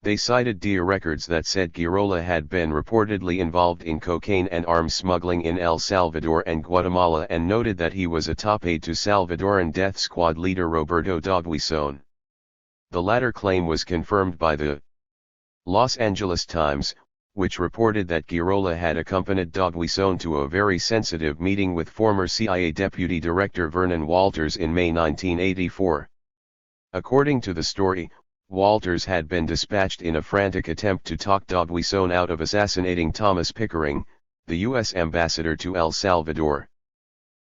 They cited DIA records that said Girola had been reportedly involved in cocaine and arms smuggling in El Salvador and Guatemala, and noted that he was a top aide to Salvadoran death squad leader Roberto Dogwison. The latter claim was confirmed by the Los Angeles Times, which reported that Girola had accompanied Dogwison to a very sensitive meeting with former CIA Deputy Director Vernon Walters in May 1984. According to the story, Walters had been dispatched in a frantic attempt to talk Dogwison out of assassinating Thomas Pickering, the U.S. ambassador to El Salvador.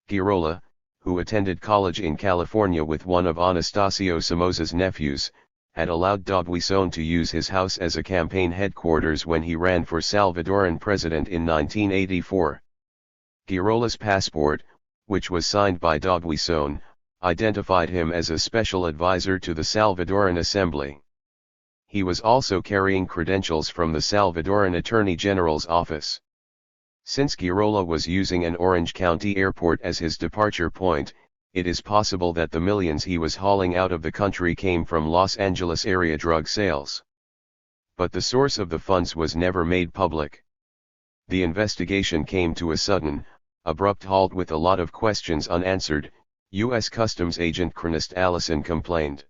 Girola, who attended college in California with one of Anastasio Somoza's nephews, had allowed Dogwison to use his house as a campaign headquarters when he ran for Salvadoran president in 1984. Girola's passport, which was signed by Dogwison, identified him as a special advisor to the Salvadoran Assembly. He was also carrying credentials from the Salvadoran Attorney General's office. Since Girola was using an Orange County airport as his departure point, it is possible that the millions he was hauling out of the country came from Los Angeles area drug sales. But the source of the funds was never made public. The investigation came to a sudden, abrupt halt with a lot of questions unanswered, U.S. Customs Agent Ernest Allison complained.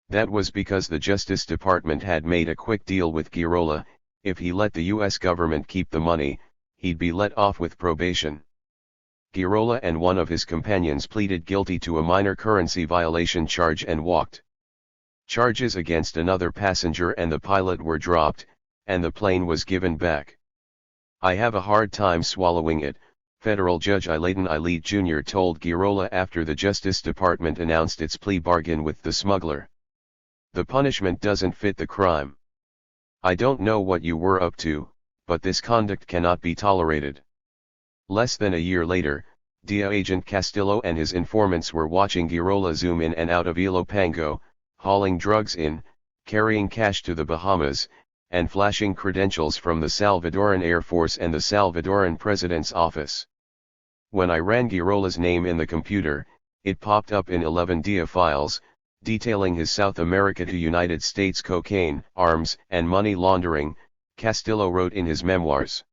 That was because the Justice Department had made a quick deal with Girola. If he let the U.S. government keep the money, he'd be let off with probation. Girola and one of his companions pleaded guilty to a minor currency violation charge and walked. Charges against another passenger and the pilot were dropped, and the plane was given back. "I have a hard time swallowing it," Federal Judge Ilayton Ilete Jr. told Girola after the Justice Department announced its plea bargain with the smuggler. "The punishment doesn't fit the crime. I don't know what you were up to, but this conduct cannot be tolerated." Less than a year later, DIA agent Castillo and his informants were watching Girola zoom in and out of Ilopango, hauling drugs in, carrying cash to the Bahamas, and flashing credentials from the Salvadoran Air Force and the Salvadoran President's office. When I ran Girola's name in the computer, it popped up in 11 DIA files, detailing his South America to United States cocaine, arms, and money laundering, Castillo wrote in his memoirs.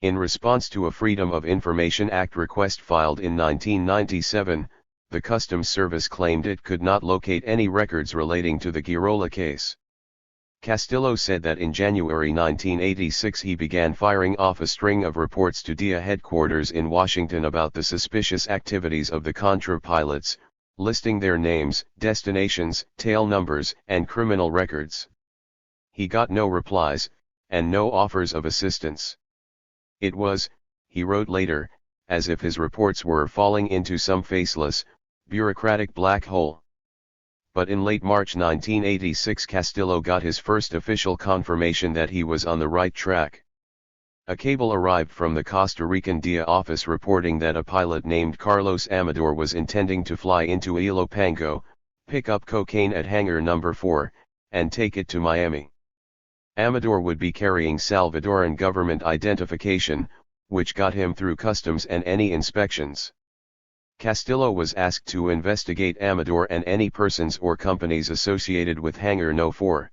In response to a Freedom of Information Act request filed in 1997, the Customs Service claimed it could not locate any records relating to the Girola case. Castillo said that in January 1986 he began firing off a string of reports to DIA headquarters in Washington about the suspicious activities of the Contra pilots, listing their names, destinations, tail numbers, and criminal records. He got no replies, and no offers of assistance. It was, he wrote later, as if his reports were falling into some faceless, bureaucratic black hole. But in late March 1986 Castillo got his first official confirmation that he was on the right track. A cable arrived from the Costa Rican DIA office reporting that a pilot named Carlos Amador was intending to fly into Ilopango, pick up cocaine at hangar number 4, and take it to Miami. Amador would be carrying Salvadoran government identification, which got him through customs and any inspections. Castillo was asked to investigate Amador and any persons or companies associated with Hangar No. 4.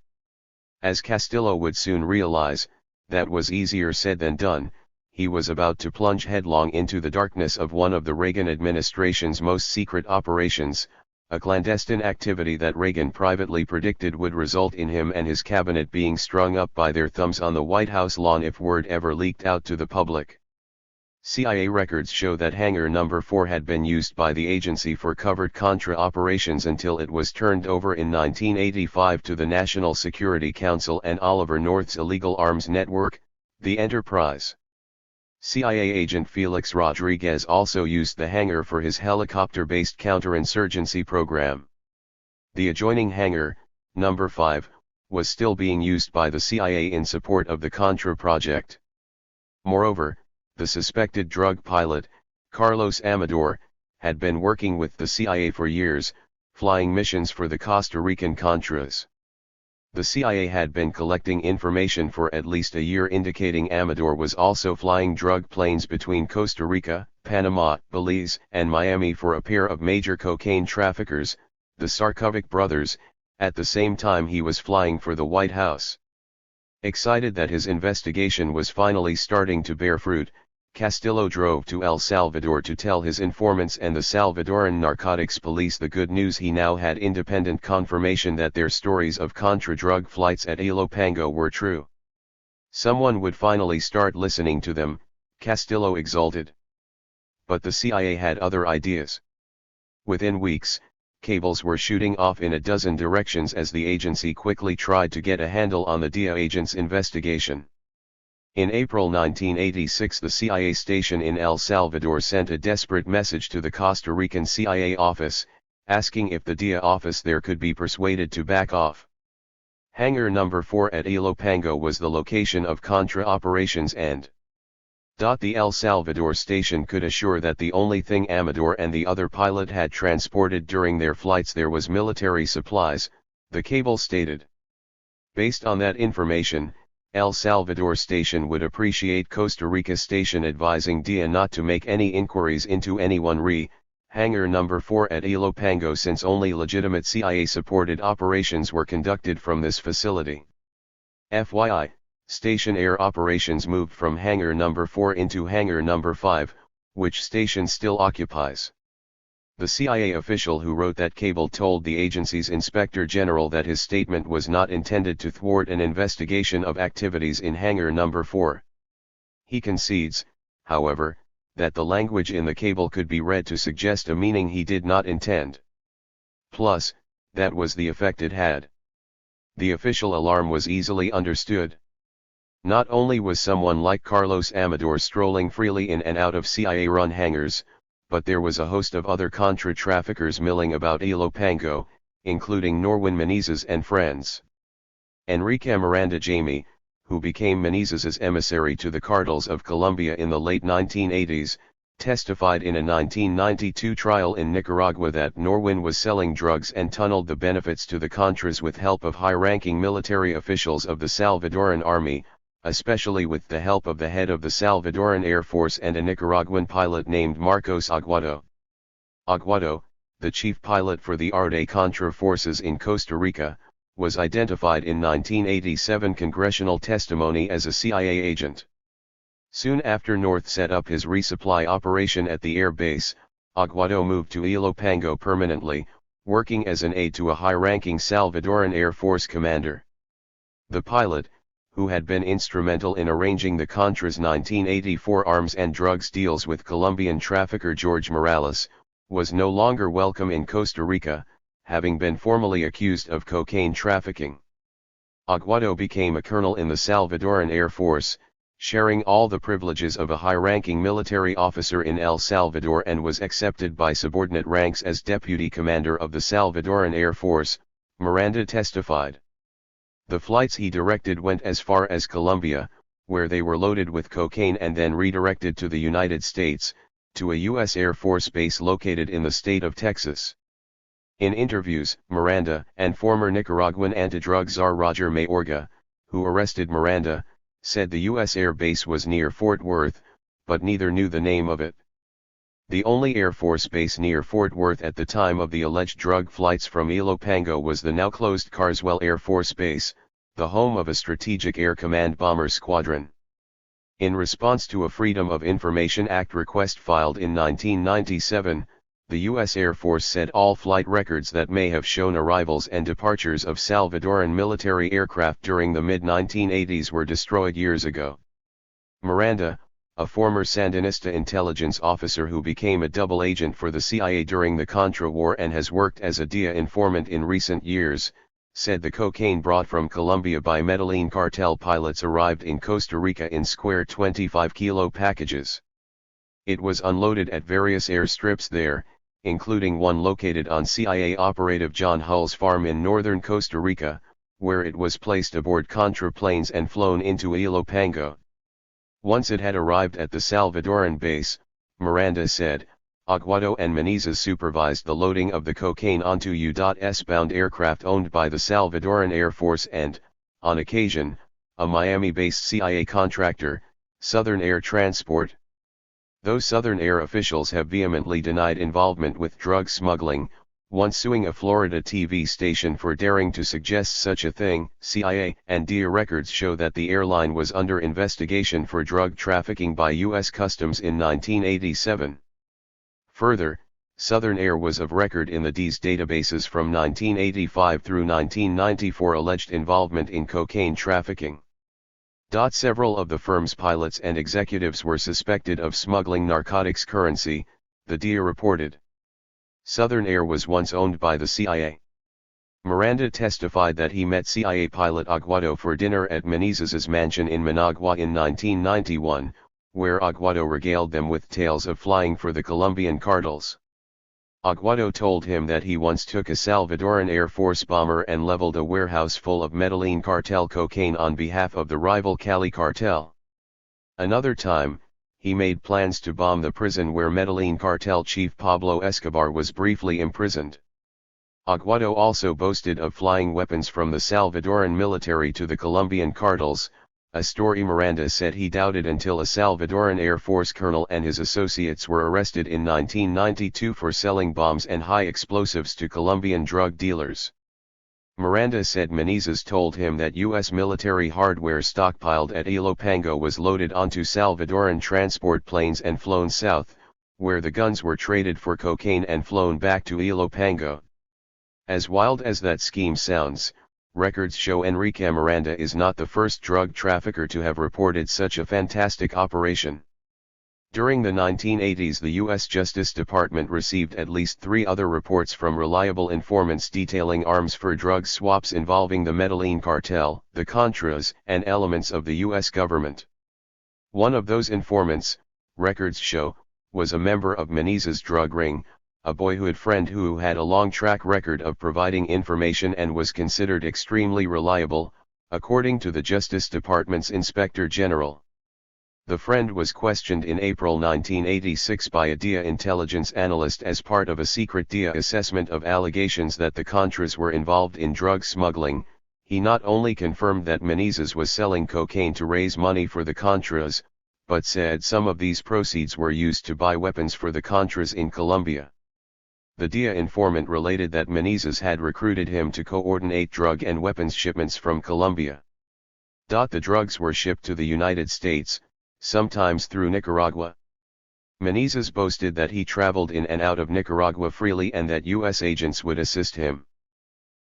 As Castillo would soon realize, that was easier said than done. He was about to plunge headlong into the darkness of one of the Reagan administration's most secret operations, a clandestine activity that Reagan privately predicted would result in him and his cabinet being strung up by their thumbs on the White House lawn if word ever leaked out to the public. CIA records show that Hangar No. 4 had been used by the agency for covert Contra operations until it was turned over in 1985 to the National Security Council and Oliver North's illegal arms network, the Enterprise. CIA agent Felix Rodriguez also used the hangar for his helicopter-based counterinsurgency program. The adjoining hangar, No. 5, was still being used by the CIA in support of the Contra project. Moreover, the suspected drug pilot, Carlos Amador, had been working with the CIA for years, flying missions for the Costa Rican Contras. The CIA had been collecting information for at least a year indicating Amador was also flying drug planes between Costa Rica, Panama, Belize, and Miami for a pair of major cocaine traffickers, the Sarkovic brothers, At the same time he was flying for the White House. Excited that his investigation was finally starting to bear fruit, Castillo drove to El Salvador to tell his informants and the Salvadoran narcotics police the good news. He now had independent confirmation that their stories of Contra drug flights at Ilopango were true. Someone would finally start listening to them, Castillo exulted. But the CIA had other ideas. Within weeks, cables were shooting off in a dozen directions as the agency quickly tried to get a handle on the DIA agents' investigation. In April 1986, the CIA station in El Salvador sent a desperate message to the Costa Rican CIA office, asking if the DIA office there could be persuaded to back off. Hangar number 4 at Ilopango was the location of Contra operations and the El Salvador station could assure that the only thing Amador and the other pilot had transported during their flights there was military supplies, the cable stated. Based on that information, El Salvador station would appreciate Costa Rica station advising DIA not to make any inquiries into anyone Hangar number 4 at Ilopango since only legitimate CIA-supported operations were conducted from this facility. FYI, station air operations moved from Hangar number 4 into Hangar number 5, which station still occupies. The CIA official who wrote that cable told the agency's inspector general that his statement was not intended to thwart an investigation of activities in Hangar number 4. He concedes, however, that the language in the cable could be read to suggest a meaning he did not intend. Plus, that was the effect it had. The official alarm was easily understood. Not only was someone like Carlos Amador strolling freely in and out of CIA-run hangars, but there was a host of other Contra traffickers milling about Ilopango, including Norwin Menezes and friends. Enrique Miranda Jamie, who became Menezes' emissary to the cartels of Colombia in the late 1980s, testified in a 1992 trial in Nicaragua that Norwin was selling drugs and tunneled the benefits to the Contras with help of high-ranking military officials of the Salvadoran army, especially with the help of the head of the Salvadoran Air Force and a Nicaraguan pilot named Marcos Aguado. Aguado, the chief pilot for the ARDE Contra forces in Costa Rica, was identified in 1987 congressional testimony as a CIA agent. Soon after North set up his resupply operation at the air base, Aguado moved to Ilopango permanently, working as an aide to a high-ranking Salvadoran Air Force commander. The pilot, who had been instrumental in arranging the Contras' 1984 arms and drugs deals with Colombian trafficker George Morales, was no longer welcome in Costa Rica, having been formally accused of cocaine trafficking. Aguado became a colonel in the Salvadoran Air Force, sharing all the privileges of a high-ranking military officer in El Salvador, and was accepted by subordinate ranks as deputy commander of the Salvadoran Air Force, Miranda testified. The flights he directed went as far as Colombia, where they were loaded with cocaine and then redirected to the United States, to a U.S. Air Force base located in the state of Texas. In interviews, Miranda and former Nicaraguan anti-drug czar Roger Mayorga, who arrested Miranda, said the U.S. Air Base was near Fort Worth, but neither knew the name of it. The only Air Force base near Fort Worth at the time of the alleged drug flights from Ilopango was the now-closed Carswell Air Force Base, the home of a Strategic Air Command bomber squadron. In response to a Freedom of Information Act request filed in 1997, the U.S. Air Force said all flight records that may have shown arrivals and departures of Salvadoran military aircraft during the mid-1980s were destroyed years ago. Miranda, a former Sandinista intelligence officer who became a double agent for the CIA during the Contra War and has worked as a DIA informant in recent years, said the cocaine brought from Colombia by Medellin cartel pilots arrived in Costa Rica in square 25-kilo packages. It was unloaded at various airstrips there, including one located on CIA operative John Hull's farm in northern Costa Rica, where it was placed aboard Contra planes and flown into Ilopango. Once it had arrived at the Salvadoran base, Miranda said, Aguado and Menezes supervised the loading of the cocaine onto U.S.-bound aircraft owned by the Salvadoran Air Force and, on occasion, a Miami-based CIA contractor, Southern Air Transport. Though Southern Air officials have vehemently denied involvement with drug smuggling, once suing a Florida TV station for daring to suggest such a thing. CIA and DIA records show that the airline was under investigation for drug trafficking by U.S. Customs in 1987. Further, Southern Air was of record in the DIA's databases from 1985 through 1990 for alleged involvement in cocaine trafficking. Several of the firm's pilots and executives were suspected of smuggling narcotics currency, the DIA reported. Southern Air was once owned by the CIA. Miranda testified that he met CIA pilot Aguado for dinner at Menezes' mansion in Managua in 1991, where Aguado regaled them with tales of flying for the Colombian cartels. Aguado told him that he once took a Salvadoran Air Force bomber and leveled a warehouse full of Medellin cartel cocaine on behalf of the rival Cali cartel. Another time, he made plans to bomb the prison where Medellin cartel chief Pablo Escobar was briefly imprisoned. Aguado also boasted of flying weapons from the Salvadoran military to the Colombian cartels, a story Miranda said he doubted until a Salvadoran Air Force colonel and his associates were arrested in 1992 for selling bombs and high explosives to Colombian drug dealers. Miranda said Menezes told him that U.S. military hardware stockpiled at Ilopango was loaded onto Salvadoran transport planes and flown south, where the guns were traded for cocaine and flown back to Ilopango. As wild as that scheme sounds, records show Enrique Miranda is not the first drug trafficker to have reported such a fantastic operation. During the 1980s, the U.S. Justice Department received at least 3 other reports from reliable informants detailing arms for drug swaps involving the Medellin cartel, the Contras, and elements of the U.S. government. One of those informants, records show, was a member of Menezes' drug ring, a boyhood friend who had a long track record of providing information and was considered extremely reliable, according to the Justice Department's Inspector General. The friend was questioned in April 1986 by a DIA intelligence analyst as part of a secret DIA assessment of allegations that the Contras were involved in drug smuggling. He not only confirmed that Menezes was selling cocaine to raise money for the Contras, but said some of these proceeds were used to buy weapons for the Contras in Colombia. The DIA informant related that Menezes had recruited him to coordinate drug and weapons shipments from Colombia. The drugs were shipped to the United States, sometimes through Nicaragua. Menezes boasted that he traveled in and out of Nicaragua freely and that U.S. agents would assist him.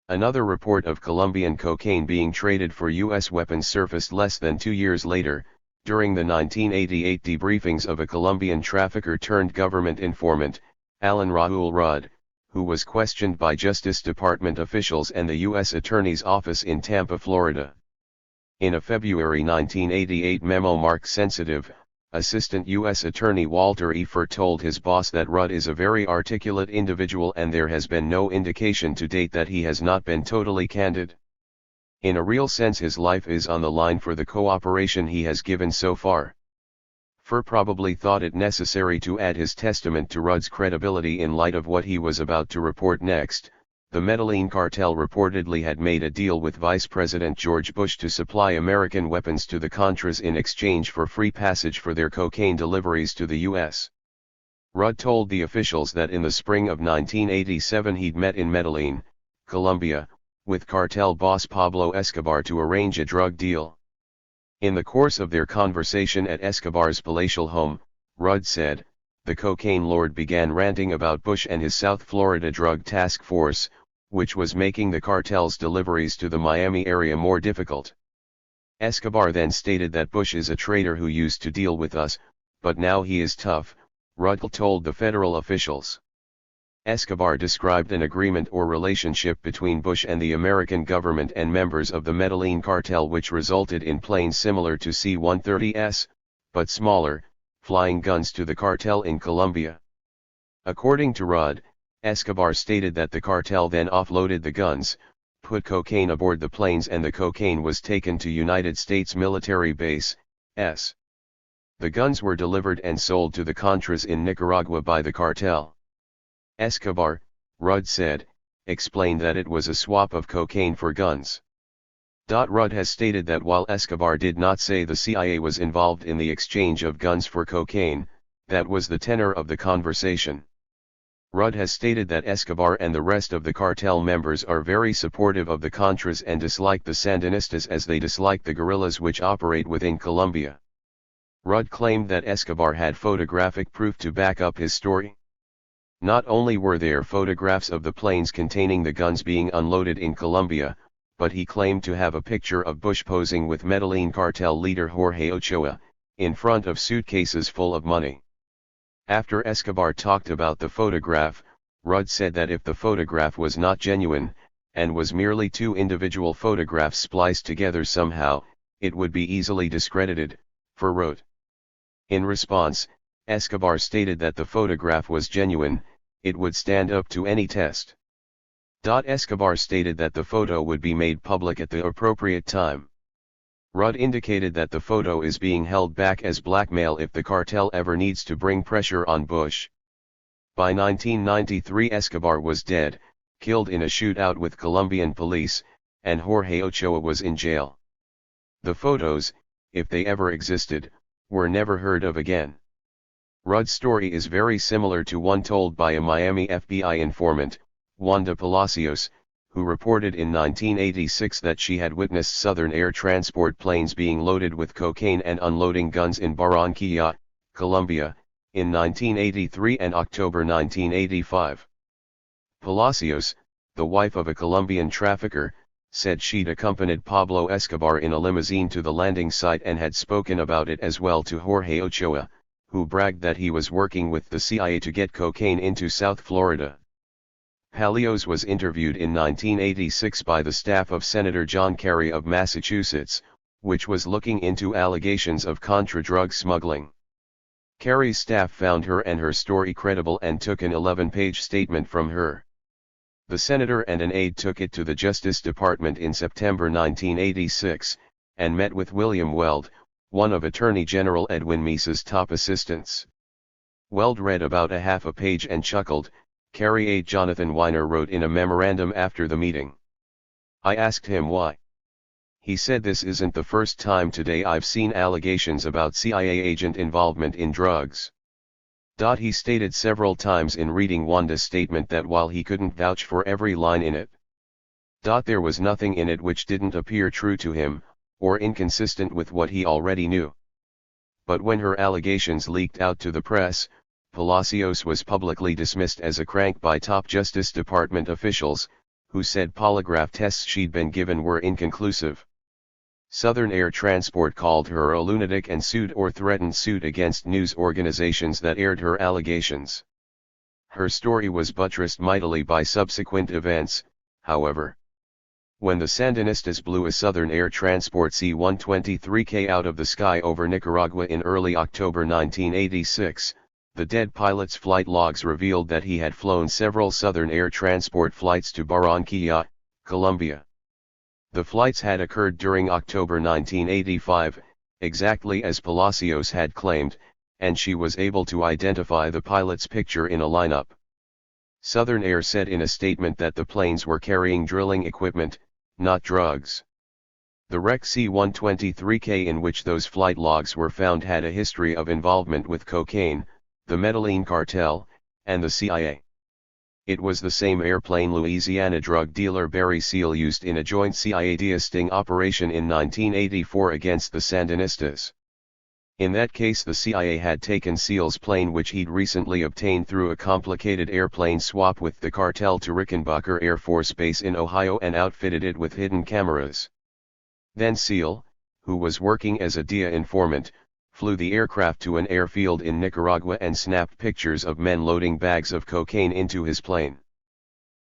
Another report of Colombian cocaine being traded for U.S. weapons surfaced less than 2 years later, during the 1988 debriefings of a Colombian trafficker turned government informant, Alan Raul Rudd, who was questioned by Justice Department officials and the U.S. Attorney's Office in Tampa, Florida. In a February 1988 memo marked sensitive, Assistant U.S. Attorney Walter Efert told his boss that Rudd is a very articulate individual and there has been no indication to date that he has not been totally candid. In a real sense, his life is on the line for the cooperation he has given so far. Efert probably thought it necessary to add his testament to Rudd's credibility in light of what he was about to report next. The Medellin cartel reportedly had made a deal with Vice President George Bush to supply American weapons to the Contras in exchange for free passage for their cocaine deliveries to the U.S. Rudd told the officials that in the spring of 1987 he'd met in Medellin, Colombia, with cartel boss Pablo Escobar to arrange a drug deal. In the course of their conversation at Escobar's palatial home, Rudd said, the cocaine lord began ranting about Bush and his South Florida drug task force, which was making the cartel's deliveries to the Miami area more difficult. Escobar then stated that Bush is a traitor who used to deal with us, but now he is tough, Rudd told the federal officials. Escobar described an agreement or relationship between Bush and the American government and members of the Medellin cartel which resulted in planes similar to C-130s, but smaller, flying guns to the cartel in Colombia. According to Rudd, Escobar stated that the cartel then offloaded the guns, put cocaine aboard the planes and the cocaine was taken to United States military base, S. The guns were delivered and sold to the Contras in Nicaragua by the cartel. Escobar, Rudd said, explained that it was a swap of cocaine for guns. Rudd has stated that while Escobar did not say the CIA was involved in the exchange of guns for cocaine, that was the tenor of the conversation. Rudd has stated that Escobar and the rest of the cartel members are very supportive of the Contras and dislike the Sandinistas as they dislike the guerrillas which operate within Colombia. Rudd claimed that Escobar had photographic proof to back up his story. Not only were there photographs of the planes containing the guns being unloaded in Colombia, but he claimed to have a picture of Bush posing with Medellin cartel leader Jorge Ochoa, in front of suitcases full of money. After Escobar talked about the photograph, Rudd said that if the photograph was not genuine, and was merely two individual photographs spliced together somehow, it would be easily discredited, for wrote. In response, Escobar stated that the photograph was genuine, it would stand up to any test. Escobar stated that the photo would be made public at the appropriate time. Rudd indicated that the photo is being held back as blackmail if the cartel ever needs to bring pressure on Bush. By 1993 Escobar was dead, killed in a shootout with Colombian police, and Jorge Ochoa was in jail. The photos, if they ever existed, were never heard of again. Rudd's story is very similar to one told by a Miami FBI informant, Wanda Palacios, who reported in 1986 that she had witnessed Southern Air Transport planes being loaded with cocaine and unloading guns in Barranquilla, Colombia, in 1983 and October 1985. Palacios, the wife of a Colombian trafficker, said she'd accompanied Pablo Escobar in a limousine to the landing site and had spoken about it as well to Jorge Ochoa, who bragged that he was working with the CIA to get cocaine into South Florida. Palacios was interviewed in 1986 by the staff of Senator John Kerry of Massachusetts, which was looking into allegations of Contra drug smuggling. Kerry's staff found her and her story credible and took an 11-page statement from her. The senator and an aide took it to the Justice Department in September 1986, and met with William Weld, one of Attorney General Edwin Meese's top assistants. Weld read about a half a page and chuckled. Kerry aide Jonathan Weiner wrote in a memorandum after the meeting. I asked him why. He said, "This isn't the first time today I've seen allegations about CIA agent involvement in drugs." He stated several times in reading Wanda's statement that while he couldn't vouch for every line in it, there was nothing in it which didn't appear true to him, or inconsistent with what he already knew. But when her allegations leaked out to the press, Palacios was publicly dismissed as a crank by top Justice Department officials, who said polygraph tests she'd been given were inconclusive. Southern Air Transport called her a lunatic and sued or threatened suit against news organizations that aired her allegations. Her story was buttressed mightily by subsequent events, however. When the Sandinistas blew a Southern Air Transport C-123K out of the sky over Nicaragua in early October 1986, the dead pilot's flight logs revealed that he had flown several Southern Air Transport flights to Barranquilla, Colombia. The flights had occurred during October 1985, exactly as Palacios had claimed, and she was able to identify the pilot's picture in a lineup. Southern Air said in a statement that the planes were carrying drilling equipment, not drugs. The wrecked C-123K in which those flight logs were found had a history of involvement with cocaine, the Medellin cartel, and the CIA. It was the same airplane Louisiana drug dealer Barry Seal used in a joint CIA-DIA sting operation in 1984 against the Sandinistas. In that case the CIA had taken Seal's plane, which he'd recently obtained through a complicated airplane swap with the cartel, to Rickenbacker Air Force Base in Ohio and outfitted it with hidden cameras. Then Seal, who was working as a DIA informant, flew the aircraft to an airfield in Nicaragua and snapped pictures of men loading bags of cocaine into his plane.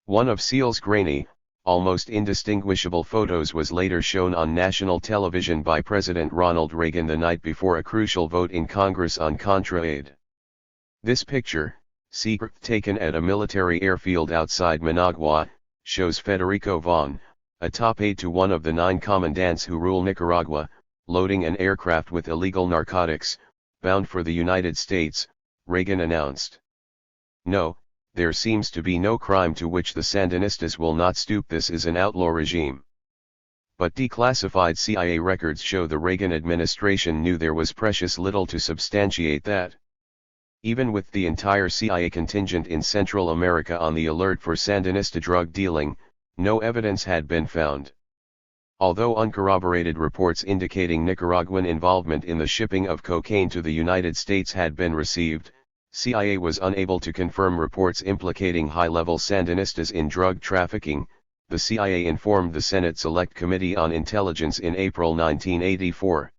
One of Seal's grainy, almost indistinguishable photos was later shown on national television by President Ronald Reagan the night before a crucial vote in Congress on Contra aid. This picture, secret taken at a military airfield outside Managua, shows Federico Vaughn, a top aide to one of the 9 commandants who rule Nicaragua, loading an aircraft with illegal narcotics, bound for the United States, Reagan announced. "No, there seems to be no crime to which the Sandinistas will not stoop. This is an outlaw regime." But declassified CIA records show the Reagan administration knew there was precious little to substantiate that. Even with the entire CIA contingent in Central America on the alert for Sandinista drug dealing, no evidence had been found. Although uncorroborated reports indicating Nicaraguan involvement in the shipping of cocaine to the United States had been received, CIA was unable to confirm reports implicating high-level Sandinistas in drug trafficking. The CIA informed the Senate Select Committee on Intelligence in April 1984.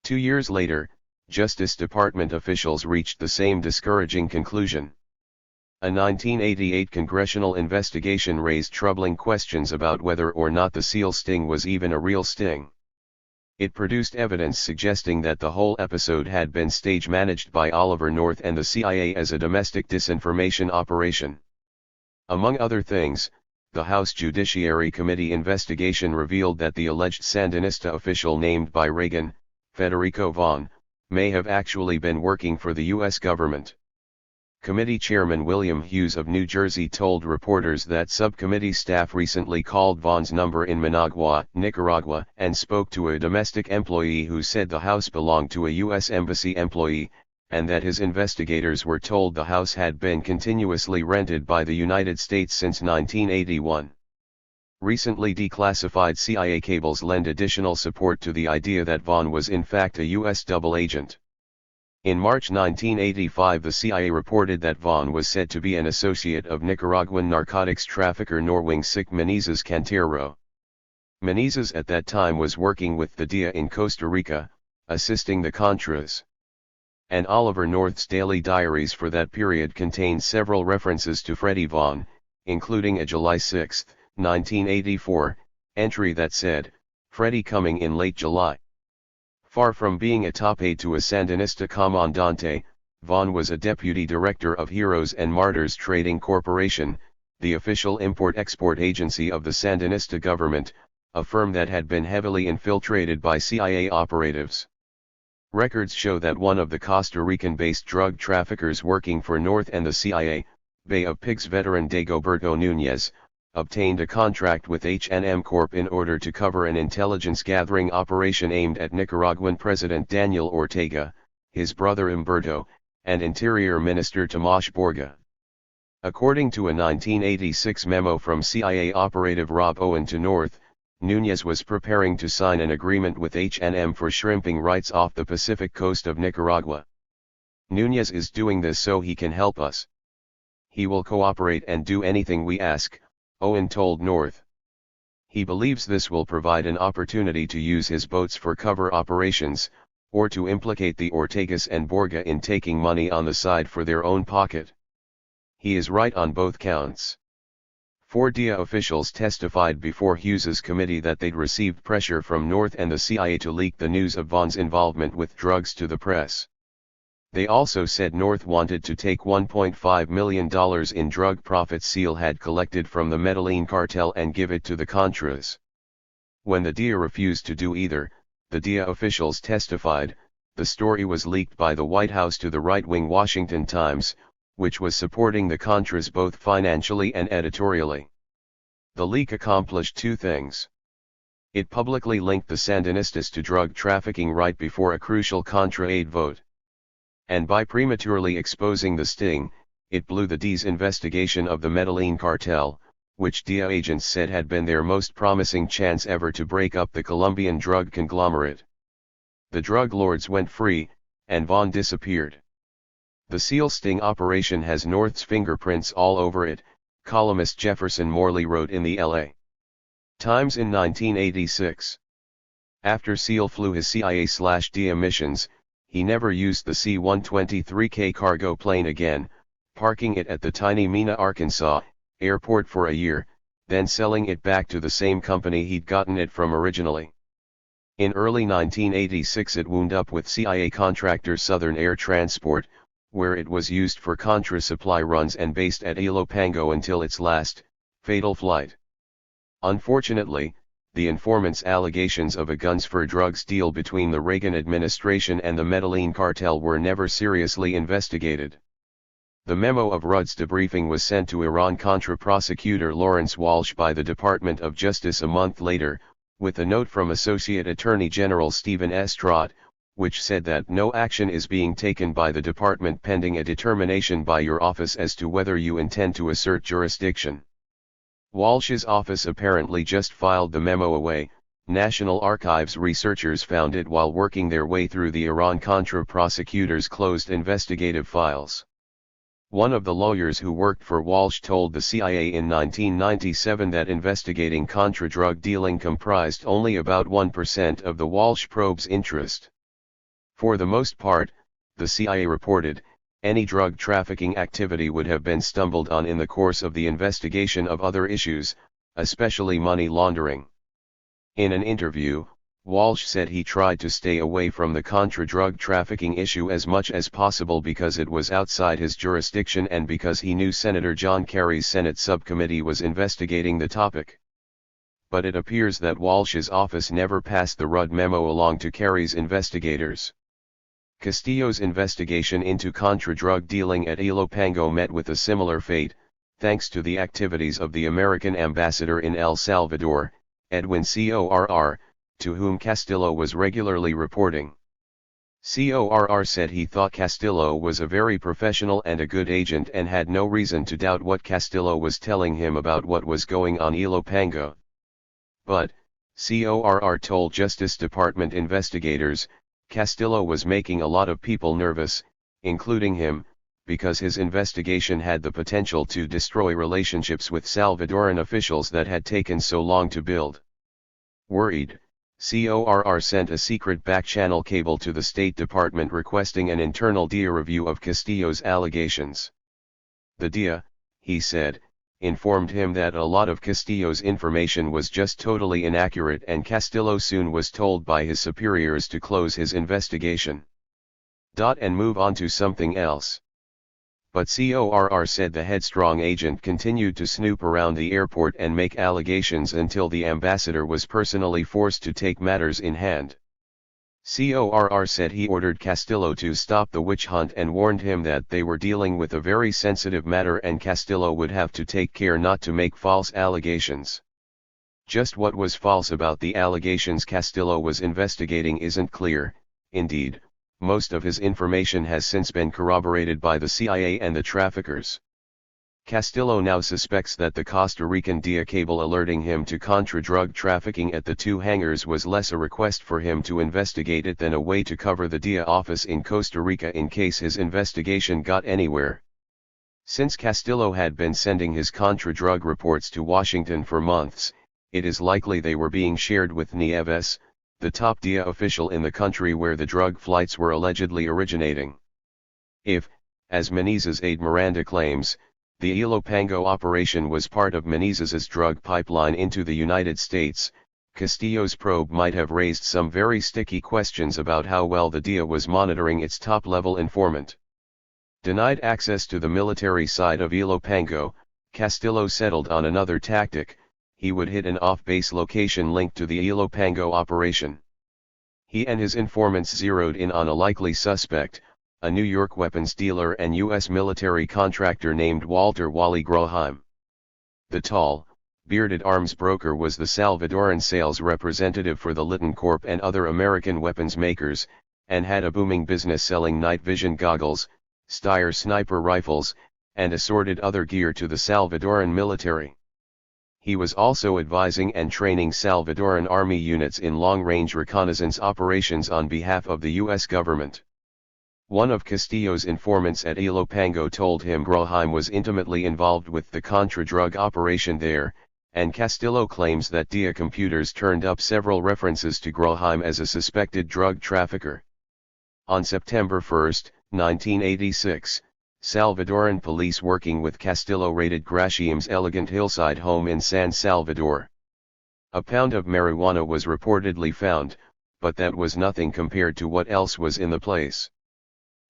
2 years later, Justice Department officials reached the same discouraging conclusion. A 1988 congressional investigation raised troubling questions about whether or not the SEAL sting was even a real sting. It produced evidence suggesting that the whole episode had been stage-managed by Oliver North and the CIA as a domestic disinformation operation. Among other things, the House Judiciary Committee investigation revealed that the alleged Sandinista official named by Reagan, Federico Vaughn, may have actually been working for the U.S. government. Committee Chairman William Hughes of New Jersey told reporters that subcommittee staff recently called Vaughn's number in Managua, Nicaragua, and spoke to a domestic employee who said the house belonged to a U.S. Embassy employee, and that his investigators were told the house had been continuously rented by the United States since 1981. Recently declassified CIA cables lend additional support to the idea that Vaughn was in fact a U.S. double agent. In March 1985, the CIA reported that Vaughn was said to be an associate of Nicaraguan narcotics trafficker Norwing-Sick Menezes Cantero. Menezes at that time was working with the DEA in Costa Rica, assisting the Contras. And Oliver North's daily diaries for that period contained several references to Freddie Vaughn, including a July 6, 1984, entry that said, "Freddie coming in late July." Far from being a top aide to a Sandinista comandante, Vaughn was a deputy director of Heroes and Martyrs Trading Corporation, the official import-export agency of the Sandinista government, a firm that had been heavily infiltrated by CIA operatives. Records show that one of the Costa Rican-based drug traffickers working for North and the CIA, Bay of Pigs veteran Dagoberto Núñez, obtained a contract with H&M Corp in order to cover an intelligence-gathering operation aimed at Nicaraguan President Daniel Ortega, his brother Humberto, and Interior Minister Tomás Borga. According to a 1986 memo from CIA operative Rob Owen to North, Núñez was preparing to sign an agreement with H&M for shrimping rights off the Pacific coast of Nicaragua. "Núñez is doing this so he can help us. He will cooperate and do anything we ask," Owen told North. He believes this will provide an opportunity to use his boats for cover operations, or to implicate the Ortegas and Borga in taking money on the side for their own pocket. He is right on both counts. 4 DEA officials testified before Hughes's committee that they'd received pressure from North and the CIA to leak the news of Vaughn's involvement with drugs to the press. They also said North wanted to take $1.5 million in drug profits SEAL had collected from the Medellin cartel and give it to the Contras. When the DEA refused to do either, the DEA officials testified, the story was leaked by the White House to the right-wing Washington Times, which was supporting the Contras both financially and editorially. The leak accomplished 2 things. It publicly linked the Sandinistas to drug trafficking right before a crucial Contra aid vote. And by prematurely exposing the sting, it blew the DEA's investigation of the Medellin cartel, which DEA agents said had been their most promising chance ever to break up the Colombian drug conglomerate. The drug lords went free, and Vaughn disappeared. "The SEAL sting operation has North's fingerprints all over it," columnist Jefferson Morley wrote in the L.A. Times in 1986. After SEAL flew his CIA/DEA missions, he never used the C-123K cargo plane again, parking it at the tiny Mena, Arkansas, airport for a year, then selling it back to the same company he'd gotten it from originally. In early 1986 it wound up with CIA contractor Southern Air Transport, where it was used for Contra supply runs and based at Ilopango until its last, fatal flight. Unfortunately, the informant's allegations of a guns for drugs deal between the Reagan administration and the Medellin cartel were never seriously investigated. The memo of Rudd's debriefing was sent to Iran-Contra prosecutor Lawrence Walsh by the Department of Justice a month later, with a note from Associate Attorney General Stephen S. Trott, which said that no action is being taken by the department pending a determination by your office as to whether you intend to assert jurisdiction. Walsh's office apparently just filed the memo away. National Archives researchers found it while working their way through the Iran-Contra prosecutors' closed investigative files. One of the lawyers who worked for Walsh told the CIA in 1997 that investigating Contra drug dealing comprised only about 1% of the Walsh probe's interest. For the most part, the CIA reported, any drug trafficking activity would have been stumbled on in the course of the investigation of other issues, especially money laundering. In an interview, Walsh said he tried to stay away from the Contra drug trafficking issue as much as possible because it was outside his jurisdiction and because he knew Senator John Kerry's Senate subcommittee was investigating the topic. But it appears that Walsh's office never passed the Rudd memo along to Kerry's investigators. Castillo's investigation into Contra drug dealing at Ilopango met with a similar fate, thanks to the activities of the American ambassador in El Salvador, Edwin Corr, to whom Castillo was regularly reporting. Corr said he thought Castillo was a very professional and a good agent and had no reason to doubt what Castillo was telling him about what was going on Ilopango. But, Corr told Justice Department investigators, Castillo was making a lot of people nervous, including him, because his investigation had the potential to destroy relationships with Salvadoran officials that had taken so long to build. Worried, Corr sent a secret back-channel cable to the State Department requesting an internal DIA review of Castillo's allegations. The DIA, he said, informed him that a lot of Castillo's information was just totally inaccurate and Castillo soon was told by his superiors to close his investigation. And move on to something else. But Corr said the headstrong agent continued to snoop around the airport and make allegations until the ambassador was personally forced to take matters in hand. Corr said he ordered Castillo to stop the witch hunt and warned him that they were dealing with a very sensitive matter and Castillo would have to take care not to make false allegations. Just what was false about the allegations Castillo was investigating isn't clear. Indeed, most of his information has since been corroborated by the CIA and the traffickers. Castillo now suspects that the Costa Rican DIA cable alerting him to Contra drug trafficking at the two hangars was less a request for him to investigate it than a way to cover the DIA office in Costa Rica in case his investigation got anywhere. Since Castillo had been sending his Contra drug reports to Washington for months, it is likely they were being shared with Nieves, the top DIA official in the country where the drug flights were allegedly originating. If, as Menezes' aide Miranda claims, the Ilopango operation was part of Menezes' drug pipeline into the United States, Castillo's probe might have raised some very sticky questions about how well the DIA was monitoring its top-level informant. Denied access to the military side of Ilopango, Castillo settled on another tactic. He would hit an off-base location linked to the Ilopango operation. He and his informants zeroed in on a likely suspect, a New York weapons dealer and U.S. military contractor named Walter Wally Groheim. The tall, bearded arms broker was the Salvadoran sales representative for the Litton Corp and other American weapons makers, and had a booming business selling night vision goggles, Steyr sniper rifles, and assorted other gear to the Salvadoran military. He was also advising and training Salvadoran army units in long-range reconnaissance operations on behalf of the U.S. government. One of Castillo's informants at Ilopango told him Groheim was intimately involved with the Contra drug operation there, and Castillo claims that DIA computers turned up several references to Groheim as a suspected drug trafficker. On September 1, 1986, Salvadoran police working with Castillo raided Graciem's elegant hillside home in San Salvador. A pound of marijuana was reportedly found, but that was nothing compared to what else was in the place.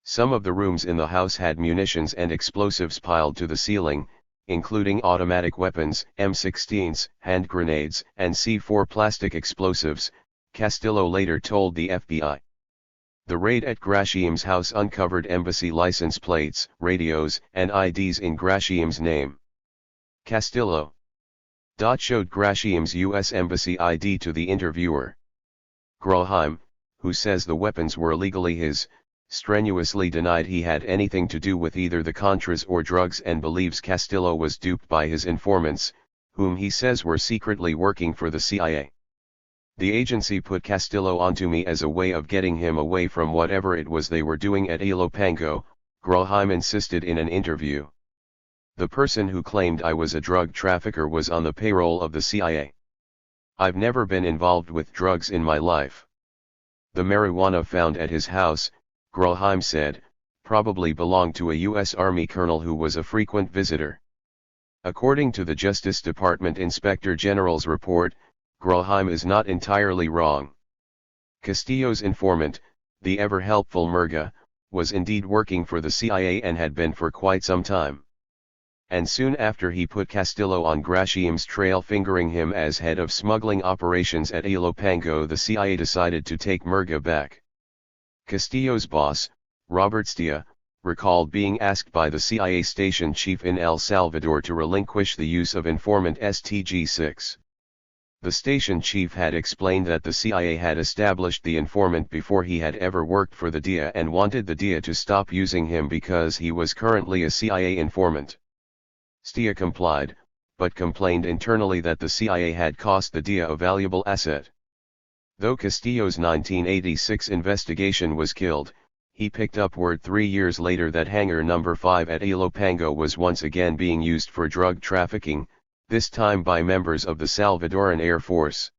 Some of the rooms in the house had munitions and explosives piled to the ceiling, including automatic weapons, M16s, hand grenades, and C4 plastic explosives, Castillo later told the FBI. The raid at Graciem's house uncovered embassy license plates, radios, and IDs in Graciem's name. Castillo showed Graciem's U.S. Embassy ID to the interviewer. Groheim, who says the weapons were legally his, strenuously denied he had anything to do with either the Contras or drugs and believes Castillo was duped by his informants, whom he says were secretly working for the CIA. The agency put Castillo onto me as a way of getting him away from whatever it was they were doing at Ilopango, Graham insisted in an interview. The person who claimed I was a drug trafficker was on the payroll of the CIA. I've never been involved with drugs in my life. The marijuana found at his house, Graham said, probably belonged to a U.S. Army colonel who was a frequent visitor. According to the Justice Department Inspector General's report, Graham is not entirely wrong. Castillo's informant, the ever-helpful Murga, was indeed working for the CIA and had been for quite some time. And soon after he put Castillo on Graciem's trail, fingering him as head of smuggling operations at Ilopango, the CIA decided to take Murga back. Castillo's boss, Robert Stia, recalled being asked by the CIA station chief in El Salvador to relinquish the use of informant STG-6. The station chief had explained that the CIA had established the informant before he had ever worked for the DIA and wanted the DIA to stop using him because he was currently a CIA informant. Stia complied, but complained internally that the CIA had cost the DIA a valuable asset. Though Castillo's 1986 investigation was killed, he picked up word 3 years later that Hangar No. 5 at Ilopango was once again being used for drug trafficking, this time by members of the Salvadoran Air Force.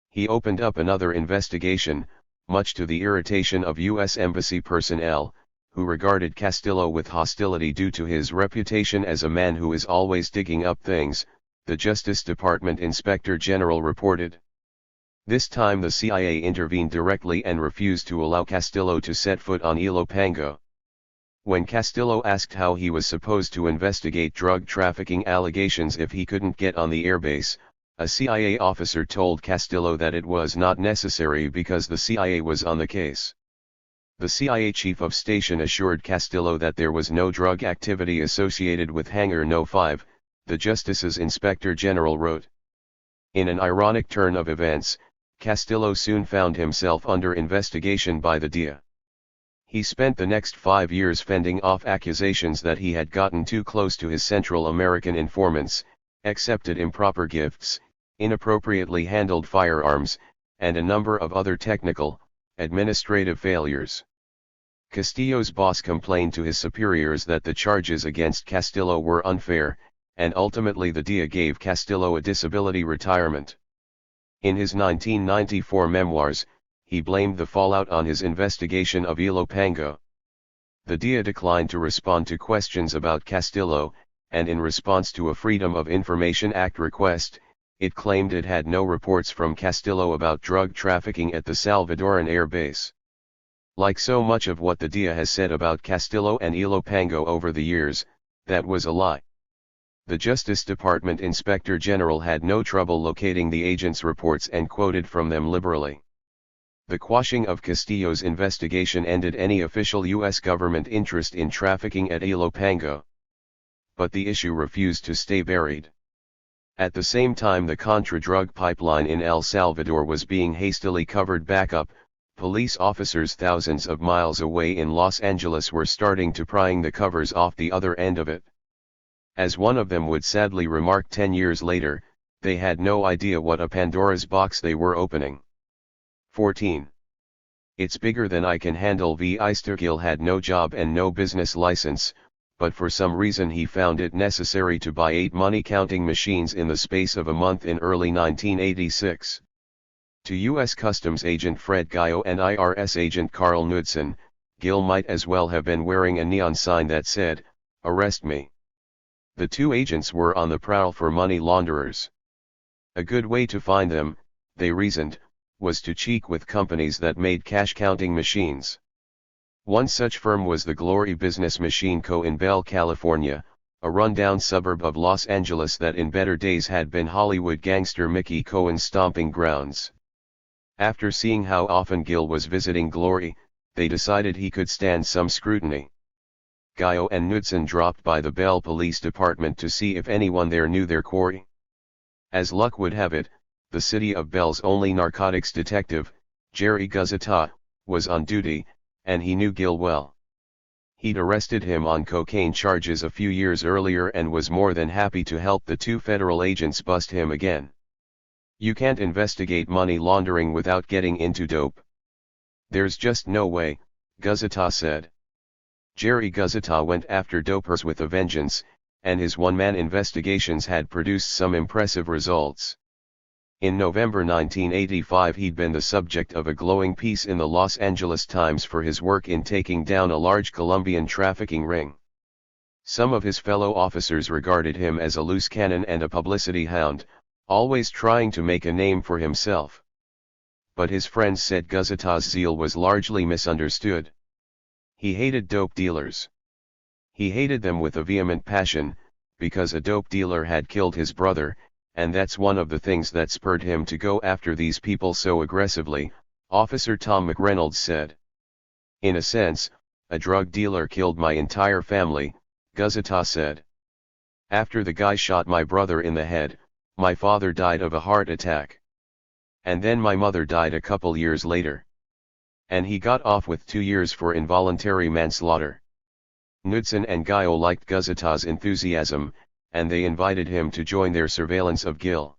He opened up another investigation, much to the irritation of U.S. Embassy personnel, who regarded Castillo with hostility due to his reputation as a man who is always digging up things, the Justice Department Inspector General reported. This time the CIA intervened directly and refused to allow Castillo to set foot on Ilopango. When Castillo asked how he was supposed to investigate drug trafficking allegations if he couldn't get on the airbase, a CIA officer told Castillo that it was not necessary because the CIA was on the case. The CIA chief of station assured Castillo that there was no drug activity associated with Hangar No. 5, the Justice's Inspector General wrote. In an ironic turn of events, Castillo soon found himself under investigation by the DIA. He spent the next 5 years fending off accusations that he had gotten too close to his Central American informants, accepted improper gifts, inappropriately handled firearms, and a number of other technical, administrative failures. Castillo's boss complained to his superiors that the charges against Castillo were unfair, and ultimately the DIA gave Castillo a disability retirement. In his 1994 memoirs, he blamed the fallout on his investigation of Ilopango. The DIA declined to respond to questions about Castillo, and in response to a Freedom of Information Act request, it claimed it had no reports from Castillo about drug trafficking at the Salvadoran Air Base. Like so much of what the DIA has said about Castillo and Ilopango over the years, that was a lie. The Justice Department Inspector General had no trouble locating the agent's reports and quoted from them liberally. The quashing of Castillo's investigation ended any official U.S. government interest in trafficking at Ilopango. But the issue refused to stay buried. At the same time the Contra drug pipeline in El Salvador was being hastily covered back up, police officers thousands of miles away in Los Angeles were starting to prying the covers off the other end of it. As one of them would sadly remark 10 years later, they had no idea what a Pandora's box they were opening. 14. It's bigger than I can handle. Eistergil had no job and no business license, but for some reason he found it necessary to buy 8 money-counting machines in the space of a month in early 1986. To U.S. Customs Agent Fred Gallo and IRS Agent Carl Knudsen, Gil might as well have been wearing a neon sign that said, "Arrest me." The two agents were on the prowl for money launderers. A good way to find them, they reasoned, was to cheek with companies that made cash-counting machines. One such firm was the Glory Business Machine Co. in Bell, California, a rundown suburb of Los Angeles that in better days had been Hollywood gangster Mickey Cohen's stomping grounds. After seeing how often Gil was visiting Glory, they decided he could stand some scrutiny. Gallo and Knudsen dropped by the Bell Police Department to see if anyone there knew their quarry. As luck would have it, the city of Bell's only narcotics detective, Jerry Guzita, was on duty, and he knew Gil well. He'd arrested him on cocaine charges a few years earlier and was more than happy to help the two federal agents bust him again. You can't investigate money laundering without getting into dope. There's just no way, Guzita said. Jerry Guzita went after dopers with a vengeance, and his one-man investigations had produced some impressive results. In November 1985 he'd been the subject of a glowing piece in the Los Angeles Times for his work in taking down a large Colombian trafficking ring. Some of his fellow officers regarded him as a loose cannon and a publicity hound, always trying to make a name for himself. But his friends said Guzita's zeal was largely misunderstood. He hated dope dealers. He hated them with a vehement passion, because a dope dealer had killed his brother, and that's one of the things that spurred him to go after these people so aggressively, Officer Tom McReynolds said. In a sense, a drug dealer killed my entire family, Guzita said. After the guy shot my brother in the head, my father died of a heart attack. And then my mother died a couple years later. And he got off with 2 years for involuntary manslaughter. Knudsen and Gallo liked Guzita's enthusiasm, and they invited him to join their surveillance of Gil.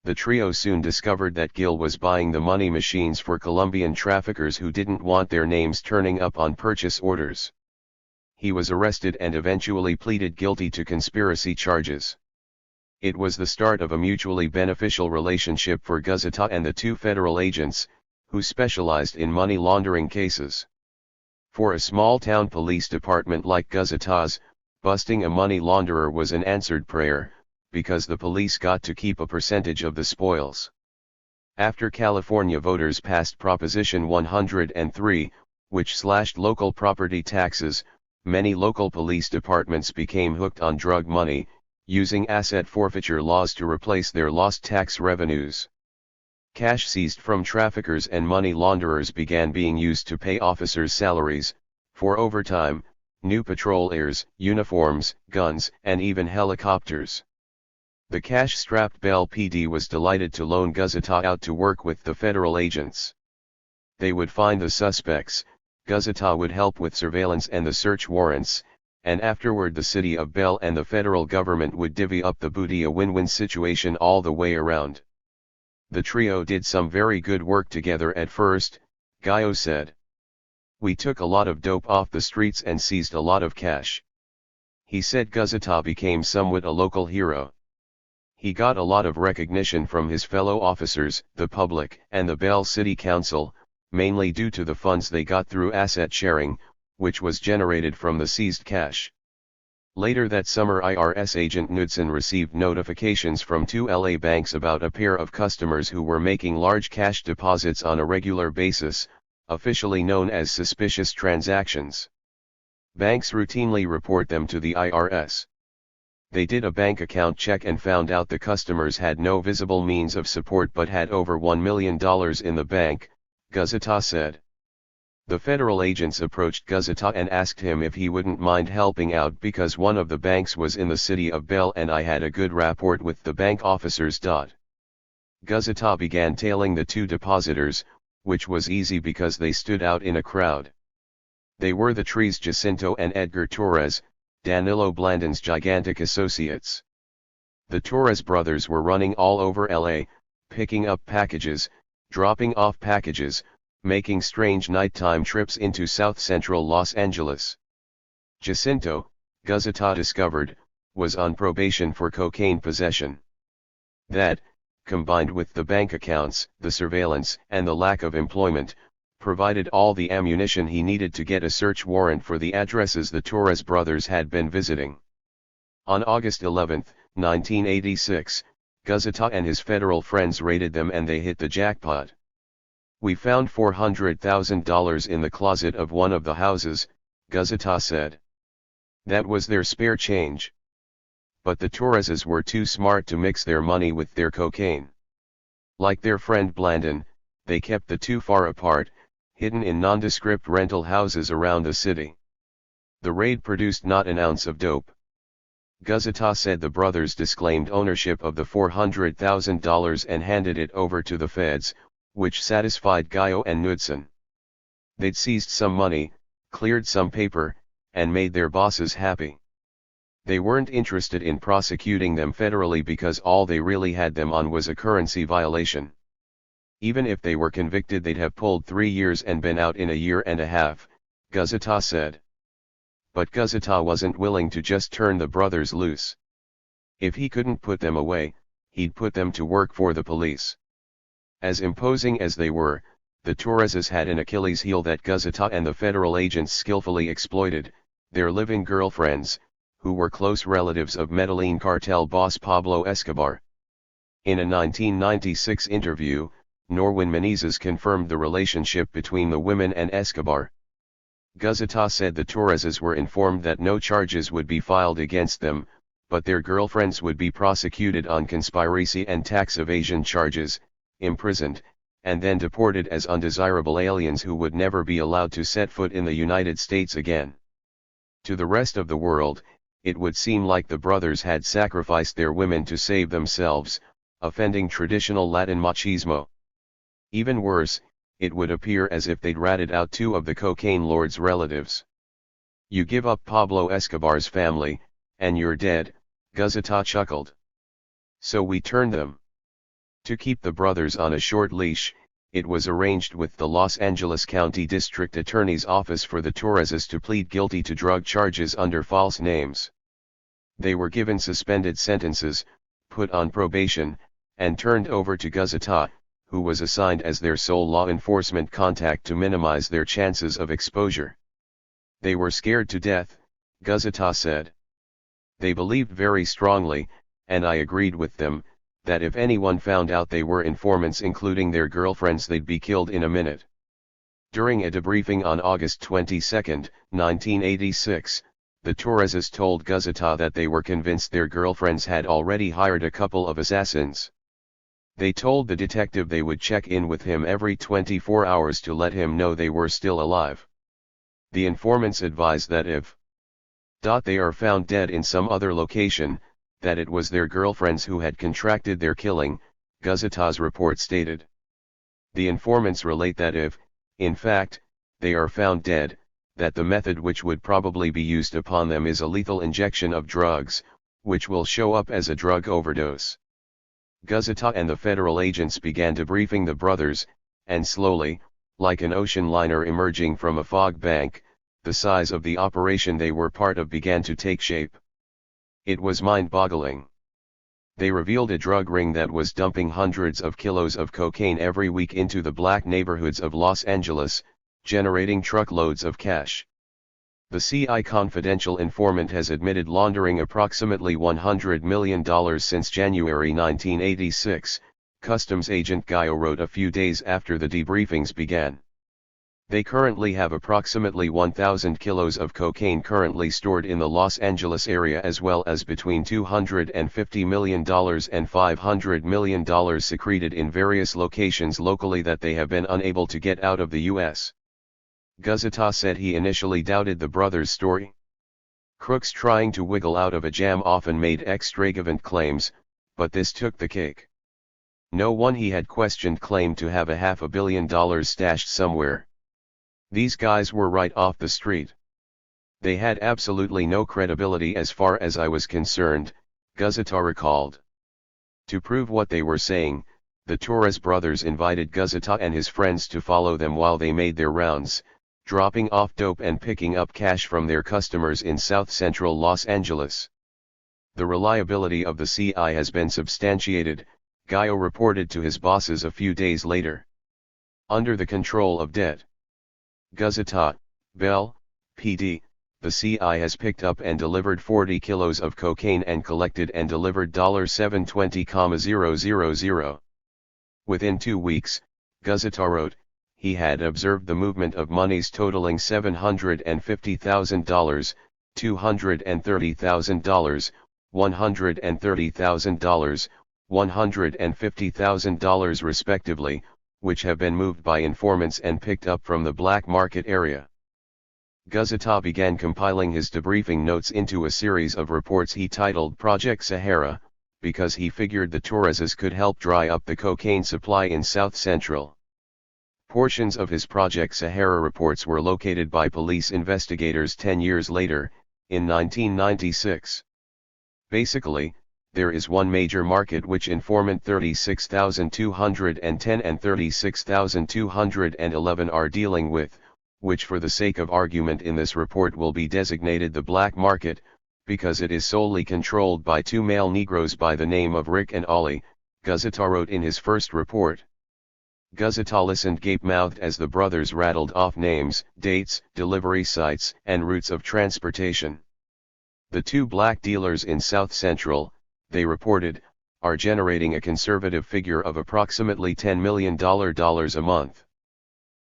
The trio soon discovered that Gil was buying the money machines for Colombian traffickers who didn't want their names turning up on purchase orders. He was arrested and eventually pleaded guilty to conspiracy charges. It was the start of a mutually beneficial relationship for Guzita and the two federal agents, who specialized in money laundering cases. For a small-town police department like Guzita's, busting a money launderer was an answered prayer, because the police got to keep a percentage of the spoils. After California voters passed Proposition 103, which slashed local property taxes, many local police departments became hooked on drug money, using asset forfeiture laws to replace their lost tax revenues. Cash seized from traffickers and money launderers began being used to pay officers' salaries, for overtime, new patrol airs, uniforms, guns, and even helicopters. The cash-strapped Bell PD was delighted to loan Guzita out to work with the federal agents. They would find the suspects, Guzita would help with surveillance and the search warrants, and afterward the city of Bell and the federal government would divvy up the booty, a win-win situation all the way around. The trio did some very good work together at first, Gallo said. We took a lot of dope off the streets and seized a lot of cash. He said Guzita became somewhat a local hero. He got a lot of recognition from his fellow officers, the public, and the Bell City Council, mainly due to the funds they got through asset sharing, which was generated from the seized cash. Later that summer, IRS agent Knudsen received notifications from 2 LA banks about a pair of customers who were making large cash deposits on a regular basis, officially known as suspicious transactions. Banks routinely report them to the IRS. They did a bank account check and found out the customers had no visible means of support but had over $1 million in the bank, Guzita said. The federal agents approached Guzita and asked him if he wouldn't mind helping out because one of the banks was in the city of Bell and I had a good rapport with the bank officers. Guzita began tailing the two depositors, which was easy because they stood out in a crowd. They were the trees Jacinto and Edgar Torres, Danilo Blandon's gigantic associates. The Torres brothers were running all over LA, picking up packages, dropping off packages, making strange nighttime trips into south-central Los Angeles. Jacinto, Guzita discovered, was on probation for cocaine possession. That, combined with the bank accounts, the surveillance, and the lack of employment, provided all the ammunition he needed to get a search warrant for the addresses the Torres brothers had been visiting. On August 11, 1986, Guzita and his federal friends raided them and they hit the jackpot. We found $400,000 in the closet of one of the houses, Guzita said. That was their spare change. But the Torreses were too smart to mix their money with their cocaine. Like their friend Blandon, they kept the two far apart, hidden in nondescript rental houses around the city. The raid produced not an ounce of dope. Guzita said the brothers disclaimed ownership of the $400,000 and handed it over to the feds, which satisfied Gayo and Knudsen. They'd seized some money, cleared some paper, and made their bosses happy. They weren't interested in prosecuting them federally because all they really had them on was a currency violation. Even if they were convicted, they'd have pulled 3 years and been out in a year and a half, Gazeta said. But Gazeta wasn't willing to just turn the brothers loose. If he couldn't put them away, he'd put them to work for the police. As imposing as they were, the Torreses had an Achilles heel that Gazeta and the federal agents skillfully exploited: their live-in girlfriends, who were close relatives of Medellin cartel boss Pablo Escobar. In a 1996 interview, Norwin Menezes confirmed the relationship between the women and Escobar. Gazeta said the Torreses were informed that no charges would be filed against them, but their girlfriends would be prosecuted on conspiracy and tax evasion charges, imprisoned, and then deported as undesirable aliens who would never be allowed to set foot in the United States again. To the rest of the world, it would seem like the brothers had sacrificed their women to save themselves, offending traditional Latin machismo. Even worse, it would appear as if they'd ratted out 2 of the cocaine lord's relatives. You give up Pablo Escobar's family, and you're dead, Gazeta chuckled. So we turned them. To keep the brothers on a short leash, it was arranged with the Los Angeles County District Attorney's Office for the Torreses to plead guilty to drug charges under false names. They were given suspended sentences, put on probation, and turned over to Gazeta, who was assigned as their sole law enforcement contact to minimize their chances of exposure. They were scared to death, Gazeta said. They believed very strongly, and I agreed with them, that if anyone found out they were informants, including their girlfriends, they'd be killed in a minute. During a debriefing on August 22, 1986, the Torreses told Gazeta that they were convinced their girlfriends had already hired a couple of assassins. They told the detective they would check in with him every 24 hours to let him know they were still alive. The informants advised that if they are found dead in some other location, that it was their girlfriends who had contracted their killing, Gazeta's report stated. The informants relate that if, in fact, they are found dead, that the method which would probably be used upon them is a lethal injection of drugs, which will show up as a drug overdose. Gazeta and the federal agents began debriefing the brothers, and slowly, like an ocean liner emerging from a fog bank, the size of the operation they were part of began to take shape. It was mind-boggling. They revealed a drug ring that was dumping hundreds of kilos of cocaine every week into the black neighborhoods of Los Angeles, generating truckloads of cash. The CI confidential informant has admitted laundering approximately $100 million since January 1986, Customs Agent Gayo wrote a few days after the debriefings began. They currently have approximately 1,000 kilos of cocaine currently stored in the Los Angeles area, as well as between $250 million and $500 million secreted in various locations locally that they have been unable to get out of the U.S. Gazeta said he initially doubted the brothers' story. Crooks trying to wiggle out of a jam often made extravagant claims, but this took the cake. No one he had questioned claimed to have $500 million stashed somewhere. These guys were right off the street. They had absolutely no credibility as far as I was concerned, Gazeta recalled. To prove what they were saying, the Torres brothers invited Gazeta and his friends to follow them while they made their rounds, dropping off dope and picking up cash from their customers in south-central Los Angeles. The reliability of the CI has been substantiated, Gayo reported to his bosses a few days later. Under the control of Det. Gazeta, Bell, PD, the CI has picked up and delivered 40 kilos of cocaine and collected and delivered $720,000. Within 2 weeks, Gazeta wrote, he had observed the movement of monies totaling $750,000, $230,000, $130,000, $150,000 respectively, which have been moved by informants and picked up from the black market area. Gazeta began compiling his debriefing notes into a series of reports he titled Project Sahara, because he figured the Torreses could help dry up the cocaine supply in South Central. Portions of his Project Sahara reports were located by police investigators 10 years later, in 1996. Basically, there is one major market which informant 36,210 and 36,211 are dealing with, which for the sake of argument in this report will be designated the black market, because it is solely controlled by two male Negroes by the name of Rick and Ollie, Guzita wrote in his first report. Guzita listened gape-mouthed as the brothers rattled off names, dates, delivery sites, and routes of transportation. The two black dealers in South Central, they reported, are generating a conservative figure of approximately $10 million a month.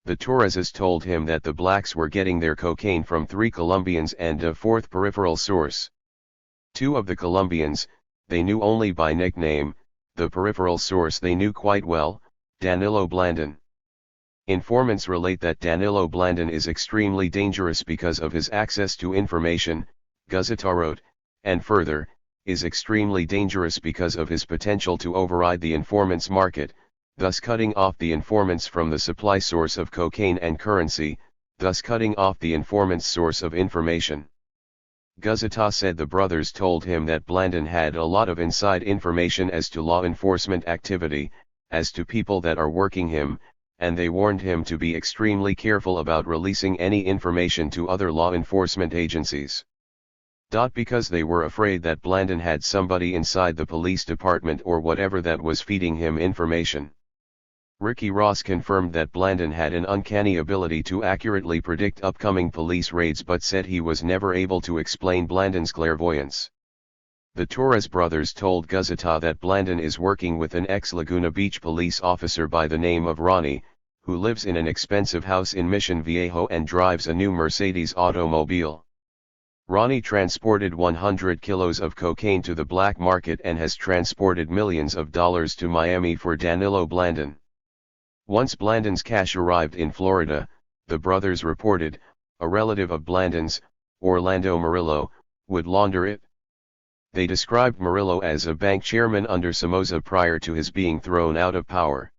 The Torreses told him that the blacks were getting their cocaine from 3 Colombians and a 4th peripheral source. 2 of the Colombians, they knew only by nickname, the peripheral source they knew quite well, Danilo Blandon. Informants relate that Danilo Blandon is extremely dangerous because of his access to information, Guzita wrote, and further, is extremely dangerous because of his potential to override the informant's market, thus cutting off the informants from the supply source of cocaine and currency, thus cutting off the informant's source of information. Guzita said the brothers told him that Blandon had a lot of inside information as to law enforcement activity, as to people that are working him, and they warned him to be extremely careful about releasing any information to other law enforcement agencies. Because they were afraid that Blandon had somebody inside the police department or whatever that was feeding him information. Ricky Ross confirmed that Blandon had an uncanny ability to accurately predict upcoming police raids but said he was never able to explain Blandon's clairvoyance. The Torres brothers told Guzita that Blandon is working with an ex-Laguna Beach police officer by the name of Ronnie, who lives in an expensive house in Mission Viejo and drives a new Mercedes automobile. Ronnie transported 100 kilos of cocaine to the black market and has transported millions of dollars to Miami for Danilo Blandon. Once Blandon's cash arrived in Florida, the brothers reported, a relative of Blandon's, Orlando Murillo, would launder it. They described Murillo as a bank chairman under Somoza prior to his being thrown out of power.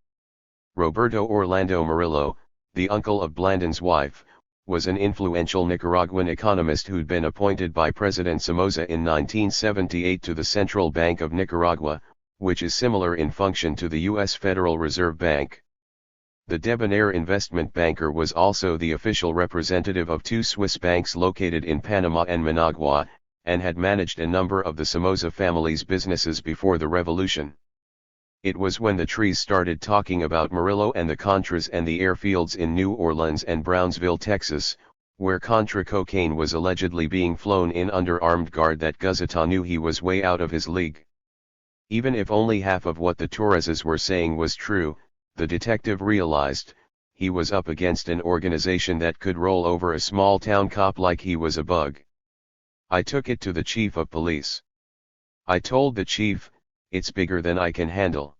Roberto Orlando Murillo, the uncle of Blandon's wife, was an influential Nicaraguan economist who'd been appointed by President Somoza in 1978 to the Central Bank of Nicaragua, which is similar in function to the U.S. Federal Reserve Bank. The debonair investment banker was also the official representative of 2 Swiss banks located in Panama and Managua, and had managed a number of the Somoza family's businesses before the revolution. It was when the trees started talking about Murillo and the Contras and the airfields in New Orleans and Brownsville, Texas, where Contra cocaine was allegedly being flown in under armed guard that Guzita knew he was way out of his league. Even if only half of what the Torreses were saying was true, the detective realized, he was up against an organization that could roll over a small-town cop like he was a bug. I took it to the chief of police. I told the chief, it's bigger than I can handle.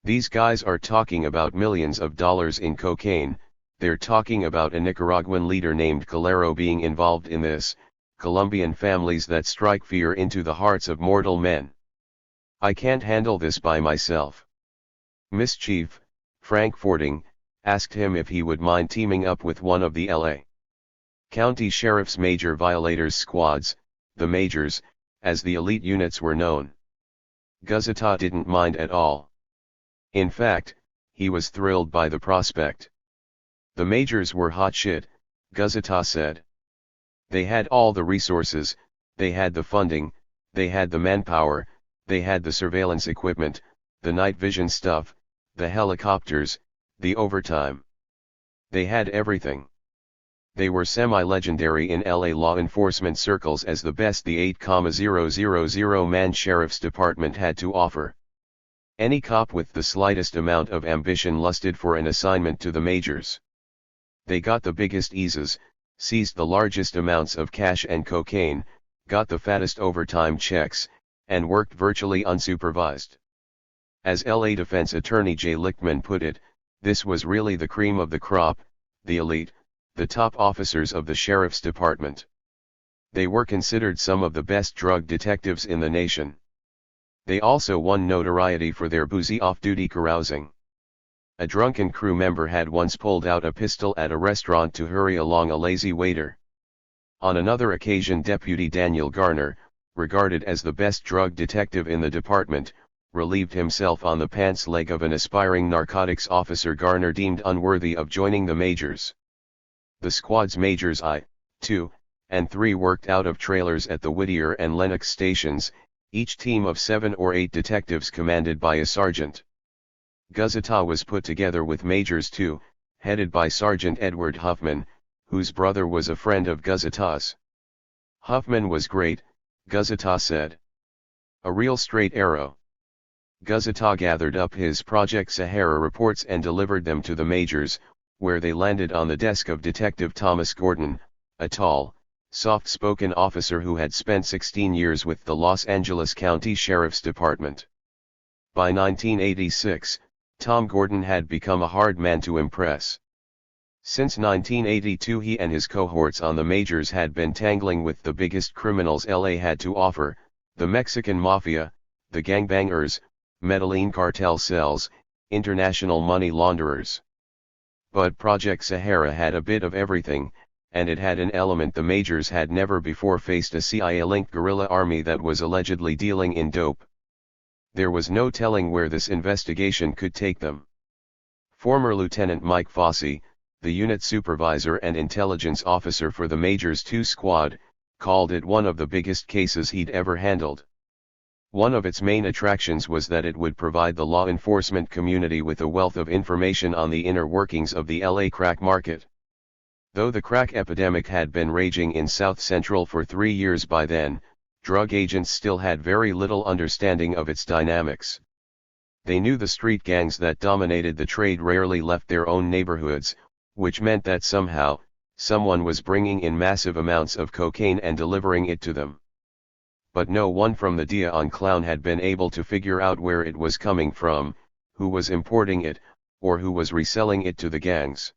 These guys are talking about millions of dollars in cocaine, they're talking about a Nicaraguan leader named Calero being involved in this, Colombian families that strike fear into the hearts of mortal men. I can't handle this by myself. Miss Chief, Frank Fording, asked him if he would mind teaming up with one of the L.A. County Sheriff's Major Violators Squads, the Majors, as the elite units were known. Guzita didn't mind at all. In fact, he was thrilled by the prospect. The Majors were hot shit, Guzita said. They had all the resources, they had the funding, they had the manpower, they had the surveillance equipment, the night vision stuff, the helicopters, the overtime. They had everything. They were semi-legendary in LA law enforcement circles as the best the 8,000-man sheriff's department had to offer. Any cop with the slightest amount of ambition lusted for an assignment to the Majors. They got the biggest eases, seized the largest amounts of cash and cocaine, got the fattest overtime checks, and worked virtually unsupervised. As LA Defense Attorney Jay Lichtman put it, this was really the cream of the crop, the elite, the top officers of the sheriff's department. They were considered some of the best drug detectives in the nation. They also won notoriety for their boozy off-duty carousing. A drunken crew member had once pulled out a pistol at a restaurant to hurry along a lazy waiter. On another occasion, Deputy Daniel Garner, regarded as the best drug detective in the department, relieved himself on the pants leg of an aspiring narcotics officer Garner deemed unworthy of joining the majors. The squad's majors I, II, and III worked out of trailers at the Whittier and Lenox stations, each team of 7 or 8 detectives commanded by a sergeant. Guzita was put together with Majors II, headed by Sergeant Edward Huffman, whose brother was a friend of Guzita's. Huffman was great, Guzita said. A real straight arrow. Guzita gathered up his Project Sahara reports and delivered them to the majors, where they landed on the desk of Detective Thomas Gordon, a tall, soft-spoken officer who had spent 16 years with the Los Angeles County Sheriff's Department. By 1986, Tom Gordon had become a hard man to impress. Since 1982 he and his cohorts on the majors had been tangling with the biggest criminals LA had to offer, the Mexican Mafia, the gangbangers, Medellin cartel cells, international money launderers. But Project Sahara had a bit of everything, and it had an element the majors had never before faced: a CIA-linked guerrilla army that was allegedly dealing in dope. There was no telling where this investigation could take them. Former Lieutenant Mike Fossey, the unit supervisor and intelligence officer for the Majors 2 squad, called it one of the biggest cases he'd ever handled. One of its main attractions was that it would provide the law enforcement community with a wealth of information on the inner workings of the LA crack market. Though the crack epidemic had been raging in South Central for 3 years by then, drug agents still had very little understanding of its dynamics. They knew the street gangs that dominated the trade rarely left their own neighborhoods, which meant that somehow, someone was bringing in massive amounts of cocaine and delivering it to them. But no one from the DEA on Clown had been able to figure out where it was coming from, who was importing it, or who was reselling it to the gangs.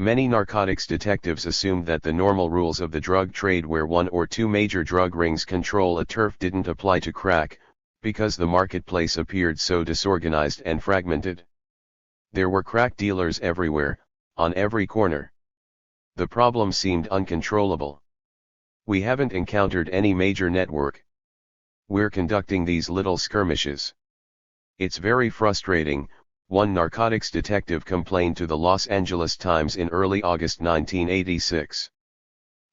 Many narcotics detectives assumed that the normal rules of the drug trade, where 1 or 2 major drug rings control a turf, didn't apply to crack, because the marketplace appeared so disorganized and fragmented. There were crack dealers everywhere, on every corner. The problem seemed uncontrollable. We haven't encountered any major network. We're conducting these little skirmishes. It's very frustrating, one narcotics detective complained to the Los Angeles Times in early August 1986.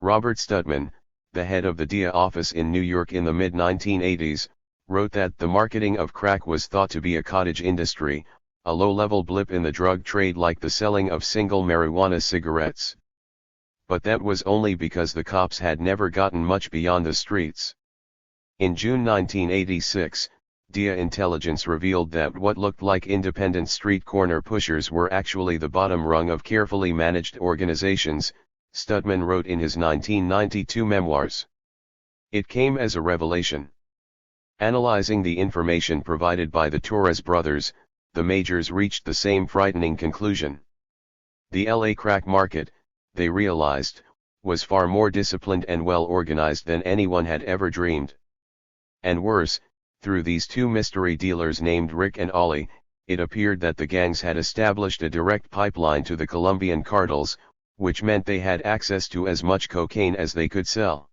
Robert Studman, the head of the DEA office in New York in the mid-1980s, wrote that the marketing of crack was thought to be a cottage industry, a low-level blip in the drug trade like the selling of single marijuana cigarettes. But that was only because the cops had never gotten much beyond the streets. In June 1986, DEA intelligence revealed that what looked like independent street corner pushers were actually the bottom rung of carefully managed organizations, Studman wrote in his 1992 memoirs. It came as a revelation. Analyzing the information provided by the Torres brothers, the majors reached the same frightening conclusion. The LA crack market, they realized, was far more disciplined and well organized than anyone had ever dreamed. And worse, through these 2 mystery dealers named Rick and Ollie, it appeared that the gangs had established a direct pipeline to the Colombian cartels, which meant they had access to as much cocaine as they could sell.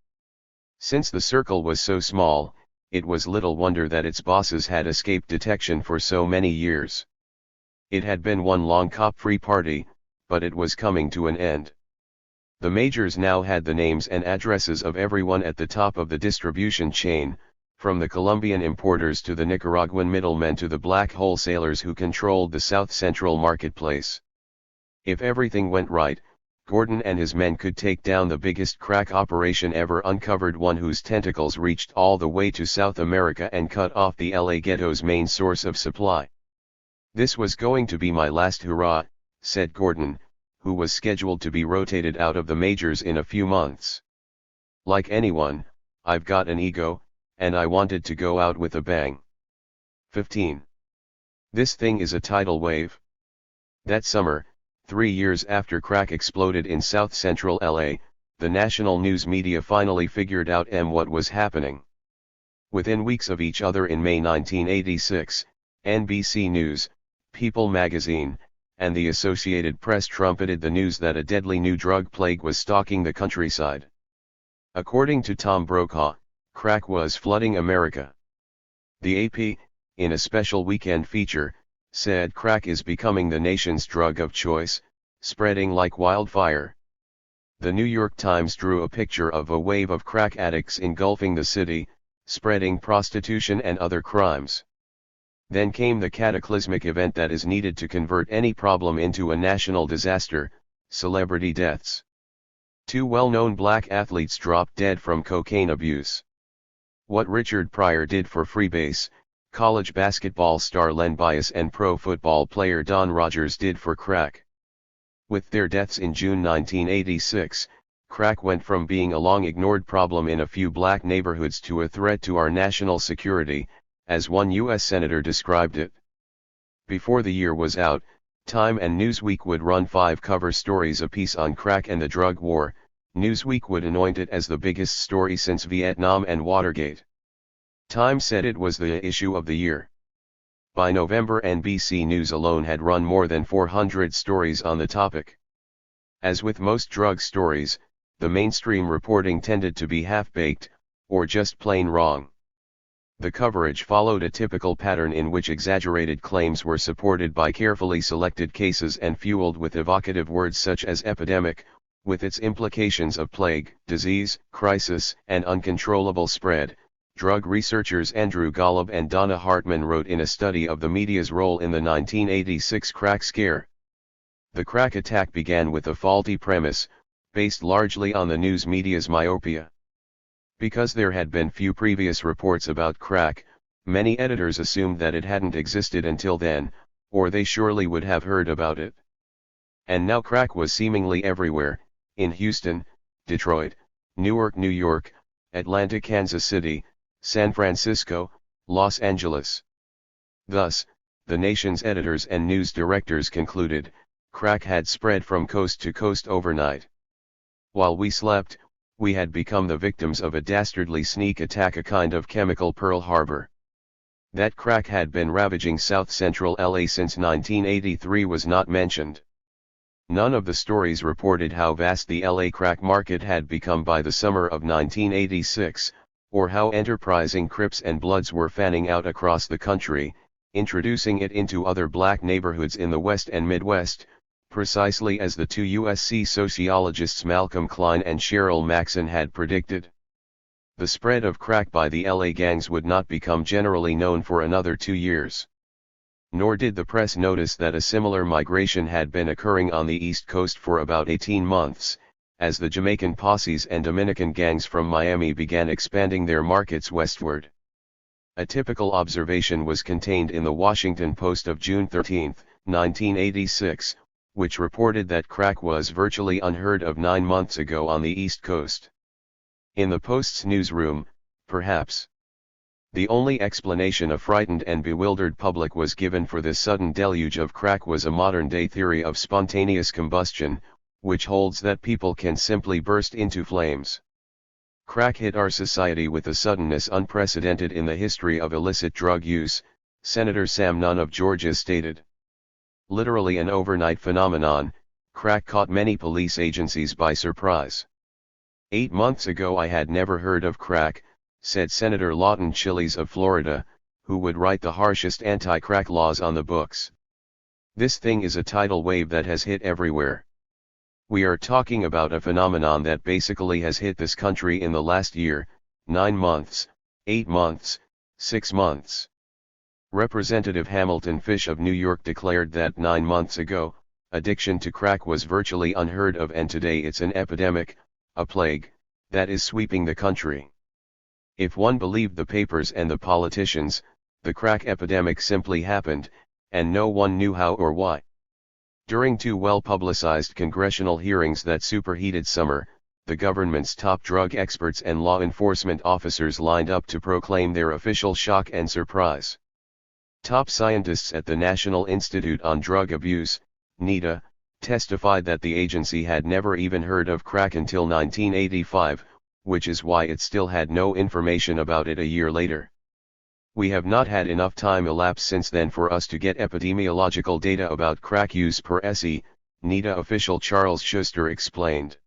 Since the circle was so small, it was little wonder that its bosses had escaped detection for so many years. It had been one long cop-free party, but it was coming to an end. The majors now had the names and addresses of everyone at the top of the distribution chain, from the Colombian importers to the Nicaraguan middlemen to the black wholesalers who controlled the South Central marketplace. If everything went right, Gordon and his men could take down the biggest crack operation ever uncovered, one whose tentacles reached all the way to South America and cut off the LA ghetto's main source of supply. "This was going to be my last hurrah," said Gordon, who was scheduled to be rotated out of the majors in a few months. "Like anyone, I've got an ego, and I wanted to go out with a bang." 15. This thing is a tidal wave. That summer, 3 years after crack exploded in South Central LA, the national news media finally figured out what was happening. Within weeks of each other in May 1986, NBC News, People magazine, and the Associated Press trumpeted the news that a deadly new drug plague was stalking the countryside. According to Tom Brokaw, crack was flooding America. The AP, in a special weekend feature, said crack is becoming the nation's drug of choice, spreading like wildfire. The New York Times drew a picture of a wave of crack addicts engulfing the city, spreading prostitution and other crimes. Then came the cataclysmic event that is needed to convert any problem into a national disaster: celebrity deaths. 2 well-known black athletes dropped dead from cocaine abuse. What Richard Pryor did for freebase, college basketball star Len Bias and pro football player Don Rogers did for crack. With their deaths in June 1986, crack went from being a long-ignored problem in a few black neighborhoods to a threat to our national security, as one U.S. senator described it. Before the year was out, Time and Newsweek would run 5 cover stories apiece on crack and the drug war. Newsweek would anoint it as the biggest story since Vietnam and Watergate. Time said it was the issue of the year. By November, NBC News alone had run more than 400 stories on the topic. As with most drug stories, the mainstream reporting tended to be half-baked, or just plain wrong. The coverage followed a typical pattern in which exaggerated claims were supported by carefully selected cases and fueled with evocative words such as epidemic, with its implications of plague, disease, crisis, and uncontrollable spread. Drug researchers Andrew Golub and Donna Hartman wrote in a study of the media's role in the 1986 crack scare. The crack attack began with a faulty premise, based largely on the news media's myopia. Because there had been few previous reports about crack, many editors assumed that it hadn't existed until then, or they surely would have heard about it. And now crack was seemingly everywhere, in Houston, Detroit, Newark, New York, Atlanta, Kansas City, San Francisco, Los Angeles. Thus, the nation's editors and news directors concluded, crack had spread from coast to coast overnight. While we slept, we had become the victims of a dastardly sneak attack, a kind of chemical Pearl Harbor. That crack had been ravaging south-central LA since 1983 was not mentioned. None of the stories reported how vast the LA crack market had become by the summer of 1986, or how enterprising Crips and Bloods were fanning out across the country, introducing it into other black neighborhoods in the West and Midwest, precisely as the 2 USC sociologists Malcolm Klein and Cheryl Maxson had predicted. The spread of crack by the LA gangs would not become generally known for another 2 years. Nor did the press notice that a similar migration had been occurring on the East Coast for about 18 months, as the Jamaican posses and Dominican gangs from Miami began expanding their markets westward. A typical observation was contained in the Washington Post of June 13, 1986, which reported that crack was virtually unheard of 9 months ago on the East Coast. In the Post's newsroom, perhaps, the only explanation a frightened and bewildered public was given for this sudden deluge of crack was a modern-day theory of spontaneous combustion, which holds that people can simply burst into flames. Crack hit our society with a suddenness unprecedented in the history of illicit drug use, Senator Sam Nunn of Georgia stated. Literally an overnight phenomenon, crack caught many police agencies by surprise. 8 months ago I had never heard of crack, said Senator Lawton Chiles of Florida, who would write the harshest anti-crack laws on the books. This thing is a tidal wave that has hit everywhere. We are talking about a phenomenon that basically has hit this country in the last year, 9 months, 8 months, 6 months. Representative Hamilton Fish of New York declared that 9 months ago, addiction to crack was virtually unheard of, and today it's an epidemic, a plague, that is sweeping the country. If one believed the papers and the politicians, the crack epidemic simply happened, and no one knew how or why. During 2 well-publicized congressional hearings that superheated summer, the government's top drug experts and law enforcement officers lined up to proclaim their official shock and surprise. Top scientists at the National Institute on Drug Abuse, NIDA, testified that the agency had never even heard of crack until 1985, which is why it still had no information about it a year later. We have not had enough time elapse since then for us to get epidemiological data about crack use per SE, NIDA official Charles Schuster explained.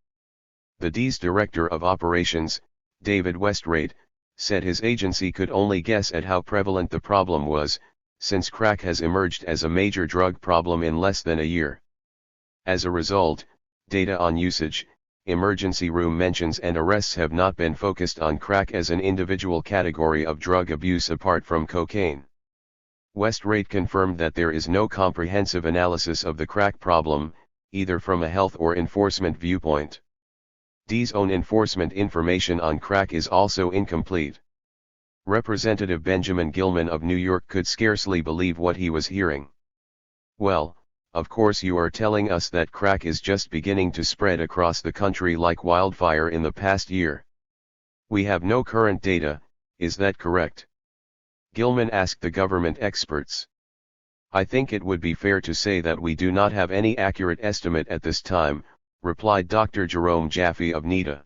The D's Director of Operations, David Westrate, said his agency could only guess at how prevalent the problem was, since crack has emerged as a major drug problem in less than a year. As a result, data on usage, emergency room mentions and arrests have not been focused on crack as an individual category of drug abuse apart from cocaine. Westrate confirmed that there is no comprehensive analysis of the crack problem, either from a health or enforcement viewpoint. D's own enforcement information on crack is also incomplete. Representative Benjamin Gilman of New York could scarcely believe what he was hearing. Well, of course you are telling us that crack is just beginning to spread across the country like wildfire in the past year. We have no current data, is that correct? Gilman asked the government experts. I think it would be fair to say that we do not have any accurate estimate at this time, replied Dr. Jerome Jaffe of NIDA.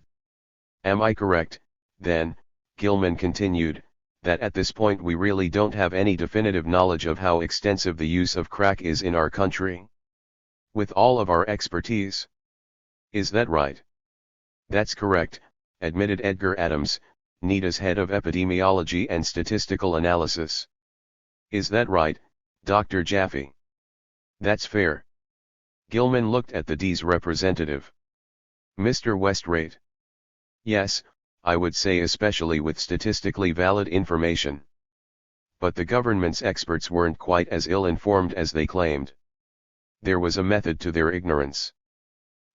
Am I correct, then, Gilman continued, that at this point we really don't have any definitive knowledge of how extensive the use of crack is in our country? With all of our expertise. Is that right? That's correct, admitted Edgar Adams, NIDA's head of epidemiology and statistical analysis. Is that right, Dr. Jaffe? That's fair. Gilman looked at the D's representative. Mr. Westrate. Yes, I would say especially with statistically valid information. But the government's experts weren't quite as ill-informed as they claimed. There was a method to their ignorance.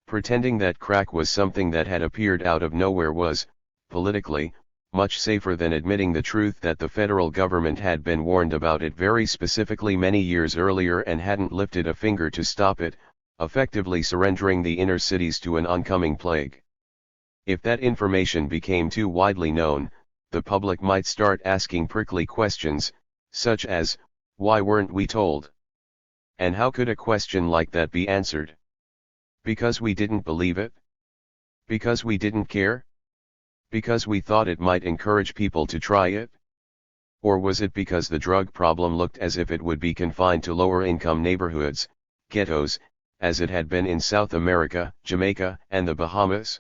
Pretending that crack was something that had appeared out of nowhere was, politically, much safer than admitting the truth that the federal government had been warned about it very specifically many years earlier and hadn't lifted a finger to stop it, effectively surrendering the inner cities to an oncoming plague. If that information became too widely known, the public might start asking prickly questions, such as, why weren't we told? And how could a question like that be answered? Because we didn't believe it? Because we didn't care? Because we thought it might encourage people to try it? Or was it because the drug problem looked as if it would be confined to lower-income neighborhoods, ghettos, as it had been in South America, Jamaica, and the Bahamas?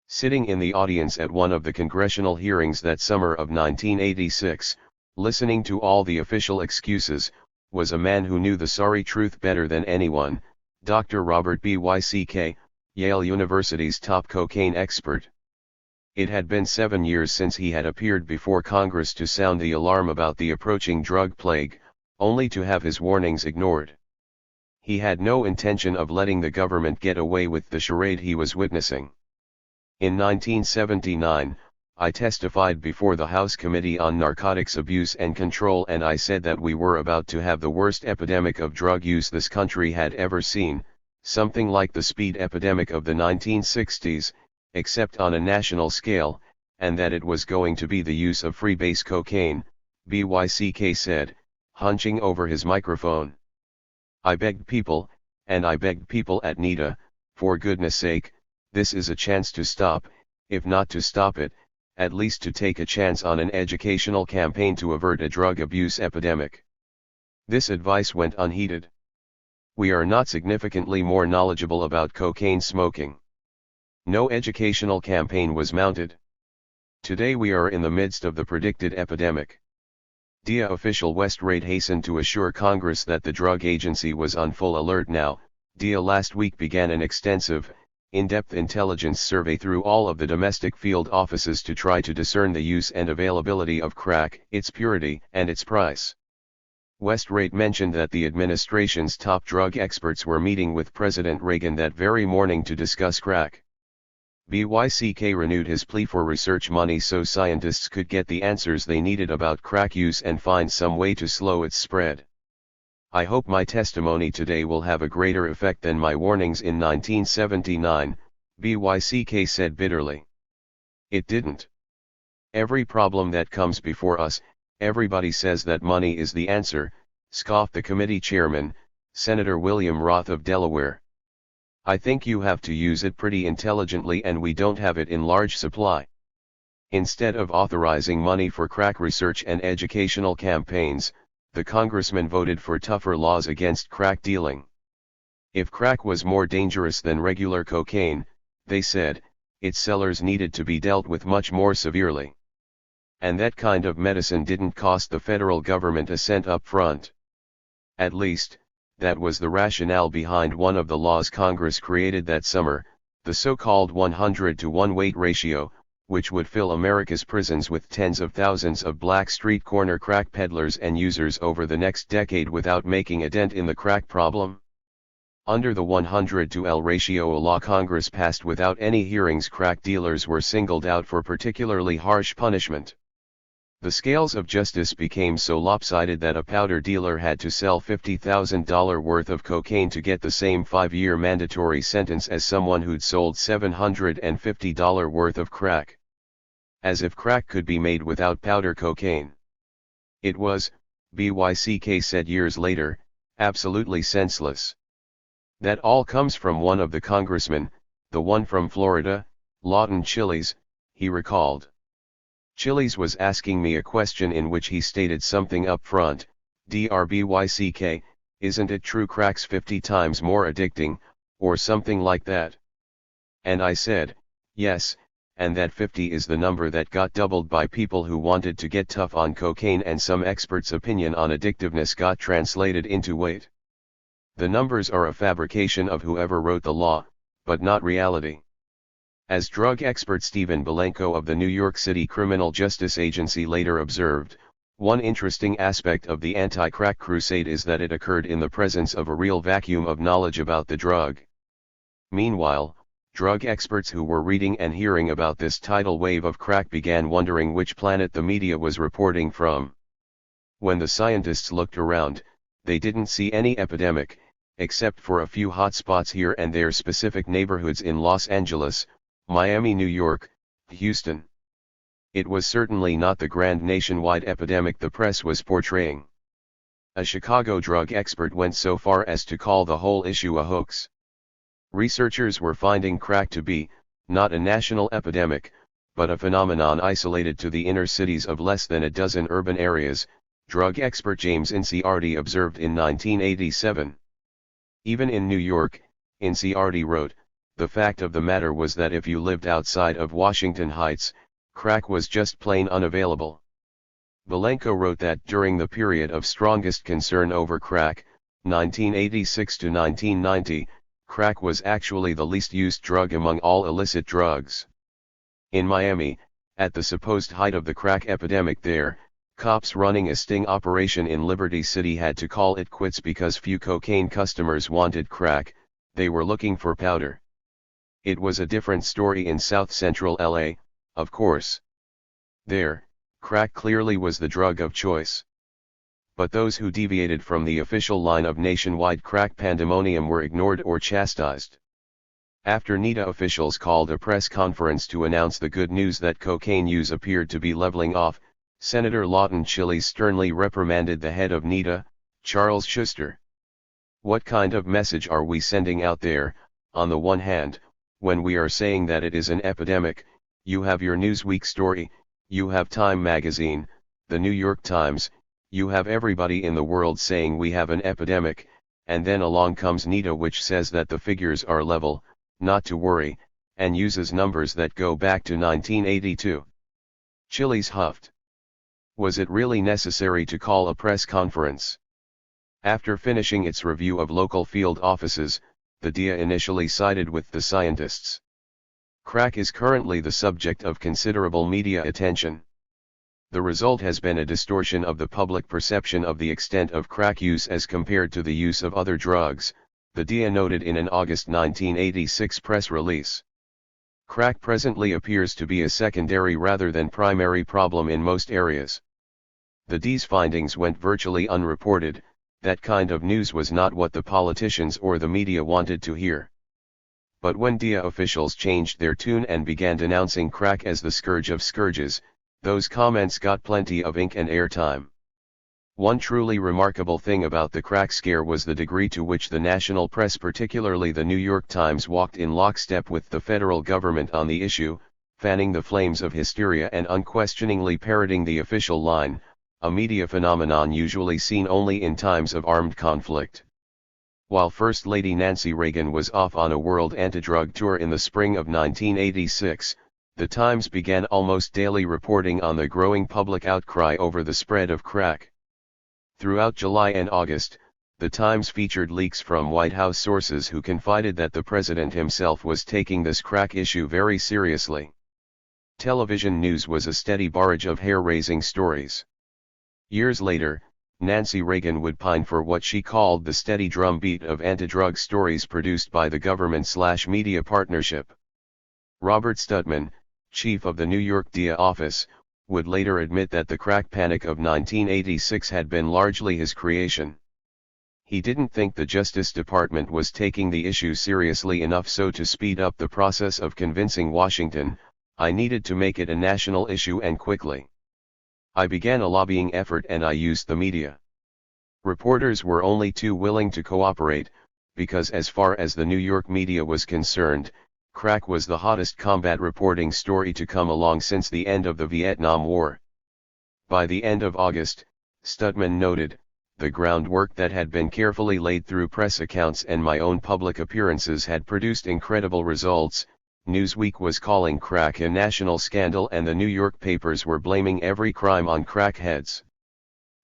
Sitting in the audience at one of the congressional hearings that summer of 1986, listening to all the official excuses, was a man who knew the sorry truth better than anyone, Dr. Robert Byck, Yale University's top cocaine expert. It had been 7 years since he had appeared before Congress to sound the alarm about the approaching drug plague, only to have his warnings ignored. He had no intention of letting the government get away with the charade he was witnessing. In 1979, I testified before the House Committee on Narcotics Abuse and Control, and I said that we were about to have the worst epidemic of drug use this country had ever seen, something like the speed epidemic of the 1960s, except on a national scale, and that it was going to be the use of freebase cocaine, Byck said, hunching over his microphone. I begged people, and I begged people at NIDA, for goodness sake, this is a chance to stop, if not to stop it, at least to take a chance on an educational campaign to avert a drug abuse epidemic. This advice went unheeded. We are not significantly more knowledgeable about cocaine smoking. No educational campaign was mounted. Today we are in the midst of the predicted epidemic. DEA official Westrate hastened to assure Congress that the drug agency was on full alert now. DEA last week began an extensive, in-depth intelligence survey through all of the domestic field offices to try to discern the use and availability of crack, its purity, and its price. Westrate mentioned that the administration's top drug experts were meeting with President Reagan that very morning to discuss crack. Byck renewed his plea for research money so scientists could get the answers they needed about crack use and find some way to slow its spread. I hope my testimony today will have a greater effect than my warnings in 1979, Byck said bitterly. It didn't. Every problem that comes before us, everybody says that money is the answer, scoffed the committee chairman, Senator William Roth of Delaware. I think you have to use it pretty intelligently, and we don't have it in large supply. Instead of authorizing money for crack research and educational campaigns, the congressman voted for tougher laws against crack dealing. If crack was more dangerous than regular cocaine, they said, its sellers needed to be dealt with much more severely. And that kind of medicine didn't cost the federal government a cent up front. At least, that was the rationale behind one of the laws Congress created that summer, the so-called 100-to-1 weight ratio, which would fill America's prisons with tens of thousands of black street corner crack peddlers and users over the next decade without making a dent in the crack problem. Under the 100-to-L ratio, a law Congress passed without any hearings, crack dealers were singled out for particularly harsh punishment. The scales of justice became so lopsided that a powder dealer had to sell $50,000 worth of cocaine to get the same 5-year mandatory sentence as someone who'd sold $750 worth of crack. As if crack could be made without powder cocaine. It was, BYCK said years later, absolutely senseless. That all comes from one of the congressmen, the one from Florida, Lawton Chiles, he recalled. Chiles was asking me a question in which he stated something up front, DRBYCK, isn't it true crack's 50 times more addicting, or something like that? And I said, yes, and that 50 is the number that got doubled by people who wanted to get tough on cocaine, and some experts' opinion on addictiveness got translated into weight. The numbers are a fabrication of whoever wrote the law, but not reality. As drug expert Stephen Belenko of the New York City Criminal Justice Agency later observed, one interesting aspect of the anti-crack crusade is that it occurred in the presence of a real vacuum of knowledge about the drug. Meanwhile, drug experts who were reading and hearing about this tidal wave of crack began wondering which planet the media was reporting from. When the scientists looked around, they didn't see any epidemic, except for a few hot spots here and there, specific neighborhoods in Los Angeles, Miami, New York, Houston. It was certainly not the grand nationwide epidemic the press was portraying. A Chicago drug expert went so far as to call the whole issue a hoax. Researchers were finding crack to be, not a national epidemic, but a phenomenon isolated to the inner cities of less than a dozen urban areas, drug expert James Inciardi observed in 1987. Even in New York, Inciardi wrote, the fact of the matter was that if you lived outside of Washington Heights, crack was just plain unavailable. Belenko wrote that during the period of strongest concern over crack, 1986 to 1990, crack was actually the least used drug among all illicit drugs. In Miami, at the supposed height of the crack epidemic there, cops running a sting operation in Liberty City had to call it quits because few cocaine customers wanted crack, they were looking for powder. It was a different story in South Central LA, of course. There, crack clearly was the drug of choice. But those who deviated from the official line of nationwide crack pandemonium were ignored or chastised. After NIDA officials called a press conference to announce the good news that cocaine use appeared to be leveling off, Senator Lawton Chiles sternly reprimanded the head of NIDA, Charles Schuster. What kind of message are we sending out there? On the one hand, when we are saying that it is an epidemic, you have your Newsweek story, you have Time magazine, the New York Times, you have everybody in the world saying we have an epidemic, and then along comes NIDA, which says that the figures are level, not to worry, and uses numbers that go back to 1982. Chiles huffed. Was it really necessary to call a press conference? After finishing its review of local field offices, the DEA initially sided with the scientists. Crack is currently the subject of considerable media attention. The result has been a distortion of the public perception of the extent of crack use as compared to the use of other drugs, the DEA noted in an August 1986 press release. Crack presently appears to be a secondary rather than primary problem in most areas. The DEA's findings went virtually unreported. That kind of news was not what the politicians or the media wanted to hear. But when DEA officials changed their tune and began denouncing crack as the scourge of scourges, those comments got plenty of ink and airtime. One truly remarkable thing about the crack scare was the degree to which the national press, particularly the New York Times, walked in lockstep with the federal government on the issue, fanning the flames of hysteria and unquestioningly parroting the official line, a media phenomenon usually seen only in times of armed conflict. While First Lady Nancy Reagan was off on a world anti-drug tour in the spring of 1986, the Times began almost daily reporting on the growing public outcry over the spread of crack. Throughout July and August, the Times featured leaks from White House sources who confided that the president himself was taking this crack issue very seriously. Television news was a steady barrage of hair-raising stories. Years later, Nancy Reagan would pine for what she called the steady drumbeat of anti-drug stories produced by the government/media partnership. Robert Studman, chief of the New York DEA office, would later admit that the crack panic of 1986 had been largely his creation. He didn't think the Justice Department was taking the issue seriously enough, so to speed up the process of convincing Washington, I needed to make it a national issue and quickly. I began a lobbying effort and I used the media. Reporters were only too willing to cooperate, because as far as the New York media was concerned, crack was the hottest combat reporting story to come along since the end of the Vietnam War. By the end of August, Studman noted, the groundwork that had been carefully laid through press accounts and my own public appearances had produced incredible results. Newsweek was calling crack a national scandal and the New York papers were blaming every crime on crackheads.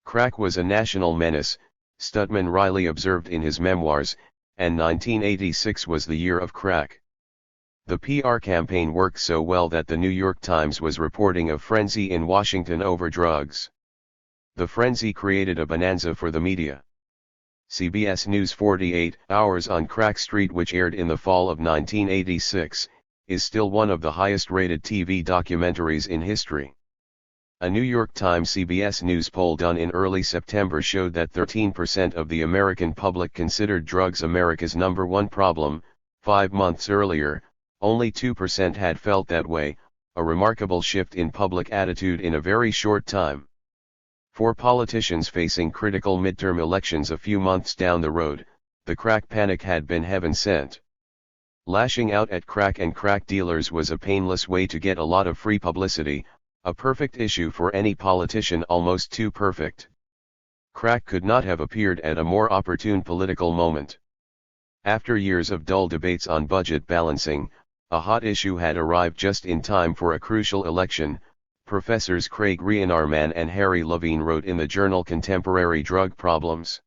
Crack was a national menace, Studman wryly observed in his memoirs, and 1986 was the year of crack. The PR campaign worked so well that the New York Times was reporting a frenzy in Washington over drugs. The frenzy created a bonanza for the media. CBS News' 48 Hours on Crack Street, which aired in the fall of 1986, is still one of the highest-rated TV documentaries in history. A New York Times CBS News poll done in early September showed that 13% of the American public considered drugs America's #1 problem. 5 months earlier, only 2% had felt that way, a remarkable shift in public attitude in a very short time. For politicians facing critical midterm elections a few months down the road, the crack panic had been heaven sent. Lashing out at crack and crack dealers was a painless way to get a lot of free publicity, a perfect issue for any politician, almost too perfect. Crack could not have appeared at a more opportune political moment. After years of dull debates on budget balancing, a hot issue had arrived just in time for a crucial election. Professors Craig Rienerman and Harry Levine wrote in the journal Contemporary Drug Problems.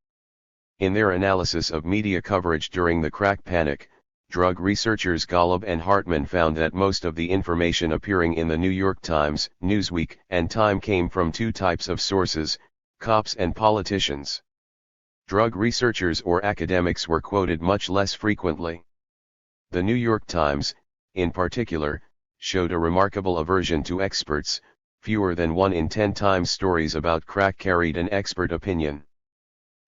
In their analysis of media coverage during the crack panic, drug researchers Golub and Hartman found that most of the information appearing in the New York Times, Newsweek, and Time came from two types of sources: cops and politicians. Drug researchers or academics were quoted much less frequently. The New York Times, in particular, showed a remarkable aversion to experts. Fewer than 1 in 10 Times stories about crack carried an expert opinion.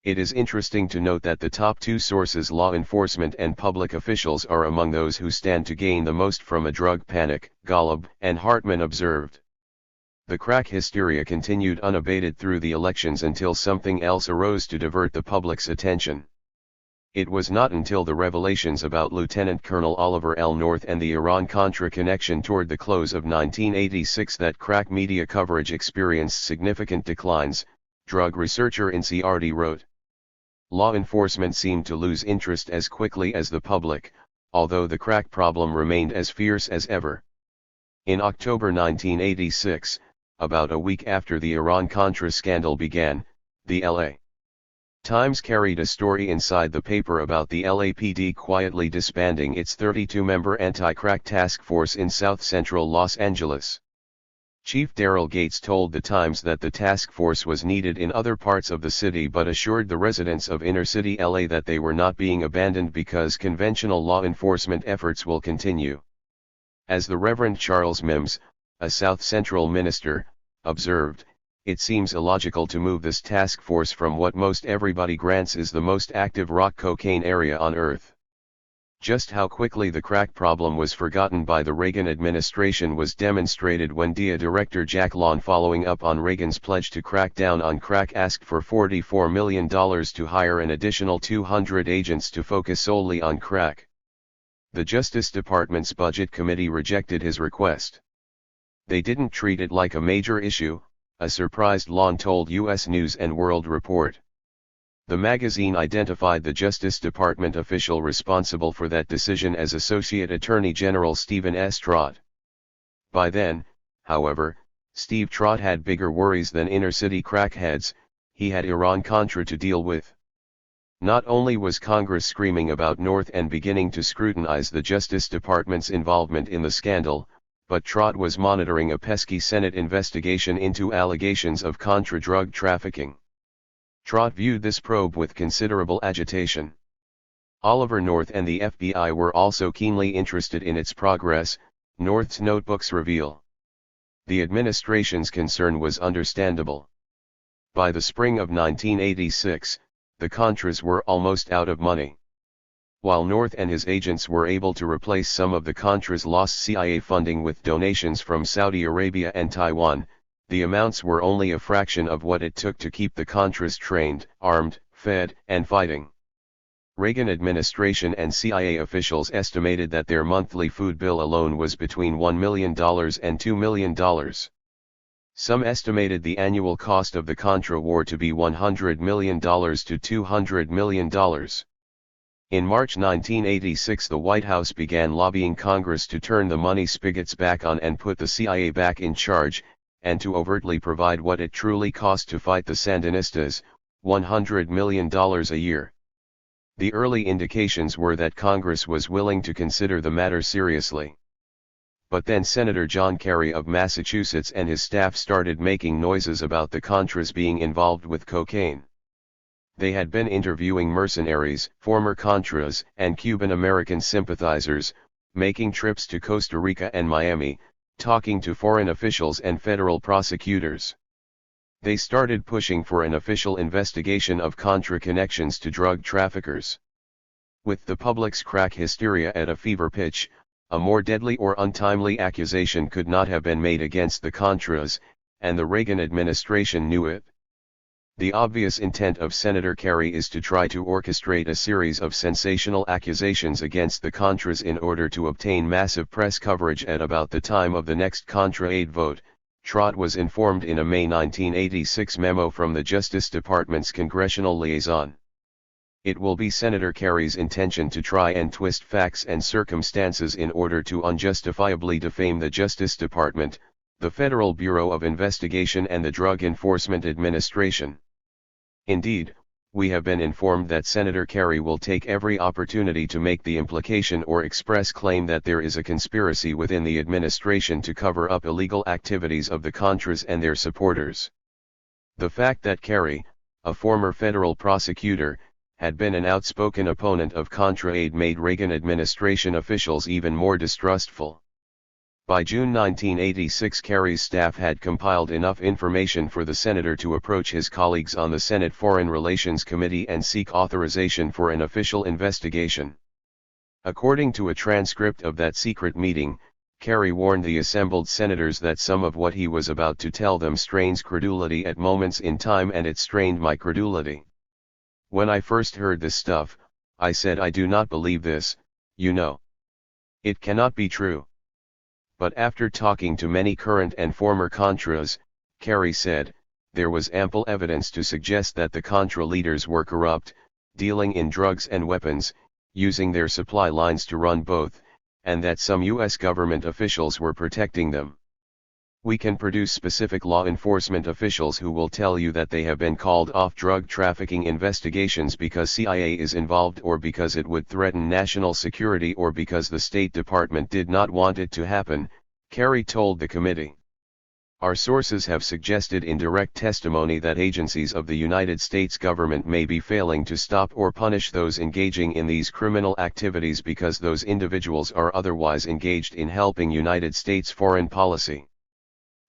It is interesting to note that the top two sources, law enforcement and public officials, are among those who stand to gain the most from a drug panic, Golub and Hartman observed. The crack hysteria continued unabated through the elections until something else arose to divert the public's attention. It was not until the revelations about Lieutenant Colonel Oliver L. North and the Iran-Contra connection toward the close of 1986 that crack media coverage experienced significant declines, drug researcher Inciardi wrote. Law enforcement seemed to lose interest as quickly as the public, although the crack problem remained as fierce as ever. In October 1986, about a week after the Iran-Contra scandal began, the L.A. Times carried a story inside the paper about the LAPD quietly disbanding its 32-member anti-crack task force in south-central Los Angeles. Chief Daryl Gates told the Times that the task force was needed in other parts of the city, but assured the residents of inner-city LA that they were not being abandoned because conventional law enforcement efforts will continue. As the Reverend Charles Mims, a South Central minister, observed, it seems illogical to move this task force from what most everybody grants is the most active rock cocaine area on Earth. Just how quickly the crack problem was forgotten by the Reagan administration was demonstrated when DEA Director Jack Lawn, following up on Reagan's pledge to crack down on crack, asked for $44 million to hire an additional 200 agents to focus solely on crack. The Justice Department's Budget Committee rejected his request. They didn't treat it like a major issue, a surprised Lon told U.S. News and World Report. The magazine identified the Justice Department official responsible for that decision as Associate Attorney General Stephen S. Trott. By then, however, Steve Trott had bigger worries than inner-city crackheads. He had Iran-Contra to deal with. Not only was Congress screaming about North and beginning to scrutinize the Justice Department's involvement in the scandal, but Trott was monitoring a pesky Senate investigation into allegations of Contra drug trafficking. Trott viewed this probe with considerable agitation. Oliver North and the FBI were also keenly interested in its progress, North's notebooks reveal. The administration's concern was understandable. By the spring of 1986, the Contras were almost out of money. While North and his agents were able to replace some of the Contras' lost CIA funding with donations from Saudi Arabia and Taiwan, the amounts were only a fraction of what it took to keep the Contras trained, armed, fed, and fighting. Reagan administration and CIA officials estimated that their monthly food bill alone was between $1 million and $2 million. Some estimated the annual cost of the Contra war to be $100 million to $200 million. In March 1986, the White House began lobbying Congress to turn the money spigots back on and put the CIA back in charge, and to overtly provide what it truly cost to fight the Sandinistas, $100 million a year. The early indications were that Congress was willing to consider the matter seriously. But then Senator John Kerry of Massachusetts and his staff started making noises about the Contras being involved with cocaine. They had been interviewing mercenaries, former Contras, and Cuban-American sympathizers, making trips to Costa Rica and Miami, talking to foreign officials and federal prosecutors. They started pushing for an official investigation of Contra connections to drug traffickers. With the public's crack hysteria at a fever pitch, a more deadly or untimely accusation could not have been made against the Contras, and the Reagan administration knew it. The obvious intent of Senator Kerry is to try to orchestrate a series of sensational accusations against the Contras in order to obtain massive press coverage at about the time of the next Contra aid vote, Trott was informed in a May 1986 memo from the Justice Department's congressional liaison. It will be Senator Kerry's intention to try and twist facts and circumstances in order to unjustifiably defame the Justice Department, the Federal Bureau of Investigation and the Drug Enforcement Administration. Indeed, we have been informed that Senator Kerry will take every opportunity to make the implication or express claim that there is a conspiracy within the administration to cover up illegal activities of the Contras and their supporters. The fact that Kerry, a former federal prosecutor, had been an outspoken opponent of Contra aid made Reagan administration officials even more distrustful. By June 1986, Kerry's staff had compiled enough information for the senator to approach his colleagues on the Senate Foreign Relations Committee and seek authorization for an official investigation. According to a transcript of that secret meeting, Kerry warned the assembled senators that some of what he was about to tell them strains credulity at moments in time, and it strained my credulity. When I first heard this stuff, I said, I do not believe this, you know. It cannot be true. But after talking to many current and former Contras, Kerry said, there was ample evidence to suggest that the Contra leaders were corrupt, dealing in drugs and weapons, using their supply lines to run both, and that some U.S. government officials were protecting them. We can produce specific law enforcement officials who will tell you that they have been called off drug trafficking investigations because CIA is involved, or because it would threaten national security, or because the State Department did not want it to happen, Kerry told the committee. Our sources have suggested in direct testimony that agencies of the United States government may be failing to stop or punish those engaging in these criminal activities because those individuals are otherwise engaged in helping United States foreign policy.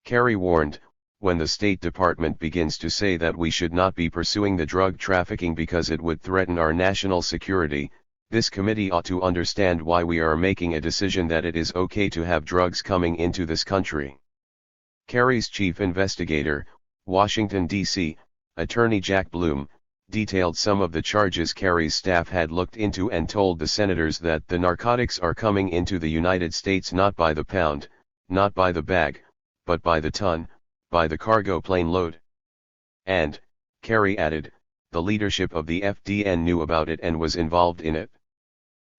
Kerry warned, when the State Department begins to say that we should not be pursuing the drug trafficking because it would threaten our national security, this committee ought to understand why we are making a decision that it is okay to have drugs coming into this country. Kerry's chief investigator, Washington, D.C., Attorney Jack Bloom, detailed some of the charges Kerry's staff had looked into and told the senators that the narcotics are coming into the United States not by the pound, not by the bag, but by the ton, by the cargo plane load. And, Kerry added, the leadership of the FDN knew about it and was involved in it.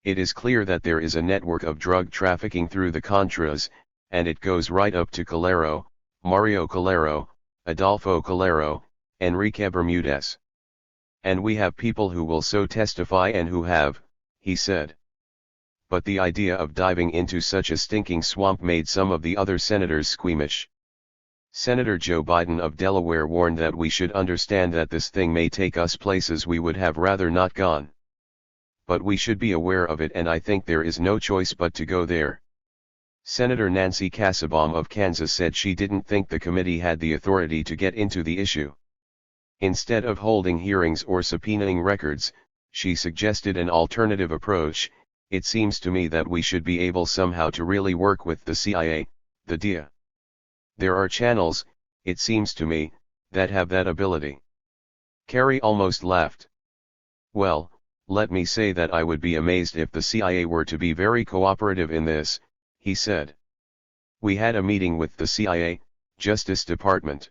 It is clear that there is a network of drug trafficking through the Contras, and it goes right up to Calero, Mario Calero, Adolfo Calero, Enrique Bermudez. And we have people who will so testify and who have, he said. But the idea of diving into such a stinking swamp made some of the other senators squeamish. Senator Joe Biden of Delaware warned that we should understand that this thing may take us places we would have rather not gone. But we should be aware of it, and I think there is no choice but to go there. Senator Nancy Kassebaum of Kansas said she didn't think the committee had the authority to get into the issue. Instead of holding hearings or subpoenaing records, she suggested an alternative approach. It seems to me that we should be able somehow to really work with the CIA, the DIA. There are channels, it seems to me, that have that ability. Kerry almost laughed. Well, let me say that I would be amazed if the CIA were to be very cooperative in this, he said. We had a meeting with the CIA, Justice Department.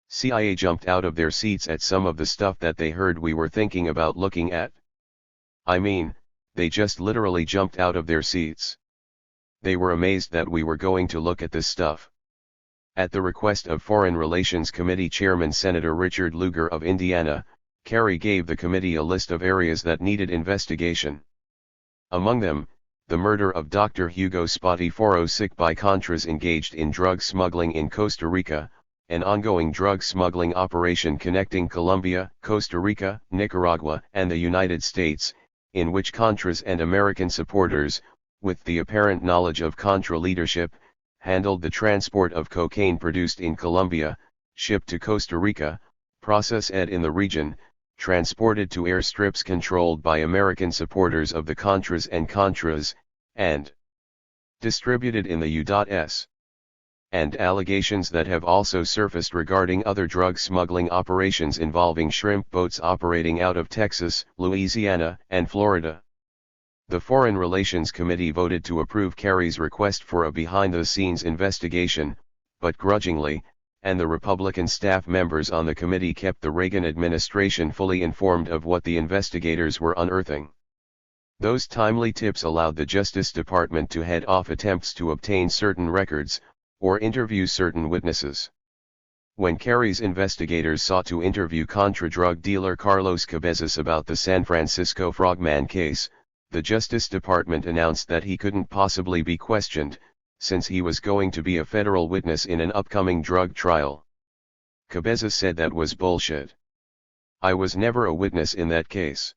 CIA jumped out of their seats at some of the stuff that they heard we were thinking about looking at. I mean, they just literally jumped out of their seats. They were amazed that we were going to look at this stuff. At the request of Foreign Relations Committee Chairman Senator Richard Lugar of Indiana, Kerry gave the committee a list of areas that needed investigation. Among them, the murder of Dr. Hugo Spotiforo sick by Contras engaged in drug smuggling in Costa Rica, an ongoing drug smuggling operation connecting Colombia, Costa Rica, Nicaragua, and the United States, in which Contras and American supporters, with the apparent knowledge of Contra leadership, handled the transport of cocaine produced in Colombia, shipped to Costa Rica, processed in the region, transported to airstrips controlled by American supporters of the Contras and Contras, and distributed in the U.S. And allegations that have also surfaced regarding other drug smuggling operations involving shrimp boats operating out of Texas, Louisiana, and Florida. The Foreign Relations Committee voted to approve Kerry's request for a behind-the-scenes investigation, but grudgingly, and the Republican staff members on the committee kept the Reagan administration fully informed of what the investigators were unearthing. Those timely tips allowed the Justice Department to head off attempts to obtain certain records, or interview certain witnesses. When Kerry's investigators sought to interview Contra drug dealer Carlos Cabezas about the San Francisco Frogman case, the Justice Department announced that he couldn't possibly be questioned, since he was going to be a federal witness in an upcoming drug trial. Cabezas said that was bullshit. I was never a witness in that case.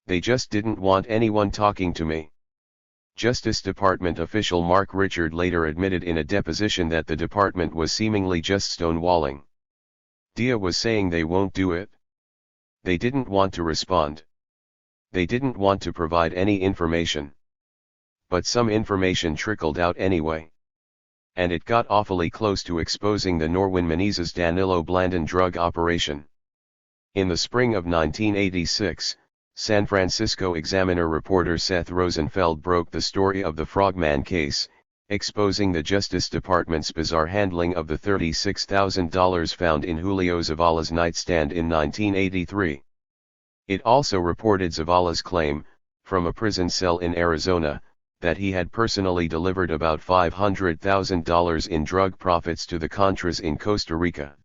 They just didn't want anyone talking to me. Justice Department official Mark Richard later admitted in a deposition that the department was seemingly just stonewalling. DIA was saying they won't do it. They didn't want to respond. They didn't want to provide any information. But some information trickled out anyway. And it got awfully close to exposing the Norwin Menezes Danilo Blandon drug operation. In the spring of 1986, San Francisco Examiner reporter Seth Rosenfeld broke the story of the Frogman case, exposing the Justice Department's bizarre handling of the $36,000 found in Julio Zavala's nightstand in 1983. It also reported Zavala's claim, from a prison cell in Arizona, that he had personally delivered about $500,000 in drug profits to the Contras in Costa Rica.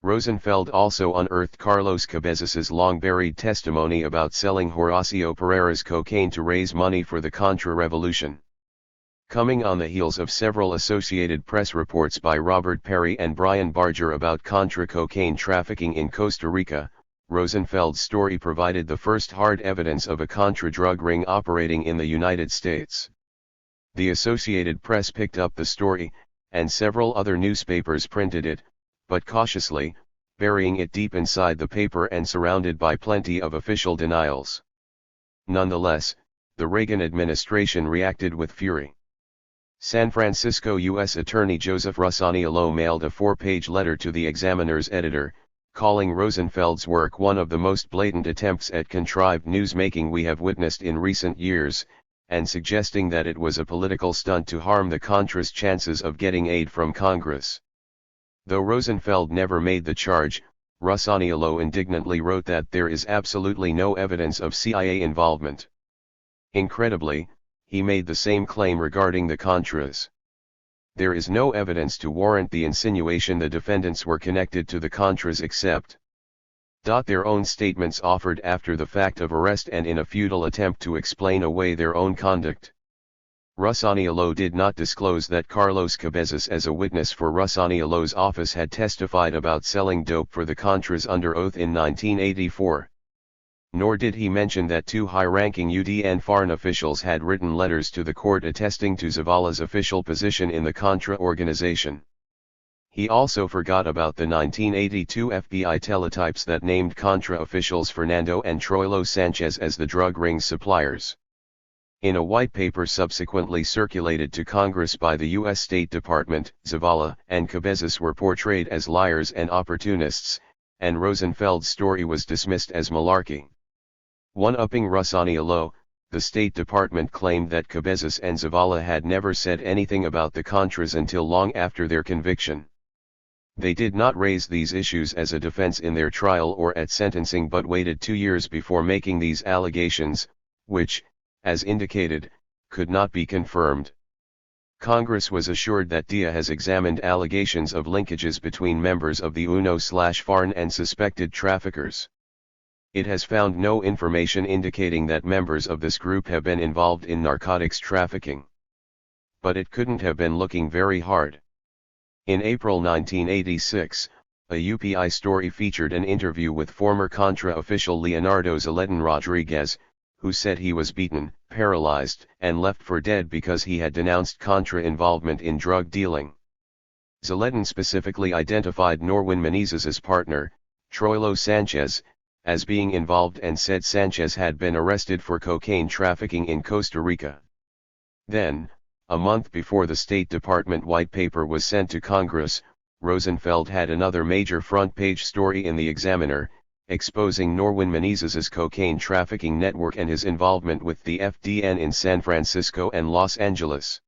Rosenfeld also unearthed Carlos Cabezas's long-buried testimony about selling Horacio Pereira's cocaine to raise money for the Contra revolution. Coming on the heels of several Associated Press reports by Robert Perry and Brian Barger about Contra cocaine trafficking in Costa Rica, Rosenfeld's story provided the first hard evidence of a Contra drug ring operating in the United States. The Associated Press picked up the story, and several other newspapers printed it, but cautiously, burying it deep inside the paper and surrounded by plenty of official denials. Nonetheless, the Reagan administration reacted with fury. San Francisco U.S. Attorney Joseph Rossaniello mailed a 4-page letter to the Examiner's editor, calling Rosenfeld's work one of the most blatant attempts at contrived newsmaking we have witnessed in recent years, and suggesting that it was a political stunt to harm the Contras' chances of getting aid from Congress. Though Rosenfeld never made the charge, Rusaniolo indignantly wrote that there is absolutely no evidence of CIA involvement. Incredibly, he made the same claim regarding the Contras. There is no evidence to warrant the insinuation the defendants were connected to the Contras except their own statements offered after the fact of arrest and in a futile attempt to explain away their own conduct. Rusaniolo did not disclose that Carlos Cabezas as a witness for Rusaniolo's office had testified about selling dope for the Contras under oath in 1984. Nor did he mention that two high-ranking UDN foreign officials had written letters to the court attesting to Zavala's official position in the Contra organization. He also forgot about the 1982 FBI teletypes that named Contra officials Fernando and Troilo Sanchez as the drug ring's suppliers. In a white paper subsequently circulated to Congress by the U.S. State Department, Zavala and Cabezas were portrayed as liars and opportunists, and Rosenfeld's story was dismissed as malarkey. One-upping Rusaniolo, the State Department claimed that Cabezas and Zavala had never said anything about the Contras until long after their conviction. They did not raise these issues as a defense in their trial or at sentencing but waited 2 years before making these allegations, which, as indicated, could not be confirmed. Congress was assured that DIA has examined allegations of linkages between members of the UNO/Foreign and suspected traffickers. It has found no information indicating that members of this group have been involved in narcotics trafficking. But it couldn't have been looking very hard. In April 1986, a UPI story featured an interview with former Contra official Leonardo Zaledin Rodriguez, who said he was beaten, paralyzed, and left for dead because he had denounced Contra involvement in drug dealing. Zaledin specifically identified Norwin Menezes' partner, Troilo Sanchez, as being involved and said Sanchez had been arrested for cocaine trafficking in Costa Rica. Then, a month before the State Department white paper was sent to Congress, Rosenfeld had another major front-page story in the Examiner, exposing Norwin Menezes' cocaine trafficking network and his involvement with the FDN in San Francisco and Los Angeles.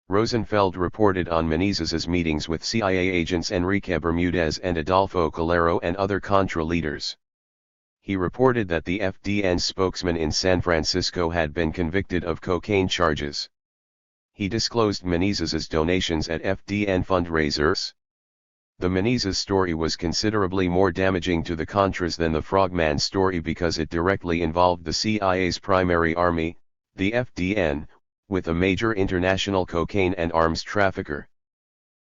Rosenfeld reported on Menezes' meetings with CIA agents Enrique Bermudez and Adolfo Calero and other Contra leaders. He reported that the FDN spokesman in San Francisco had been convicted of cocaine charges. He disclosed Menezes' donations at FDN fundraisers. The Menezes story was considerably more damaging to the Contras than the Frogman story because it directly involved the CIA's primary army, the FDN, with a major international cocaine and arms trafficker.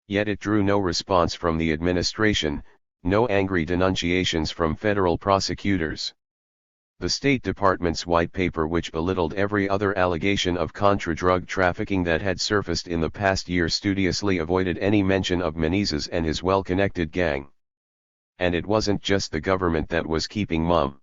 Yet it drew no response from the administration, no angry denunciations from federal prosecutors. The State Department's white paper, which belittled every other allegation of Contra drug trafficking that had surfaced in the past year, studiously avoided any mention of Menezes and his well-connected gang. And it wasn't just the government that was keeping mum.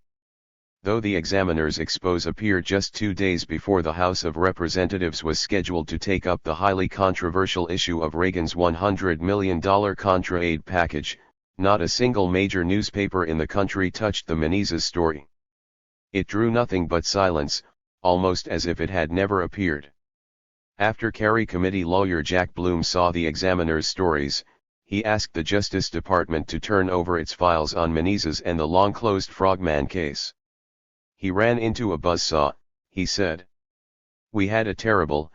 Though the Examiner's expose appeared just 2 days before the House of Representatives was scheduled to take up the highly controversial issue of Reagan's $100 million Contra aid package, not a single major newspaper in the country touched the Menezes story. It drew nothing but silence, almost as if it had never appeared. After Kerry Committee lawyer Jack Bloom saw the Examiner's stories, he asked the Justice Department to turn over its files on Menezes and the long-closed Frogman case. He ran into a buzzsaw, he said. We had a terrible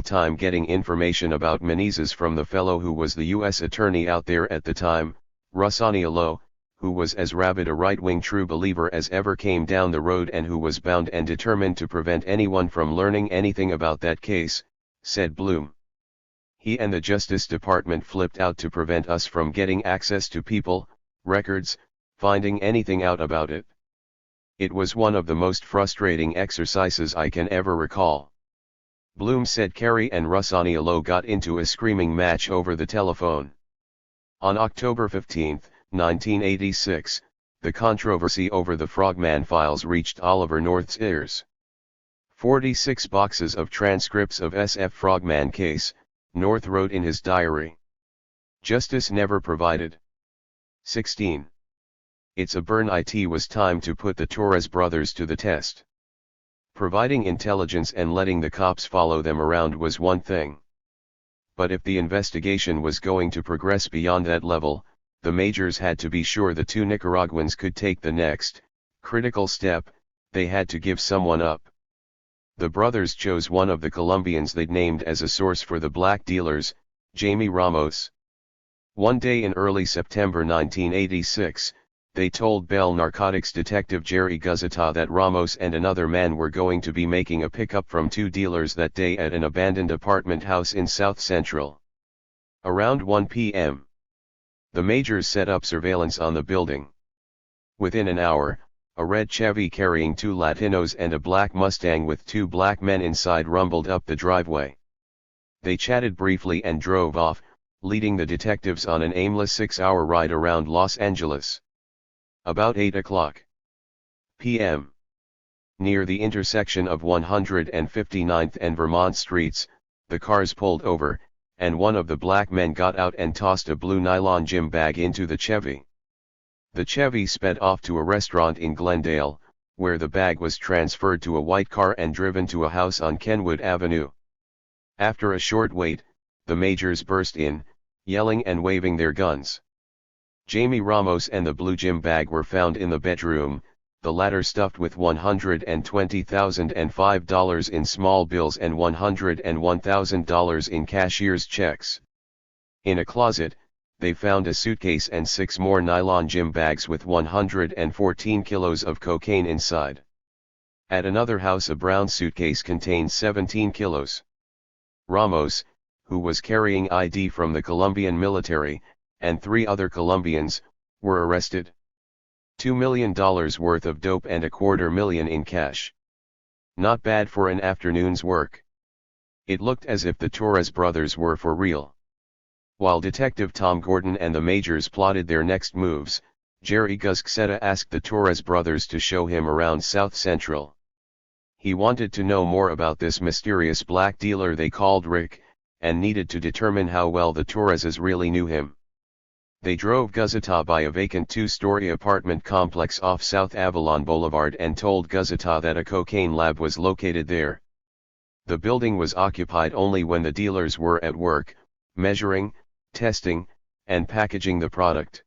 time getting information about Menezes from the fellow who was the U.S. attorney out there at the time, Rusaniolo, who was as rabid a right-wing true believer as ever came down the road and who was bound and determined to prevent anyone from learning anything about that case, said Bloom. He and the Justice Department flipped out to prevent us from getting access to people, records, finding anything out about it. It was one of the most frustrating exercises I can ever recall. Bloom said Kerry and Rusaniolo got into a screaming match over the telephone. On October 15, 1986, the controversy over the Frogman files reached Oliver North's ears. 46 boxes of transcripts of SF Frogman case, North wrote in his diary. Justice never provided. 16. It's a burn. It was time to put the Torres brothers to the test. Providing intelligence and letting the cops follow them around was one thing. But if the investigation was going to progress beyond that level, the majors had to be sure the two Nicaraguans could take the next, critical step. They had to give someone up. The brothers chose one of the Colombians they'd named as a source for the black dealers, Jamie Ramos. One day in early September 1986, they told Bell narcotics detective Jerry Guzita that Ramos and another man were going to be making a pickup from two dealers that day at an abandoned apartment house in South Central. Around 1 p.m. the majors set up surveillance on the building. Within an hour, a red Chevy carrying two Latinos and a black Mustang with two black men inside rumbled up the driveway. They chatted briefly and drove off, leading the detectives on an aimless 6-hour ride around Los Angeles. About 8:00 p.m. near the intersection of 159th and Vermont Streets, the cars pulled over, and one of the black men got out and tossed a blue nylon gym bag into the Chevy. The Chevy sped off to a restaurant in Glendale, where the bag was transferred to a white car and driven to a house on Kenwood Avenue. After a short wait, the majors burst in, yelling and waving their guns. Jamie Ramos and the blue gym bag were found in the bedroom, the latter stuffed with $120,005 in small bills and $101,000 in cashier's checks. In a closet, they found a suitcase and 6 more nylon gym bags with 114 kilos of cocaine inside. At another house, a brown suitcase contained 17 kilos. Ramos, who was carrying ID from the Colombian military, and 3 other Colombians, were arrested. $2 million worth of dope and $250,000 in cash. Not bad for an afternoon's work. It looked as if the Torres brothers were for real. While Detective Tom Gordon and the majors plotted their next moves, Jerry Guzita asked the Torres brothers to show him around South Central. He wanted to know more about this mysterious black dealer they called Rick, and needed to determine how well the Torreses really knew him. They drove Guzita by a vacant 2-story apartment complex off South Avalon Boulevard and told Guzita that a cocaine lab was located there. The building was occupied only when the dealers were at work, measuring, testing, and packaging the product.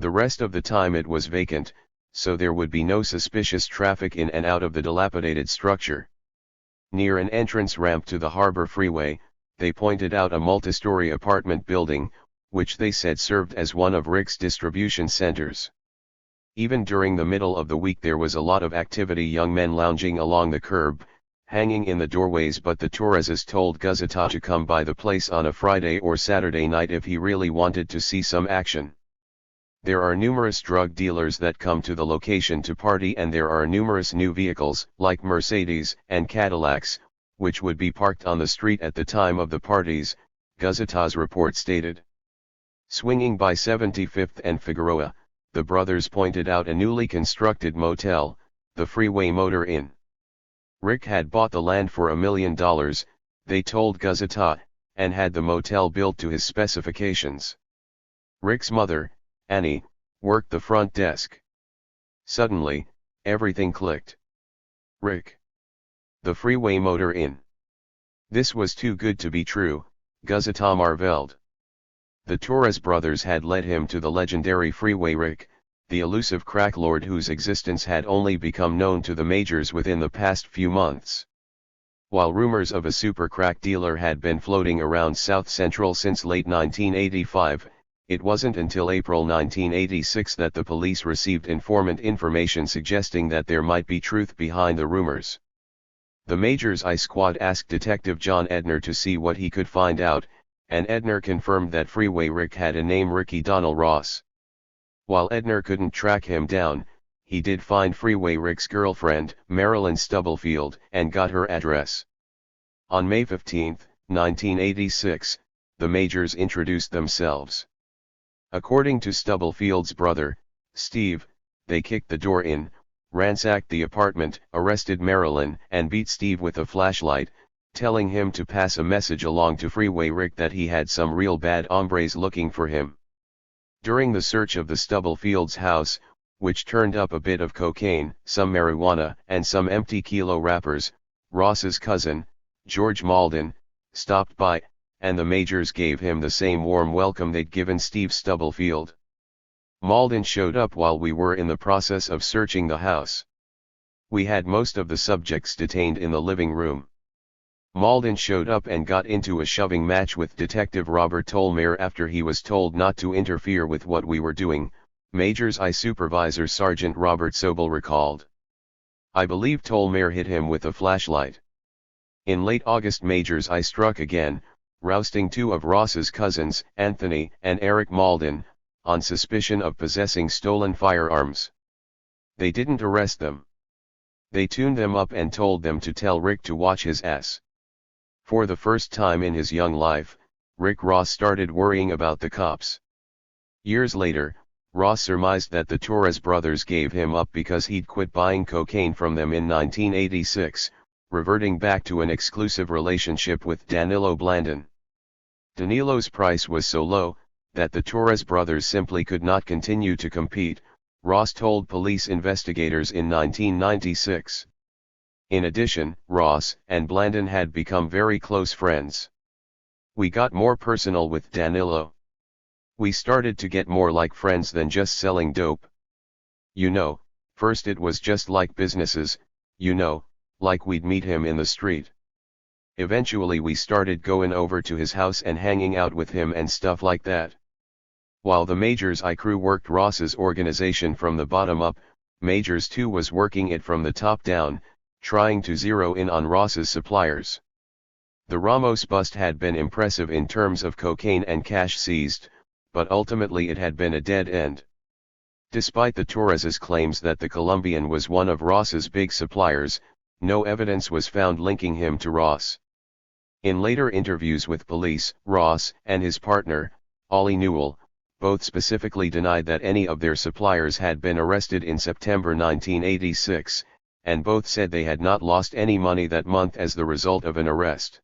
The rest of the time it was vacant, so there would be no suspicious traffic in and out of the dilapidated structure. Near an entrance ramp to the Harbor Freeway, they pointed out a multi-story apartment building, which they said served as one of Rick's distribution centers. Even during the middle of the week there was a lot of activity, young men lounging along the curb, hanging in the doorways, but the Torreses told Guzita to come by the place on a Friday or Saturday night if he really wanted to see some action. There are numerous drug dealers that come to the location to party, and there are numerous new vehicles, like Mercedes and Cadillacs, which would be parked on the street at the time of the parties, Guzita's report stated. Swinging by 75th and Figueroa, the brothers pointed out a newly constructed motel, the Freeway Motor Inn. Rick had bought the land for $1 million, they told Guzita, and had the motel built to his specifications. Rick's mother, Annie, worked the front desk. Suddenly, everything clicked. Rick. The Freeway Motor Inn. This was too good to be true, Guzita marveled. The Torres brothers had led him to the legendary Freeway Rick, the elusive crack lord whose existence had only become known to the majors within the past few months. While rumors of a super crack dealer had been floating around South Central since late 1985, it wasn't until April 1986 that the police received informant information suggesting that there might be truth behind the rumors. The major's I Squad asked Detective John Edner to see what he could find out, and Edner confirmed that Freeway Rick had a name, Ricky Donnell Ross. While Edner couldn't track him down, he did find Freeway Rick's girlfriend, Marilyn Stubblefield, and got her address. On May 15, 1986, the majors introduced themselves. According to Stubblefield's brother, Steve, they kicked the door in, ransacked the apartment, arrested Marilyn, and beat Steve with a flashlight, telling him to pass a message along to Freeway Rick that he had some real bad hombres looking for him. During the search of the Stubblefields' house, which turned up a bit of cocaine, some marijuana, and some empty kilo wrappers. Ross's cousin, George Malden, stopped by, and the Majors gave him the same warm welcome they'd given Steve Stubblefield. Malden showed up while we were in the process of searching the house. We had most of the subjects detained in the living room. Malden showed up and got into a shoving match with Detective Robert Tolmere after he was told not to interfere with what we were doing, Major's I Supervisor Sergeant Robert Sobel recalled. I believe Tolmere hit him with a flashlight. In late August Major's I struck again, rousting two of Ross's cousins, Anthony and Eric Malden, on suspicion of possessing stolen firearms. They didn't arrest them. They tuned them up and told them to tell Rick to watch his ass. For the first time in his young life, Rick Ross started worrying about the cops. Years later, Ross surmised that the Torres brothers gave him up because he'd quit buying cocaine from them in 1986, reverting back to an exclusive relationship with Danilo Blandon. Danilo's price was so low, that the Torres brothers simply could not continue to compete, Ross told police investigators in 1996. In addition, Ross and Blandon had become very close friends. We got more personal with Danilo. We started to get more like friends than just selling dope. You know, first it was just like businesses, you know, like we'd meet him in the street. Eventually we started going over to his house and hanging out with him and stuff like that. While the Majors I crew worked Ross's organization from the bottom up, Majors 2 was working it from the top down, trying to zero in on Ross's suppliers. The Ramos bust had been impressive in terms of cocaine and cash seized, but ultimately it had been a dead end. Despite the Torres' claims that the Colombian was one of Ross's big suppliers, no evidence was found linking him to Ross. In later interviews with police, Ross and his partner, Ollie Newell, both specifically denied that any of their suppliers had been arrested in September 1986, and both said they had not lost any money that month as the result of an arrest.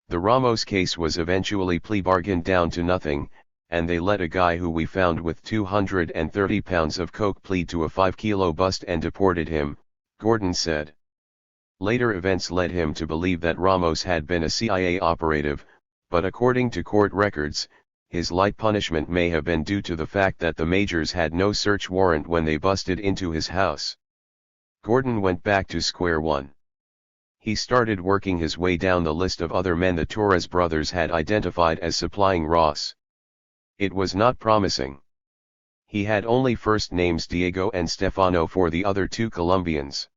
The Ramos case was eventually plea bargained down to nothing, and they let a guy who we found with 230 pounds of coke plead to a 5-kilo bust and deported him, Gordon said. Later events led him to believe that Ramos had been a CIA operative, but according to court records, his light punishment may have been due to the fact that the Majors had no search warrant when they busted into his house. Gordon went back to square one. He started working his way down the list of other men the Torres brothers had identified as supplying Ross. It was not promising. He had only first names Diego and Stefano for the other two Colombians.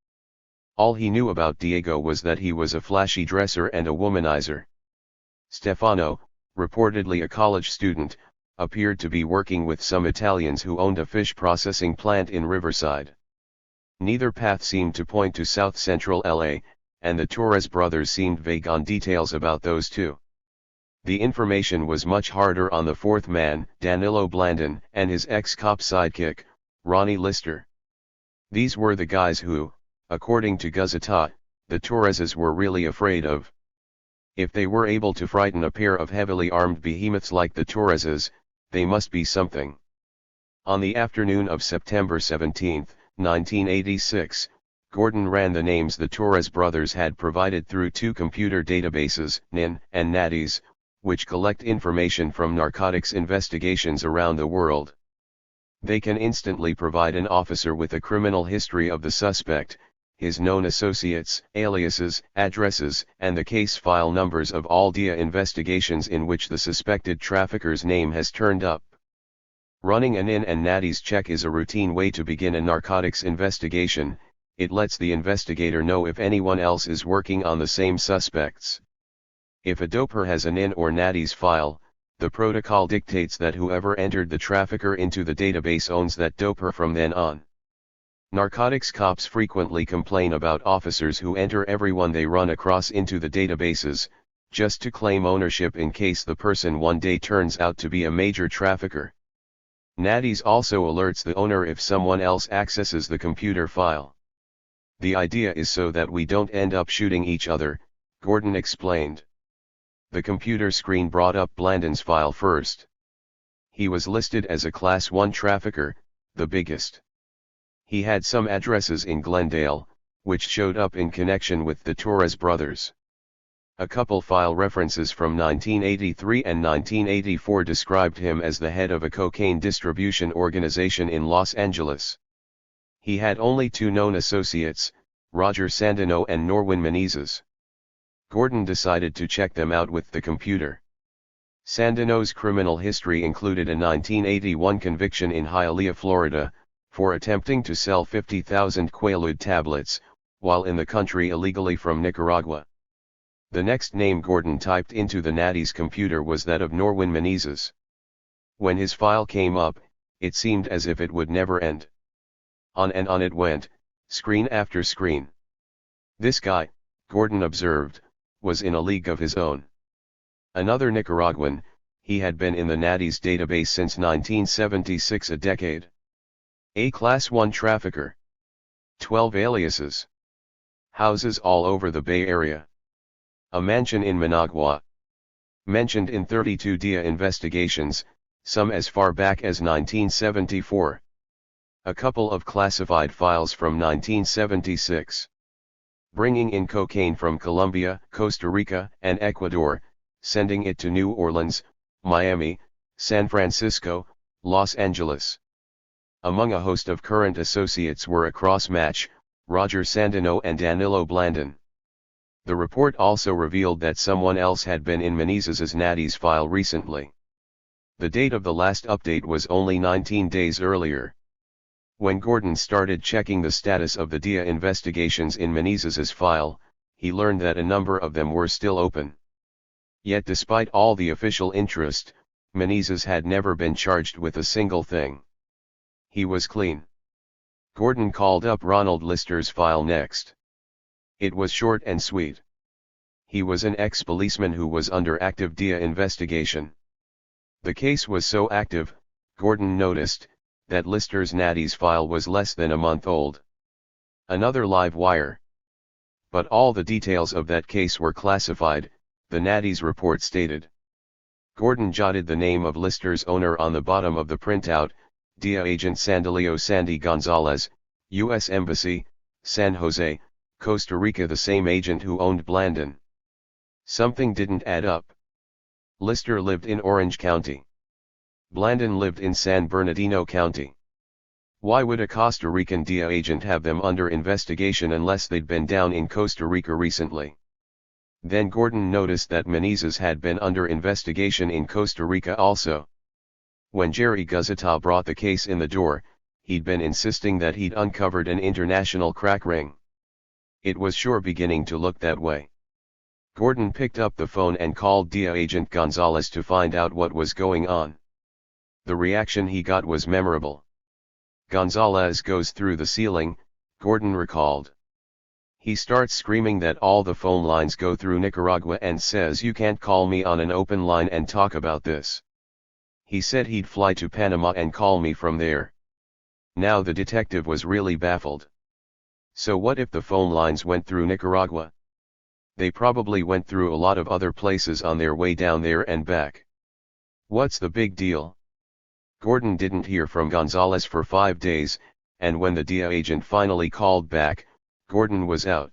All he knew about Diego was that he was a flashy dresser and a womanizer. Stefano, reportedly a college student, appeared to be working with some Italians who owned a fish processing plant in Riverside. Neither path seemed to point to South Central LA, and the Torres brothers seemed vague on details about those two. The information was much harder on the fourth man, Danilo Blandon, and his ex-cop sidekick, Ronnie Lister. These were the guys who, according to Gazeta, the Torreses were really afraid of. If they were able to frighten a pair of heavily armed behemoths like the Torreses, they must be something. On the afternoon of September 17, 1986, Gordon ran the names the Torres brothers had provided through two computer databases, NIN and NATIS, which collect information from narcotics investigations around the world. They can instantly provide an officer with a criminal history of the suspect, his known associates, aliases, addresses, and the case file numbers of all DIA investigations in which the suspected trafficker's name has turned up. Running a NIN and NATIS check is a routine way to begin a narcotics investigation. It lets the investigator know if anyone else is working on the same suspects. If a doper has a NIN or NATIS file, the protocol dictates that whoever entered the trafficker into the database owns that doper from then on. Narcotics cops frequently complain about officers who enter everyone they run across into the databases, just to claim ownership in case the person one day turns out to be a major trafficker. NATIS also alerts the owner if someone else accesses the computer file. The idea is so that we don't end up shooting each other, Gordon explained. The computer screen brought up Blandon's file first. He was listed as a Class 1 trafficker, the biggest. He had some addresses in Glendale, which showed up in connection with the Torres brothers. A couple file references from 1983 and 1984 described him as the head of a cocaine distribution organization in Los Angeles. He had only two known associates, Roger Sandino and Norwin Menezes. Gordon decided to check them out with the computer. Sandino's criminal history included a 1981 conviction in Hialeah, Florida, for attempting to sell 50,000 Quaalude tablets, while in the country illegally from Nicaragua. The next name Gordon typed into the Natty's computer was that of Norwin Menezes. When his file came up, it seemed as if it would never end. On and on it went, screen after screen. This guy, Gordon observed, was in a league of his own. Another Nicaraguan, he had been in the Natty's database since 1976, a decade. A Class 1 trafficker. 12 aliases. Houses all over the Bay Area. A mansion in Managua. Mentioned in 32 DIA investigations, some as far back as 1974. A couple of classified files from 1976. Bringing in cocaine from Colombia, Costa Rica, and Ecuador, sending it to New Orleans, Miami, San Francisco, Los Angeles. Among a host of current associates were a cross-match, Roger Sandino and Danilo Blandon. The report also revealed that someone else had been in Menezes' Natty's file recently. The date of the last update was only 19 days earlier. When Gordon started checking the status of the DIA investigations in Menezes' file, he learned that a number of them were still open. Yet despite all the official interest, Menezes had never been charged with a single thing. He was clean. Gordon called up Ronald Lister's file next. It was short and sweet. He was an ex-policeman who was under active DIA investigation. The case was so active, Gordon noticed, that Lister's Natty's file was less than a month old. Another live wire. But all the details of that case were classified, the Natty's report stated. Gordon jotted the name of Lister's owner on the bottom of the printout, DIA agent Sandilio Sandy Gonzalez, U.S. Embassy, San Jose, Costa Rica, the same agent who owned Blandon. Something didn't add up. Lister lived in Orange County. Blandon lived in San Bernardino County. Why would a Costa Rican DIA agent have them under investigation unless they'd been down in Costa Rica recently? Then Gordon noticed that Menezes had been under investigation in Costa Rica also. When Jerry Guzita brought the case in the door, he'd been insisting that he'd uncovered an international crack ring. It was sure beginning to look that way. Gordon picked up the phone and called DIA agent Gonzalez to find out what was going on. The reaction he got was memorable. Gonzalez goes through the ceiling, Gordon recalled. He starts screaming that all the phone lines go through Nicaragua and says you can't call me on an open line and talk about this. He said he'd fly to Panama and call me from there. Now the detective was really baffled. So what if the phone lines went through Nicaragua? They probably went through a lot of other places on their way down there and back. What's the big deal? Gordon didn't hear from Gonzalez for 5 days, and when the DIA agent finally called back, Gordon was out.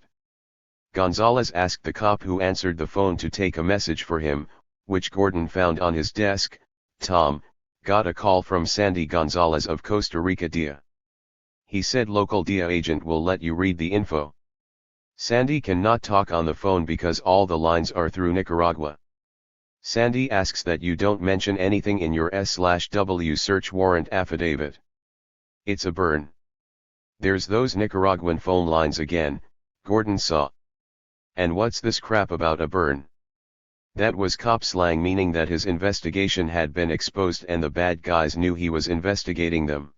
Gonzalez asked the cop who answered the phone to take a message for him, which Gordon found on his desk. Tom, got a call from Sandy Gonzalez of Costa Rica DIA. He said local DIA agent will let you read the info. Sandy cannot talk on the phone because all the lines are through Nicaragua. Sandy asks that you don't mention anything in your S/W search warrant affidavit. It's a burn. There's those Nicaraguan phone lines again, Gordon saw. And what's this crap about a burn? That was cop slang meaning that his investigation had been exposed and the bad guys knew he was investigating them.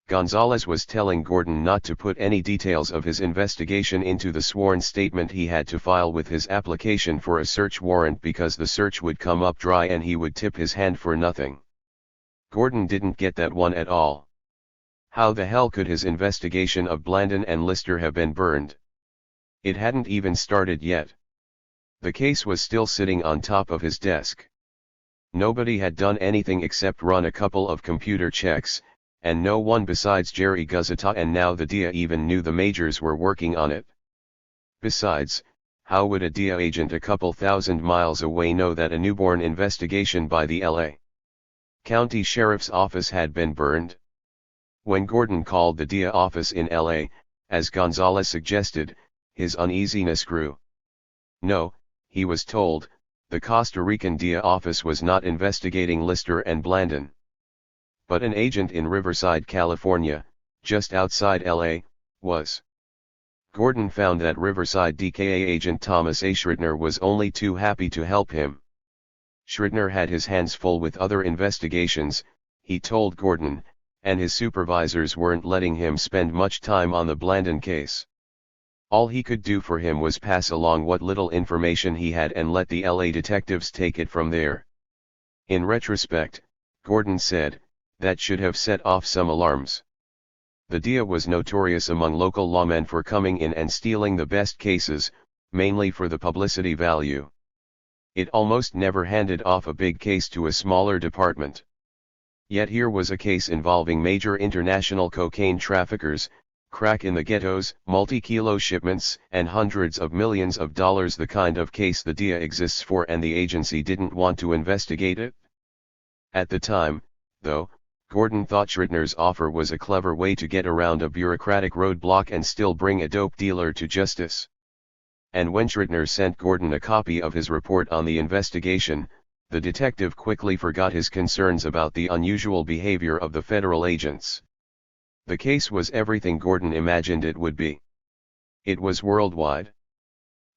Gonzalez was telling Gordon not to put any details of his investigation into the sworn statement he had to file with his application for a search warrant because the search would come up dry and he would tip his hand for nothing. Gordon didn't get that one at all. How the hell could his investigation of Blandon and Lister have been burned? It hadn't even started yet. The case was still sitting on top of his desk. Nobody had done anything except run a couple of computer checks, and no one besides Jerry Guzita and now the DIA even knew the majors were working on it. Besides, how would a DIA agent a couple thousand miles away know that a newborn investigation by the L.A. County Sheriff's Office had been burned? When Gordon called the DIA office in L.A., as Gonzalez suggested, his uneasiness grew. No, he was told, the Costa Rican DIA office was not investigating Lister and Blandon, but an agent in Riverside, California, just outside L.A., was. Gordon found that Riverside DKA agent Thomas A. Schrittner was only too happy to help him. Schrittner had his hands full with other investigations, he told Gordon, and his supervisors weren't letting him spend much time on the Blandon case. All he could do for him was pass along what little information he had and let the LA detectives take it from there. In retrospect, Gordon said, that should have set off some alarms. The DIA was notorious among local lawmen for coming in and stealing the best cases, mainly for the publicity value. It almost never handed off a big case to a smaller department. Yet here was a case involving major international cocaine traffickers, crack in the ghettos, multi-kilo shipments, and hundreds of millions of dollars, the kind of case the DIA exists for, and the agency didn't want to investigate it. At the time, though, Gordon thought Schrittner's offer was a clever way to get around a bureaucratic roadblock and still bring a dope dealer to justice. And when Schrittner sent Gordon a copy of his report on the investigation, the detective quickly forgot his concerns about the unusual behavior of the federal agents. The case was everything Gordon imagined it would be. It was worldwide.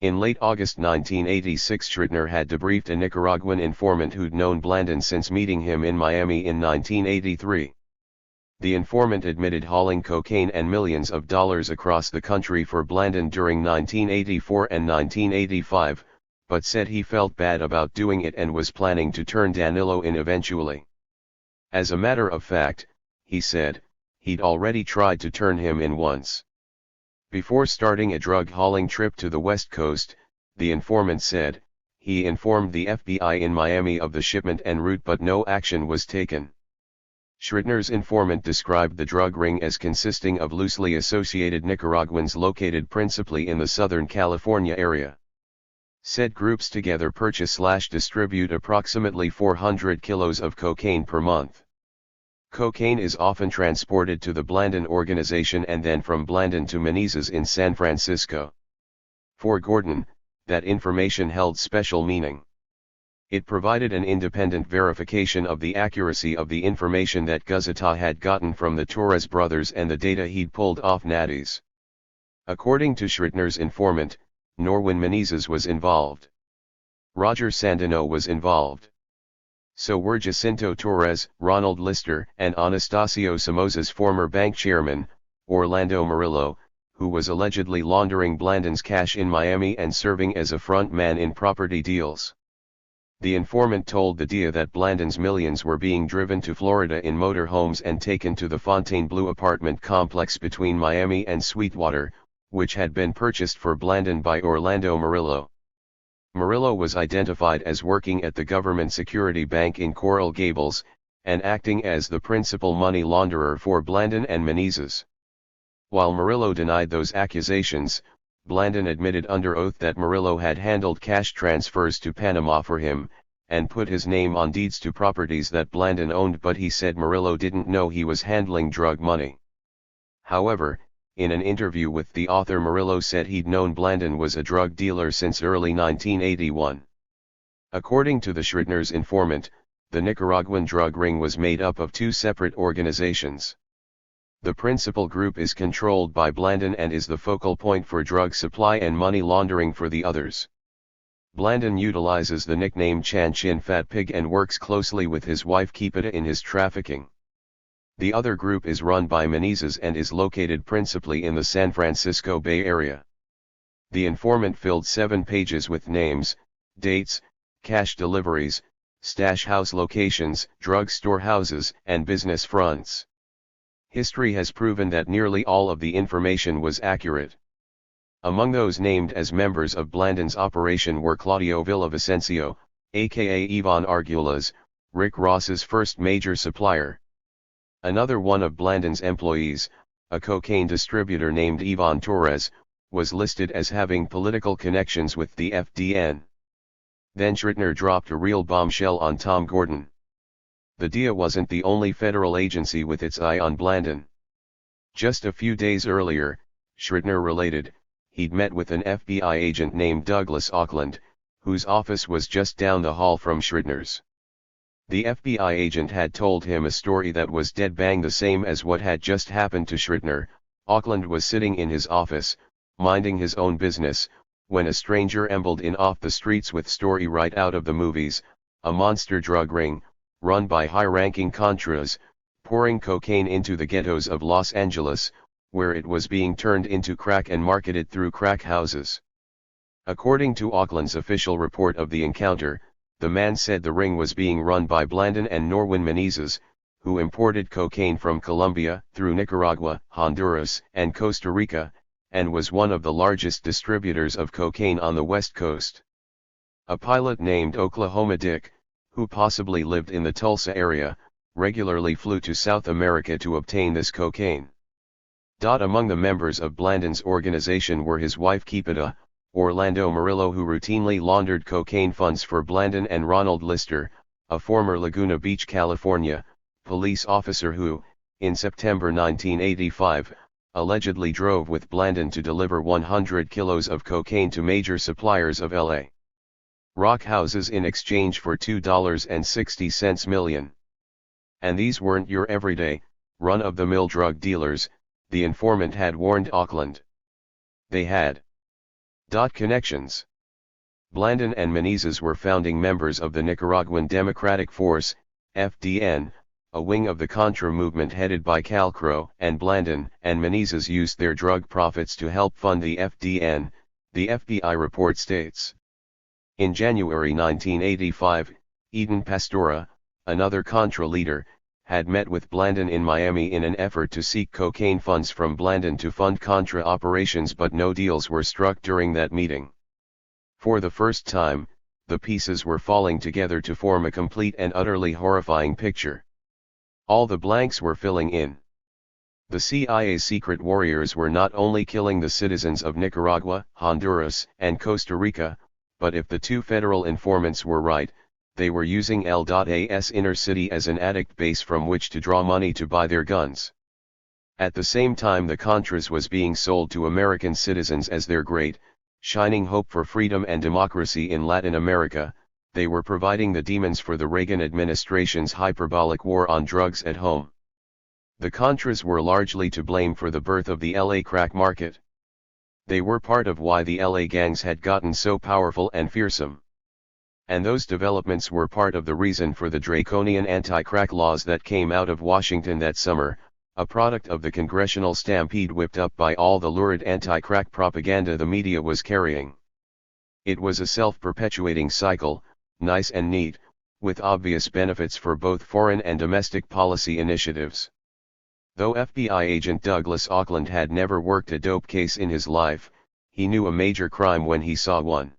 In late August 1986, Schrittner had debriefed a Nicaraguan informant who'd known Blandon since meeting him in Miami in 1983. The informant admitted hauling cocaine and millions of dollars across the country for Blandon during 1984 and 1985, but said he felt bad about doing it and was planning to turn Danilo in eventually. As a matter of fact, he said, he'd already tried to turn him in once. Before starting a drug-hauling trip to the West Coast, the informant said, he informed the FBI in Miami of the shipment en route but no action was taken. Schrittner's informant described the drug ring as consisting of loosely associated Nicaraguans located principally in the Southern California area. Said groups together purchase/distribute approximately 400 kilos of cocaine per month. Cocaine is often transported to the Blandon organization and then from Blandon to Menezes in San Francisco. For Gordon, that information held special meaning. It provided an independent verification of the accuracy of the information that Guzita had gotten from the Torres brothers and the data he'd pulled off natties. According to Schrittner's informant, Norwin Menezes was involved. Roger Sandino was involved. So were Jacinto Torres, Ronald Lister, and Anastasio Somoza's former bank chairman, Orlando Murillo, who was allegedly laundering Blandon's cash in Miami and serving as a front man in property deals. The informant told the DIA that Blandon's millions were being driven to Florida in motorhomes and taken to the Fontainebleau apartment complex between Miami and Sweetwater, which had been purchased for Blandon by Orlando Murillo. Murillo was identified as working at the government security bank in Coral Gables, and acting as the principal money launderer for Blandon and Menezes. While Murillo denied those accusations, Blandon admitted under oath that Murillo had handled cash transfers to Panama for him, and put his name on deeds to properties that Blandon owned, but he said Murillo didn't know he was handling drug money. However, in an interview with the author, Murillo said he'd known Blandon was a drug dealer since early 1981. According to the Schrittner's informant, the Nicaraguan drug ring was made up of two separate organizations. The principal group is controlled by Blandon and is the focal point for drug supply and money laundering for the others. Blandon utilizes the nickname Chan Chin Fat Pig and works closely with his wife Kipita in his trafficking. The other group is run by Menezes and is located principally in the San Francisco Bay Area. The informant filled 7 pages with names, dates, cash deliveries, stash house locations, drug store houses, and business fronts. History has proven that nearly all of the information was accurate. Among those named as members of Blandon's operation were Claudio Villavicencio, aka Ivan Argulas, Rick Ross's first major supplier. Another one of Blandon's employees, a cocaine distributor named Ivan Torres, was listed as having political connections with the FDN. Then Schrittner dropped a real bombshell on Tom Gordon. The DEA wasn't the only federal agency with its eye on Blandon. Just a few days earlier, Schrittner related, he'd met with an FBI agent named Douglas Auckland, whose office was just down the hall from Schrittner's. The FBI agent had told him a story that was dead bang the same as what had just happened to Schrittner. Auckland was sitting in his office, minding his own business, when a stranger ambled in off the streets with story right out of the movies, a monster drug ring, run by high-ranking Contras, pouring cocaine into the ghettos of Los Angeles, where it was being turned into crack and marketed through crack houses. According to Auckland's official report of the encounter, the man said the ring was being run by Blandon and Norwin Menezes, who imported cocaine from Colombia through Nicaragua, Honduras, and Costa Rica, and was one of the largest distributors of cocaine on the West Coast. A pilot named Oklahoma Dick, who possibly lived in the Tulsa area, regularly flew to South America to obtain this cocaine. Among the members of Blandon's organization were his wife Keepita, Orlando Murillo, who routinely laundered cocaine funds for Blandon, and Ronald Lister, a former Laguna Beach, California, police officer who, in September 1985, allegedly drove with Blandon to deliver 100 kilos of cocaine to major suppliers of L.A. rock houses in exchange for $2.60 million. And these weren't your everyday, run-of-the-mill drug dealers, the informant had warned Auckland. They had connections. Blandon and Menezes were founding members of the Nicaraguan Democratic Force, FDN, a wing of the Contra movement headed by Calcro, and Blandon and Menezes used their drug profits to help fund the FDN, the FBI report states. In January 1985, Eden Pastora, another Contra leader, had met with Blandon in Miami in an effort to seek cocaine funds from Blandon to fund Contra operations, but no deals were struck during that meeting. For the first time, the pieces were falling together to form a complete and utterly horrifying picture. All the blanks were filling in. The CIA's secret warriors were not only killing the citizens of Nicaragua, Honduras, and Costa Rica, but if the two federal informants were right, they were using L.A.'s inner city as an addict base from which to draw money to buy their guns. At the same time, the Contras was being sold to American citizens as their great, shining hope for freedom and democracy in Latin America. They were providing the demons for the Reagan administration's hyperbolic war on drugs at home. The Contras were largely to blame for the birth of the LA crack market. They were part of why the LA gangs had gotten so powerful and fearsome. And those developments were part of the reason for the draconian anti-crack laws that came out of Washington that summer, a product of the congressional stampede whipped up by all the lurid anti-crack propaganda the media was carrying. It was a self-perpetuating cycle, nice and neat, with obvious benefits for both foreign and domestic policy initiatives. Though FBI agent Douglas Auckland had never worked a dope case in his life, he knew a major crime when he saw one.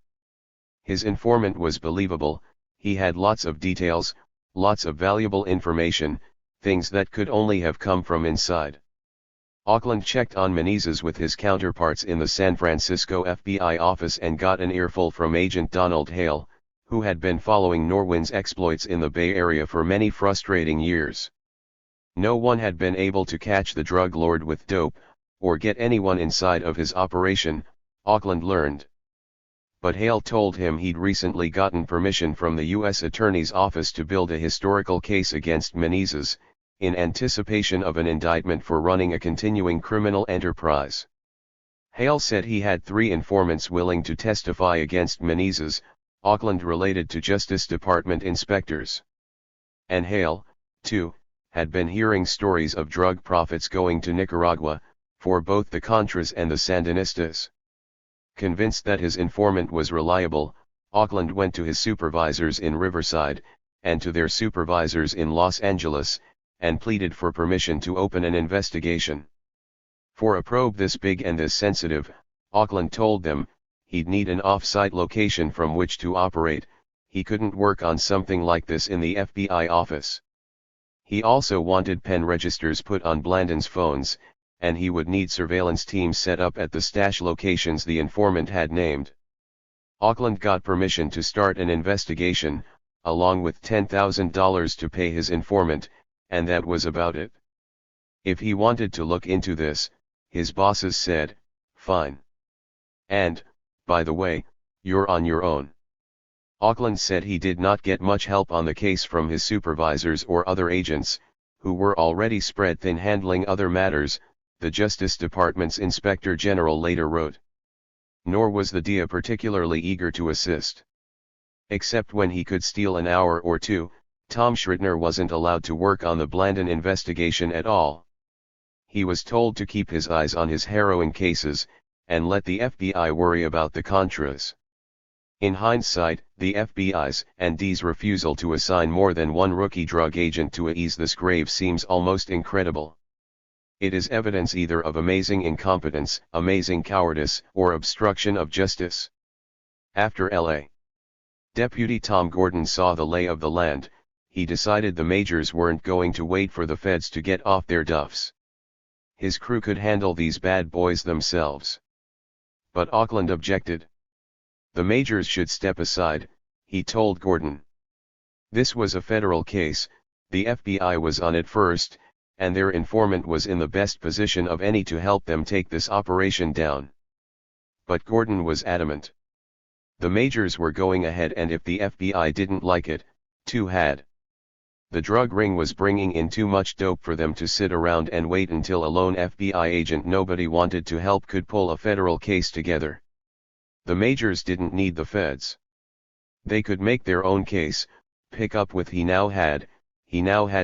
His informant was believable, he had lots of details, lots of valuable information, things that could only have come from inside. Auckland checked on Menezes with his counterparts in the San Francisco FBI office and got an earful from Agent Donald Hale, who had been following Norwin's exploits in the Bay Area for many frustrating years. No one had been able to catch the drug lord with dope, or get anyone inside of his operation, Auckland learned. But Hale told him he'd recently gotten permission from the U.S. Attorney's Office to build a historical case against Menezes, in anticipation of an indictment for running a continuing criminal enterprise. Hale said he had 3 informants willing to testify against Menezes, Auckland related to Justice Department inspectors. And Hale, too, had been hearing stories of drug profits going to Nicaragua, for both the Contras and the Sandinistas. Convinced that his informant was reliable, Auckland went to his supervisors in Riverside, and to their supervisors in Los Angeles, and pleaded for permission to open an investigation. For a probe this big and this sensitive, Auckland told them, he'd need an off-site location from which to operate, he couldn't work on something like this in the FBI office. He also wanted pen registers put on Blandon's phones, and he would need surveillance teams set up at the stash locations the informant had named. Auckland got permission to start an investigation, along with $10,000 to pay his informant, and that was about it. If he wanted to look into this, his bosses said, "Fine. And, by the way, you're on your own." Auckland said he did not get much help on the case from his supervisors or other agents, who were already spread thin handling other matters, the Justice Department's Inspector General later wrote. Nor was the DA particularly eager to assist. Except when he could steal an hour or two, Tom Schrittner wasn't allowed to work on the Blandon investigation at all. He was told to keep his eyes on his harrowing cases, and let the FBI worry about the Contras. In hindsight, the FBI's and D's refusal to assign more than one rookie drug agent to ease this grave seems almost incredible. It is evidence either of amazing incompetence, amazing cowardice, or obstruction of justice. After L.A. Deputy Tom Gordon saw the lay of the land, he decided the majors weren't going to wait for the feds to get off their duffs. His crew could handle these bad boys themselves. But Auckland objected. The majors should step aside, he told Gordon. This was a federal case, the FBI was on it first, and their informant was in the best position of any to help them take this operation down. But Gordon was adamant. The majors were going ahead, and if the FBI didn't like it, too had. The drug ring was bringing in too much dope for them to sit around and wait until a lone FBI agent nobody wanted to help could pull a federal case together. The majors didn't need the feds. They could make their own case, pick up with he now had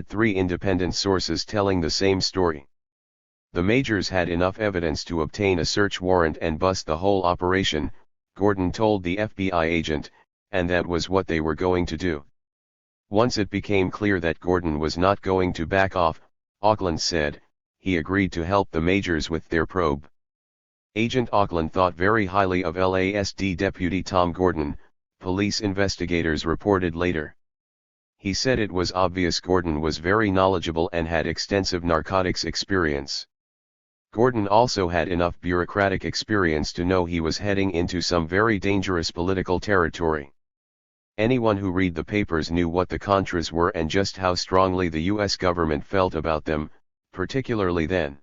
3 independent sources telling the same story. The majors had enough evidence to obtain a search warrant and bust the whole operation, Gordon told the FBI agent, and that was what they were going to do. Once it became clear that Gordon was not going to back off, Auckland said, he agreed to help the majors with their probe. Agent Auckland thought very highly of LASD Deputy Tom Gordon, police investigators reported later. He said it was obvious Gordon was very knowledgeable and had extensive narcotics experience. Gordon also had enough bureaucratic experience to know he was heading into some very dangerous political territory. Anyone who read the papers knew what the Contras were and just how strongly the U.S. government felt about them, particularly then.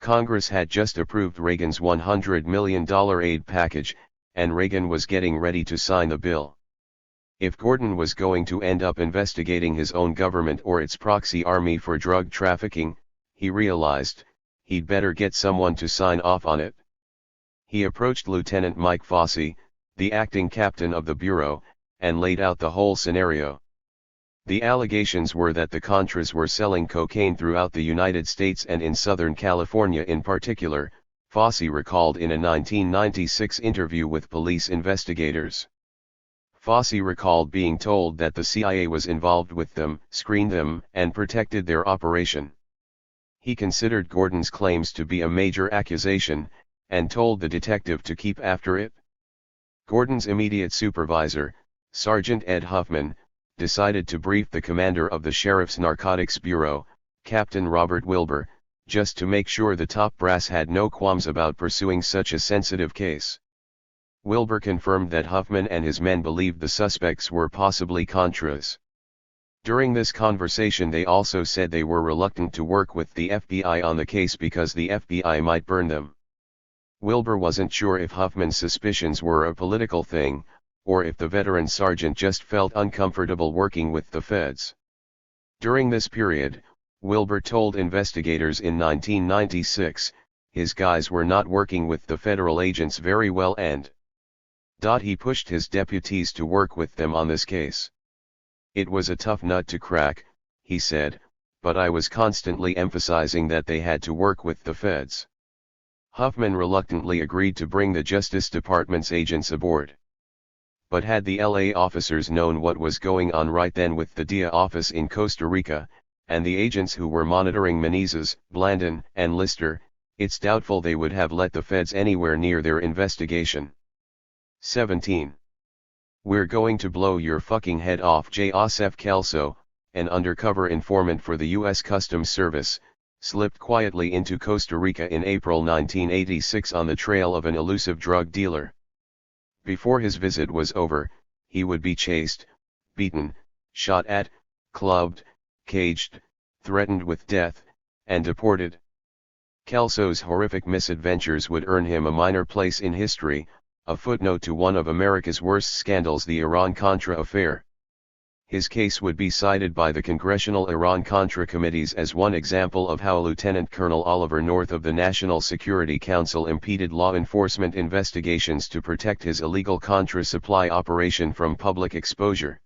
Congress had just approved Reagan's $100 million aid package, and Reagan was getting ready to sign the bill. If Gordon was going to end up investigating his own government or its proxy army for drug trafficking, he realized, he'd better get someone to sign off on it. He approached Lieutenant Mike Fossey, the acting captain of the Bureau, and laid out the whole scenario. The allegations were that the Contras were selling cocaine throughout the United States and in Southern California in particular, Fossey recalled in a 1996 interview with police investigators. Fossey recalled being told that the CIA was involved with them, screened them, and protected their operation. He considered Gordon's claims to be a major accusation, and told the detective to keep after it. Gordon's immediate supervisor, Sergeant Ed Huffman, decided to brief the commander of the Sheriff's Narcotics Bureau, Captain Robert Wilbur, just to make sure the top brass had no qualms about pursuing such a sensitive case. Wilbur confirmed that Huffman and his men believed the suspects were possibly Contras. During this conversation they also said they were reluctant to work with the FBI on the case because the FBI might burn them. Wilbur wasn't sure if Huffman's suspicions were a political thing, or if the veteran sergeant just felt uncomfortable working with the feds. During this period, Wilbur told investigators in 1996, his guys were not working with the federal agents very well and he pushed his deputies to work with them on this case. It was a tough nut to crack, he said, but I was constantly emphasizing that they had to work with the feds. Huffman reluctantly agreed to bring the Justice Department's agents aboard. But had the LA officers known what was going on right then with the DEA office in Costa Rica, and the agents who were monitoring Menezes, Blandon, and Lister, it's doubtful they would have let the feds anywhere near their investigation. 17. We're going to blow your fucking head off. Joseph Kelso, an undercover informant for the U.S. Customs Service, slipped quietly into Costa Rica in April 1986 on the trail of an elusive drug dealer. Before his visit was over, he would be chased, beaten, shot at, clubbed, caged, threatened with death, and deported. Kelso's horrific misadventures would earn him a minor place in history, a footnote to one of America's worst scandals, the Iran-Contra affair. His case would be cited by the Congressional Iran-Contra Committees as one example of how Lieutenant Colonel Oliver North of the National Security Council impeded law enforcement investigations to protect his illegal Contra supply operation from public exposure.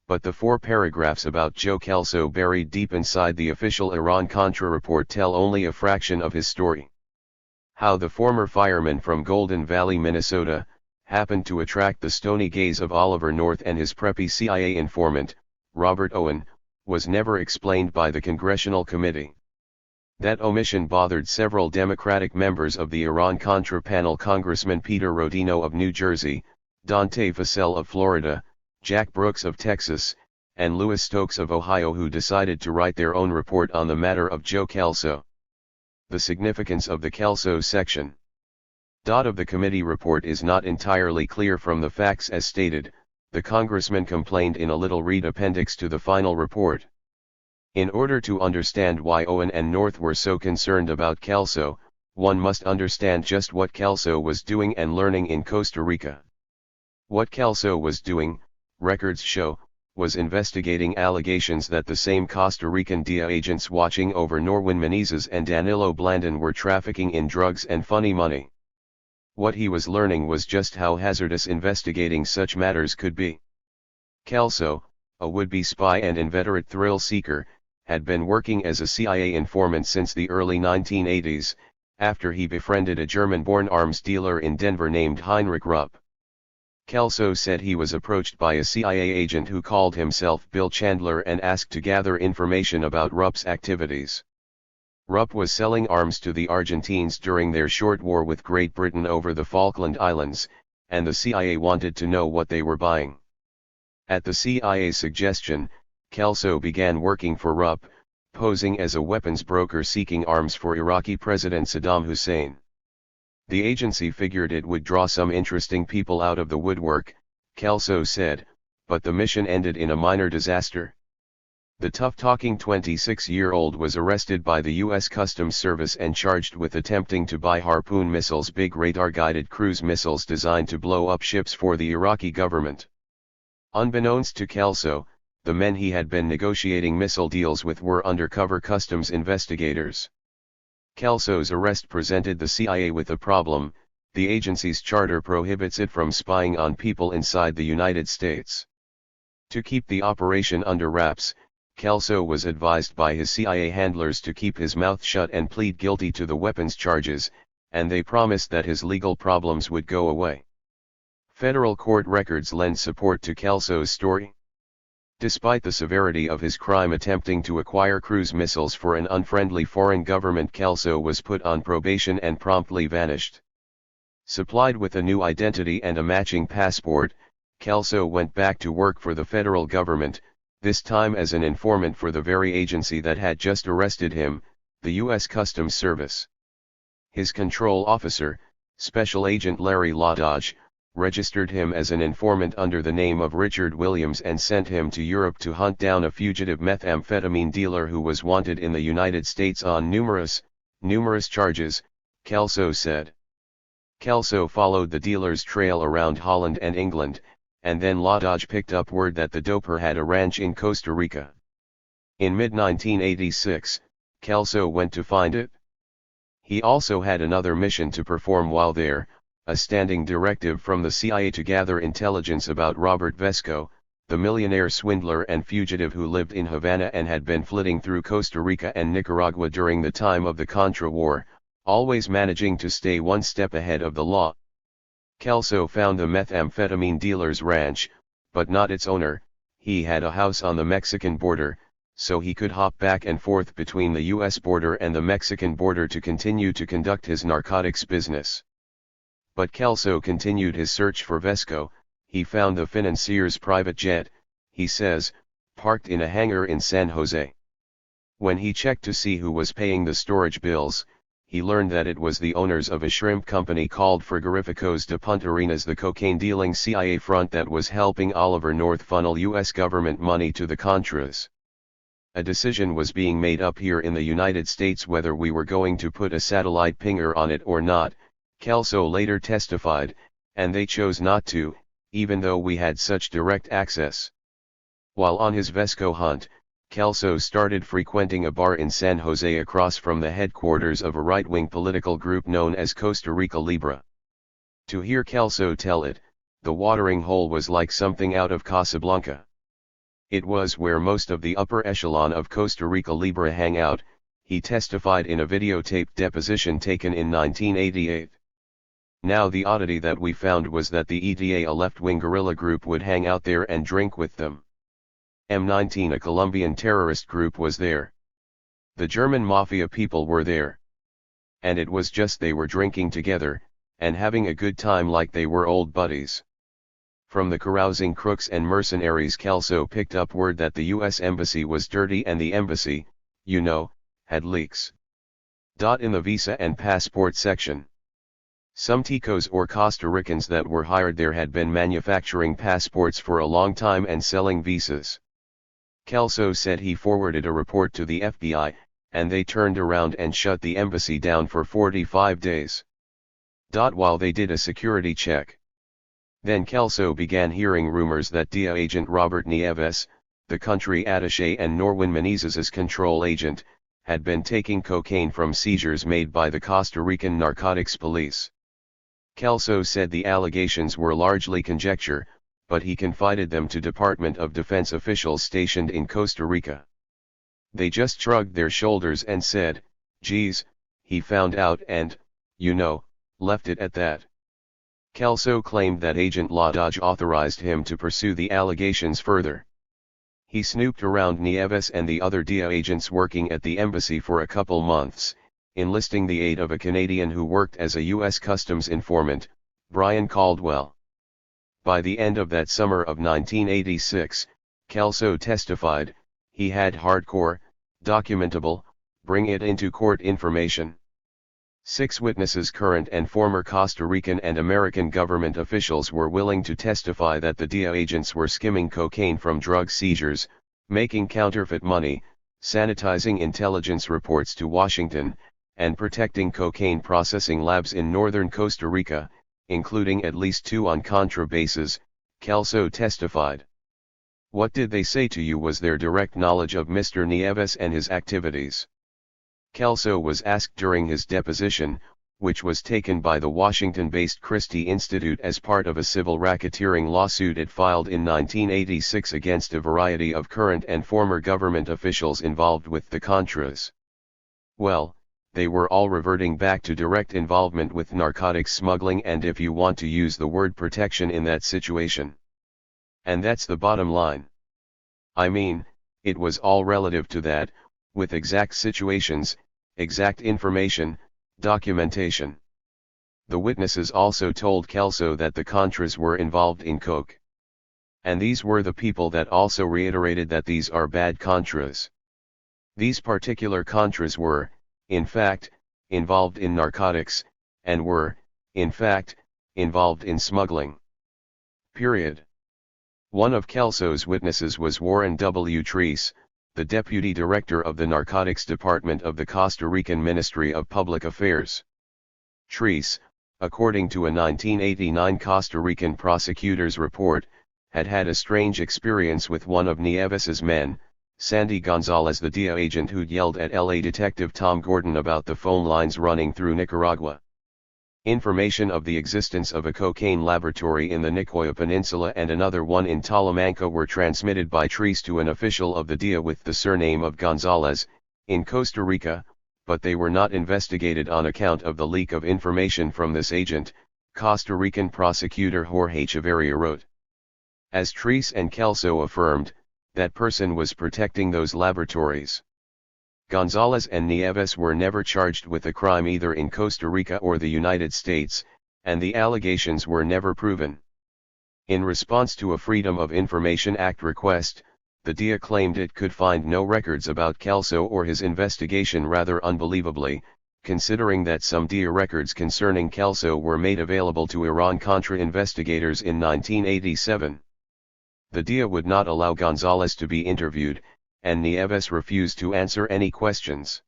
But the 4 paragraphs about Joe Kelso buried deep inside the official Iran-Contra report tell only a fraction of his story. How the former fireman from Golden Valley, Minnesota, happened to attract the stony gaze of Oliver North and his preppy CIA informant, Robert Owen, was never explained by the Congressional Committee. That omission bothered several Democratic members of the Iran-Contra panel: Congressman Peter Rodino of New Jersey, Dante Fascell of Florida, Jack Brooks of Texas, and Louis Stokes of Ohio, who decided to write their own report on the matter of Joe Kelso. The significance of the Kelso section of the committee report is not entirely clear from the facts as stated. The congressman complained in a little read appendix to the final report. In order to understand why Owen and North were so concerned about Kelso, one must understand just what Kelso was doing and learning in Costa Rica. What Kelso was doing, records show, was investigating allegations that the same Costa Rican DEA agents watching over Norwin Menezes and Danilo Blandon were trafficking in drugs and funny money. What he was learning was just how hazardous investigating such matters could be. Kelso, a would-be spy and inveterate thrill-seeker, had been working as a CIA informant since the early 1980s, after he befriended a German-born arms dealer in Denver named Heinrich Rupp. Kelso said he was approached by a CIA agent who called himself Bill Chandler and asked to gather information about Rupp's activities. Rupp was selling arms to the Argentines during their short war with Great Britain over the Falkland Islands, and the CIA wanted to know what they were buying. At the CIA's suggestion, Kelso began working for Rupp, posing as a weapons broker seeking arms for Iraqi President Saddam Hussein. The agency figured it would draw some interesting people out of the woodwork, Kelso said, but the mission ended in a minor disaster. The tough-talking 26-year-old was arrested by the U.S. Customs Service and charged with attempting to buy Harpoon missiles, big radar-guided cruise missiles designed to blow up ships for the Iraqi government. Unbeknownst to Kelso, the men he had been negotiating missile deals with were undercover customs investigators. Kelso's arrest presented the CIA with a problem: the agency's charter prohibits it from spying on people inside the United States. To keep the operation under wraps, Kelso was advised by his CIA handlers to keep his mouth shut and plead guilty to the weapons charges, and they promised that his legal problems would go away. Federal court records lend support to Kelso's story. Despite the severity of his crime attempting to acquire cruise missiles for an unfriendly foreign government, Kelso was put on probation and promptly vanished. Supplied with a new identity and a matching passport, Kelso went back to work for the federal government, this time as an informant for the very agency that had just arrested him, the U.S. Customs Service. His control officer, Special Agent Larry Lodge, registered him as an informant under the name of Richard Williams and sent him to Europe to hunt down a fugitive methamphetamine dealer who was wanted in the United States on numerous charges, Kelso said. Kelso followed the dealer's trail around Holland and England, and then Lodge picked up word that the doper had a ranch in Costa Rica. In mid-1986, Kelso went to find it. He also had another mission to perform while there, a standing directive from the CIA to gather intelligence about Robert Vesco, the millionaire swindler and fugitive who lived in Havana and had been flitting through Costa Rica and Nicaragua during the time of the Contra War, always managing to stay one step ahead of the law. Kelso found the methamphetamine dealer's ranch, but not its owner. He had a house on the Mexican border, so he could hop back and forth between the U.S. border and the Mexican border to continue to conduct his narcotics business. But Kelso continued his search for Vesco. He found the financier's private jet, he says, parked in a hangar in San Jose. When he checked to see who was paying the storage bills, he learned that it was the owners of a shrimp company called Frigoríficos de Punta Arenas, the cocaine-dealing CIA front that was helping Oliver North funnel U.S. government money to the Contras. A decision was being made up here in the United States whether we were going to put a satellite pinger on it or not, Kelso later testified, and they chose not to, even though we had such direct access. While on his Vesco hunt, Kelso started frequenting a bar in San Jose across from the headquarters of a right-wing political group known as Costa Rica Libre. To hear Kelso tell it, the watering hole was like something out of Casablanca. It was where most of the upper echelon of Costa Rica Libre hang out, he testified in a videotaped deposition taken in 1988. Now the oddity that we found was that the ETA, a left-wing guerrilla group, would hang out there and drink with them. M19, a Colombian terrorist group, was there. The German mafia people were there. And it was just they were drinking together, and having a good time like they were old buddies. From the carousing crooks and mercenaries, Kelso picked up word that the US Embassy was dirty and the embassy, had leaks. In the visa and passport section. Some Ticos or Costa Ricans that were hired there had been manufacturing passports for a long time and selling visas. Kelso said he forwarded a report to the FBI, and they turned around and shut the embassy down for 45 days. While they did a security check. Then Kelso began hearing rumors that DIA agent Robert Nieves, the country attaché and Norwin Menezes' control agent, had been taking cocaine from seizures made by the Costa Rican narcotics police. Kelso said the allegations were largely conjecture, but he confided them to Department of Defense officials stationed in Costa Rica. They just shrugged their shoulders and said, "Geez, he found out and, left it at that." Kelso claimed that Agent Lodge authorized him to pursue the allegations further. He snooped around Nieves and the other DIA agents working at the embassy for a couple months, enlisting the aid of a Canadian who worked as a U.S. Customs informant, Brian Caldwell. By the end of that summer of 1986, Kelso testified, he had hardcore, documentable, bring it into court information. 6 witnesses, current and former Costa Rican and American government officials, were willing to testify that the DIA agents were skimming cocaine from drug seizures, making counterfeit money, sanitizing intelligence reports to Washington, and protecting cocaine processing labs in northern Costa Rica, including at least 2 on Contra bases, Kelso testified. What did they say to you was their direct knowledge of Mr. Nieves and his activities? Kelso was asked during his deposition, which was taken by the Washington-based Christie Institute as part of a civil racketeering lawsuit it filed in 1986 against a variety of current and former government officials involved with the Contras. Well, they were all reverting back to direct involvement with narcotics smuggling, and if you want to use the word protection in that situation. And that's the bottom line. I mean, it was all relative to that, with exact situations, exact information, documentation. The witnesses also told Kelso that the Contras were involved in coke. And these were the people that also reiterated that these are bad Contras. These particular Contras were, in fact, involved in narcotics, and were, in fact, involved in smuggling. Period. One of Kelso's witnesses was Warren W. Treese, the Deputy Director of the Narcotics Department of the Costa Rican Ministry of Public Affairs. Treese, according to a 1989 Costa Rican prosecutor's report, had had a strange experience with one of Nieves's men, Sandy Gonzalez, the DIA agent who'd yelled at LA Detective Tom Gordon about the phone lines running through Nicaragua. Information of the existence of a cocaine laboratory in the Nicoya Peninsula and another one in Talamanca were transmitted by Treese to an official of the DIA with the surname of Gonzalez, in Costa Rica, but they were not investigated on account of the leak of information from this agent, Costa Rican prosecutor Jorge Chavarria wrote. As Treese and Kelso affirmed, that person was protecting those laboratories. Gonzalez and Nieves were never charged with a crime either in Costa Rica or the United States, and the allegations were never proven. In response to a Freedom of Information Act request, the DIA claimed it could find no records about Kelso or his investigation, rather unbelievably, considering that some DIA records concerning Kelso were made available to Iran-Contra investigators in 1987. The DIA would not allow Gonzalez to be interviewed, and Nieves refused to answer any questions.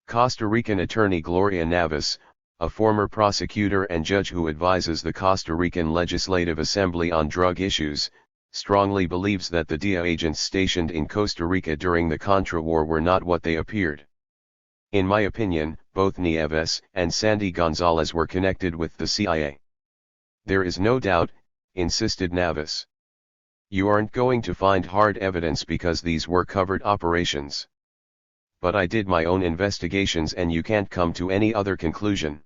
Costa Rican attorney Gloria Navas, a former prosecutor and judge who advises the Costa Rican Legislative Assembly on drug issues, strongly believes that the DIA agents stationed in Costa Rica during the Contra War were not what they appeared. In my opinion, both Nieves and Sandy Gonzalez were connected with the CIA. There is no doubt, insisted Navas. You aren't going to find hard evidence because these were covert operations. But I did my own investigations and you can't come to any other conclusion.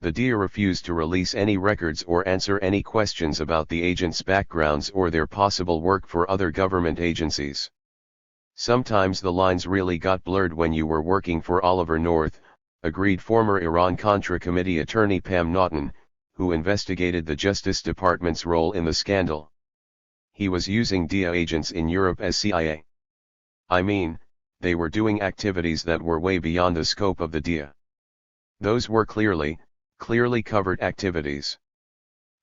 The DIA refused to release any records or answer any questions about the agents' backgrounds or their possible work for other government agencies. Sometimes the lines really got blurred when you were working for Oliver North, agreed former Iran-Contra Committee attorney Pam Naughton, who investigated the Justice Department's role in the scandal. He was using DIA agents in Europe as CIA. I mean, they were doing activities that were way beyond the scope of the DIA. Those were clearly covered activities.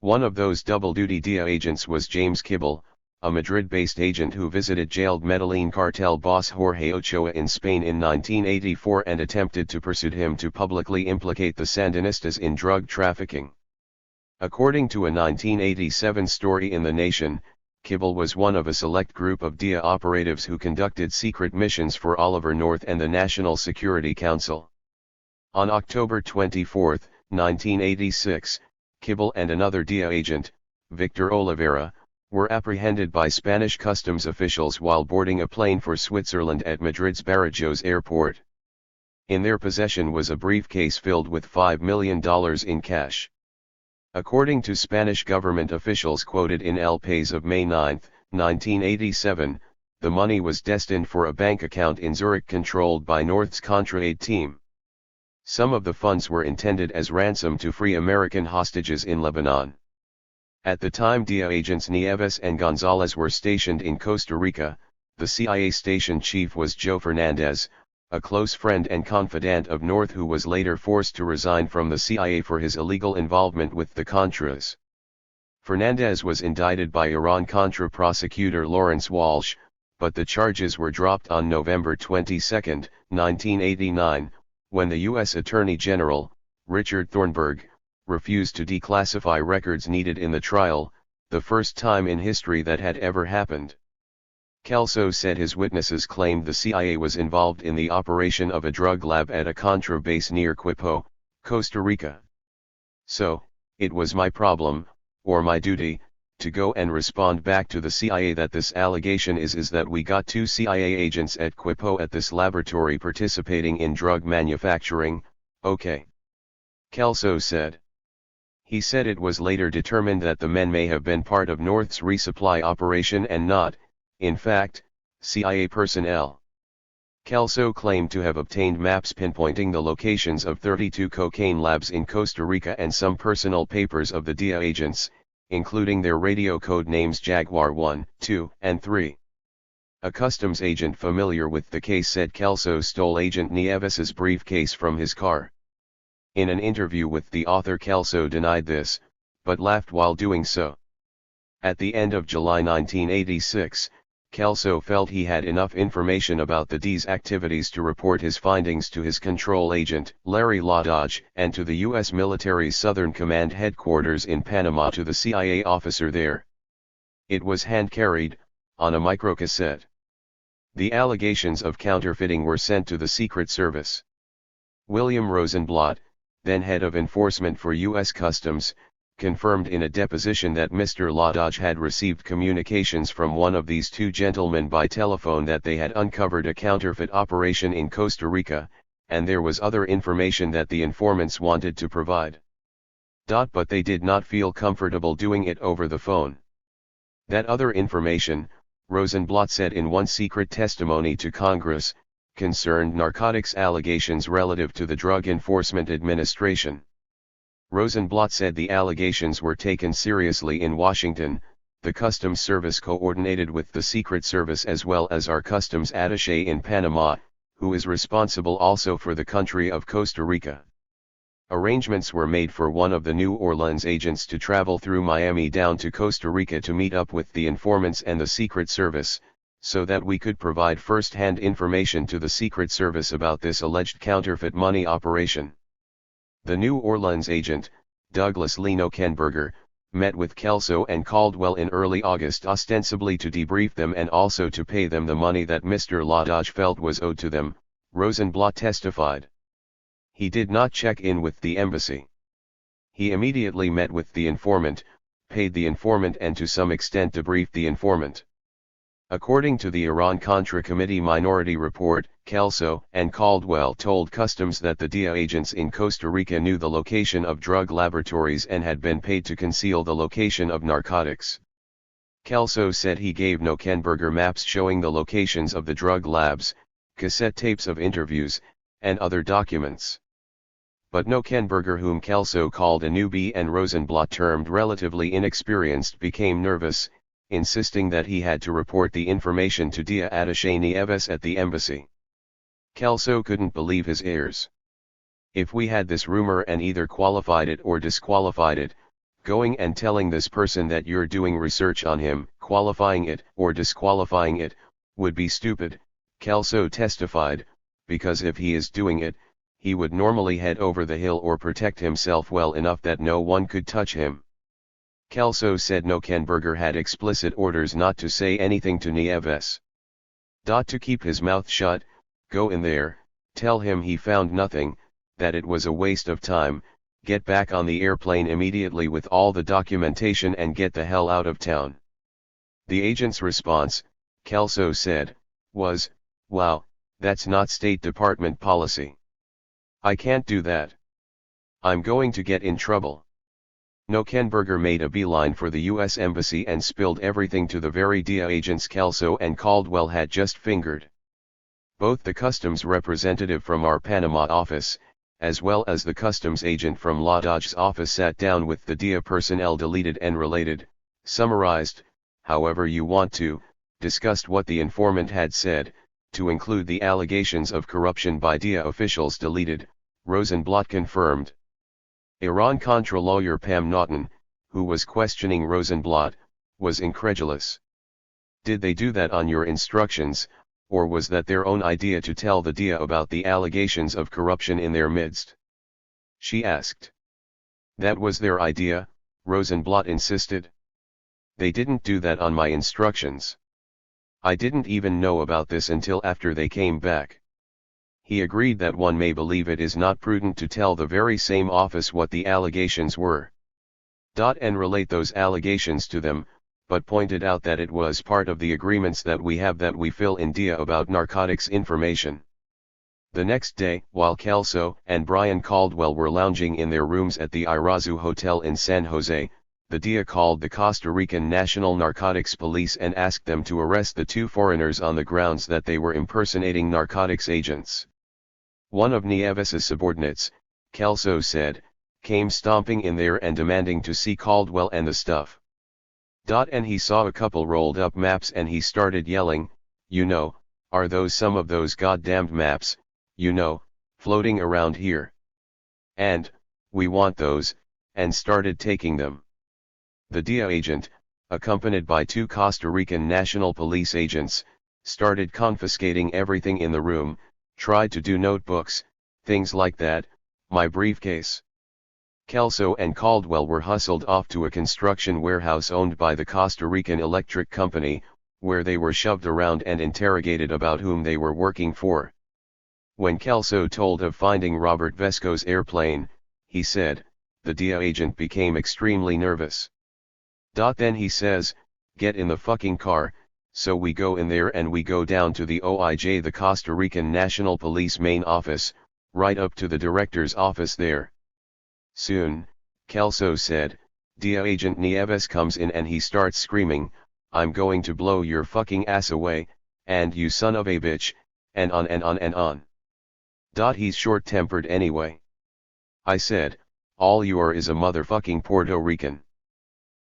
One of those double-duty DIA agents was James Kibble, a Madrid-based agent who visited jailed Medellin cartel boss Jorge Ochoa in Spain in 1984 and attempted to persuade him to publicly implicate the Sandinistas in drug trafficking. According to a 1987 story in The Nation, Kibble was one of a select group of DIA operatives who conducted secret missions for Oliver North and the National Security Council. On October 24, 1986, Kibble and another DIA agent, Victor Oliveira, were apprehended by Spanish customs officials while boarding a plane for Switzerland at Madrid's Barajas airport. In their possession was a briefcase filled with $5 million in cash. According to Spanish government officials quoted in El País of May 9, 1987, the money was destined for a bank account in Zurich controlled by North's Contra-Aid team. Some of the funds were intended as ransom to free American hostages in Lebanon. At the time DIA agents Nieves and Gonzalez were stationed in Costa Rica, the CIA station chief was Joe Fernandez, a close friend and confidant of North who was later forced to resign from the CIA for his illegal involvement with the Contras. Fernandez was indicted by Iran-Contra prosecutor Lawrence Walsh, but the charges were dropped on November 22, 1989, when the U.S. Attorney General, Richard Thornburg, refused to declassify records needed in the trial, the first time in history that had ever happened. Kelso said his witnesses claimed the CIA was involved in the operation of a drug lab at a Contra base near Quipo, Costa Rica. So, it was my problem, or my duty, to go and respond back to the CIA that this allegation is that we got 2 CIA agents at Quipo at this laboratory participating in drug manufacturing, okay. Kelso said. He said it was later determined that the men may have been part of North's resupply operation and not, in fact, CIA personnel. Kelso claimed to have obtained maps pinpointing the locations of 32 cocaine labs in Costa Rica and some personal papers of the DIA agents, including their radio code names Jaguar 1, 2, and 3. A customs agent familiar with the case said Kelso stole Agent Nieves's briefcase from his car. In an interview with the author, Kelso denied this, but laughed while doing so. At the end of July 1986, Kelso felt he had enough information about the DIA's activities to report his findings to his control agent, Larry Ladage, and to the U.S. military's Southern Command headquarters in Panama to the CIA officer there. It was hand-carried, on a microcassette. The allegations of counterfeiting were sent to the Secret Service. William Rosenblatt, then head of enforcement for U.S. Customs, confirmed in a deposition that Mr. Ladage had received communications from one of these 2 gentlemen by telephone that they had uncovered a counterfeit operation in Costa Rica, and there was other information that the informants wanted to provide. But they did not feel comfortable doing it over the phone. That other information, Rosenblatt said in one secret testimony to Congress, concerned narcotics allegations relative to the Drug Enforcement Administration. Rosenblatt said the allegations were taken seriously in Washington, the Customs Service coordinated with the Secret Service as well as our customs attaché in Panama, who is responsible also for the country of Costa Rica. Arrangements were made for one of the New Orleans agents to travel through Miami down to Costa Rica to meet up with the informants and the Secret Service, so that we could provide first-hand information to the Secret Service about this alleged counterfeit money operation. The New Orleans agent, Douglas Lee Nokenberger, met with Kelso and Caldwell in early August ostensibly to debrief them and also to pay them the money that Mr. Ladage felt was owed to them, Rosenblatt testified. He did not check in with the embassy. He immediately met with the informant, paid the informant and to some extent debriefed the informant. According to the Iran-Contra Committee Minority Report, Kelso and Caldwell told Customs that the DIA agents in Costa Rica knew the location of drug laboratories and had been paid to conceal the location of narcotics. Kelso said he gave Nokenberger maps showing the locations of the drug labs, cassette tapes of interviews, and other documents. But Nokenberger, whom Kelso called a newbie and Rosenblatt termed relatively inexperienced, became nervous, insisting that he had to report the information to DIA attaché Nieves at the embassy. Kelso couldn't believe his ears. If we had this rumor and either qualified it or disqualified it, going and telling this person that you're doing research on him, qualifying it or disqualifying it, would be stupid, Kelso testified, because if he is doing it, he would normally head over the hill or protect himself well enough that no one could touch him. Kelso said Nokenberger had explicit orders not to say anything to Nieves. To keep his mouth shut, go in there, tell him he found nothing, that it was a waste of time, get back on the airplane immediately with all the documentation and get the hell out of town. The agent's response, Kelso said, was, "Wow, that's not State Department policy. I can't do that. I'm going to get in trouble." Nokenberger made a beeline for the U.S. Embassy and spilled everything to the very DIA agents Kelso and Caldwell had just fingered. Both the customs representative from our Panama office, as well as the customs agent from Ladage's office sat down with the DIA personnel, deleted and related, summarized, however you want to, discussed what the informant had said, to include the allegations of corruption by DIA officials, deleted, Rosenblatt confirmed. Iran-Contra lawyer Pam Naughton, who was questioning Rosenblatt, was incredulous. Did they do that on your instructions, or was that their own idea to tell the DIA about the allegations of corruption in their midst? She asked. That was their idea, Rosenblatt insisted. They didn't do that on my instructions. I didn't even know about this until after they came back. He agreed that one may believe it is not prudent to tell the very same office what the allegations were. And relate those allegations to them, but pointed out that it was part of the agreements that we have that we fill in DIA about narcotics information. The next day, while Kelso and Brian Caldwell were lounging in their rooms at the Irazu Hotel in San Jose, the DIA called the Costa Rican National Narcotics Police and asked them to arrest the two foreigners on the grounds that they were impersonating narcotics agents. One of Nieves's subordinates, Kelso said, came stomping in there and demanding to see Caldwell and the stuff. And he saw a couple rolled up maps and he started yelling, "You know, are those some of those goddamned maps, you know, floating around here? And, we want those," and started taking them. The DIA agent, accompanied by two Costa Rican National Police agents, started confiscating everything in the room, tried to do notebooks, things like that, my briefcase. Kelso and Caldwell were hustled off to a construction warehouse owned by the Costa Rican Electric Company, where they were shoved around and interrogated about whom they were working for. When Kelso told of finding Robert Vesco's airplane, he said, the DIA agent became extremely nervous. Then he says, "Get in the fucking car," so we go in there and we go down to the OIJ, the Costa Rican National Police main office, right up to the director's office there. Soon, Kelso said, DIA agent Nieves comes in and he starts screaming, "I'm going to blow your fucking ass away, and you son of a bitch," and on and on and on. He's short-tempered anyway. I said, "All you are is a motherfucking Puerto Rican."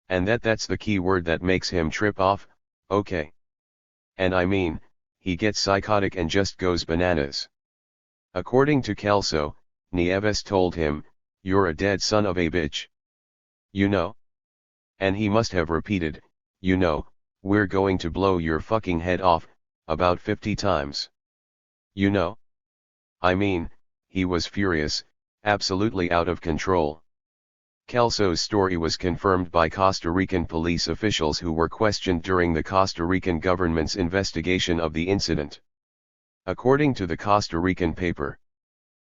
And that's the key word that makes him trip off, okay. And I mean, he gets psychotic and just goes bananas. According to Kelso, Nieves told him, "You're a dead son of a bitch. You know?" And he must have repeated, "You know, we're going to blow your fucking head off," about 50 times. You know? I mean, he was furious, absolutely out of control. Kelso's story was confirmed by Costa Rican police officials who were questioned during the Costa Rican government's investigation of the incident. According to the Costa Rican paper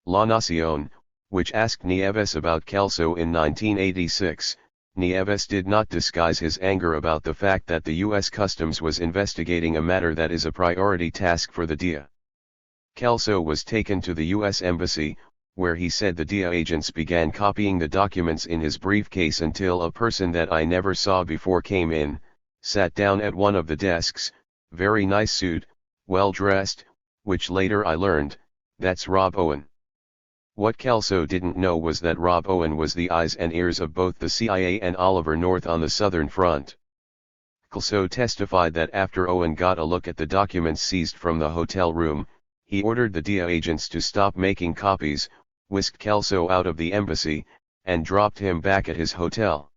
La Nación, which asked Nieves about Kelso in 1986, Nieves did not disguise his anger about the fact that the U.S. Customs was investigating a matter that is a priority task for the DEA. Kelso was taken to the U.S. Embassy, where he said the DEA agents began copying the documents in his briefcase until a person that I never saw before came in, sat down at one of the desks, very nice suit, well dressed, which later I learned, that's Rob Owen. What Kelso didn't know was that Rob Owen was the eyes and ears of both the CIA and Oliver North on the Southern Front. Kelso testified that after Owen got a look at the documents seized from the hotel room, he ordered the DEA agents to stop making copies, whisked Kelso out of the embassy, and dropped him back at his hotel.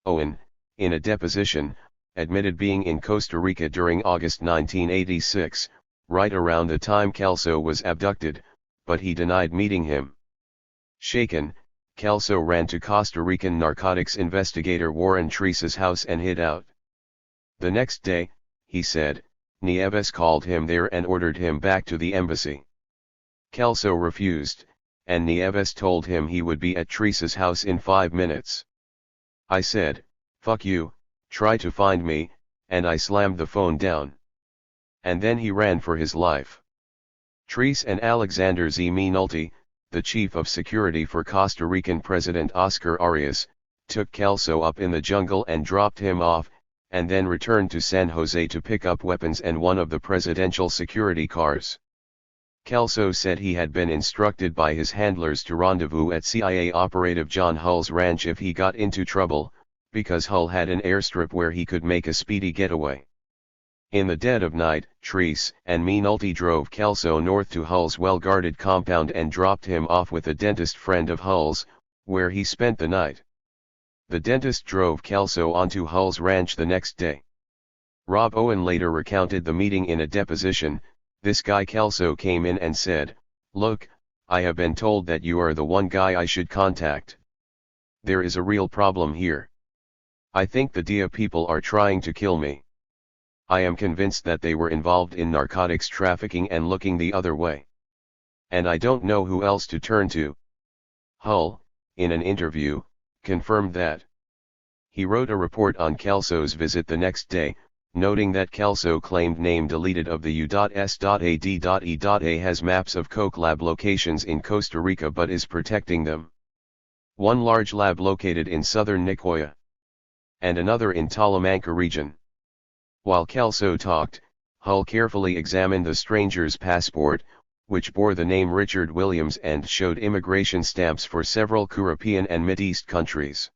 Owen, in a deposition, admitted being in Costa Rica during August 1986, right around the time Kelso was abducted, but he denied meeting him. Shaken, Kelso ran to Costa Rican narcotics investigator Warren Treese's house and hid out. The next day, he said, Nieves called him there and ordered him back to the embassy. Kelso refused, and Nieves told him he would be at Treese's house in 5 minutes. I said, "Fuck you, try to find me," and I slammed the phone down. And then he ran for his life. Treese and Alexander Z. Minolti, the chief of security for Costa Rican President Oscar Arias, took Kelso up in the jungle and dropped him off, and then returned to San Jose to pick up weapons and one of the presidential security cars. Kelso said he had been instructed by his handlers to rendezvous at CIA operative John Hull's ranch if he got into trouble, because Hull had an airstrip where he could make a speedy getaway. In the dead of night, Treese and Minolti drove Kelso north to Hull's well-guarded compound and dropped him off with a dentist friend of Hull's, where he spent the night. The dentist drove Kelso onto Hull's ranch the next day. Rob Owen later recounted the meeting in a deposition. This guy Kelso came in and said, "Look, I have been told that you are the one guy I should contact. There is a real problem here. I think the DEA people are trying to kill me. I am convinced that they were involved in narcotics trafficking and looking the other way. And I don't know who else to turn to." Hull, in an interview, confirmed that. He wrote a report on Kelso's visit the next day, noting that Kelso claimed name deleted of the U.S.A.D.E.A has maps of coke lab locations in Costa Rica but is protecting them. One large lab located in southern Nicoya, and another in Talamanca region. While Kelso talked, Hull carefully examined the stranger's passport, which bore the name Richard Williams and showed immigration stamps for several European and Mideast countries.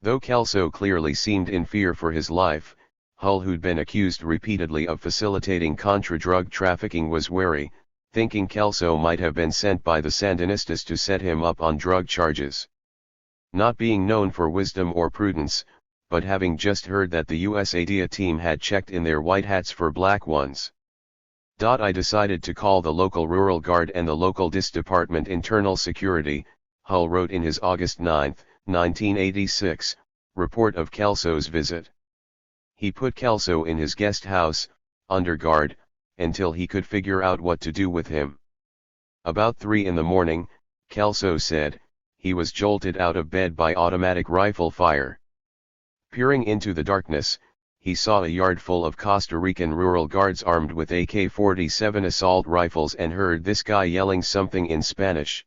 Though Kelso clearly seemed in fear for his life, Hull, who'd been accused repeatedly of facilitating Contra drug trafficking, was wary, thinking Kelso might have been sent by the Sandinistas to set him up on drug charges. Not being known for wisdom or prudence, but having just heard that the USAID team had checked in their white hats for black ones. I decided to call the local Rural Guard and the local DIS Department Internal Security, Hull wrote in his August 9, 1986, report of Kelso's visit. He put Kelso in his guest house, under guard, until he could figure out what to do with him. About 3 in the morning, Kelso said, he was jolted out of bed by automatic rifle fire. Peering into the darkness, he saw a yard full of Costa Rican rural guards armed with AK-47 assault rifles and heard this guy yelling something in Spanish.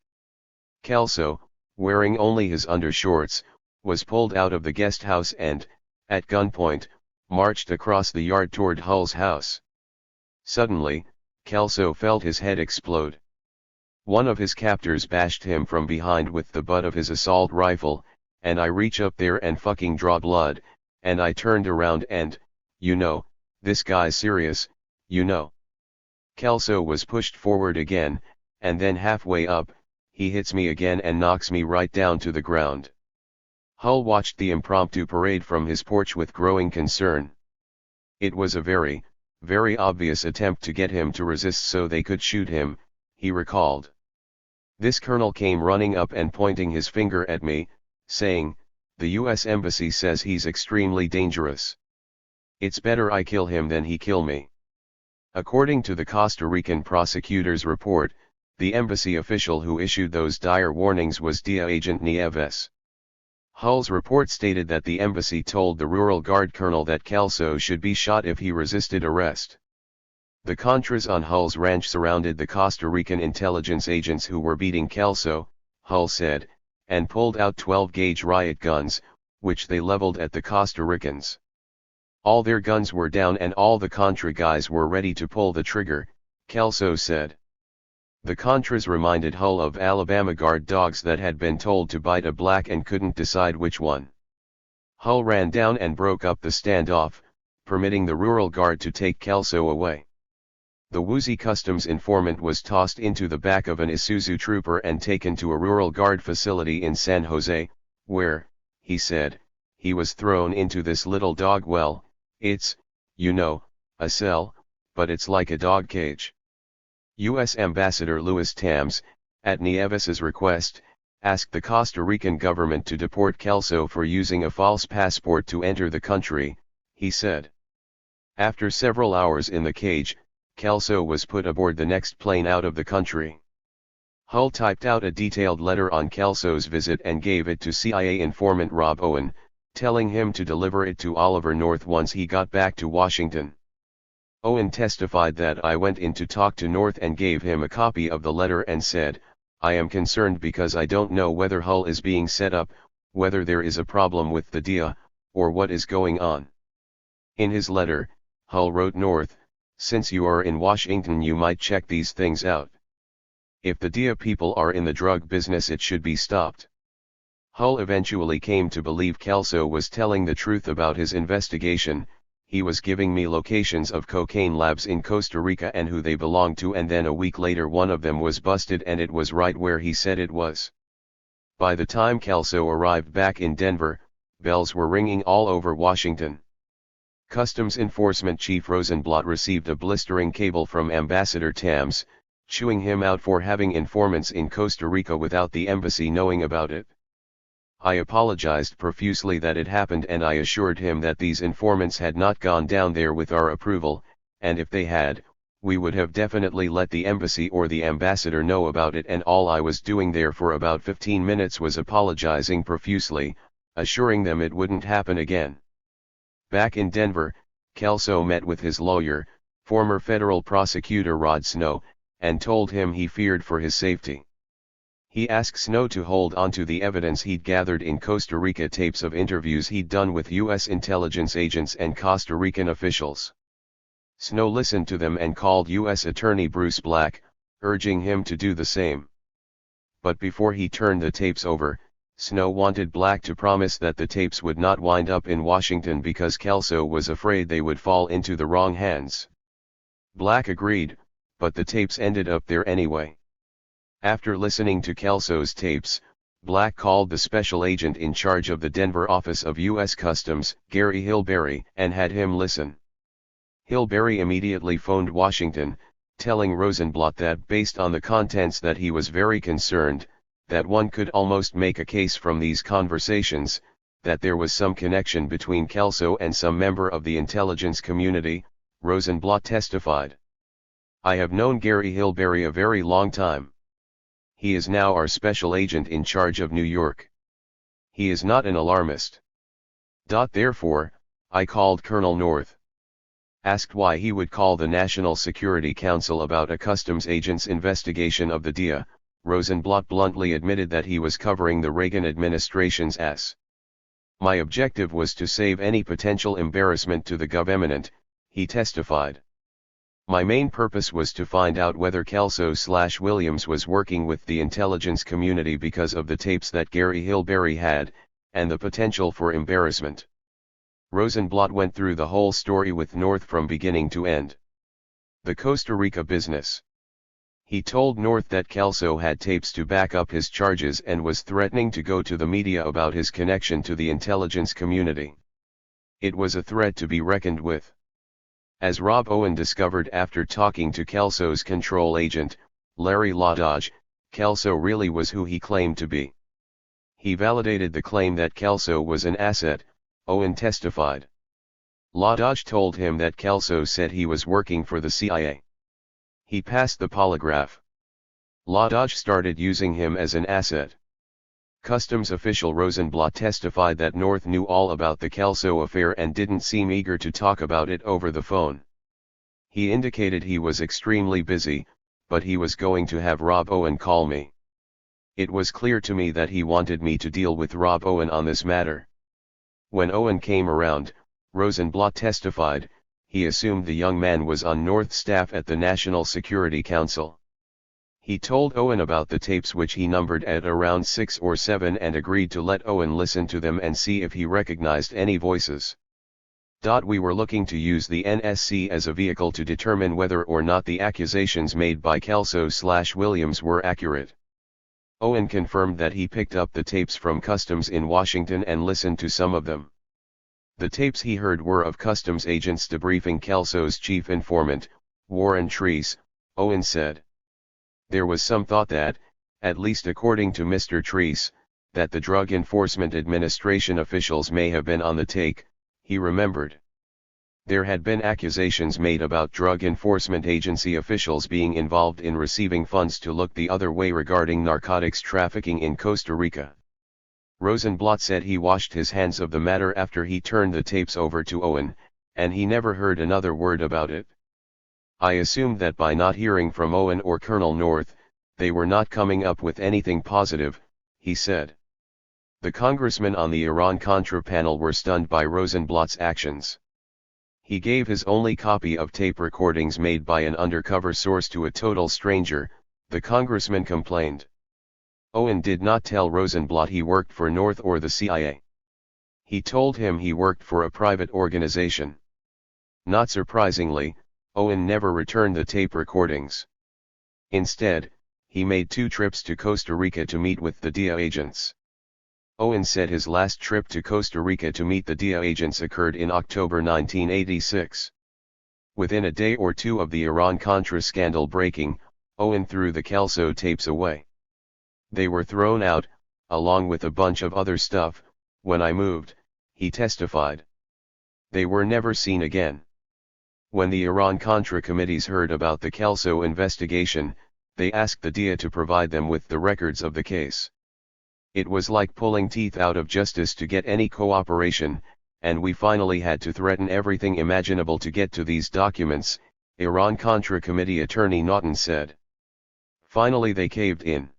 Kelso, wearing only his undershorts, was pulled out of the guest house and, at gunpoint, marched across the yard toward Hull's house. Suddenly, Kelso felt his head explode. One of his captors bashed him from behind with the butt of his assault rifle, and I reach up there and fucking draw blood, and I turned around and, this guy's serious, Kelso was pushed forward again, and then halfway up, he hits me again and knocks me right down to the ground. Hull watched the impromptu parade from his porch with growing concern. It was a very, very obvious attempt to get him to resist so they could shoot him, he recalled. This colonel came running up and pointing his finger at me, saying, "The U.S. Embassy says he's extremely dangerous. It's better I kill him than he kill me." According to the Costa Rican prosecutor's report, the embassy official who issued those dire warnings was DIA agent Nieves. Hull's report stated that the embassy told the Rural Guard colonel that Kelso should be shot if he resisted arrest. The Contras on Hull's ranch surrounded the Costa Rican intelligence agents who were beating Kelso, Hull said, and pulled out 12-gauge riot guns, which they leveled at the Costa Ricans. All their guns were down and all the Contra guys were ready to pull the trigger, Kelso said. The Contras reminded Hull of Alabama guard dogs that had been told to bite a black and couldn't decide which one. Hull ran down and broke up the standoff, permitting the Rural Guard to take Kelso away. The woozy customs informant was tossed into the back of an Isuzu trooper and taken to a Rural Guard facility in San Jose, where, he said, he was thrown into this little dog well. It's, a cell, but it's like a dog cage. U.S. Ambassador Louis Tams, at Nieves's request, asked the Costa Rican government to deport Kelso for using a false passport to enter the country, he said. After several hours in the cage, Kelso was put aboard the next plane out of the country. Hull typed out a detailed letter on Kelso's visit and gave it to CIA informant Rob Owen, telling him to deliver it to Oliver North once he got back to Washington. Owen testified that I went in to talk to North and gave him a copy of the letter and said, "I am concerned because I don't know whether Hull is being set up, whether there is a problem with the DIA, or what is going on." In his letter, Hull wrote North, "Since you are in Washington you might check these things out. If the DIA people are in the drug business it should be stopped." Hull eventually came to believe Kelso was telling the truth about his investigation. "He was giving me locations of cocaine labs in Costa Rica and who they belonged to, and then a week later one of them was busted and it was right where he said it was." By the time Kelso arrived back in Denver, bells were ringing all over Washington. Customs Enforcement Chief Rosenblatt received a blistering cable from Ambassador Tams, chewing him out for having informants in Costa Rica without the embassy knowing about it. "I apologized profusely that it happened and I assured him that these informants had not gone down there with our approval, and if they had, we would have definitely let the embassy or the ambassador know about it, and all I was doing there for about 15 minutes was apologizing profusely, assuring them it wouldn't happen again." Back in Denver, Kelso met with his lawyer, former federal prosecutor Rod Snow, and told him he feared for his safety. He asked Snow to hold onto the evidence he'd gathered in Costa Rica, tapes of interviews he'd done with U.S. intelligence agents and Costa Rican officials. Snow listened to them and called U.S. Attorney Bruce Black, urging him to do the same. But before he turned the tapes over, Snow wanted Black to promise that the tapes would not wind up in Washington because Kelso was afraid they would fall into the wrong hands. Black agreed, but the tapes ended up there anyway. After listening to Kelso's tapes, Black called the special agent in charge of the Denver office of U.S. Customs, Gary Hilberry, and had him listen. Hilberry immediately phoned Washington, telling Rosenblatt that based on the contents that he was very concerned, that one could almost make a case from these conversations, that there was some connection between Kelso and some member of the intelligence community. Rosenblatt testified. "I have known Gary Hilberry a very long time. He is now our special agent in charge of New York. He is not an alarmist. Therefore, I called Colonel North. Asked why he would call the National Security Council about a customs agent's investigation of the DIA, Rosenblatt bluntly admitted that he was covering the Reagan administration's ass. My objective was to save any potential embarrassment to the government, he testified. My main purpose was to find out whether Kelso/Williams was working with the intelligence community because of the tapes that Gary Hilberry had, and the potential for embarrassment. Rosenblatt went through the whole story with North from beginning to end. The Costa Rica business. He told North that Kelso had tapes to back up his charges and was threatening to go to the media about his connection to the intelligence community. It was a threat to be reckoned with. As Rob Owen discovered after talking to Kelso's control agent, Larry Laudage, Kelso really was who he claimed to be. He validated the claim that Kelso was an asset, Owen testified. Laudage told him that Kelso said he was working for the CIA. He passed the polygraph. Laudage started using him as an asset. Customs official Rosenblatt testified that North knew all about the Kelso affair and didn't seem eager to talk about it over the phone. He indicated he was extremely busy, but he was going to have Rob Owen call me. It was clear to me that he wanted me to deal with Rob Owen on this matter. When Owen came around, Rosenblatt testified, he assumed the young man was on North's staff at the National Security Council. He told Owen about the tapes which he numbered at around 6 or 7 and agreed to let Owen listen to them and see if he recognized any voices. We were looking to use the NSC as a vehicle to determine whether or not the accusations made by Kelso/Williams were accurate. Owen confirmed that he picked up the tapes from Customs in Washington and listened to some of them. The tapes he heard were of Customs agents debriefing Kelso's chief informant, Warren Treese, Owen said. There was some thought that, at least according to Mr. Treese, that the Drug Enforcement Administration officials may have been on the take, he remembered. There had been accusations made about Drug Enforcement Agency officials being involved in receiving funds to look the other way regarding narcotics trafficking in Costa Rica. Rosenblatt said he washed his hands of the matter after he turned the tapes over to Owen, and he never heard another word about it. I assumed that by not hearing from Owen or Colonel North, they were not coming up with anything positive, he said. The congressmen on the Iran-Contra panel were stunned by Rosenblatt's actions. He gave his only copy of tape recordings made by an undercover source to a total stranger, the congressman complained. Owen did not tell Rosenblatt he worked for North or the CIA. He told him he worked for a private organization. Not surprisingly, Owen never returned the tape recordings. Instead, he made 2 trips to Costa Rica to meet with the DIA agents. Owen said his last trip to Costa Rica to meet the DIA agents occurred in October 1986. Within a day or two of the Iran-Contra scandal breaking, Owen threw the Kelso tapes away. They were thrown out, along with a bunch of other stuff, when I moved, he testified. They were never seen again. When the Iran-Contra committees heard about the Kelso investigation, they asked the DIA to provide them with the records of the case. It was like pulling teeth out of justice to get any cooperation, and we finally had to threaten everything imaginable to get to these documents, Iran-Contra committee attorney Naughton said. Finally they caved in.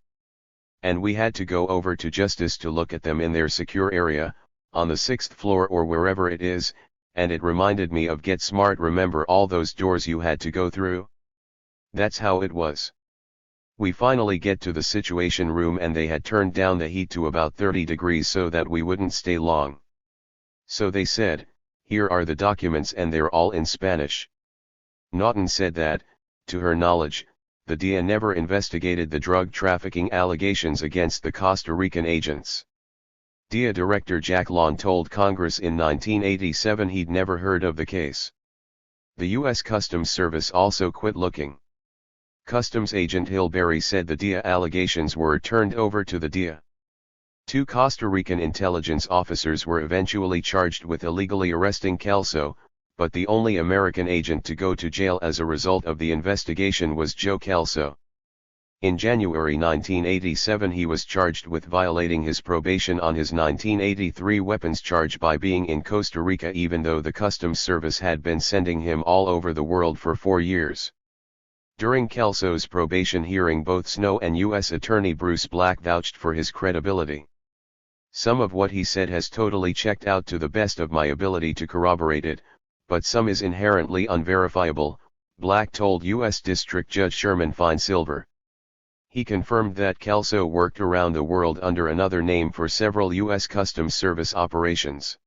And we had to go over to justice to look at them in their secure area, on the 6th floor or wherever it is, and it reminded me of Get Smart. Remember all those doors you had to go through? That's how it was. We finally get to the situation room and they had turned down the heat to about 30 degrees so that we wouldn't stay long. So they said, here are the documents and they're all in Spanish. Naughton said that, to her knowledge, the DIA never investigated the drug trafficking allegations against the Costa Rican agents. DIA Director Jack Long told Congress in 1987 he'd never heard of the case. The U.S. Customs Service also quit looking. Customs agent Hilberry said the DIA allegations were turned over to the DIA. 2 Costa Rican intelligence officers were eventually charged with illegally arresting Kelso, but the only American agent to go to jail as a result of the investigation was Joe Kelso. In January 1987 he was charged with violating his probation on his 1983 weapons charge by being in Costa Rica even though the Customs Service had been sending him all over the world for 4 years. During Kelso's probation hearing both Snow and U.S. Attorney Bruce Black vouched for his credibility. Some of what he said has totally checked out to the best of my ability to corroborate it, but some is inherently unverifiable, Black told U.S. District Judge Sherman Feinsilver. He confirmed that Kelso worked around the world under another name for several U.S. Customs Service operations.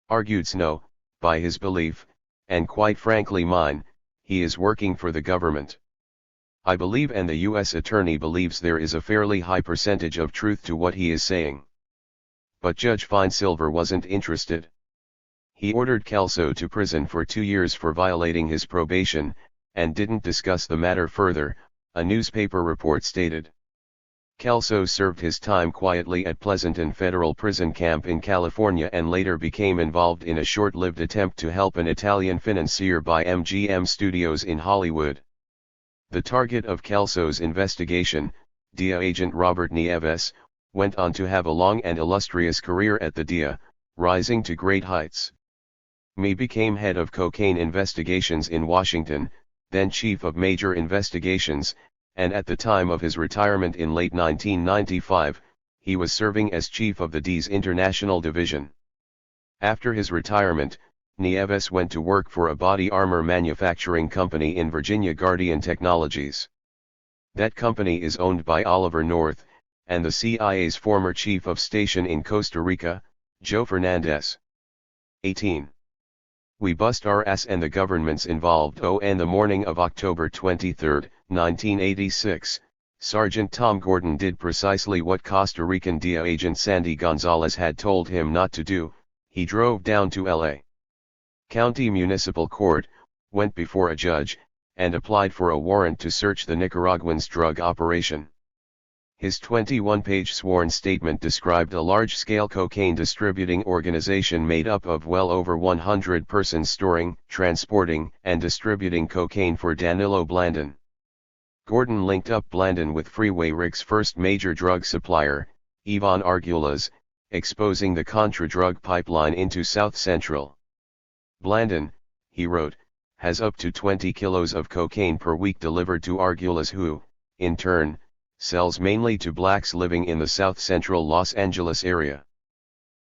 Argued no, by his belief, and quite frankly mine, he is working for the government. I believe and the U.S. Attorney believes there is a fairly high percentage of truth to what he is saying. But Judge Feinsilver wasn't interested. He ordered Kelso to prison for 2 years for violating his probation, and didn't discuss the matter further, a newspaper report stated. Kelso served his time quietly at Pleasanton Federal Prison Camp in California and later became involved in a short-lived attempt to help an Italian financier buy MGM Studios in Hollywood. The target of Kelso's investigation, DEA agent Robert Nieves, went on to have a long and illustrious career at the DEA, rising to great heights. Nie became head of cocaine investigations in Washington, then chief of major investigations, and at the time of his retirement in late 1995, he was serving as chief of the DEA's International Division. After his retirement, Nieves went to work for a body armor manufacturing company in Virginia, Guardian Technologies. That company is owned by Oliver North, and the CIA's former chief of station in Costa Rica, Joe Fernandez. 18. We bust our ass and the government's involved. On the morning of October 23, 1986, Sergeant Tom Gordon did precisely what Costa Rican DEA agent Sandy Gonzalez had told him not to do. He drove down to L.A. County Municipal Court, went before a judge, and applied for a warrant to search the Nicaraguans' drug operation. His 21-page sworn statement described a large-scale cocaine distributing organization made up of well over 100 persons storing, transporting, and distributing cocaine for Danilo Blandon. Gordon linked up Blandon with Freeway Ric's first major drug supplier, Ivan Argulas, exposing the Contra drug pipeline into South Central. Blandon, he wrote, has up to 20 kilos of cocaine per week delivered to Argulas who, in turn, sells mainly to blacks living in the South Central Los Angeles area.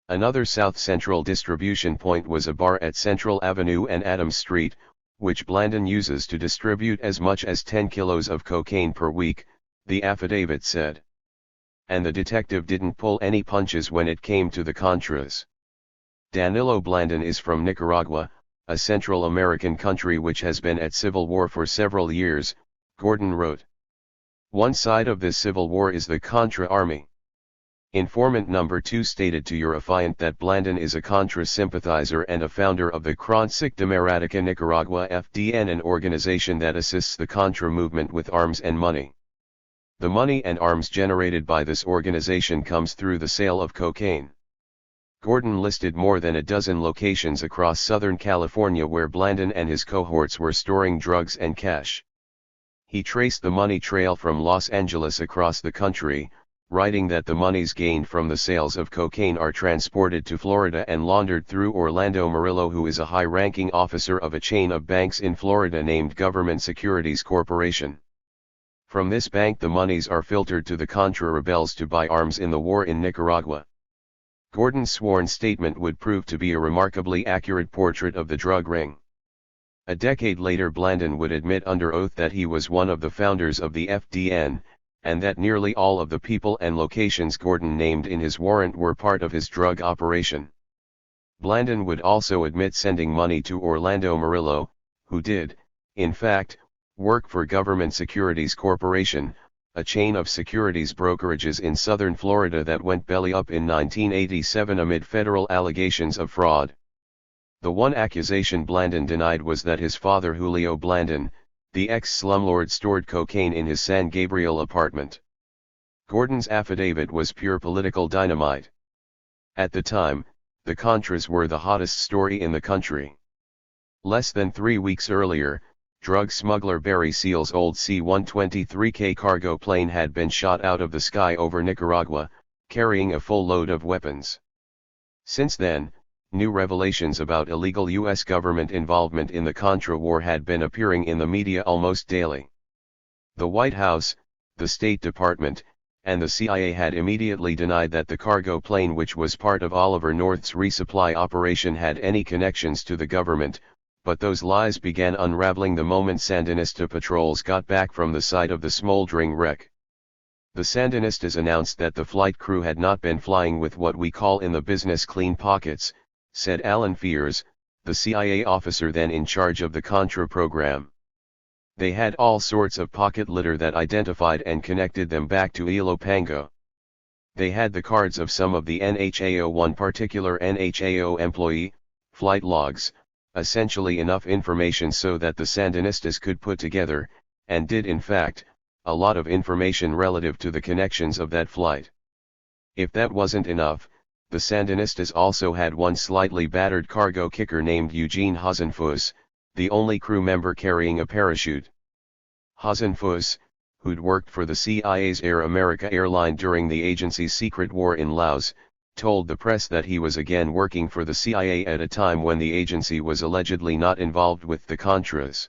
Another South Central distribution point was a bar at Central Avenue and Adams Street, which Blandon uses to distribute as much as 10 kilos of cocaine per week, the affidavit said. And the detective didn't pull any punches when it came to the Contras. Danilo Blandon is from Nicaragua, a Central American country which has been at civil war for several years, Gordon wrote. One side of this civil war is the Contra army. Informant number 2 stated to your affiant that Blandon is a Contra sympathizer and a founder of the Frontera Democrática Nicaragua FDN, an organization that assists the Contra movement with arms and money. The money and arms generated by this organization comes through the sale of cocaine. Gordon listed more than a dozen locations across Southern California where Blandon and his cohorts were storing drugs and cash. He traced the money trail from Los Angeles across the country, writing that the monies gained from the sales of cocaine are transported to Florida and laundered through Orlando Murillo, who is a high-ranking officer of a chain of banks in Florida named Government Securities Corporation. From this bank the monies are filtered to the Contra rebels to buy arms in the war in Nicaragua. Gordon's sworn statement would prove to be a remarkably accurate portrait of the drug ring. A decade later Blandon would admit under oath that he was one of the founders of the FDN, and that nearly all of the people and locations Gordon named in his warrant were part of his drug operation. Blandon would also admit sending money to Orlando Murillo, who did, in fact, work for Government Securities Corporation, a chain of securities brokerages in southern Florida that went belly up in 1987 amid federal allegations of fraud. The one accusation Blandon denied was that his father Julio Blandon, the ex-slumlord, stored cocaine in his San Gabriel apartment. Gordon's affidavit was pure political dynamite. At the time, the Contras were the hottest story in the country. Less than 3 weeks earlier, drug smuggler Barry Seal's old C-123K cargo plane had been shot out of the sky over Nicaragua, carrying a full load of weapons. Since then, new revelations about illegal U.S. government involvement in the Contra War had been appearing in the media almost daily. The White House, the State Department, and the CIA had immediately denied that the cargo plane, which was part of Oliver North's resupply operation, had any connections to the government, but those lies began unraveling the moment Sandinista patrols got back from the site of the smoldering wreck. The Sandinistas announced that the flight crew had not been flying with what we call in the business clean pockets, said Alan Fears, the CIA officer then in charge of the Contra program. They had all sorts of pocket litter that identified and connected them back to Ilopango. They had the cards of some of the NHAO, one particular NHAO employee, flight logs, essentially enough information so that the Sandinistas could put together, and did in fact, a lot of information relative to the connections of that flight. If that wasn't enough, the Sandinistas also had one slightly battered cargo kicker named Eugene Hasenfuss, the only crew member carrying a parachute. Hasenfuss, who'd worked for the CIA's Air America airline during the agency's secret war in Laos, told the press that he was again working for the CIA at a time when the agency was allegedly not involved with the Contras.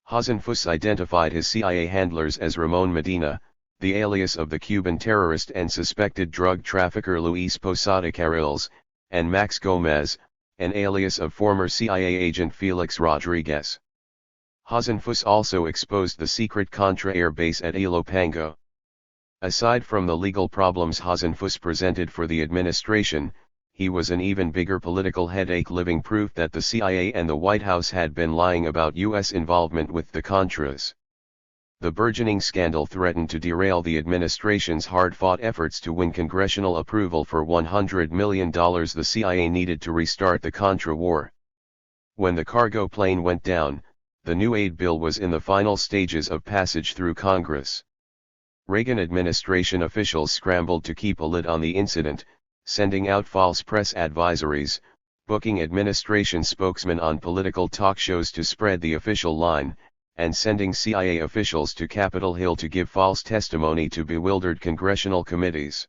Hasenfuss identified his CIA handlers as Ramon Medina, the alias of the Cuban terrorist and suspected drug trafficker Luis Posada Carriles, and Max Gomez, an alias of former CIA agent Felix Rodriguez. Hasenfuss also exposed the secret Contra air base at Ilopango. Aside from the legal problems Hasenfuss presented for the administration, he was an even bigger political headache, living proof that the CIA and the White House had been lying about U.S. involvement with the Contras. The burgeoning scandal threatened to derail the administration's hard-fought efforts to win congressional approval for $100 million the CIA needed to restart the Contra war. When the cargo plane went down, the new aid bill was in the final stages of passage through Congress. Reagan administration officials scrambled to keep a lid on the incident, sending out false press advisories, booking administration spokesmen on political talk shows to spread the official line, and sending CIA officials to Capitol Hill to give false testimony to bewildered congressional committees.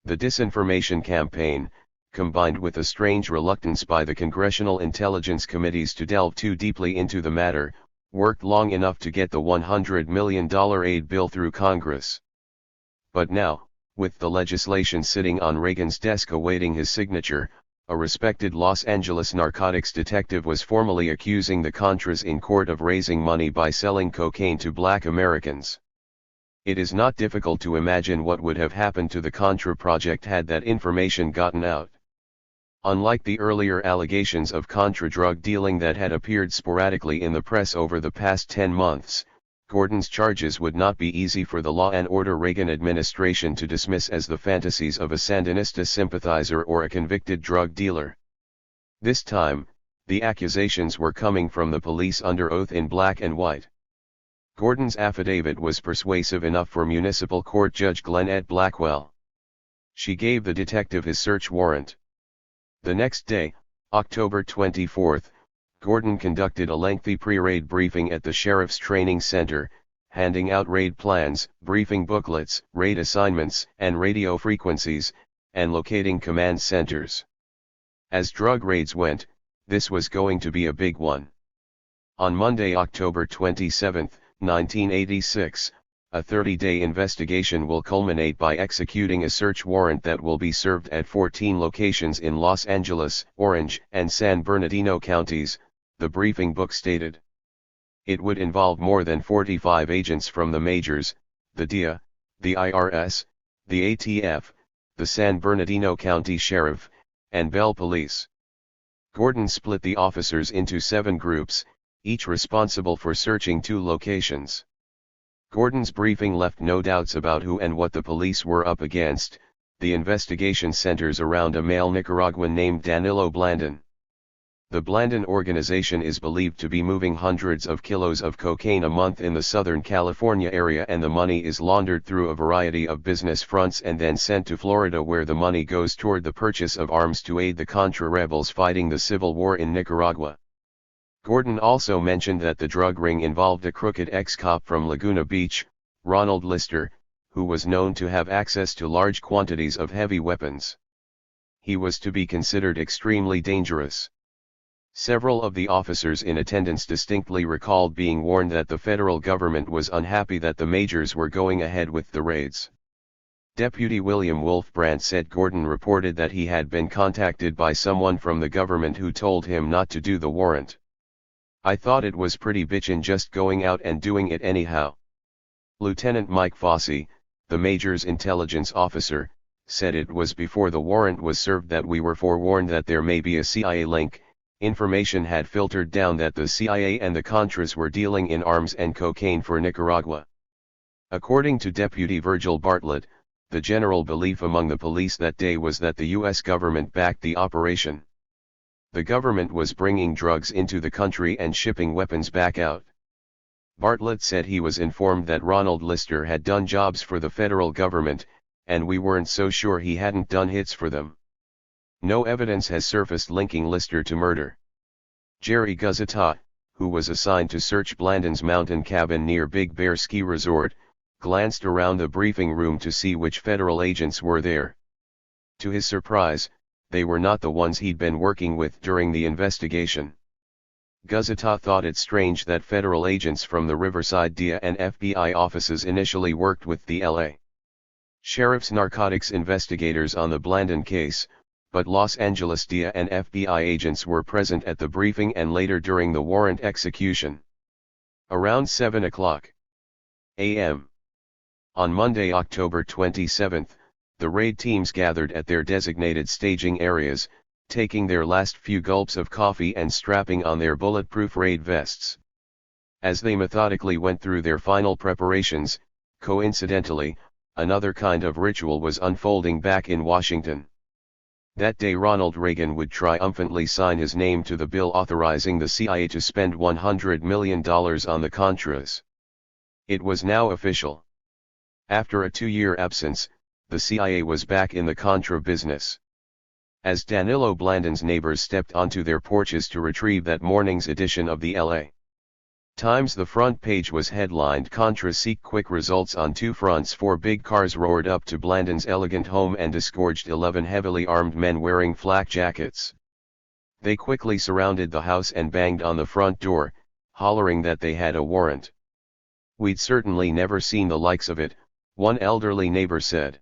The disinformation campaign, combined with a strange reluctance by the congressional intelligence committees to delve too deeply into the matter, worked long enough to get the $100 million aid bill through Congress. But now, with the legislation sitting on Reagan's desk awaiting his signature, a respected Los Angeles narcotics detective was formally accusing the Contras in court of raising money by selling cocaine to black Americans. It is not difficult to imagine what would have happened to the Contra project had that information gotten out. Unlike the earlier allegations of Contra drug dealing that had appeared sporadically in the press over the past 10 months, Gordon's charges would not be easy for the law and order Reagan administration to dismiss as the fantasies of a Sandinista sympathizer or a convicted drug dealer. This time, the accusations were coming from the police under oath in black and white. Gordon's affidavit was persuasive enough for Municipal Court Judge Glenette Blackwell. She gave the detective his search warrant. The next day, October 24, Gordon conducted a lengthy pre-raid briefing at the Sheriff's Training Center, handing out raid plans, briefing booklets, raid assignments and radio frequencies, and locating command centers. As drug raids went, this was going to be a big one. On Monday, October 27, 1986, a 30-day investigation will culminate by executing a search warrant that will be served at 14 locations in Los Angeles, Orange, and San Bernardino counties, the briefing book stated. It would involve more than 45 agents from the majors, the DEA, the IRS, the ATF, the San Bernardino County Sheriff, and Bell Police. Gordon split the officers into 7 groups, each responsible for searching 2 locations. Gordon's briefing left no doubts about who and what the police were up against. The investigation centers around a male Nicaraguan named Danilo Blandon. The Blandon organization is believed to be moving hundreds of kilos of cocaine a month in the Southern California area, and the money is laundered through a variety of business fronts and then sent to Florida, where the money goes toward the purchase of arms to aid the Contra rebels fighting the civil war in Nicaragua. Gordon also mentioned that the drug ring involved a crooked ex-cop from Laguna Beach, Ronald Lister, who was known to have access to large quantities of heavy weapons. He was to be considered extremely dangerous. Several of the officers in attendance distinctly recalled being warned that the federal government was unhappy that the majors were going ahead with the raids. Deputy William Wolfbrandt said Gordon reported that he had been contacted by someone from the government who told him not to do the warrant. "I thought it was pretty bitchin' just going out and doing it anyhow." Lieutenant Mike Fossey, the major's intelligence officer, said it was before the warrant was served that we were forewarned that there may be a CIA link. Information had filtered down that the CIA and the Contras were dealing in arms and cocaine for Nicaragua. According to Deputy Virgil Bartlett, the general belief among the police that day was that the U.S. government backed the operation. The government was bringing drugs into the country and shipping weapons back out. Bartlett said he was informed that Ronald Lister had done jobs for the federal government, and we weren't so sure he hadn't done hits for them. No evidence has surfaced linking Lister to murder. Jerry Guzzata, who was assigned to search Blandon's mountain cabin near Big Bear Ski Resort, glanced around the briefing room to see which federal agents were there. To his surprise, they were not the ones he'd been working with during the investigation. Guzzata thought it strange that federal agents from the Riverside DEA and FBI offices initially worked with the L.A. Sheriff's narcotics investigators on the Blandon case, but Los Angeles DEA and FBI agents were present at the briefing and later during the warrant execution. Around 7:00 a.m. on Monday, October 27, the raid teams gathered at their designated staging areas, taking their last few gulps of coffee and strapping on their bulletproof raid vests. As they methodically went through their final preparations, coincidentally, another kind of ritual was unfolding back in Washington. That day Ronald Reagan would triumphantly sign his name to the bill authorizing the CIA to spend $100 million on the Contras. It was now official. After a 2-year absence, the CIA was back in the Contra business. As Danilo Blandon's neighbors stepped onto their porches to retrieve that morning's edition of the L.A. Times, the front page was headlined "Contras Seek Quick Results on Two Fronts." 4 big cars roared up to Blandon's elegant home and disgorged 11 heavily armed men wearing flak jackets. They quickly surrounded the house and banged on the front door, hollering that they had a warrant. "We'd certainly never seen the likes of it," one elderly neighbor said.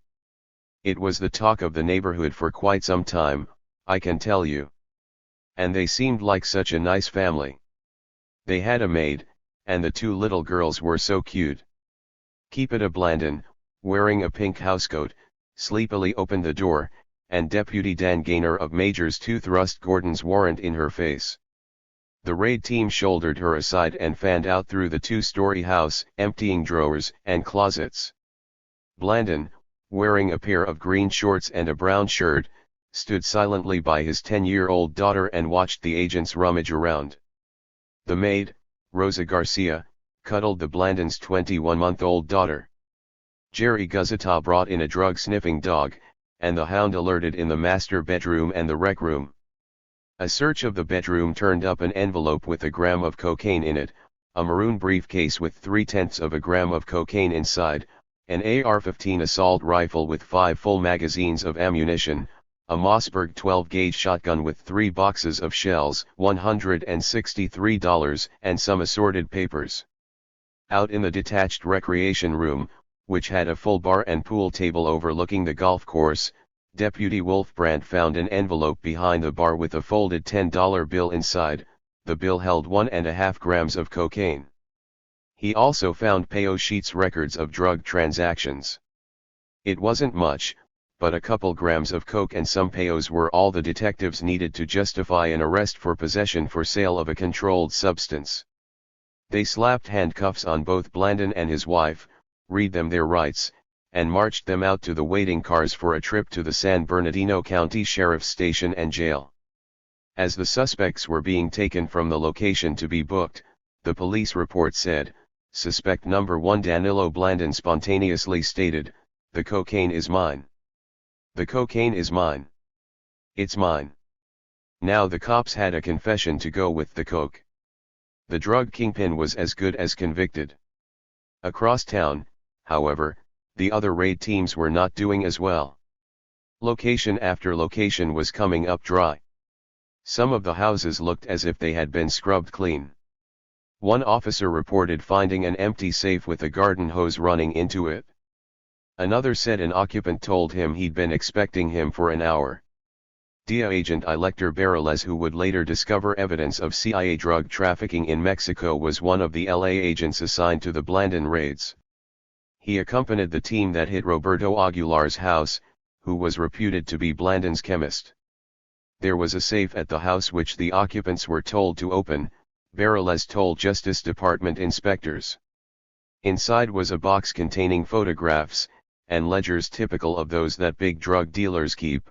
"It was the talk of the neighborhood for quite some time, I can tell you. And they seemed like such a nice family. They had a maid, and the 2 little girls were so cute." Keepita Blandon, wearing a pink housecoat, sleepily opened the door, and Deputy Dan Gaynor of Majors 2 thrust Gordon's warrant in her face. The raid team shouldered her aside and fanned out through the 2-story house, emptying drawers and closets. Blandon, wearing a pair of green shorts and a brown shirt, stood silently by his 10-year-old daughter and watched the agents rummage around. The maid, Rosa Garcia, cuddled the Blandons' 21-month-old daughter. Jerry Guzzata brought in a drug-sniffing dog, and the hound alerted in the master bedroom and the rec room. A search of the bedroom turned up an envelope with 1 gram of cocaine in it, a maroon briefcase with 0.3 of a gram of cocaine inside, an AR-15 assault rifle with 5 full magazines of ammunition, a Mossberg 12-gauge shotgun with 3 boxes of shells, $163, and some assorted papers. Out in the detached recreation room, which had a full bar and pool table overlooking the golf course, Deputy Wolfbrand found an envelope behind the bar with a folded $10 bill inside. The bill held 1.5 grams of cocaine. He also found payo sheets, records of drug transactions. It wasn't much, but a couple grams of coke and some payos were all the detectives needed to justify an arrest for possession for sale of a controlled substance. They slapped handcuffs on both Blandon and his wife, read them their rights, and marched them out to the waiting cars for a trip to the San Bernardino County Sheriff's Station and jail. As the suspects were being taken from the location to be booked, the police report said, "Suspect number 1 Danilo Blandon spontaneously stated, 'The cocaine is mine. The cocaine is mine. It's mine.'" Now the cops had a confession to go with the coke. The drug kingpin was as good as convicted. Across town, however, the other raid teams were not doing as well. Location after location was coming up dry. Some of the houses looked as if they had been scrubbed clean. One officer reported finding an empty safe with a garden hose running into it. Another said an occupant told him he'd been expecting him for an hour. DEA agent Elector Barrales, who would later discover evidence of CIA drug trafficking in Mexico, was one of the LA agents assigned to the Blandon raids. He accompanied the team that hit Roberto Aguilar's house, who was reputed to be Blandon's chemist. There was a safe at the house which the occupants were told to open, Bareilles told Justice Department inspectors. Inside was a box containing photographs, and ledgers typical of those that big drug dealers keep.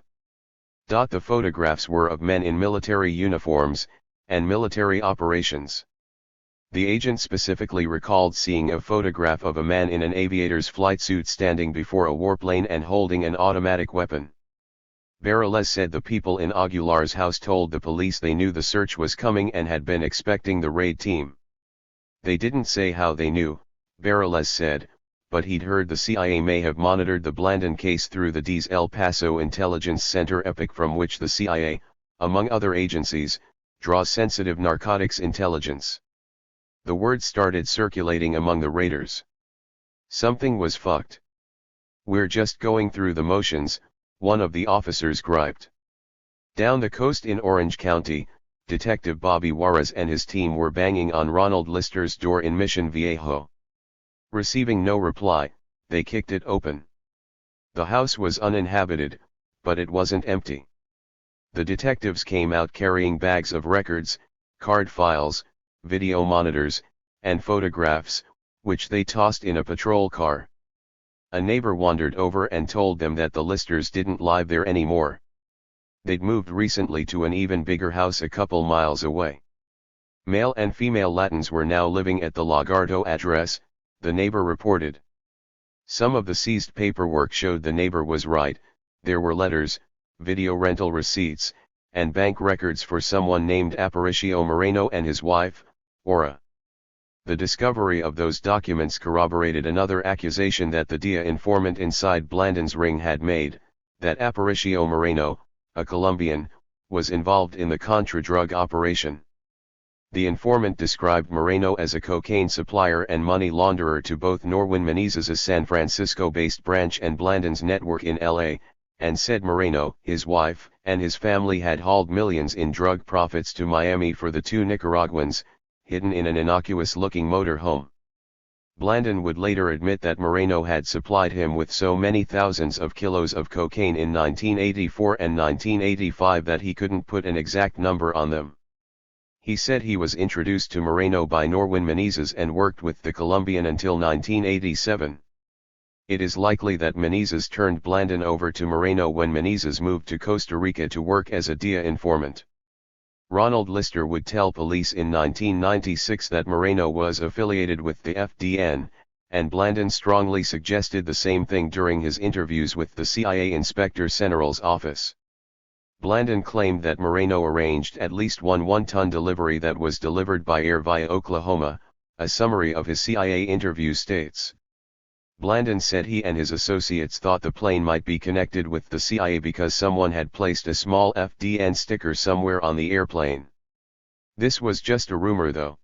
The photographs were of men in military uniforms, and military operations. The agent specifically recalled seeing a photograph of a man in an aviator's flight suit standing before a warplane and holding an automatic weapon. Bareilles said the people in Aguilar's house told the police they knew the search was coming and had been expecting the raid team. They didn't say how they knew, Bareilles said, but he'd heard the CIA may have monitored the Blandon case through the D's El Paso Intelligence Center EPIC, from which the CIA, among other agencies, draws sensitive narcotics intelligence. The word started circulating among the raiders. Something was fucked. We're just going through the motions, one of the officers griped. Down the coast in Orange County, Detective Bobby Juarez and his team were banging on Ronald Lister's door in Mission Viejo. Receiving no reply, they kicked it open. The house was uninhabited, but it wasn't empty. The detectives came out carrying bags of records, card files, video monitors, and photographs, which they tossed in a patrol car. A neighbor wandered over and told them that the Listers didn't live there anymore. They'd moved recently to an even bigger house a couple miles away. Male and female Latins were now living at the Lagarto address, the neighbor reported. Some of the seized paperwork showed the neighbor was right. There were letters, video rental receipts, and bank records for someone named Aparicio Moreno and his wife, Aura. The discovery of those documents corroborated another accusation that the DIA informant inside Blandon's ring had made, that Aparicio Moreno, a Colombian, was involved in the Contra drug operation. The informant described Moreno as a cocaine supplier and money launderer to both Norwin Menezes' San Francisco-based branch and Blandon's network in LA, and said Moreno, his wife, and his family had hauled millions in drug profits to Miami for the two Nicaraguans, hidden in an innocuous-looking motor home. Blandon would later admit that Moreno had supplied him with so many thousands of kilos of cocaine in 1984 and 1985 that he couldn't put an exact number on them. He said he was introduced to Moreno by Norwin Menezes and worked with the Colombian until 1987. It is likely that Menezes turned Blandon over to Moreno when Menezes moved to Costa Rica to work as a DIA informant. Ronald Lister would tell police in 1996 that Moreno was affiliated with the FDN, and Blandon strongly suggested the same thing during his interviews with the CIA Inspector General's office. Blandon claimed that Moreno arranged at least one one-ton delivery that was delivered by air via Oklahoma, a summary of his CIA interview states. Blandon said he and his associates thought the plane might be connected with the CIA because someone had placed a small FDN sticker somewhere on the airplane. This was just a rumor though.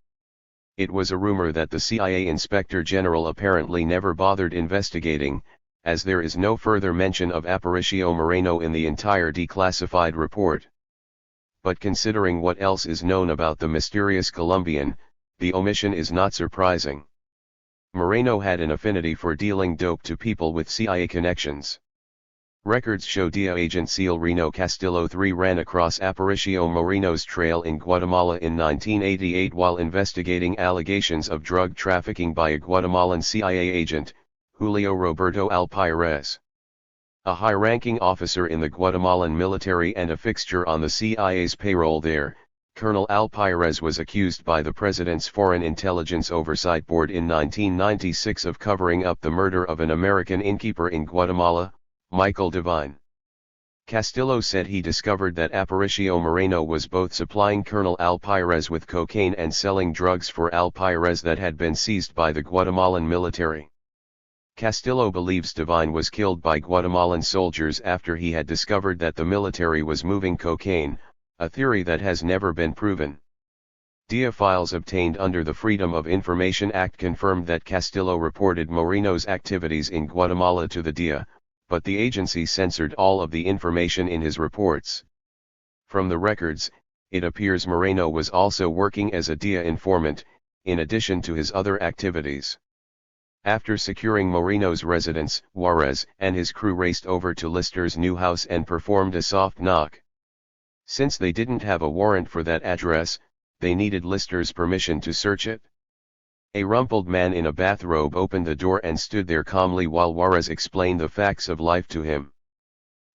It was a rumor that the CIA Inspector General apparently never bothered investigating, as there is no further mention of Aparicio Moreno in the entire declassified report. But considering what else is known about the mysterious Colombian, the omission is not surprising. Moreno had an affinity for dealing dope to people with CIA connections. Records show DIA agent Seal Reno Castillo III ran across Aparicio Moreno's trail in Guatemala in 1988 while investigating allegations of drug trafficking by a Guatemalan CIA agent, Julio Roberto Alpirez. A high-ranking officer in the Guatemalan military and a fixture on the CIA's payroll there, Colonel Alpirez was accused by the President's Foreign Intelligence Oversight Board in 1996 of covering up the murder of an American innkeeper in Guatemala, Michael Devine. Castillo said he discovered that Aparicio Moreno was both supplying Colonel Alpirez with cocaine and selling drugs for Alpirez that had been seized by the Guatemalan military. Castillo believes Devine was killed by Guatemalan soldiers after he had discovered that the military was moving cocaine, a theory that has never been proven. DIA files obtained under the Freedom of Information Act confirmed that Castillo reported Moreno's activities in Guatemala to the DIA, but the agency censored all of the information in his reports. From the records, it appears Moreno was also working as a DIA informant, in addition to his other activities. After securing Moreno's residence, Juarez and his crew raced over to Lister's new house and performed a soft knock. Since they didn't have a warrant for that address, they needed Lister's permission to search it. A rumpled man in a bathrobe opened the door and stood there calmly while Juarez explained the facts of life to him.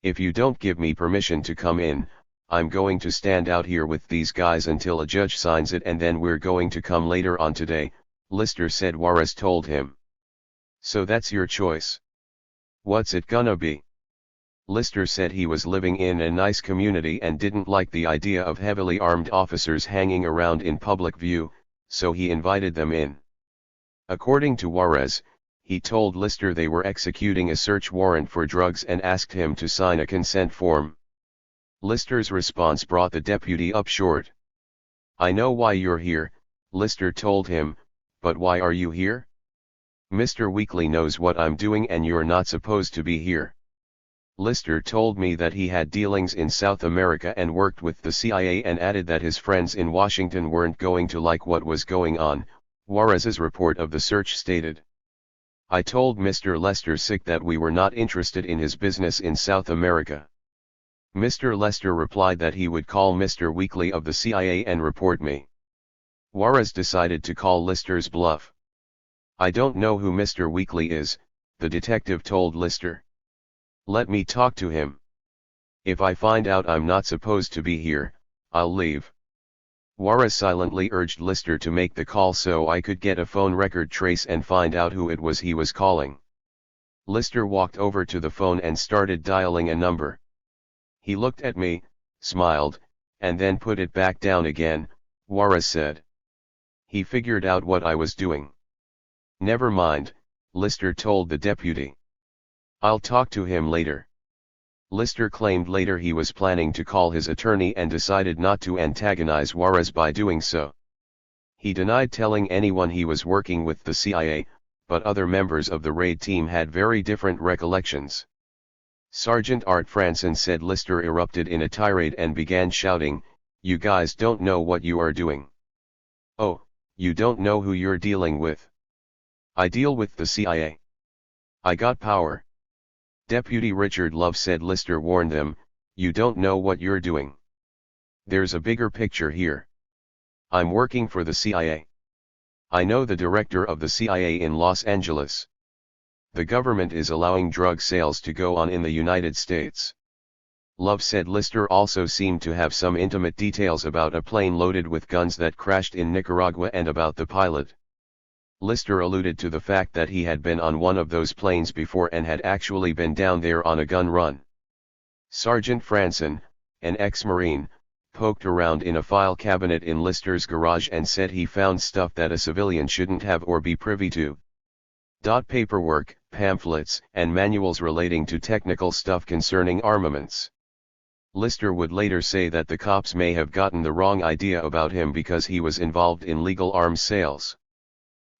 "If you don't give me permission to come in, I'm going to stand out here with these guys until a judge signs it, and then we're going to come later on today," Lister said. Juarez told him. "So that's your choice. What's it gonna be?" Lister said he was living in a nice community and didn't like the idea of heavily armed officers hanging around in public view, so he invited them in. According to Juarez, he told Lister they were executing a search warrant for drugs and asked him to sign a consent form. Lister's response brought the deputy up short. "I know why you're here," Lister told him, "but why are you here?" "Mr. Weekly knows what I'm doing and you're not supposed to be here." Lister told me that he had dealings in South America and worked with the CIA, and added that his friends in Washington weren't going to like what was going on. Juarez's report of the search stated, "I told Mr. Lester Sick that we were not interested in his business in South America. Mr. Lester replied that he would call Mr. Weekly of the CIA and report me." Juarez decided to call Lister's bluff. "I don't know who Mr. Weekly is," the detective told Lister. "Let me talk to him. If I find out I'm not supposed to be here, I'll leave." Juarez silently urged Lister to make the call so I could get a phone record trace and find out who it was he was calling. Lister walked over to the phone and started dialing a number. He looked at me, smiled, and then put it back down again, Juarez said. He figured out what I was doing. "Never mind," Lister told the deputy. "I'll talk to him later." Lister claimed later he was planning to call his attorney and decided not to antagonize Juarez by doing so. He denied telling anyone he was working with the CIA, but other members of the raid team had very different recollections. Sergeant Art Franson said Lister erupted in a tirade and began shouting, "You guys don't know what you are doing. Oh, you don't know who you're dealing with. I deal with the CIA. I got power." Deputy Richard Love said Lister warned them, "You don't know what you're doing. There's a bigger picture here. I'm working for the CIA. I know the director of the CIA in Los Angeles. The government is allowing drug sales to go on in the United States." Love said Lister also seemed to have some intimate details about a plane loaded with guns that crashed in Nicaragua and about the pilot. Lister alluded to the fact that he had been on one of those planes before and had actually been down there on a gun run. Sergeant Franson, an ex-Marine, poked around in a file cabinet in Lister's garage and said he found stuff that a civilian shouldn't have or be privy to. Paperwork, pamphlets, and manuals relating to technical stuff concerning armaments. Lister would later say that the cops may have gotten the wrong idea about him because he was involved in legal arms sales.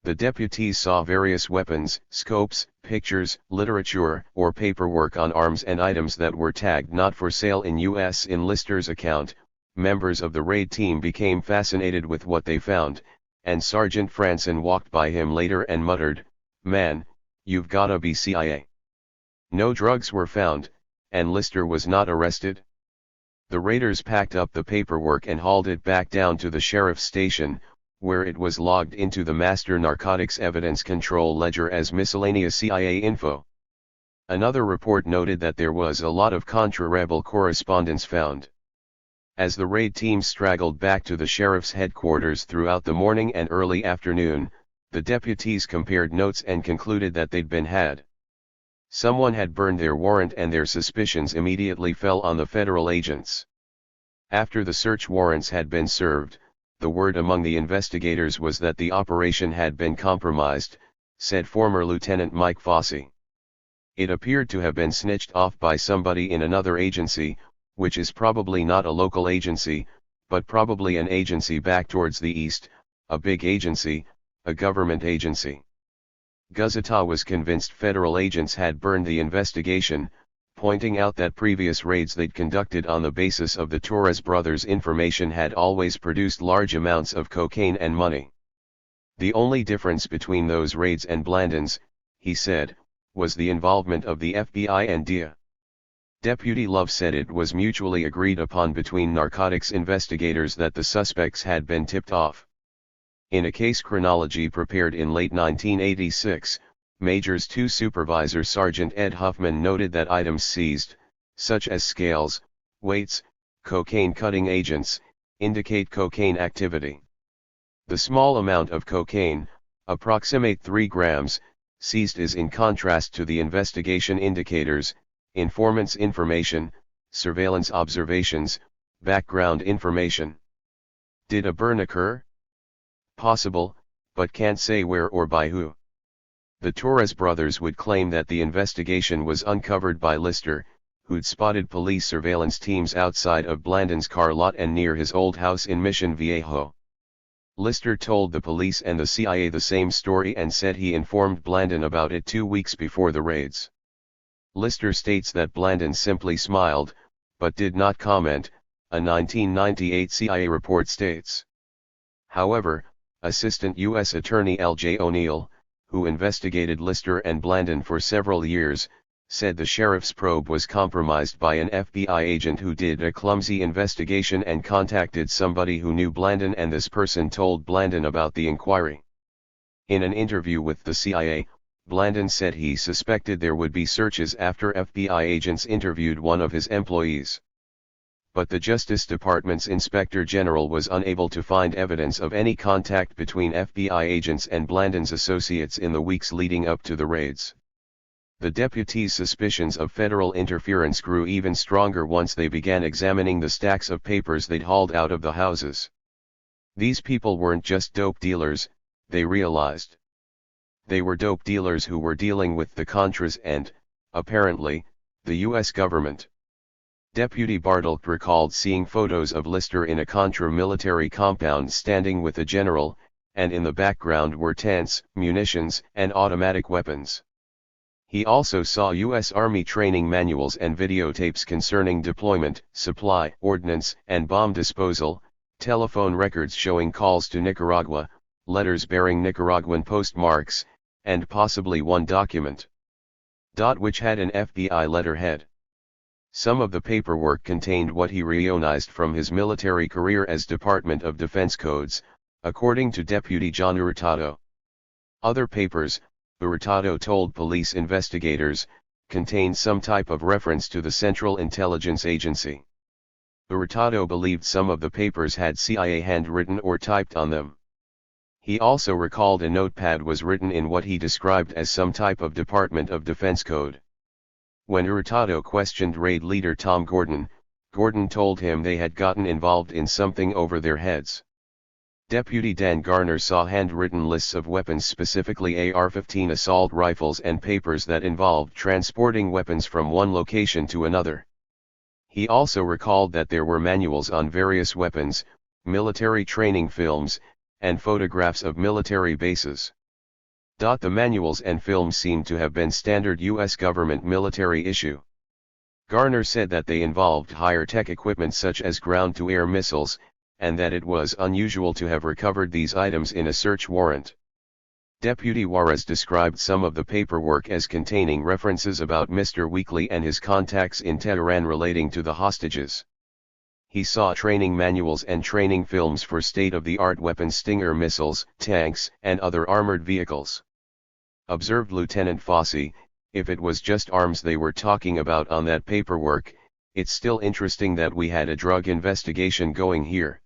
The deputies saw various weapons, scopes, pictures, literature, or paperwork on arms and items that were tagged not for sale in U.S. In Lister's account. Members of the raid team became fascinated with what they found, and Sergeant Franson walked by him later and muttered, "Man, you've gotta be CIA." No drugs were found, and Lister was not arrested. The raiders packed up the paperwork and hauled it back down to the sheriff's station, where it was logged into the Master Narcotics Evidence Control Ledger as miscellaneous CIA info. Another report noted that there was a lot of Contra-rebel correspondence found. As the raid team straggled back to the sheriff's headquarters throughout the morning and early afternoon, the deputies compared notes and concluded that they'd been had. Someone had burned their warrant and their suspicions immediately fell on the federal agents. After the search warrants had been served, the word among the investigators was that the operation had been compromised, said former Lieutenant Mike Fossey. It appeared to have been snitched off by somebody in another agency, which is probably not a local agency, but probably an agency back towards the east, a big agency, a government agency. Gazeta was convinced federal agents had burned the investigation, pointing out that previous raids they'd conducted on the basis of the Torres brothers' information had always produced large amounts of cocaine and money. The only difference between those raids and Blandin's, he said, was the involvement of the FBI and DEA. Deputy Love said it was mutually agreed upon between narcotics investigators that the suspects had been tipped off. In a case chronology prepared in late 1986, Majors 2 Supervisor Sergeant Ed Huffman noted that items seized, such as scales, weights, cocaine cutting agents, indicate cocaine activity. The small amount of cocaine, approximate 3 grams, seized is in contrast to the investigation indicators, informants' information, surveillance observations, background information. Did a burn occur? Possible, but can't say where or by who. The Torres brothers would claim that the investigation was uncovered by Lister, who'd spotted police surveillance teams outside of Blandin's car lot and near his old house in Mission Viejo. Lister told the police and the CIA the same story and said he informed Blandin about it 2 weeks before the raids. Lister states that Blandin simply smiled, but did not comment, a 1998 CIA report states. However, Assistant U.S. Attorney L.J. O'Neill, who investigated Lister and Blandin for several years, said the sheriff's probe was compromised by an FBI agent who did a clumsy investigation and contacted somebody who knew Blandin, and this person told Blandin about the inquiry. In an interview with the CIA, Blandin said he suspected there would be searches after FBI agents interviewed one of his employees. But the Justice Department's Inspector General was unable to find evidence of any contact between FBI agents and Blandin's associates in the weeks leading up to the raids. The deputies' suspicions of federal interference grew even stronger once they began examining the stacks of papers they'd hauled out of the houses. These people weren't just dope dealers, they realized. They were dope dealers who were dealing with the Contras and, apparently, the U.S. government. Deputy Bartelt recalled seeing photos of Lister in a Contra military compound standing with a general, and in the background were tents, munitions, and automatic weapons. He also saw U.S. Army training manuals and videotapes concerning deployment, supply, ordnance, and bomb disposal, telephone records showing calls to Nicaragua, letters bearing Nicaraguan postmarks, and possibly one document, which had an FBI letterhead. Some of the paperwork contained what he reionized from his military career as Department of Defense codes, according to Deputy John Hurtado. Other papers, Hurtado told police investigators, contained some type of reference to the Central Intelligence Agency. Hurtado believed some of the papers had CIA handwritten or typed on them. He also recalled a notepad was written in what he described as some type of Department of Defense code. When Hurtado questioned raid leader Tom Gordon, Gordon told him they had gotten involved in something over their heads. Deputy Dan Garner saw handwritten lists of weapons, specifically AR-15 assault rifles, and papers that involved transporting weapons from one location to another. He also recalled that there were manuals on various weapons, military training films, and photographs of military bases. The manuals and films seemed to have been standard U.S. government military issue. Garner said that they involved higher-tech equipment such as ground-to-air missiles, and that it was unusual to have recovered these items in a search warrant. Deputy Juarez described some of the paperwork as containing references about Mr. Weekly and his contacts in Tehran relating to the hostages. He saw training manuals and training films for state-of-the-art weapons, Stinger missiles, tanks, and other armored vehicles. Observed Lieutenant Fossey, if it was just arms they were talking about on that paperwork, it's still interesting that we had a drug investigation going here.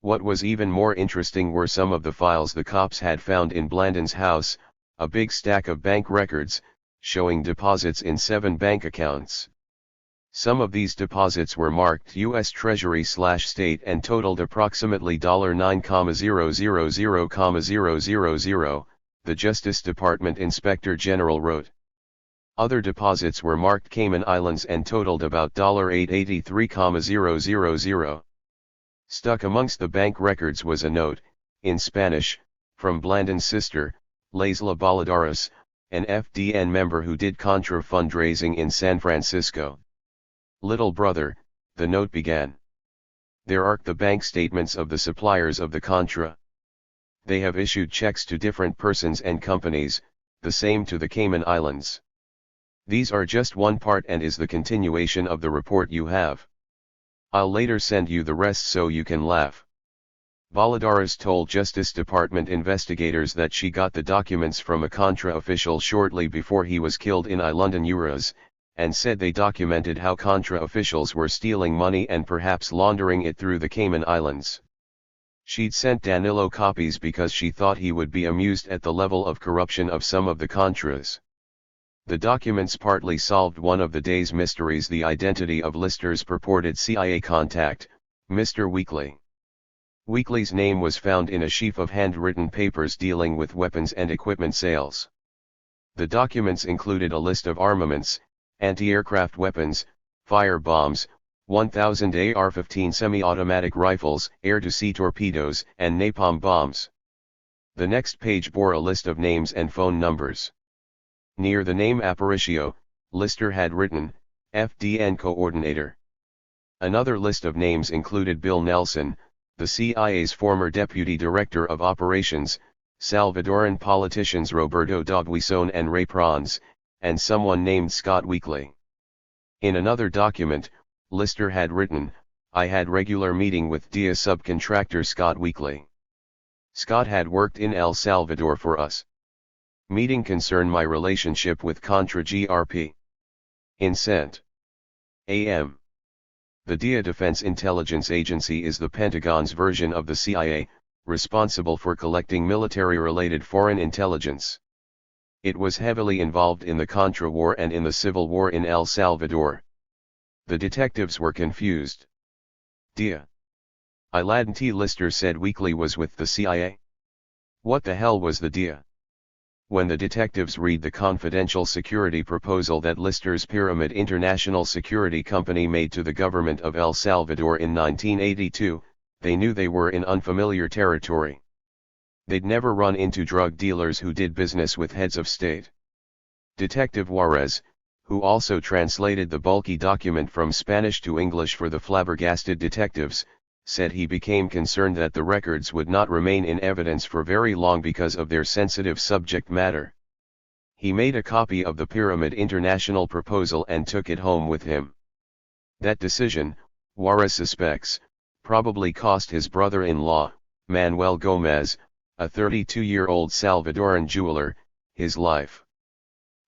What was even more interesting were some of the files the cops had found in Blandin's house, a big stack of bank records, showing deposits in 7 bank accounts. Some of these deposits were marked U.S. Treasury/State and totaled approximately $9,000,000, the Justice Department Inspector General wrote. Other deposits were marked Cayman Islands and totaled about $883,000. Stuck amongst the bank records was a note, in Spanish, from Blandin's sister, Laisla Baladares, an FDN member who did Contra fundraising in San Francisco. "Little brother," the note began. "There are the bank statements of the suppliers of the Contra. They have issued checks to different persons and companies, the same to the Cayman Islands. These are just one part and is the continuation of the report you have. I'll later send you the rest so you can laugh. Valladares told Justice Department investigators that she got the documents from a Contra official shortly before he was killed in London, Honduras, and said they documented how Contra officials were stealing money and perhaps laundering it through the Cayman Islands. She'd sent Danilo copies because she thought he would be amused at the level of corruption of some of the Contras. The documents partly solved one of the day's mysteries: the identity of Lister's purported CIA contact, Mr. Weekly. Weekly's name was found in a sheaf of handwritten papers dealing with weapons and equipment sales. The documents included a list of armaments, anti-aircraft weapons, fire bombs, 1,000 AR-15 semi-automatic rifles, air-to-sea torpedoes, and napalm bombs. The next page bore a list of names and phone numbers. Near the name Aparicio, Lister had written, FDN Coordinator. Another list of names included Bill Nelson, the CIA's former Deputy Director of Operations, Salvadoran politicians Roberto Dogwison and Ray Pranz, and someone named Scott Weekly. In another document, Lister had written, I had regular meeting with DIA subcontractor Scott Weekly. Scott had worked in El Salvador for us. Meeting concerned my relationship with Contra GRP. In Cent. A.M. The DIA Defense Intelligence Agency is the Pentagon's version of the CIA, responsible for collecting military-related foreign intelligence. It was heavily involved in the Contra War and in the Civil War in El Salvador. The detectives were confused. DIA. T. Lister said Weekly was with the CIA. What the hell was the DIA? When the detectives read the confidential security proposal that Lister's Pyramid International Security Company made to the government of El Salvador in 1982, they knew they were in unfamiliar territory. They'd never run into drug dealers who did business with heads of state. Detective Juarez, who also translated the bulky document from Spanish to English for the flabbergasted detectives, said he became concerned that the records would not remain in evidence for very long because of their sensitive subject matter. He made a copy of the Pyramid International proposal and took it home with him. That decision, Juarez suspects, probably cost his brother-in-law, Manuel Gomez, a 32-year-old Salvadoran jeweler, his life.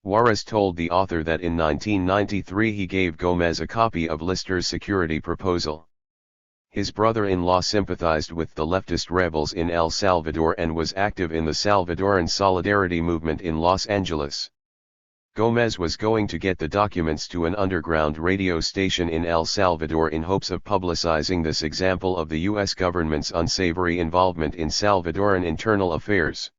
Juarez told the author that in 1993 he gave Gomez a copy of Lister's security proposal. His brother-in-law sympathized with the leftist rebels in El Salvador and was active in the Salvadoran Solidarity movement in Los Angeles. Gomez was going to get the documents to an underground radio station in El Salvador in hopes of publicizing this example of the U.S. government's unsavory involvement in Salvadoran internal affairs.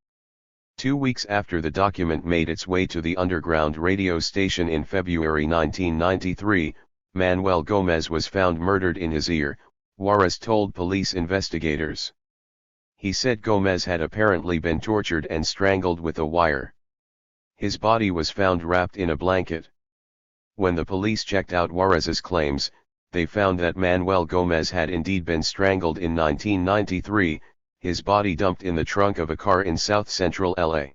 2 weeks after the document made its way to the underground radio station in February 1993, Manuel Gomez was found murdered in his ear, Juarez told police investigators. He said Gomez had apparently been tortured and strangled with a wire. His body was found wrapped in a blanket. When the police checked out Juarez's claims, they found that Manuel Gomez had indeed been strangled in 1993, his body dumped in the trunk of a car in south-central LA.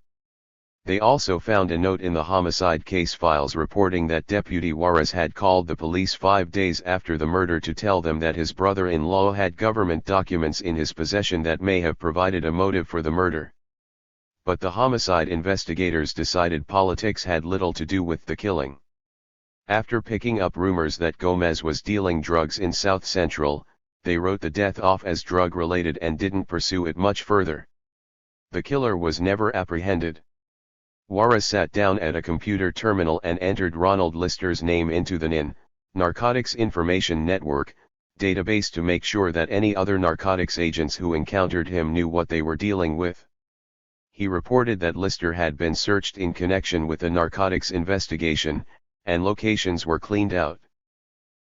They also found a note in the homicide case files reporting that Deputy Juarez had called the police 5 days after the murder to tell them that his brother-in-law had government documents in his possession that may have provided a motive for the murder. But the homicide investigators decided politics had little to do with the killing. After picking up rumors that Gomez was dealing drugs in South Central, they wrote the death off as drug-related and didn't pursue it much further. The killer was never apprehended. Juarez sat down at a computer terminal and entered Ronald Lister's name into the NIN, Narcotics Information Network, database to make sure that any other narcotics agents who encountered him knew what they were dealing with. He reported that Lister had been searched in connection with a narcotics investigation, and locations were cleaned out.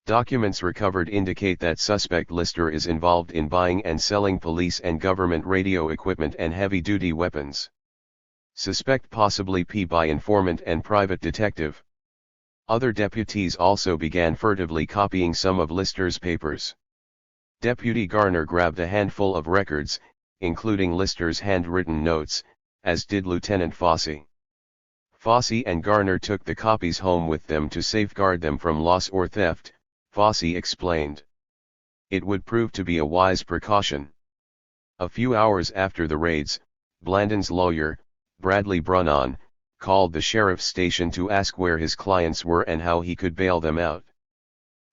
Documents recovered indicate that suspect Lister is involved in buying and selling police and government radio equipment and heavy-duty weapons. Suspect possibly P by informant and private detective. Other deputies also began furtively copying some of Lister's papers. Deputy Garner grabbed a handful of records, including Lister's handwritten notes, as did Lieutenant Fossey. Fossey and Garner took the copies home with them to safeguard them from loss or theft, Fossey explained. It would prove to be a wise precaution. A few hours after the raids, Blandon's lawyer, Bradley Brunnon, called the sheriff's station to ask where his clients were and how he could bail them out.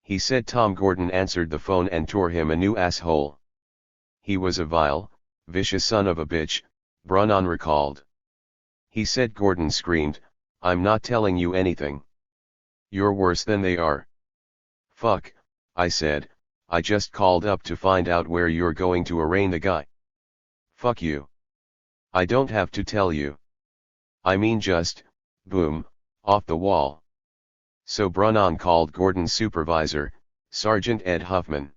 He said Tom Gordon answered the phone and tore him a new asshole. He was a vile, vicious son of a bitch, Brunnon recalled. He said Gordon screamed, "I'm not telling you anything. You're worse than they are." "Fuck," I said, "I just called up to find out where you're going to arraign the guy." "Fuck you. I don't have to tell you. I mean just, boom, off the wall." So Brunnon called Gordon's supervisor, Sergeant Ed Huffman.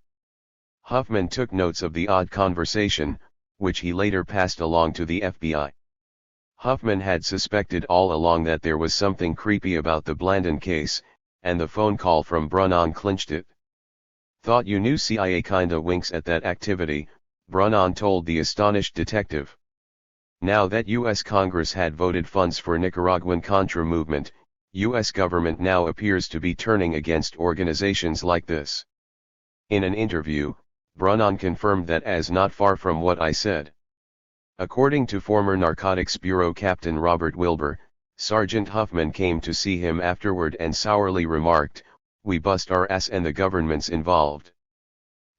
Huffman took notes of the odd conversation, which he later passed along to the FBI. Huffman had suspected all along that there was something creepy about the Blandon case, and the phone call from Brunnon clinched it. "Thought you knew CIA kinda winks at that activity," Brunnon told the astonished detective. Now that U.S. Congress had voted funds for Nicaraguan Contra movement, U.S. government now appears to be turning against organizations like this. In an interview, Brunnon confirmed that as not far from what I said. According to former Narcotics Bureau Captain Robert Wilbur, Sergeant Huffman came to see him afterward and sourly remarked, "We bust our ass and the government's involved."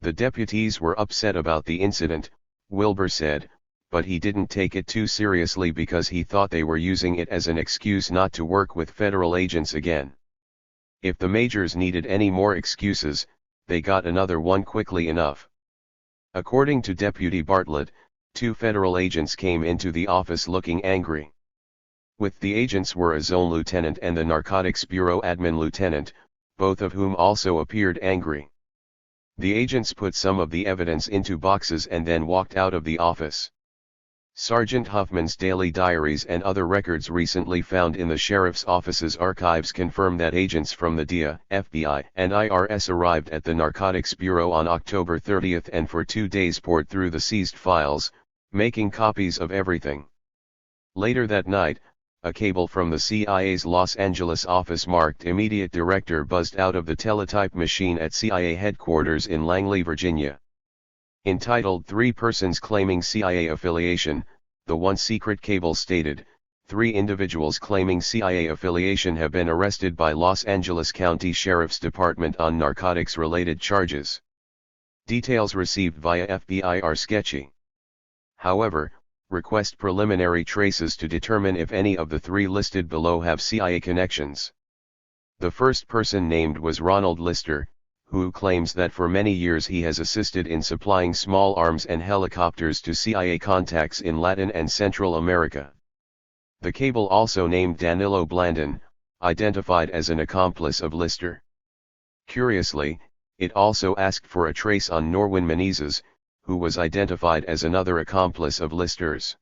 The deputies were upset about the incident, Wilbur said, but he didn't take it too seriously because he thought they were using it as an excuse not to work with federal agents again. If the majors needed any more excuses, they got another one quickly enough. According to Deputy Bartlett, 2 federal agents came into the office looking angry. With the agents were a zone lieutenant and the Narcotics Bureau admin lieutenant, both of whom also appeared angry. The agents put some of the evidence into boxes and then walked out of the office. Sergeant Huffman's daily diaries and other records recently found in the sheriff's office's archives confirm that agents from the DEA, FBI, and IRS arrived at the Narcotics Bureau on October 30 and for 2 days poured through the seized files, making copies of everything. Later that night, a cable from the CIA's Los Angeles office marked immediate director buzzed out of the teletype machine at CIA headquarters in Langley, Virginia. Entitled 3 Persons Claiming CIA Affiliation, the one secret cable stated, 3 individuals claiming CIA affiliation have been arrested by Los Angeles County Sheriff's Department on narcotics-related charges. Details received via FBI are sketchy. However, request preliminary traces to determine if any of the 3 listed below have CIA connections. The first person named was Ronald Lister, who claims that for many years he has assisted in supplying small arms and helicopters to CIA contacts in Latin and Central America. The cable also named Danilo Blandon, identified as an accomplice of Lister. Curiously, it also asked for a trace on Norwin Menezes, who was identified as another accomplice of Lister's.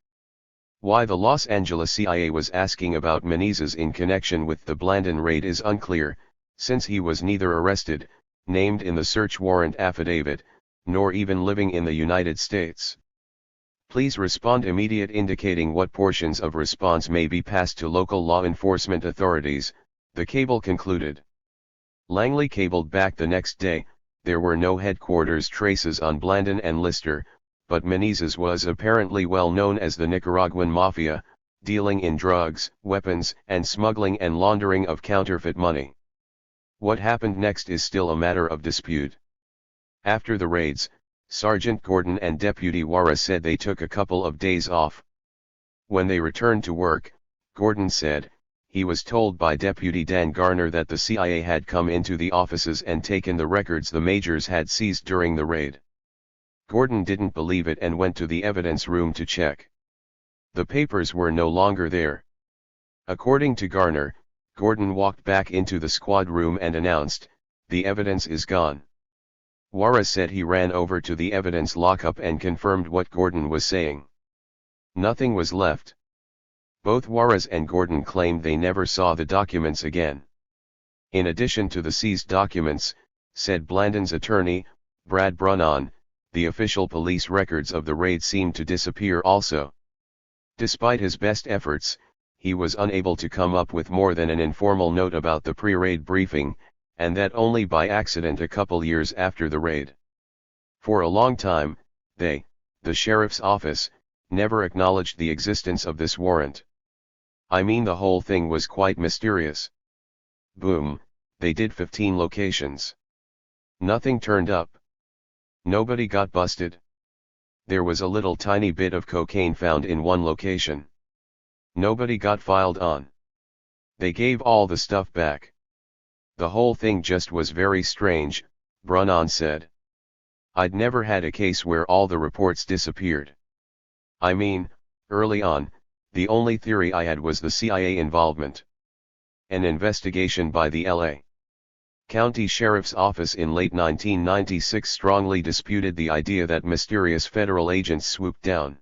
Why the Los Angeles CIA was asking about Menezes in connection with the Blandon raid is unclear, since he was neither arrested, named in the search warrant affidavit, nor even living in the United States. Please respond immediate indicating what portions of response may be passed to local law enforcement authorities, the cable concluded. Langley cabled back the next day, there were no headquarters traces on Blandon and Lister, but Menezes was apparently well known as the Nicaraguan Mafia, dealing in drugs, weapons, and smuggling and laundering of counterfeit money. What happened next is still a matter of dispute. After the raids, Sergeant Gordon and Deputy Warra said they took a couple of days off. When they returned to work, Gordon said, he was told by Deputy Dan Garner that the CIA had come into the offices and taken the records the majors had seized during the raid. Gordon didn't believe it and went to the evidence room to check. The papers were no longer there. According to Garner, Gordon walked back into the squad room and announced, "The evidence is gone." Warra said he ran over to the evidence lockup and confirmed what Gordon was saying. Nothing was left. Both Warras and Gordon claimed they never saw the documents again. In addition to the seized documents, said Blandon's attorney, Brad Brunnon, the official police records of the raid seemed to disappear also. Despite his best efforts, he was unable to come up with more than an informal note about the pre-raid briefing, and that only by accident a couple years after the raid. For a long time, the sheriff's office, never acknowledged the existence of this warrant. I mean, the whole thing was quite mysterious. Boom, they did 15 locations. Nothing turned up. Nobody got busted. There was a little tiny bit of cocaine found in one location. Nobody got filed on. They gave all the stuff back. The whole thing just was very strange, Brunon said. I'd never had a case where all the reports disappeared. I mean, early on, the only theory I had was the CIA involvement. An investigation by the L.A. County Sheriff's Office in late 1996 strongly disputed the idea that mysterious federal agents swooped down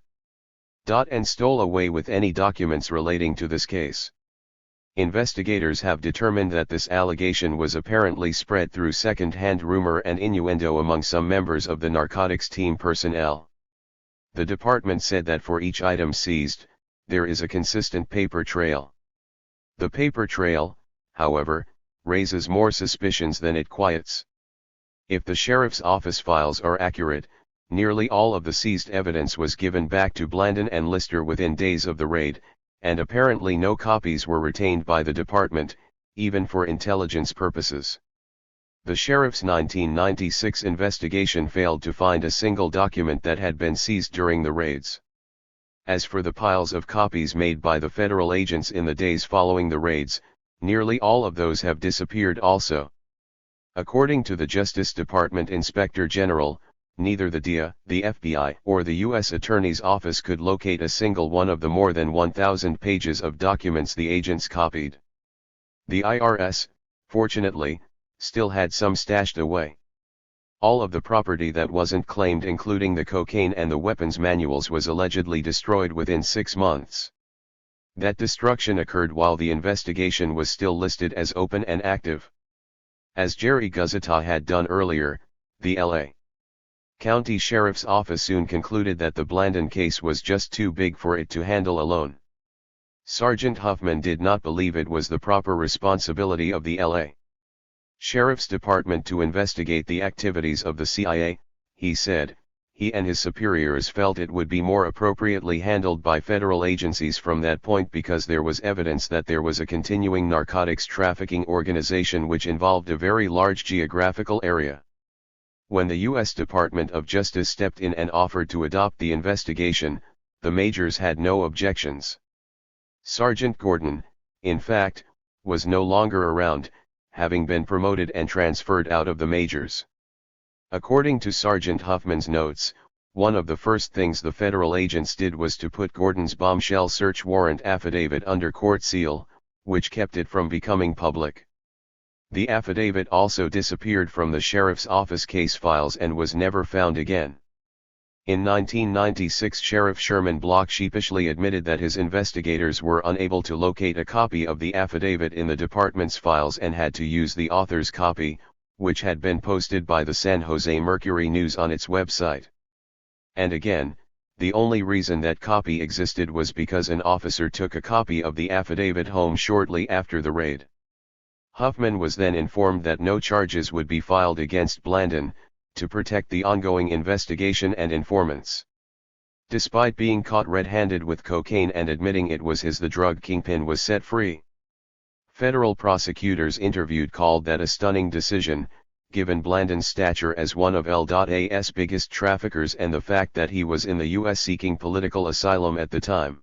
and stole away with any documents relating to this case. Investigators have determined that this allegation was apparently spread through second-hand rumor and innuendo among some members of the narcotics team personnel. The department said that for each item seized, there is a consistent paper trail. The paper trail, however, raises more suspicions than it quiets. If the sheriff's office files are accurate, nearly all of the seized evidence was given back to Blandon and Lister within days of the raid, and apparently no copies were retained by the department, even for intelligence purposes. The sheriff's 1996 investigation failed to find a single document that had been seized during the raids. As for the piles of copies made by the federal agents in the days following the raids, nearly all of those have disappeared also. According to the Justice Department Inspector General, neither the DEA, the FBI, or the U.S. Attorney's Office could locate a single one of the more than 1,000 pages of documents the agents copied. The IRS, fortunately, still had some stashed away. All of the property that wasn't claimed, including the cocaine and the weapons manuals, was allegedly destroyed within 6 months. That destruction occurred while the investigation was still listed as open and active. As Jerry Guzzetta had done earlier, the L.A. County Sheriff's Office soon concluded that the Blandon case was just too big for it to handle alone. Sergeant Huffman did not believe it was the proper responsibility of the L.A. Sheriff's Department to investigate the activities of the CIA, he said. He and his superiors felt it would be more appropriately handled by federal agencies from that point because there was evidence that there was a continuing narcotics trafficking organization which involved a very large geographical area. When the U.S. Department of Justice stepped in and offered to adopt the investigation, the majors had no objections. Sergeant Gordon, in fact, was no longer around, having been promoted and transferred out of the majors. According to Sergeant Huffman's notes, one of the first things the federal agents did was to put Gordon's bombshell search warrant affidavit under court seal, which kept it from becoming public. The affidavit also disappeared from the sheriff's office case files and was never found again. In 1996, Sheriff Sherman Block sheepishly admitted that his investigators were unable to locate a copy of the affidavit in the department's files and had to use the author's copy, which had been posted by the San Jose Mercury News on its website. And again, the only reason that copy existed was because an officer took a copy of the affidavit home shortly after the raid. Huffman was then informed that no charges would be filed against Blandon, to protect the ongoing investigation and informants. Despite being caught red-handed with cocaine and admitting it was his, the drug kingpin was set free. Federal prosecutors interviewed called that a stunning decision, given Blandon's stature as one of L.A.'s biggest traffickers and the fact that he was in the U.S. seeking political asylum at the time.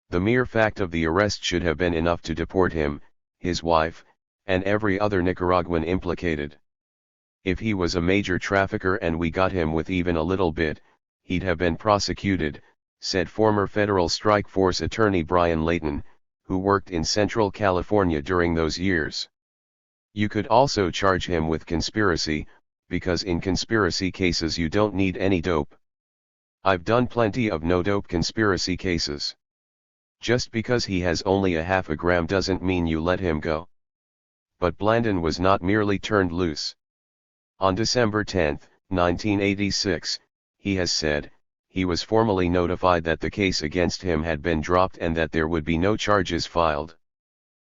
The mere fact of the arrest should have been enough to deport him, his wife, and every other Nicaraguan implicated. If he was a major trafficker and we got him with even a little bit, he'd have been prosecuted, said former federal strike force attorney Brian Layton, who worked in Central California during those years. You could also charge him with conspiracy, because in conspiracy cases you don't need any dope. I've done plenty of no-dope conspiracy cases. Just because he has only a half a gram doesn't mean you let him go. But Blandon was not merely turned loose. On December 10, 1986, he has said, he was formally notified that the case against him had been dropped and that there would be no charges filed.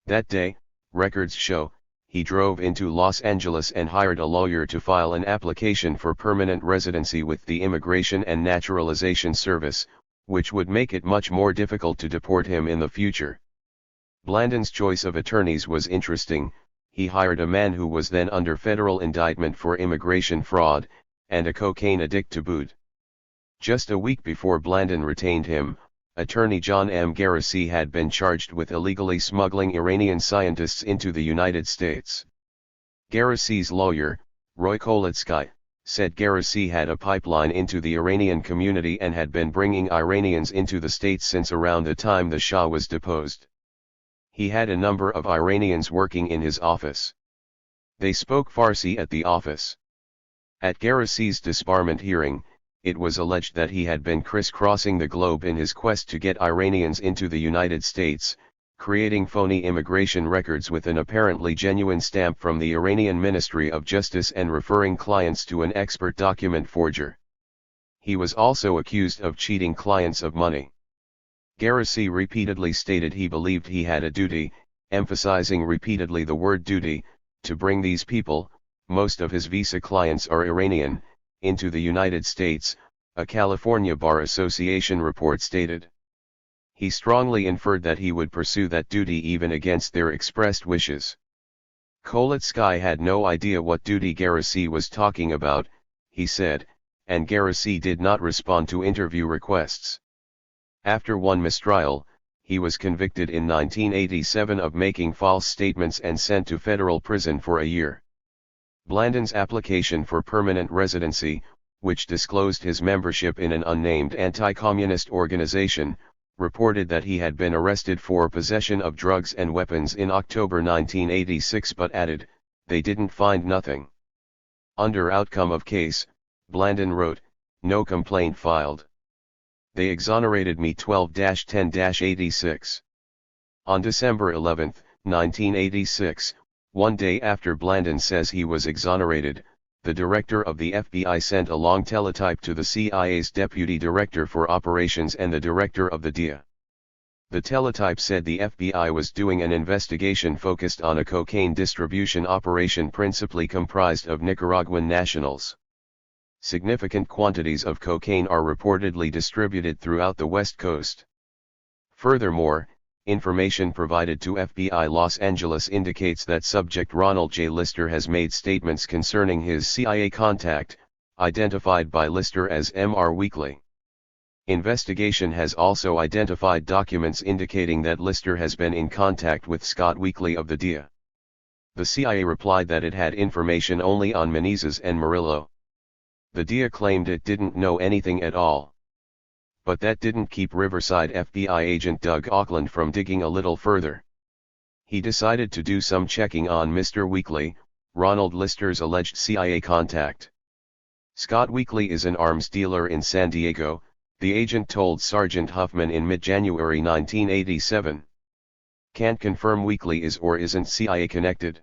That day, records show, he drove into Los Angeles and hired a lawyer to file an application for permanent residency with the Immigration and Naturalization Service, which would make it much more difficult to deport him in the future. Blandon's choice of attorneys was interesting. He hired a man who was then under federal indictment for immigration fraud, and a cocaine addict to boot. Just a week before Blandon retained him, attorney John M. Garassi had been charged with illegally smuggling Iranian scientists into the United States. Garassi's lawyer, Roy Koletsky, said Garassi had a pipeline into the Iranian community and had been bringing Iranians into the States since around the time the Shah was deposed. He had a number of Iranians working in his office. They spoke Farsi at the office. At Garassi's disbarment hearing, it was alleged that he had been crisscrossing the globe in his quest to get Iranians into the United States, creating phony immigration records with an apparently genuine stamp from the Iranian Ministry of Justice and referring clients to an expert document forger. He was also accused of cheating clients of money. Garassi repeatedly stated he believed he had a duty, emphasizing repeatedly the word duty, to bring these people, most of his visa clients are Iranian, into the United States, a California Bar Association report stated. He strongly inferred that he would pursue that duty even against their expressed wishes. Koletsky had no idea what duty Garassi was talking about, he said, and Garassi did not respond to interview requests. After one mistrial, he was convicted in 1987 of making false statements and sent to federal prison for a year. Blandon's application for permanent residency, which disclosed his membership in an unnamed anti-communist organization, reported that he had been arrested for possession of drugs and weapons in October 1986 but added, they didn't find nothing. Under outcome of case, Blandon wrote, no complaint filed. They exonerated me 12-10-86. On December 11, 1986, one day after Blandon says he was exonerated, the director of the FBI sent a long teletype to the CIA's deputy director for operations and the director of the DIA. The teletype said the FBI was doing an investigation focused on a cocaine distribution operation principally comprised of Nicaraguan nationals. Significant quantities of cocaine are reportedly distributed throughout the West Coast. Furthermore, information provided to FBI Los Angeles indicates that subject Ronald J. Lister has made statements concerning his CIA contact, identified by Lister as Mr. Weekly. Investigation has also identified documents indicating that Lister has been in contact with Scott Weekly of the DIA. The CIA replied that it had information only on Menezes and Murillo. The DIA claimed it didn't know anything at all. But that didn't keep Riverside FBI agent Doug Auckland from digging a little further. He decided to do some checking on Mr. Weekly, Ronald Lister's alleged CIA contact. Scott Weekly is an arms dealer in San Diego, the agent told Sergeant Huffman in mid-January 1987. Can't confirm Weekly is or isn't CIA connected.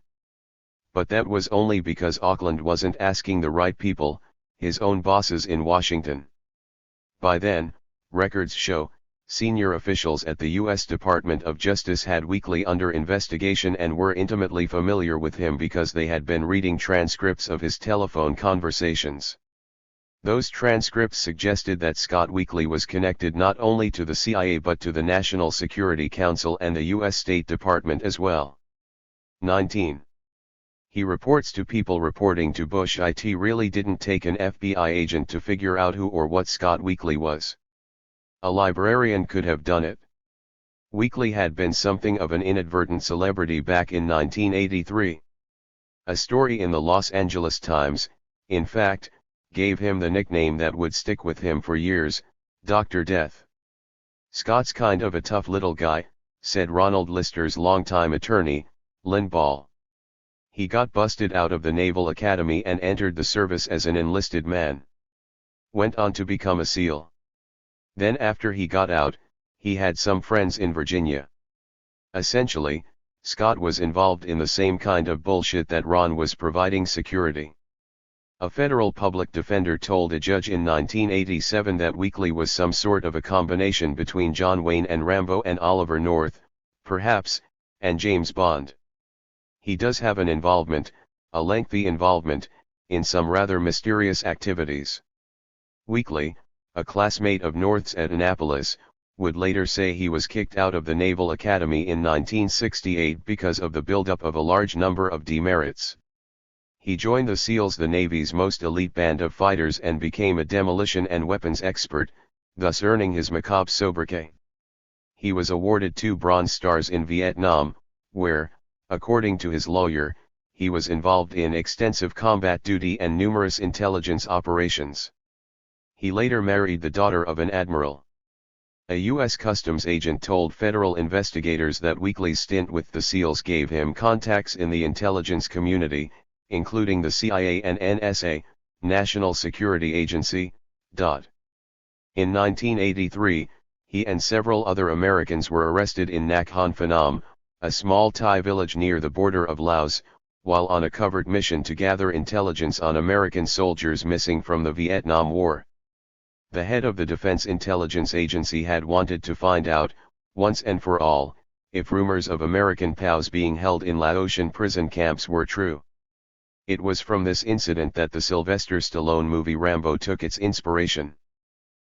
But that was only because Auckland wasn't asking the right people, his own bosses in Washington. By then, records show, senior officials at the U.S. Department of Justice had Weekly under investigation and were intimately familiar with him because they had been reading transcripts of his telephone conversations. Those transcripts suggested that Scott Weekly was connected not only to the CIA but to the National Security Council and the U.S. State Department as well. 19. He reports to people reporting to Bush it really didn't take an FBI agent to figure out who or what Scott Weekly was. A librarian could have done it. Weekly had been something of an inadvertent celebrity back in 1983. A story in the Los Angeles Times, in fact, gave him the nickname that would stick with him for years, Dr. Death. Scott's kind of a tough little guy, said Ronald Lister's longtime attorney, Lynn Ball. He got busted out of the Naval Academy and entered the service as an enlisted man. Went on to become a SEAL. Then after he got out, he had some friends in Virginia. Essentially, Scott was involved in the same kind of bullshit that Ron was providing security. A federal public defender told a judge in 1987 that Weekly was some sort of a combination between John Wayne and Rambo and Oliver North, perhaps, and James Bond. He does have an involvement, a lengthy involvement, in some rather mysterious activities. Weekly, a classmate of North's at Annapolis, would later say he was kicked out of the Naval Academy in 1968 because of the buildup of a large number of demerits. He joined the SEALs, the Navy's most elite band of fighters, and became a demolition and weapons expert, thus earning his macabre sobriquet. He was awarded 2 Bronze Stars in Vietnam, where, according to his lawyer, he was involved in extensive combat duty and numerous intelligence operations. He later married the daughter of an admiral. A U.S. Customs agent told federal investigators that Weekly's stint with the SEALs gave him contacts in the intelligence community, including the CIA and NSA, National Security Agency. In 1983, he and several other Americans were arrested in Nakhon Phanom, a small Thai village near the border of Laos, while on a covert mission to gather intelligence on American soldiers missing from the Vietnam War. The head of the Defense Intelligence Agency had wanted to find out, once and for all, if rumors of American POWs being held in Laotian prison camps were true. It was from this incident that the Sylvester Stallone movie Rambo took its inspiration.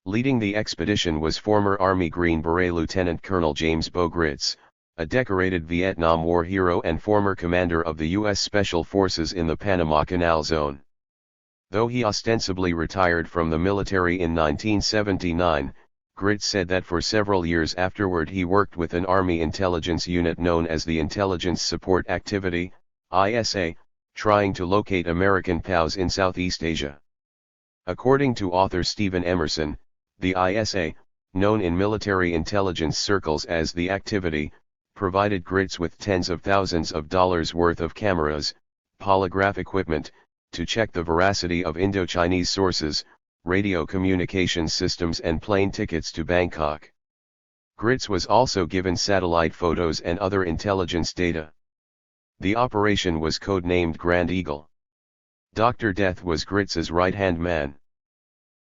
Leading the expedition was former Army Green Beret Lieutenant Colonel James Bo Gritz, a decorated Vietnam War hero and former commander of the U.S. Special Forces in the Panama Canal Zone. Though he ostensibly retired from the military in 1979, Gritz said that for several years afterward he worked with an Army intelligence unit known as the Intelligence Support Activity, ISA, trying to locate American POWs in Southeast Asia. According to author Stephen Emerson, the ISA, known in military intelligence circles as the Activity, provided Gritz with tens of thousands of dollars worth of cameras, polygraph equipment, to check the veracity of Indo-Chinese sources, radio communications systems and plane tickets to Bangkok. Gritz was also given satellite photos and other intelligence data. The operation was codenamed Grand Eagle. Dr. Death was Gritz's right-hand man.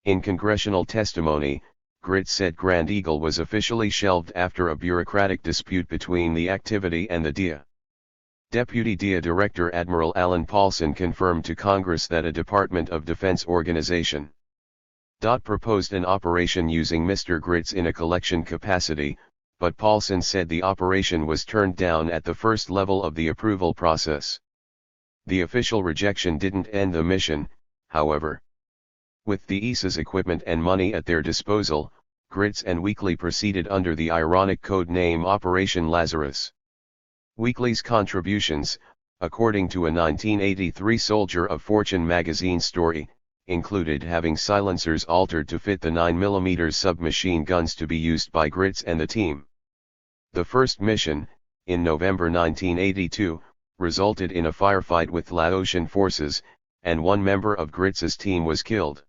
In congressional testimony, Gritz said Grand Eagle was officially shelved after a bureaucratic dispute between the Activity and the DIA. Deputy DIA Director Admiral Alan Paulson confirmed to Congress that a Department of Defense organization proposed an operation using Mr. Gritz in a collection capacity, but Paulson said the operation was turned down at the first level of the approval process. The official rejection didn't end the mission, however. With the ISA's equipment and money at their disposal, Gritz and Weekly proceeded under the ironic code name Operation Lazarus. Weekly's contributions, according to a 1983 Soldier of Fortune magazine story, included having silencers altered to fit the 9mm submachine guns to be used by Gritz and the team. The first mission, in November 1982, resulted in a firefight with Laotian forces, and one member of Gritz's team was killed.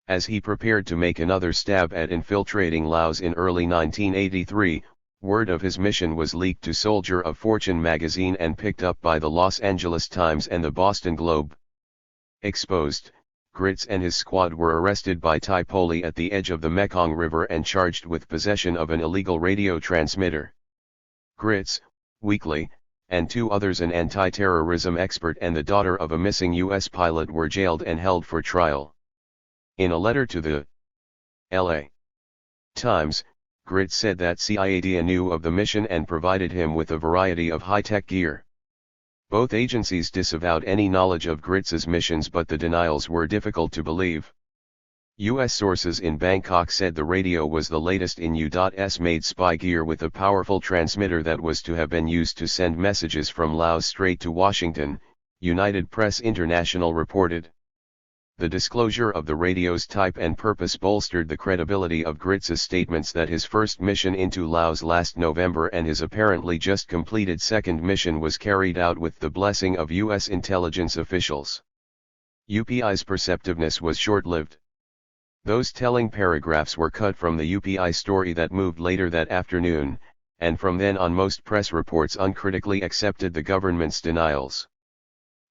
As he prepared to make another stab at infiltrating Laos in early 1983, word of his mission was leaked to Soldier of Fortune magazine and picked up by the Los Angeles Times and the Boston Globe. Exposed, Gritz and his squad were arrested by Thai police at the edge of the Mekong River and charged with possession of an illegal radio transmitter. Gritz, Weekly, and 2 others, an anti-terrorism expert and the daughter of a missing U.S. pilot, were jailed and held for trial. In a letter to the L.A. Times, Gritz said that CIA knew of the mission and provided him with a variety of high-tech gear. Both agencies disavowed any knowledge of Gritz's missions, but the denials were difficult to believe. U.S. sources in Bangkok said the radio was the latest in U.S. made spy gear with a powerful transmitter that was to have been used to send messages from Laos straight to Washington, United Press International reported. The disclosure of the radio's type and purpose bolstered the credibility of Gritz's statements that his first mission into Laos last November and his apparently just completed second mission was carried out with the blessing of U.S. intelligence officials. UPI's perceptiveness was short-lived. Those telling paragraphs were cut from the UPI story that moved later that afternoon, and from then on most press reports uncritically accepted the government's denials.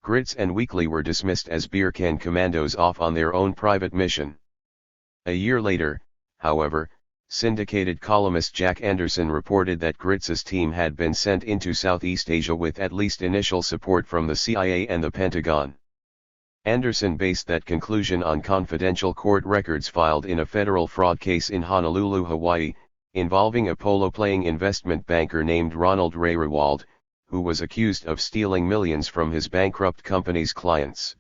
Grits and Weekly were dismissed as beer can commandos off on their own private mission. A year later, however, syndicated columnist Jack Anderson reported that Grits's team had been sent into Southeast Asia with at least initial support from the CIA and the Pentagon. Anderson based that conclusion on confidential court records filed in a federal fraud case in Honolulu, Hawaii, involving a polo-playing investment banker named Ronald Ray Rewald, who was accused of stealing millions from his bankrupt company's clients.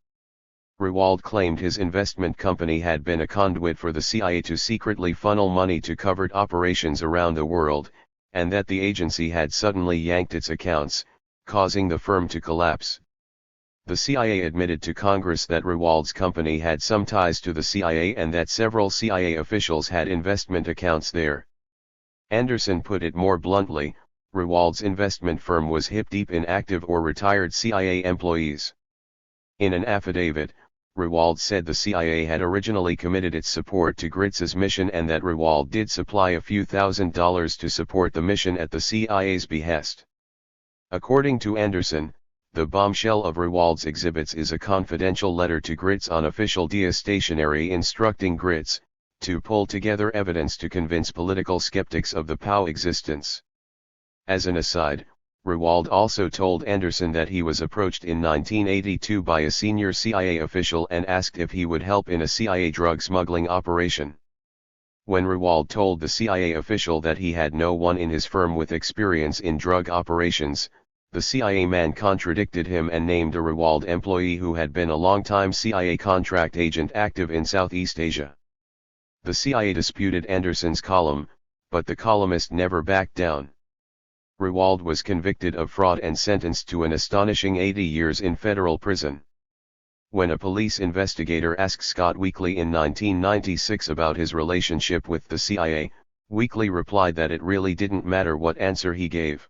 Rewald claimed his investment company had been a conduit for the CIA to secretly funnel money to covert operations around the world, and that the agency had suddenly yanked its accounts, causing the firm to collapse. The CIA admitted to Congress that Rewald's company had some ties to the CIA and that several CIA officials had investment accounts there. Anderson put it more bluntly, Rewald's investment firm was hip-deep in active or retired CIA employees. In an affidavit, Rewald said the CIA had originally committed its support to Grits's mission and that Rewald did supply a few $1,000s to support the mission at the CIA's behest. According to Anderson, the bombshell of Rewald's exhibits is a confidential letter to Grits on official DIA stationery instructing Grits to pull together evidence to convince political skeptics of the POW existence. As an aside, Rewald also told Anderson that he was approached in 1982 by a senior CIA official and asked if he would help in a CIA drug smuggling operation. When Rewald told the CIA official that he had no one in his firm with experience in drug operations, the CIA man contradicted him and named a Rewald employee who had been a longtime CIA contract agent active in Southeast Asia. The CIA disputed Anderson's column, but the columnist never backed down. Rewald was convicted of fraud and sentenced to an astonishing 80 years in federal prison. When a police investigator asked Scott Weekly in 1996 about his relationship with the CIA, Weekly replied that it really didn't matter what answer he gave.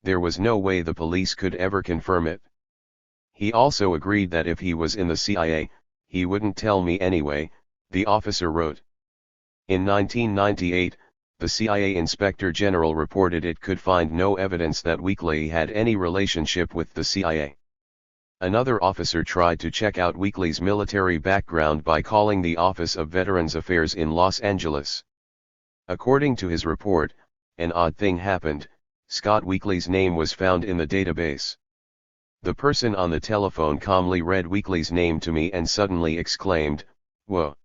There was no way the police could ever confirm it. He also agreed that if he was in the CIA, he wouldn't tell me anyway, the officer wrote. In 1998, the CIA Inspector General reported it could find no evidence that Weekly had any relationship with the CIA. Another officer tried to check out Weekly's military background by calling the Office of Veterans Affairs in Los Angeles. According to his report, an odd thing happened. Scott Weekly's name was found in the database. The person on the telephone calmly read Weekly's name to me and suddenly exclaimed, "Whoa."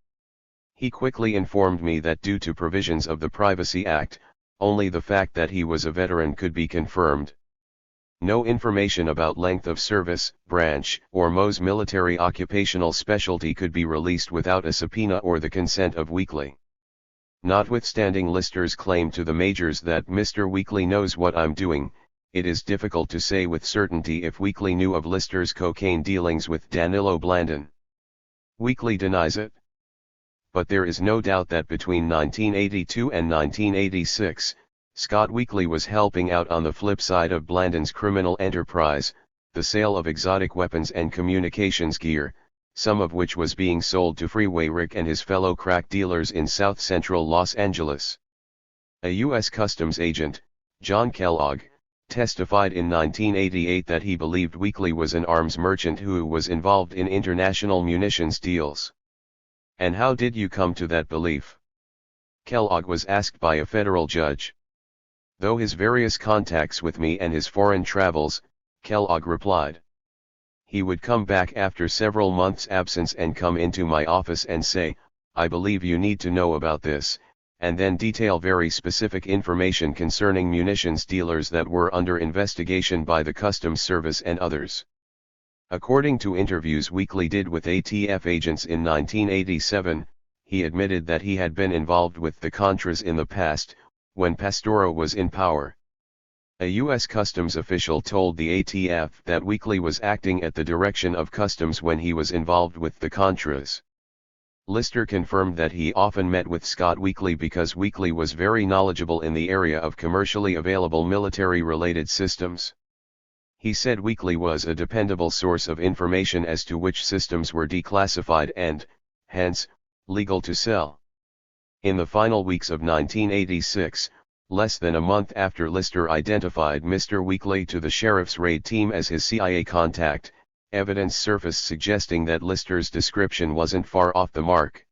He quickly informed me that due to provisions of the Privacy Act, only the fact that he was a veteran could be confirmed. No information about length of service, branch, or MO's military occupational specialty could be released without a subpoena or the consent of Weekly. Notwithstanding Lister's claim to the majors that Mr. Weekly knows what I'm doing, it is difficult to say with certainty if Weekly knew of Lister's cocaine dealings with Danilo Blandin. Weekly denies it. But there is no doubt that between 1982 and 1986, Scott Weekly was helping out on the flip side of Blandin's criminal enterprise, the sale of exotic weapons and communications gear, some of which was being sold to Freeway Rick and his fellow crack dealers in south-central Los Angeles. A U.S. Customs agent, John Kellogg, testified in 1988 that he believed Weekly was an arms merchant who was involved in international munitions deals. "And how did you come to that belief?" Kellogg was asked by a federal judge. "Though his various contacts with me and his foreign travels," Kellogg replied. "He would come back after several months' absence and come into my office and say, 'I believe you need to know about this,' and then detail very specific information concerning munitions dealers that were under investigation by the Customs Service and others." According to interviews Weekly did with ATF agents in 1987, he admitted that he had been involved with the Contras in the past, when Pastoro was in power. A U.S. Customs official told the ATF that Weekly was acting at the direction of Customs when he was involved with the Contras. Lister confirmed that he often met with Scott Weekly because Weekly was very knowledgeable in the area of commercially available military-related systems. He said Weekly was a dependable source of information as to which systems were declassified and, hence, legal to sell. In the final weeks of 1986, less than a month after Lister identified Mr. Weekly to the sheriff's raid team as his CIA contact, evidence surfaced suggesting that Lister's description wasn't far off the mark.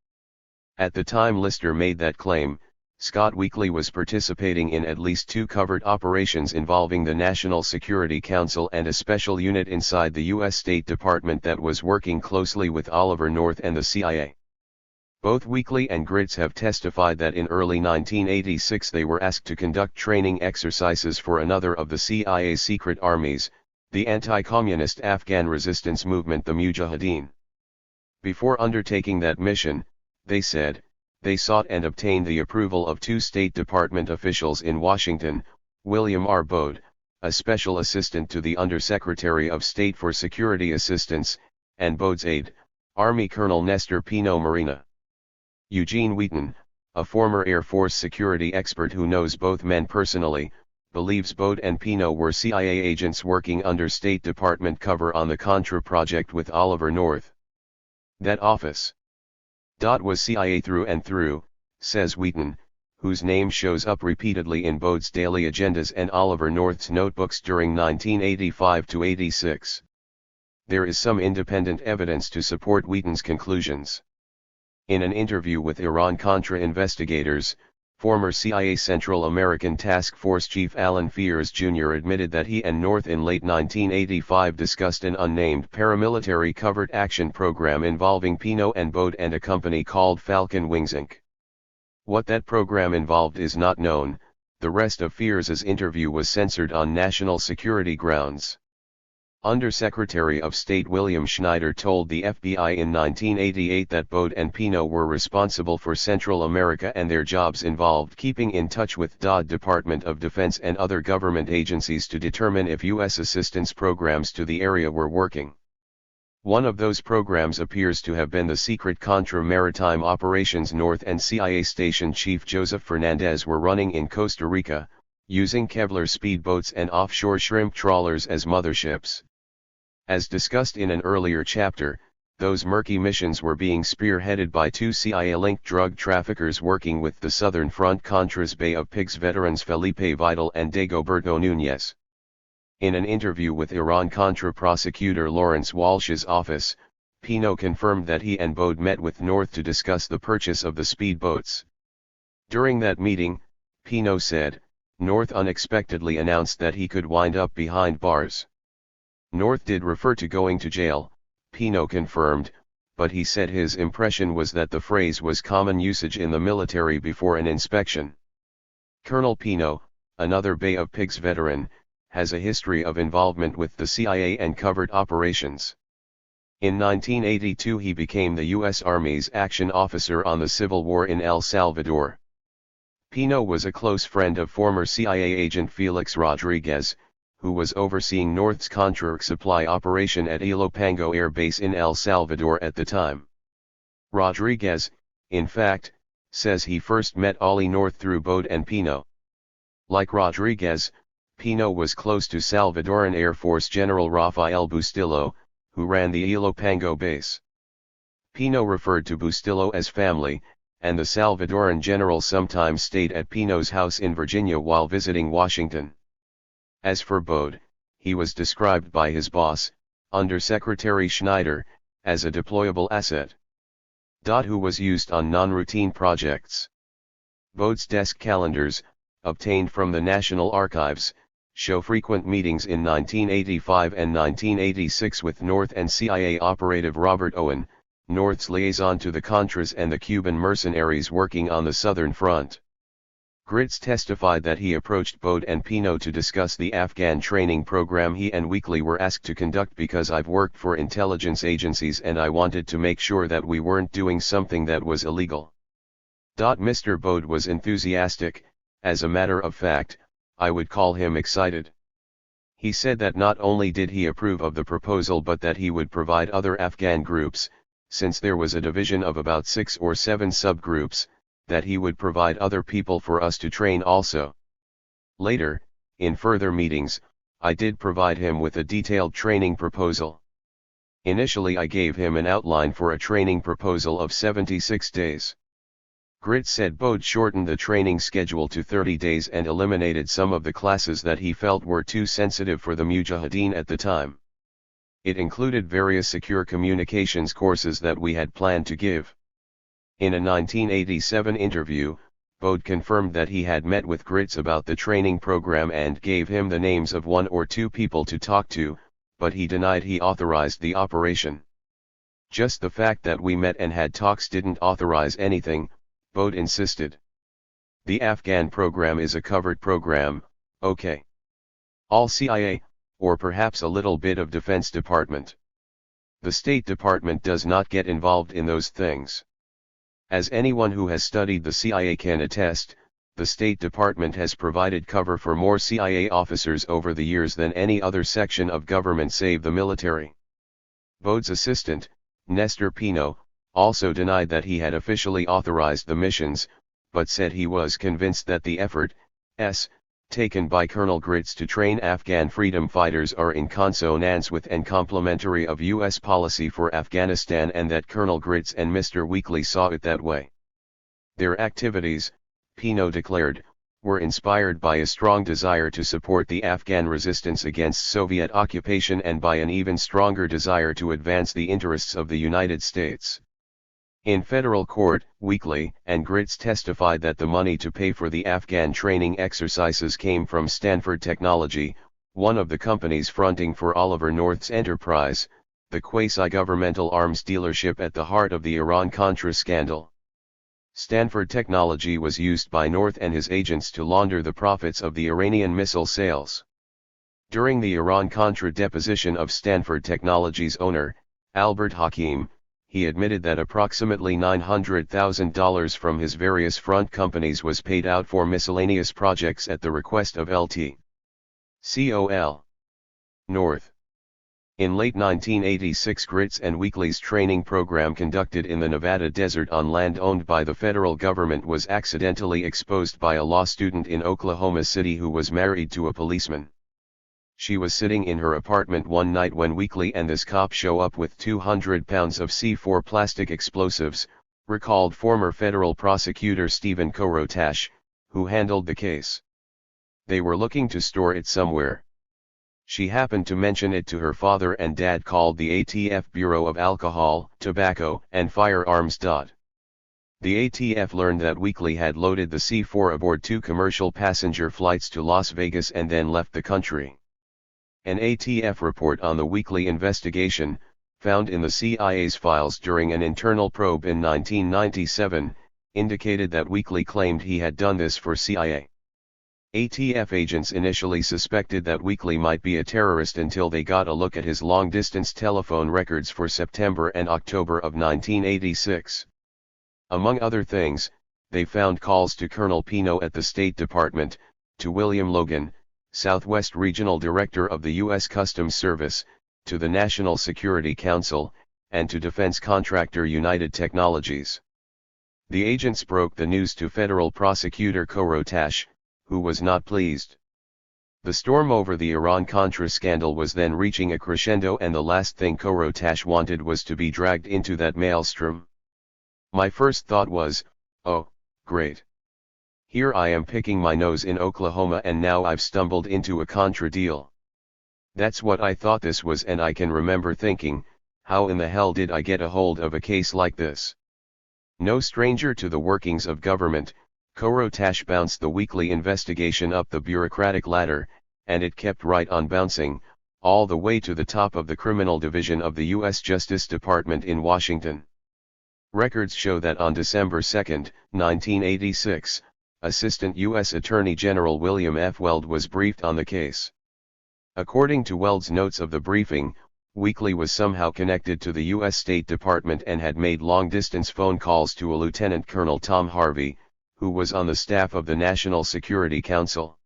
At the time Lister made that claim, Scott Weekly was participating in at least 2 covert operations involving the National Security Council and a special unit inside the U.S. State Department that was working closely with Oliver North and the CIA. Both Weekly and Grits have testified that in early 1986 they were asked to conduct training exercises for another of the CIA's secret armies, the anti-communist Afghan resistance movement the Mujahideen. Before undertaking that mission, they said, they sought and obtained the approval of 2 State Department officials in Washington, William R. Bode, a special assistant to the Undersecretary of State for Security Assistance, and Bode's aide, Army Colonel Nestor Pino Marina. Eugene Wheaton, a former Air Force security expert who knows both men personally, believes Bode and Pino were CIA agents working under State Department cover on the Contra project with Oliver North. That office was CIA through and through, says Wheaton, whose name shows up repeatedly in Bode's daily agendas and Oliver North's notebooks during 1985–86. There is some independent evidence to support Wheaton's conclusions. In an interview with Iran-Contra investigators, former CIA Central American Task Force Chief Alan Fears Jr. admitted that he and North in late 1985 discussed an unnamed paramilitary covert action program involving Pino and Bode and a company called Falcon Wings Inc. What that program involved is not known. The rest of Fears's interview was censored on national security grounds. Undersecretary of State William Schneider told the FBI in 1988 that Bode and Pino were responsible for Central America and their jobs involved keeping in touch with the Department of Defense and other government agencies to determine if U.S. assistance programs to the area were working. One of those programs appears to have been the secret Contra maritime operations North and CIA Station Chief Joseph Fernandez were running in Costa Rica, using Kevlar speedboats and offshore shrimp trawlers as motherships. As discussed in an earlier chapter, those murky missions were being spearheaded by 2 CIA-linked drug traffickers working with the Southern Front Contras Bay of Pigs veterans Felipe Vidal and Dagoberto Núñez. In an interview with Iran-Contra prosecutor Lawrence Walsh's office, Pino confirmed that he and Bode met with North to discuss the purchase of the speedboats. During that meeting, Pino said, North unexpectedly announced that he could wind up behind bars. North did refer to going to jail, Pino confirmed, but he said his impression was that the phrase was common usage in the military before an inspection. Colonel Pino, another Bay of Pigs veteran, has a history of involvement with the CIA and covert operations. In 1982 he became the U.S. Army's action officer on the Civil War in El Salvador. Pino was a close friend of former CIA agent Felix Rodriguez, who was overseeing North's Contra supply operation at Ilopango Air Base in El Salvador at the time. Rodriguez, in fact, says he first met Ollie North through Bode and Pino. Like Rodriguez, Pino was close to Salvadoran Air Force General Rafael Bustillo, who ran the Ilopango base. Pino referred to Bustillo as family, and the Salvadoran general sometimes stayed at Pino's house in Virginia while visiting Washington. As for Bode, he was described by his boss, Undersecretary Schneider, as a deployable asset. Who was used on non-routine projects. Bode's desk calendars, obtained from the National Archives, show frequent meetings in 1985 and 1986 with North and CIA operative Robert Owen, North's liaison to the Contras and the Cuban mercenaries working on the Southern Front. Grits testified that he approached Bode and Pino to discuss the Afghan training program he and Weekly were asked to conduct because I've worked for intelligence agencies and I wanted to make sure that we weren't doing something that was illegal. Mr. Bode was enthusiastic, as a matter of fact, I would call him excited. He said that not only did he approve of the proposal but that he would provide other Afghan groups, since there was a division of about 6 or 7 subgroups, that he would provide other people for us to train also. Later, in further meetings, I did provide him with a detailed training proposal. Initially I gave him an outline for a training proposal of 76 days. Grits said Bode shortened the training schedule to 30 days and eliminated some of the classes that he felt were too sensitive for the Mujahideen at the time. It included various secure communications courses that we had planned to give. In a 1987 interview, Bode confirmed that he had met with Gritz about the training program and gave him the names of 1 or 2 people to talk to, but he denied he authorized the operation. Just the fact that we met and had talks didn't authorize anything, Bode insisted. The Afghan program is a covert program, okay. All CIA, or perhaps a little bit of Defense Department. The State Department does not get involved in those things. As anyone who has studied the CIA can attest, the State Department has provided cover for more CIA officers over the years than any other section of government save the military. Bode's assistant, Nestor Pino, also denied that he had officially authorized the missions, but said he was convinced that the efforts taken by Colonel Gritz to train Afghan freedom fighters are in consonance with and complementary of U.S. policy for Afghanistan, and that Colonel Gritz and Mr. Weekly saw it that way. Their activities, Pino declared, were inspired by a strong desire to support the Afghan resistance against Soviet occupation and by an even stronger desire to advance the interests of the United States. In federal court, Weekly and Gritz testified that the money to pay for the Afghan training exercises came from Stanford Technology, one of the companies fronting for Oliver North's enterprise, the quasi-governmental arms dealership at the heart of the Iran-Contra scandal. Stanford Technology was used by North and his agents to launder the profits of the Iranian missile sales. During the Iran-Contra deposition of Stanford Technology's owner, Albert Hakim, he admitted that approximately $900,000 from his various front companies was paid out for miscellaneous projects at the request of Lt. Col. North. In late 1986, Gritz and Weekly's training program conducted in the Nevada desert on land owned by the federal government was accidentally exposed by a law student in Oklahoma City who was married to a policeman. She was sitting in her apartment one night when Weekly and this cop show up with 200 pounds of C4 plastic explosives, recalled former federal prosecutor Stephen Korotash, who handled the case. They were looking to store it somewhere. She happened to mention it to her father, and Dad called the ATF Bureau of Alcohol, Tobacco, and Firearms. The ATF learned that Weekly had loaded the C4 aboard 2 commercial passenger flights to Las Vegas and then left the country. An ATF report on the Weekly investigation, found in the CIA's files during an internal probe in 1997, indicated that Weekly claimed he had done this for CIA. ATF agents initially suspected that Weekly might be a terrorist until they got a look at his long-distance telephone records for September and October of 1986. Among other things, they found calls to Colonel Pino at the State Department, to William Logan, Southwest Regional Director of the U.S. Customs Service, to the National Security Council, and to defense contractor United Technologies. The agents broke the news to federal prosecutor Korotash, who was not pleased. The storm over the Iran-Contra scandal was then reaching a crescendo, and the last thing Korotash wanted was to be dragged into that maelstrom. My first thought was, oh, great. Here I am picking my nose in Oklahoma and now I've stumbled into a Contra deal. That's what I thought this was, and I can remember thinking, how in the hell did I get a hold of a case like this? No stranger to the workings of government, Korotash bounced the Weekly investigation up the bureaucratic ladder, and it kept right on bouncing, all the way to the top of the Criminal Division of the U.S. Justice Department in Washington. Records show that on December 2, 1986, Assistant U.S. Attorney General William F. Weld was briefed on the case. According to Weld's notes of the briefing, Weekly was somehow connected to the U.S. State Department and had made long-distance phone calls to a Lieutenant Colonel Tom Harvey, who was on the staff of the National Security Council.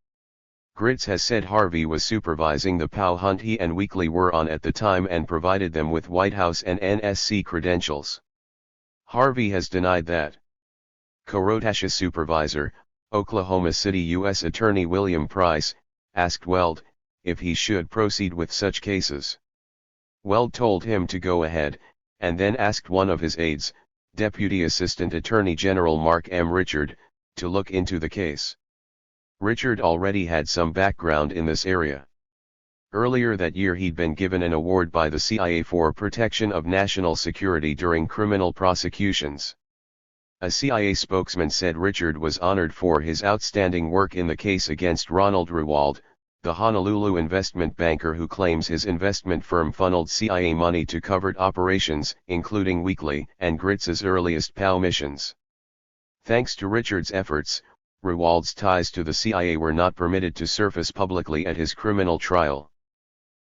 Gritz has said Harvey was supervising the POW hunt he and Weekly were on at the time and provided them with White House and NSC credentials. Harvey has denied that. Korotash's supervisor, Oklahoma City U.S. Attorney William Price, asked Weld if he should proceed with such cases. Weld told him to go ahead, and then asked one of his aides, Deputy Assistant Attorney General Mark M. Richard, to look into the case. Richard already had some background in this area. Earlier that year he'd been given an award by the CIA for protection of national security during criminal prosecutions. A CIA spokesman said Richard was honored for his outstanding work in the case against Ronald Rewald, the Honolulu investment banker who claims his investment firm funneled CIA money to covert operations, including Weekly and Gritz's earliest POW missions. Thanks to Richard's efforts, Rewald's ties to the CIA were not permitted to surface publicly at his criminal trial.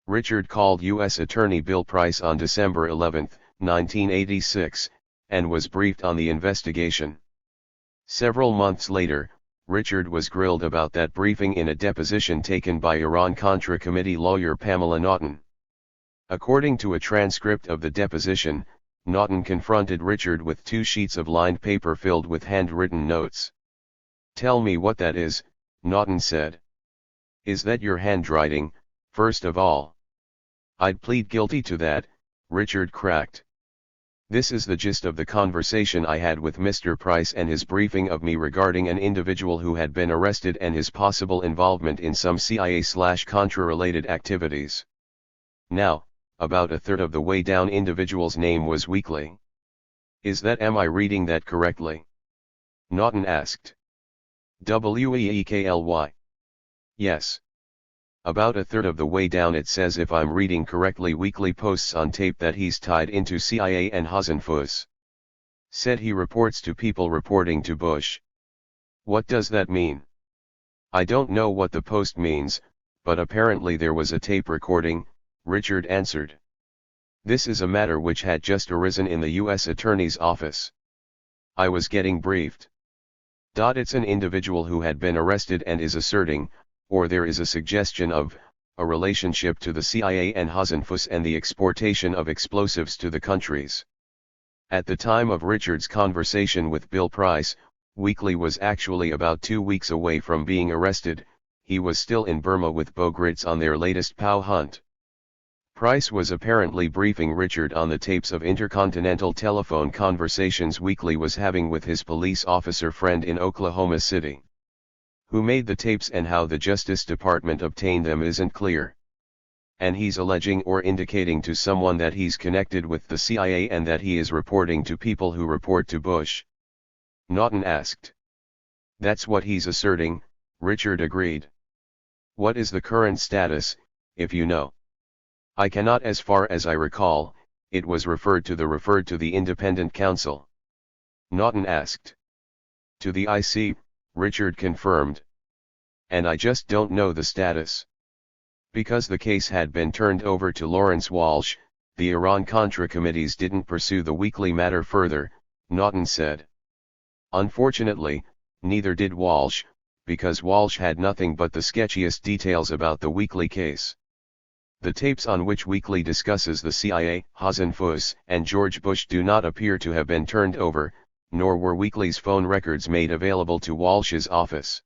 Richard called U.S. Attorney Bill Price on December 11, 1986, and was briefed on the investigation. Several months later, Richard was grilled about that briefing in a deposition taken by Iran-Contra Committee lawyer Pamela Naughton. According to a transcript of the deposition, Naughton confronted Richard with 2 sheets of lined paper filled with handwritten notes. "Tell me what that is," Naughton said. "Is that your handwriting, first of all?" "I'd plead guilty to that," Richard cracked. "This is the gist of the conversation I had with Mr. Price and his briefing of me regarding an individual who had been arrested and his possible involvement in some CIA/Contra-related activities. Now, about a third of the way down individual's name was Weekly. Is that, am I reading that correctly?" Naughton asked. "Weekly. Yes. About a third of the way down it says, if I'm reading correctly, Weekly posts on tape that he's tied into CIA and Hasenfuss. Said he reports to people reporting to Bush. What does that mean?" "I don't know what the post means, but apparently there was a tape recording," Richard answered. "This is a matter which had just arisen in the U.S. Attorney's office. I was getting briefed. It's an individual who had been arrested and is asserting, or there is a suggestion of, a relationship to the CIA and Hasenfuss and the exportation of explosives to the countries." At the time of Richard's conversation with Bill Price, Weekly was actually about 2 weeks away from being arrested. He was still in Burma with Bo Gritz on their latest POW hunt. Price was apparently briefing Richard on the tapes of intercontinental telephone conversations Weekly was having with his police officer friend in Oklahoma City. Who made the tapes and how the Justice Department obtained them isn't clear. And he's alleging or indicating to someone that he's connected with the CIA and that he is reporting to people who report to Bush?" Naughton asked. "That's what he's asserting," Richard agreed. "What is the current status, if you know?" "I cannot, as far as I recall. It was referred to the independent counsel." Naughton asked. "To the IC," Richard confirmed. "And I just don't know the status. Because the case had been turned over to Lawrence Walsh, the Iran-Contra committees didn't pursue the Weekly matter further," Naughton said. "Unfortunately, neither did Walsh, because Walsh had nothing but the sketchiest details about the Weekly case. The tapes on which Weekly discusses the CIA, Hasenfuss, and George Bush do not appear to have been turned over, nor were Weekly's phone records made available to Walsh's office.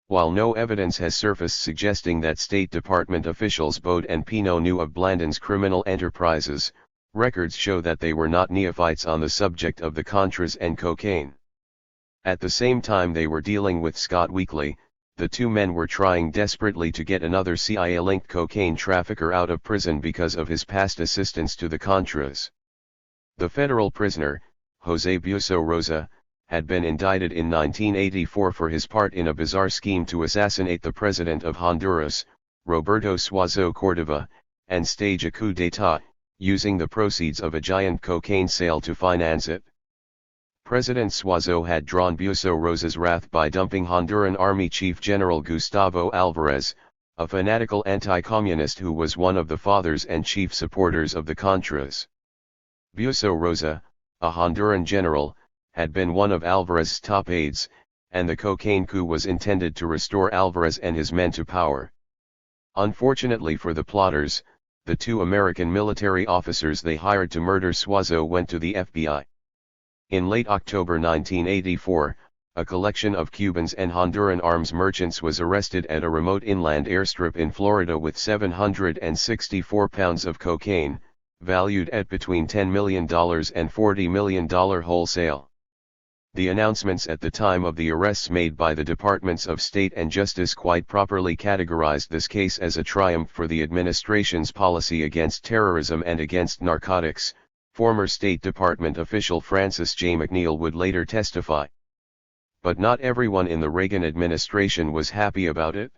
While no evidence has surfaced suggesting that State Department officials Bode and Pino knew of Blandon's criminal enterprises, records show that they were not neophytes on the subject of the Contras and cocaine. At the same time they were dealing with Scott Weekly, the 2 men were trying desperately to get another CIA-linked cocaine trafficker out of prison because of his past assistance to the Contras. The federal prisoner, Jose Buso Rosa, had been indicted in 1984 for his part in a bizarre scheme to assassinate the president of Honduras, Roberto Suazo Cordova, and stage a coup d'état, using the proceeds of a giant cocaine sale to finance it. President Suazo had drawn Buso Rosa's wrath by dumping Honduran Army Chief General Gustavo Alvarez, a fanatical anti-communist who was one of the fathers and chief supporters of the Contras. Buso Rosa, a Honduran general, had been one of Alvarez's top aides, and the cocaine coup was intended to restore Alvarez and his men to power. Unfortunately for the plotters, the 2 American military officers they hired to murder Suazo went to the FBI. In late October 1984, a collection of Cubans and Honduran arms merchants was arrested at a remote inland airstrip in Florida with 764 pounds of cocaine, valued at between $10 million and $40 million wholesale. The announcements at the time of the arrests made by the Departments of State and Justice quite properly categorized this case as a triumph for the administration's policy against terrorism and against narcotics, former State Department official Francis J. McNeil would later testify. But not everyone in the Reagan administration was happy about it.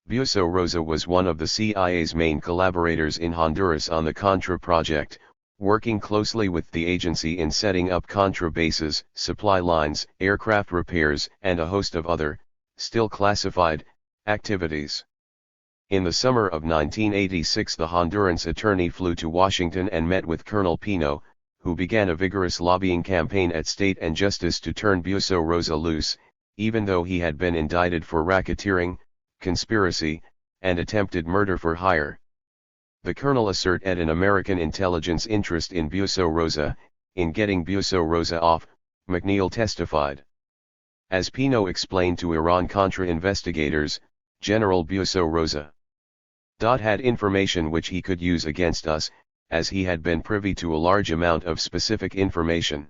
Buso Rosa was one of the CIA's main collaborators in Honduras on the Contra project, working closely with the agency in setting up Contra bases, supply lines, aircraft repairs, and a host of other, still classified, activities. In the summer of 1986, the Honduran attorney flew to Washington and met with Colonel Pino, who began a vigorous lobbying campaign at State and Justice to turn Buso Rosa loose, even though he had been indicted for racketeering, conspiracy, and attempted murder for hire. The colonel asserted an American intelligence interest in Buso Rosa, in getting Buso Rosa off, McNeil testified. As Pino explained to Iran-Contra investigators, General Buso Rosa had information which he could use against us, as he had been privy to a large amount of specific information.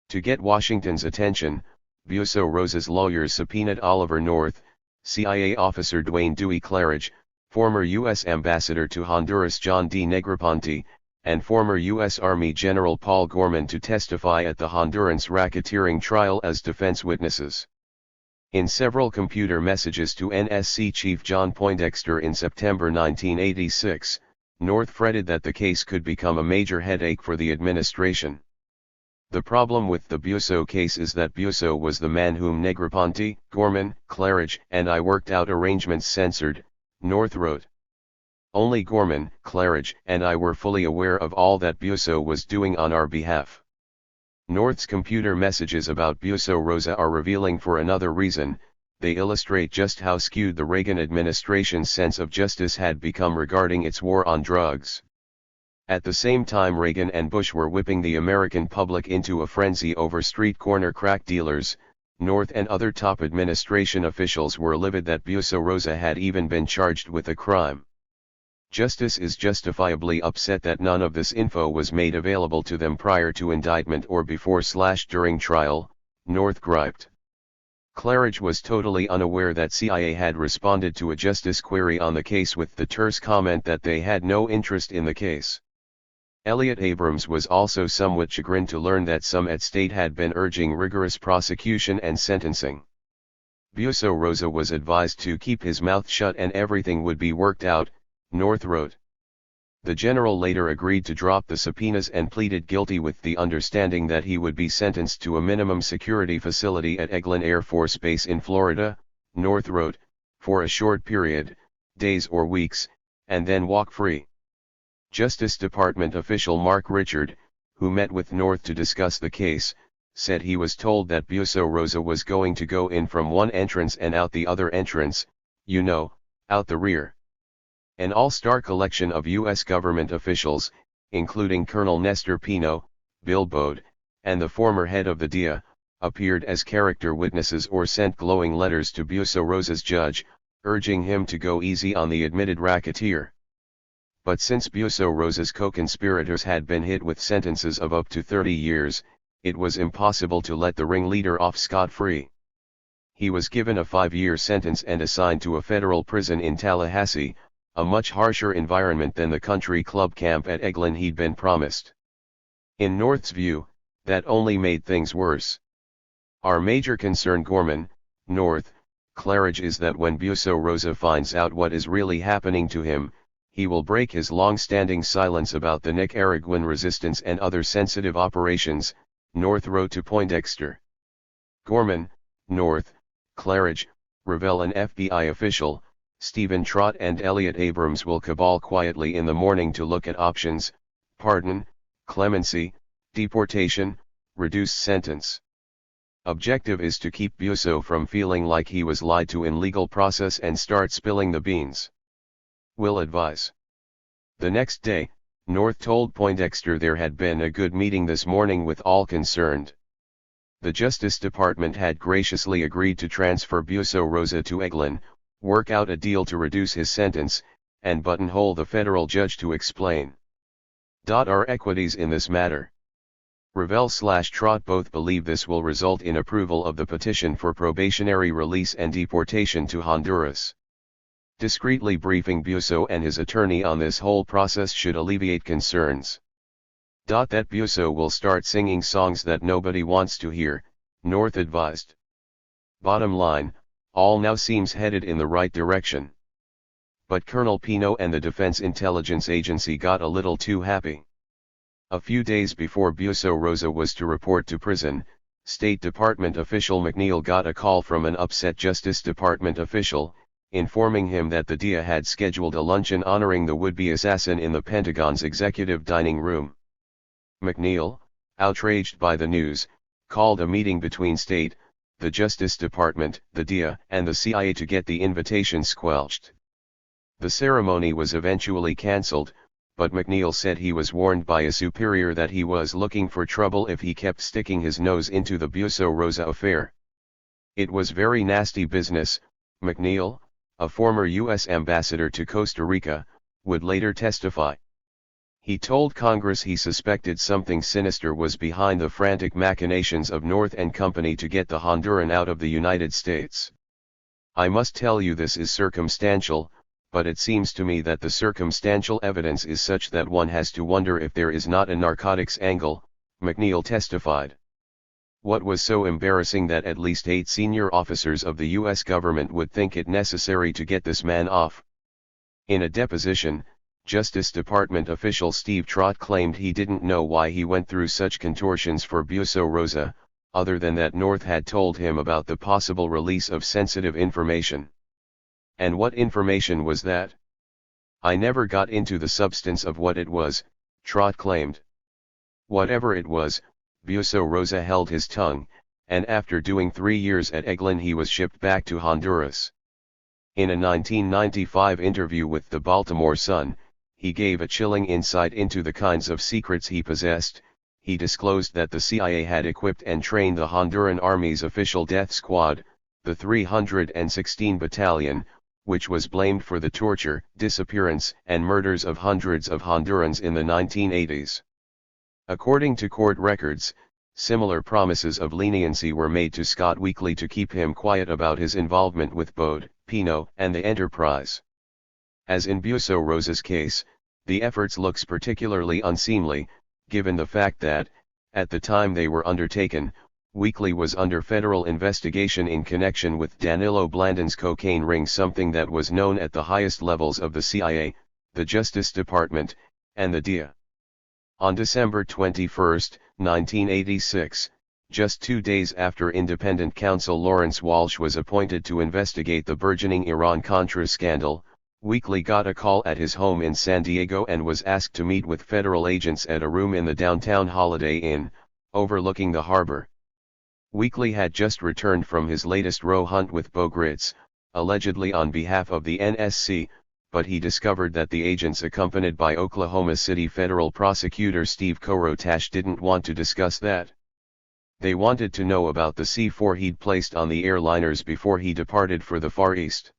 To get Washington's attention, Buso Rosa's lawyers subpoenaed Oliver North, CIA officer Dwayne Dewey Claridge, former U.S. Ambassador to Honduras John D. Negroponte, and former U.S. Army General Paul Gorman to testify at the Hondurans racketeering trial as defense witnesses. In several computer messages to NSC Chief John Poindexter in September 1986, North fretted that the case could become a major headache for the administration. The problem with the Buso case is that Buso was the man whom Negroponte, Gorman, Claridge, and I worked out arrangements censored, North wrote. Only Gorman, Claridge, and I were fully aware of all that Buso was doing on our behalf. North's computer messages about Buso Rosa are revealing for another reason. They illustrate just how skewed the Reagan administration's sense of justice had become regarding its war on drugs. At the same time Reagan and Bush were whipping the American public into a frenzy over street corner crack dealers, North and other top administration officials were livid that Buso Rosa had even been charged with a crime. Justice is justifiably upset that none of this info was made available to them prior to indictment or before/during trial, North griped. Claridge was totally unaware that CIA had responded to a justice query on the case with the terse comment that they had no interest in the case. Elliott Abrams was also somewhat chagrined to learn that some at State had been urging rigorous prosecution and sentencing. Buso Rosa was advised to keep his mouth shut and everything would be worked out, North wrote. The general later agreed to drop the subpoenas and pleaded guilty with the understanding that he would be sentenced to a minimum security facility at Eglin Air Force Base in Florida, North wrote, for a short period, days or weeks, and then walk free. Justice Department official Mark Richard, who met with North to discuss the case, said he was told that Buso Rosa was going to go in from one entrance and out the other entrance, out the rear. An all-star collection of U.S. government officials, including Colonel Nestor Pino, Bill Bode, and the former head of the DIA, appeared as character witnesses or sent glowing letters to Buso Rosa's judge, urging him to go easy on the admitted racketeer. But since Buso Rosa's co-conspirators had been hit with sentences of up to 30 years, it was impossible to let the ringleader off scot-free. He was given a 5-year sentence and assigned to a federal prison in Tallahassee, a much harsher environment than the country club camp at Eglin he'd been promised. In North's view, that only made things worse. Our major concern, Gorman, North, Claridge, is that when Buso Rosa finds out what is really happening to him, he will break his long-standing silence about the Nicaraguan resistance and other sensitive operations, North wrote to Poindexter. Gorman, North, Claridge, Revelle, an FBI official, Stephen Trott and Elliott Abrams will cabal quietly in the morning to look at options: pardon, clemency, deportation, reduced sentence. Objective is to keep Buso from feeling like he was lied to in legal process and start spilling the beans. Will advise. The next day, North told Poindexter there had been a good meeting this morning with all concerned. The Justice Department had graciously agreed to transfer Buso Rosa to Eglin, work out a deal to reduce his sentence, and buttonhole the federal judge to explain. Our equities in this matter. Revel/Trot both believe this will result in approval of the petition for probationary release and deportation to Honduras. Discreetly briefing Busso and his attorney on this whole process should alleviate concerns. That Busso will start singing songs that nobody wants to hear, North advised. Bottom line, all now seems headed in the right direction. But Colonel Pino and the Defense Intelligence Agency got a little too happy. A few days before Busso Rosa was to report to prison, State Department official McNeil got a call from an upset Justice Department official, informing him that the DIA had scheduled a luncheon honoring the would-be assassin in the Pentagon's executive dining room. McNeil, outraged by the news, called a meeting between State, the Justice Department, the DIA, and the CIA to get the invitation squelched. The ceremony was eventually cancelled, but McNeil said he was warned by a superior that he was looking for trouble if he kept sticking his nose into the Busso Rosa affair. It was very nasty business, McNeil, a former U.S. ambassador to Costa Rica, would later testify. He told Congress he suspected something sinister was behind the frantic machinations of North and Company to get the Honduran out of the United States. I must tell you this is circumstantial, but it seems to me that the circumstantial evidence is such that one has to wonder if there is not a narcotics angle, McNeil testified. What was so embarrassing that at least 8 senior officers of the U.S. government would think it necessary to get this man off? In a deposition, Justice Department official Steve Trott claimed he didn't know why he went through such contortions for Busso Rosa, other than that North had told him about the possible release of sensitive information. And what information was that? I never got into the substance of what it was, Trott claimed. Whatever it was, Busso Rosa held his tongue, and after doing 3 years at Eglin he was shipped back to Honduras. In a 1995 interview with the Baltimore Sun, he gave a chilling insight into the kinds of secrets he possessed. He disclosed that the CIA had equipped and trained the Honduran Army's official death squad, the 316 Battalion, which was blamed for the torture, disappearance, and murders of hundreds of Hondurans in the 1980s. According to court records, similar promises of leniency were made to Scott Weekly to keep him quiet about his involvement with Bode, Pino, and the enterprise. As in Busso Rosa's case, the efforts looks particularly unseemly, given the fact that, at the time they were undertaken, Weekly was under federal investigation in connection with Danilo Blandon's cocaine ring, something that was known at the highest levels of the CIA, the Justice Department, and the DIA. On December 21, 1986, just 2 days after independent counsel Lawrence Walsh was appointed to investigate the burgeoning Iran-Contra scandal, Weekly got a call at his home in San Diego and was asked to meet with federal agents at a room in the downtown Holiday Inn, overlooking the harbor. Weekly had just returned from his latest row hunt with Bo Gritz, allegedly on behalf of the NSC, but he discovered that the agents accompanied by Oklahoma City federal prosecutor Steve Korotash didn't want to discuss that. They wanted to know about the C-4 he'd placed on the airliners before he departed for the Far East.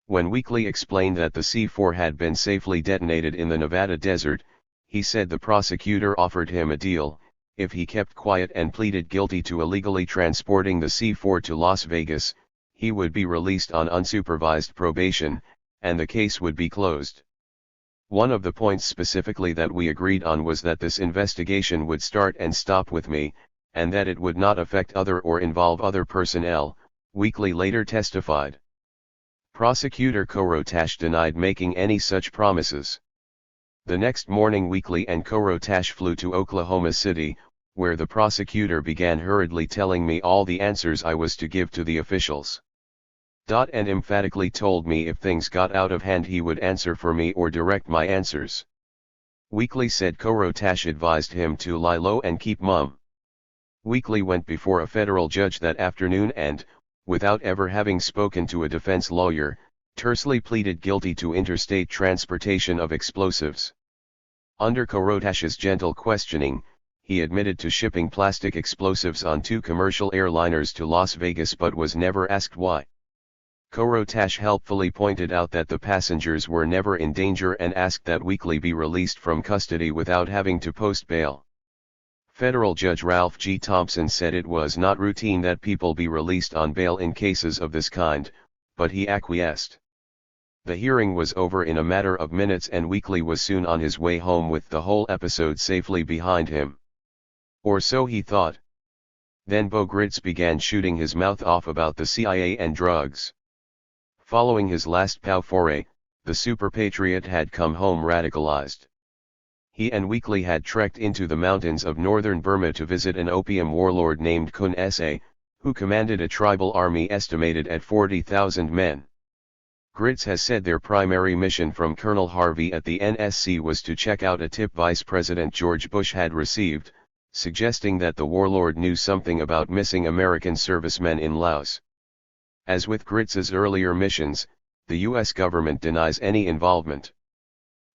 When Weekly explained that the C-4 had been safely detonated in the Nevada desert, he said the prosecutor offered him a deal: if he kept quiet and pleaded guilty to illegally transporting the C-4 to Las Vegas, he would be released on unsupervised probation, and the case would be closed. One of the points specifically that we agreed on was that this investigation would start and stop with me, and that it would not affect other or involve other personnel, Weekly later testified. Prosecutor Korotash denied making any such promises. The next morning Weekly and Korotash flew to Oklahoma City, where the prosecutor began hurriedly telling me all the answers I was to give to the officials. And emphatically told me if things got out of hand he would answer for me or direct my answers. Weekly said Korotash advised him to lie low and keep mum. Weekly went before a federal judge that afternoon and, without ever having spoken to a defense lawyer, tersely pleaded guilty to interstate transportation of explosives. Under Korotash's gentle questioning, he admitted to shipping plastic explosives on 2 commercial airliners to Las Vegas but was never asked why. Korotash helpfully pointed out that the passengers were never in danger and asked that Weekly be released from custody without having to post bail. Federal Judge Ralph G. Thompson said it was not routine that people be released on bail in cases of this kind, but he acquiesced. The hearing was over in a matter of minutes and Weekly was soon on his way home with the whole episode safely behind him. Or so he thought. Then Bo Gritz began shooting his mouth off about the CIA and drugs. Following his last POW foray, the super patriot had come home radicalized. He and Weekly had trekked into the mountains of northern Burma to visit an opium warlord named Kun Sa, who commanded a tribal army estimated at 40,000 men. Gritz has said their primary mission from Colonel Harvey at the NSC was to check out a tip Vice President George Bush had received, suggesting that the warlord knew something about missing American servicemen in Laos. As with Gritz's earlier missions, the U.S. government denies any involvement.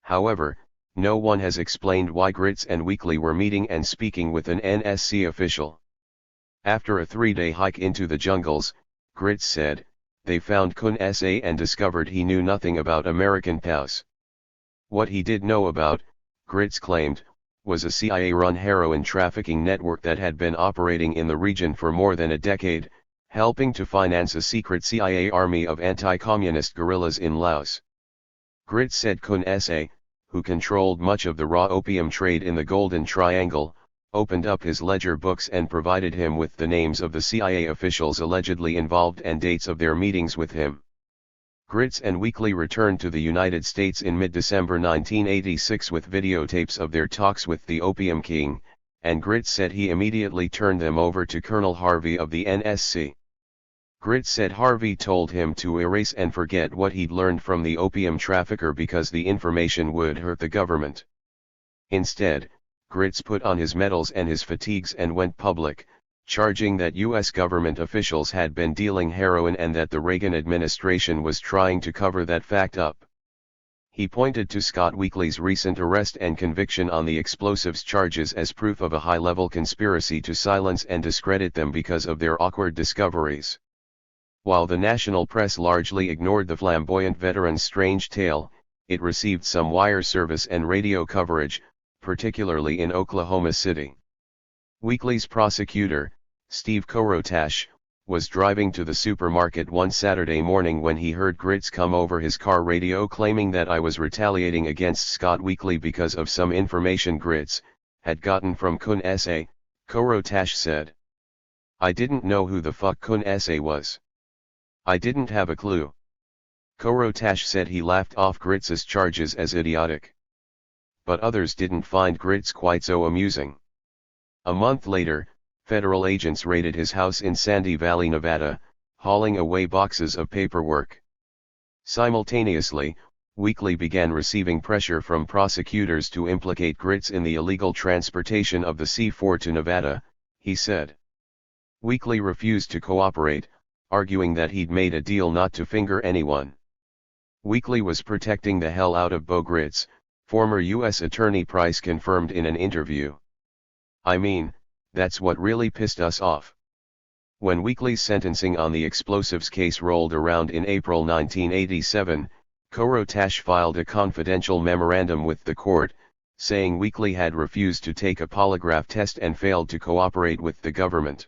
However, no one has explained why Gritz and Weekly were meeting and speaking with an NSC official. After a 3-day hike into the jungles, Gritz said, they found Kun Sa and discovered he knew nothing about American POWs. What he did know about, Gritz claimed, was a CIA-run heroin trafficking network that had been operating in the region for more than a decade, helping to finance a secret CIA army of anti-communist guerrillas in Laos. Gritz said Kun Sa, who controlled much of the raw opium trade in the Golden Triangle, opened up his ledger books and provided him with the names of the CIA officials allegedly involved and dates of their meetings with him. Gritz and Weekly returned to the United States in mid-December 1986 with videotapes of their talks with the Opium King, and Gritz said he immediately turned them over to Colonel Harvey of the NSC. Gritz said Harvey told him to erase and forget what he'd learned from the opium trafficker because the information would hurt the government. Instead, Gritz put on his medals and his fatigues and went public, charging that U.S. government officials had been dealing heroin and that the Reagan administration was trying to cover that fact up. He pointed to Scott Weekly's recent arrest and conviction on the explosives charges as proof of a high-level conspiracy to silence and discredit them because of their awkward discoveries. While the national press largely ignored the flamboyant veteran's strange tale, it received some wire service and radio coverage, particularly in Oklahoma City. Weekly's prosecutor, Steve Korotash, was driving to the supermarket one Saturday morning when he heard Gritz come over his car radio claiming that I was retaliating against Scott Weekly because of some information Gritz had gotten from Kun Sa, Korotash said. I didn't know who the fuck Kun Sa was. I didn't have a clue. Korotash said he laughed off Gritz's charges as idiotic. But others didn't find Gritz quite so amusing. A month later, federal agents raided his house in Sandy Valley, Nevada, hauling away boxes of paperwork. Simultaneously, Weekly began receiving pressure from prosecutors to implicate Gritz in the illegal transportation of the C4 to Nevada, he said. Weekly refused to cooperate, arguing that he'd made a deal not to finger anyone. Weekly was protecting the hell out of Bo Gritz, former U.S. Attorney Price confirmed in an interview. I mean, that's what really pissed us off. When Weekly's sentencing on the explosives case rolled around in April 1987, Korotash filed a confidential memorandum with the court, saying Weekly had refused to take a polygraph test and failed to cooperate with the government.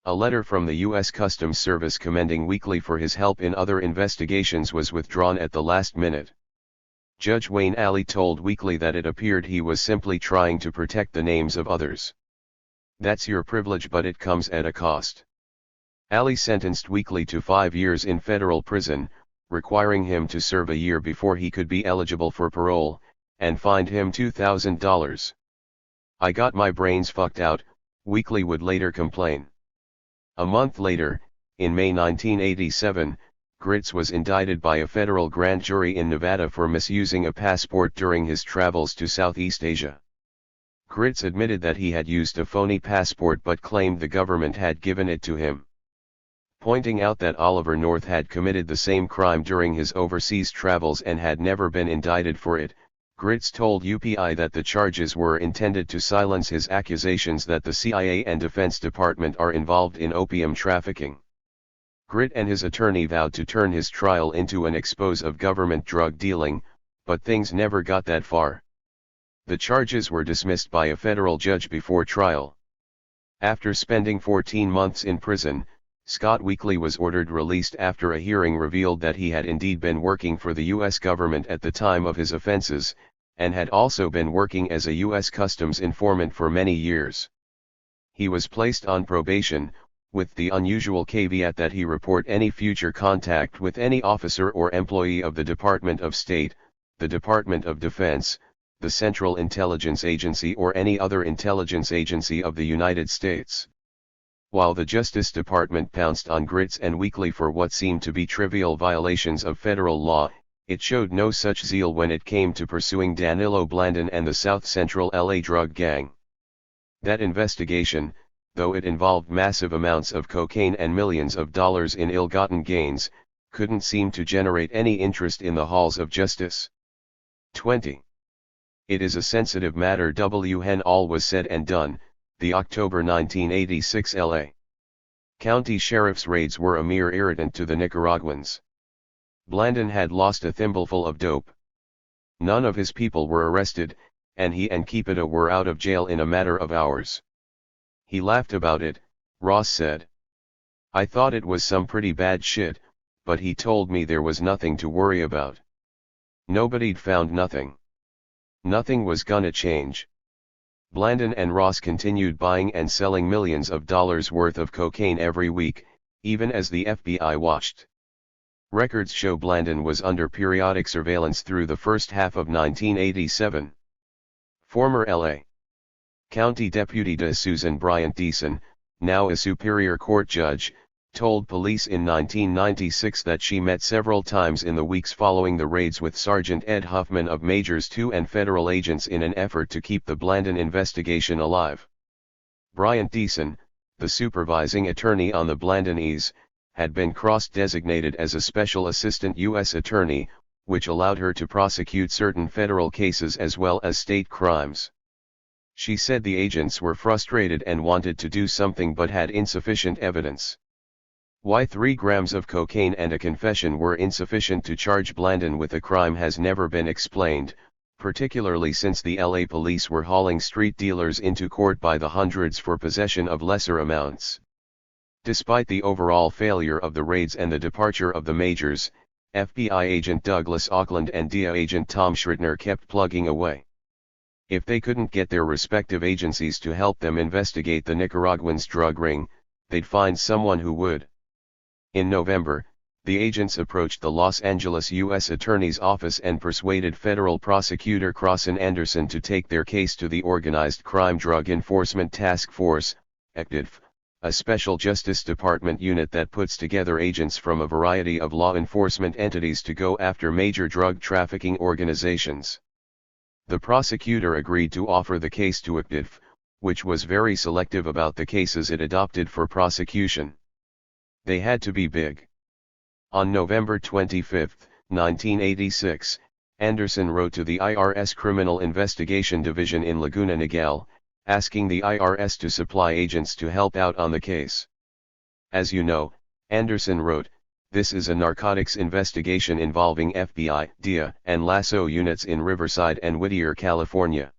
A letter from the U.S. Customs Service commending Weekly for his help in other investigations was withdrawn at the last minute. Judge Wayne Alley told Weekly that it appeared he was simply trying to protect the names of others. That's your privilege, but it comes at a cost. Alley sentenced Weekly to 5 years in federal prison, requiring him to serve a year before he could be eligible for parole, and fined him $2,000. I got my brains fucked out, Weekly would later complain. A month later, in May 1987, Gritz was indicted by a federal grand jury in Nevada for misusing a passport during his travels to Southeast Asia. Gritz admitted that he had used a phony passport but claimed the government had given it to him. Pointing out that Oliver North had committed the same crime during his overseas travels and had never been indicted for it, Gritz told UPI that the charges were intended to silence his accusations that the CIA and Defense Department are involved in opium trafficking. Gritz and his attorney vowed to turn his trial into an expose of government drug dealing, but things never got that far. The charges were dismissed by a federal judge before trial. After spending 14 months in prison, Scott Weekly was ordered released after a hearing revealed that he had indeed been working for the U.S. government at the time of his offenses, and had also been working as a U.S. Customs informant for many years. He was placed on probation, with the unusual caveat that he report any future contact with any officer or employee of the Department of State, the Department of Defense, the Central Intelligence Agency or any other intelligence agency of the United States. While the Justice Department pounced on Gritz and Weekly for what seemed to be trivial violations of federal law, it showed no such zeal when it came to pursuing Danilo Blandin and the South Central LA drug gang. That investigation, though it involved massive amounts of cocaine and millions of dollars in ill-gotten gains, couldn't seem to generate any interest in the halls of justice. 20. It is a sensitive matter. When all was said and done, the October 1986 LA County Sheriff's raids were a mere irritant to the Nicaraguans. Blandin had lost a thimbleful of dope. None of his people were arrested, and he and Quepeda were out of jail in a matter of hours. He laughed about it, Ross said. I thought it was some pretty bad shit, but he told me there was nothing to worry about. Nobody'd found nothing. Nothing was gonna change. Blandin and Ross continued buying and selling millions of dollars worth of cocaine every week, even as the FBI watched. Records show Blandin was under periodic surveillance through the first half of 1987. Former L.A. County Deputy Susan Bryant Deason, now a Superior Court judge, told police in 1996 that she met several times in the weeks following the raids with Sergeant Ed Huffman of Majors II and federal agents in an effort to keep the Blandin investigation alive. Bryant Deason, the supervising attorney on the Blandinese, had been cross-designated as a special assistant U.S. attorney, which allowed her to prosecute certain federal cases as well as state crimes. She said the agents were frustrated and wanted to do something but had insufficient evidence. Why 3 grams of cocaine and a confession were insufficient to charge Blandin with a crime has never been explained, particularly since the LA police were hauling street dealers into court by the hundreds for possession of lesser amounts. Despite the overall failure of the raids and the departure of the majors, FBI agent Douglas Auckland and DEA agent Tom Schrittner kept plugging away. If they couldn't get their respective agencies to help them investigate the Nicaraguans' drug ring, they'd find someone who would. In November, the agents approached the Los Angeles U.S. Attorney's Office and persuaded federal prosecutor Crossan Anderson to take their case to the Organized Crime Drug Enforcement Task Force, OCDTF, a special Justice Department unit that puts together agents from a variety of law enforcement entities to go after major drug trafficking organizations. The prosecutor agreed to offer the case to OCDTF, which was very selective about the cases it adopted for prosecution. They had to be big. On November 25, 1986, Anderson wrote to the IRS Criminal Investigation Division in Laguna Niguel, asking the IRS to supply agents to help out on the case. As you know, Anderson wrote, this is a narcotics investigation involving FBI, DEA, and LASSO units in Riverside and Whittier, California.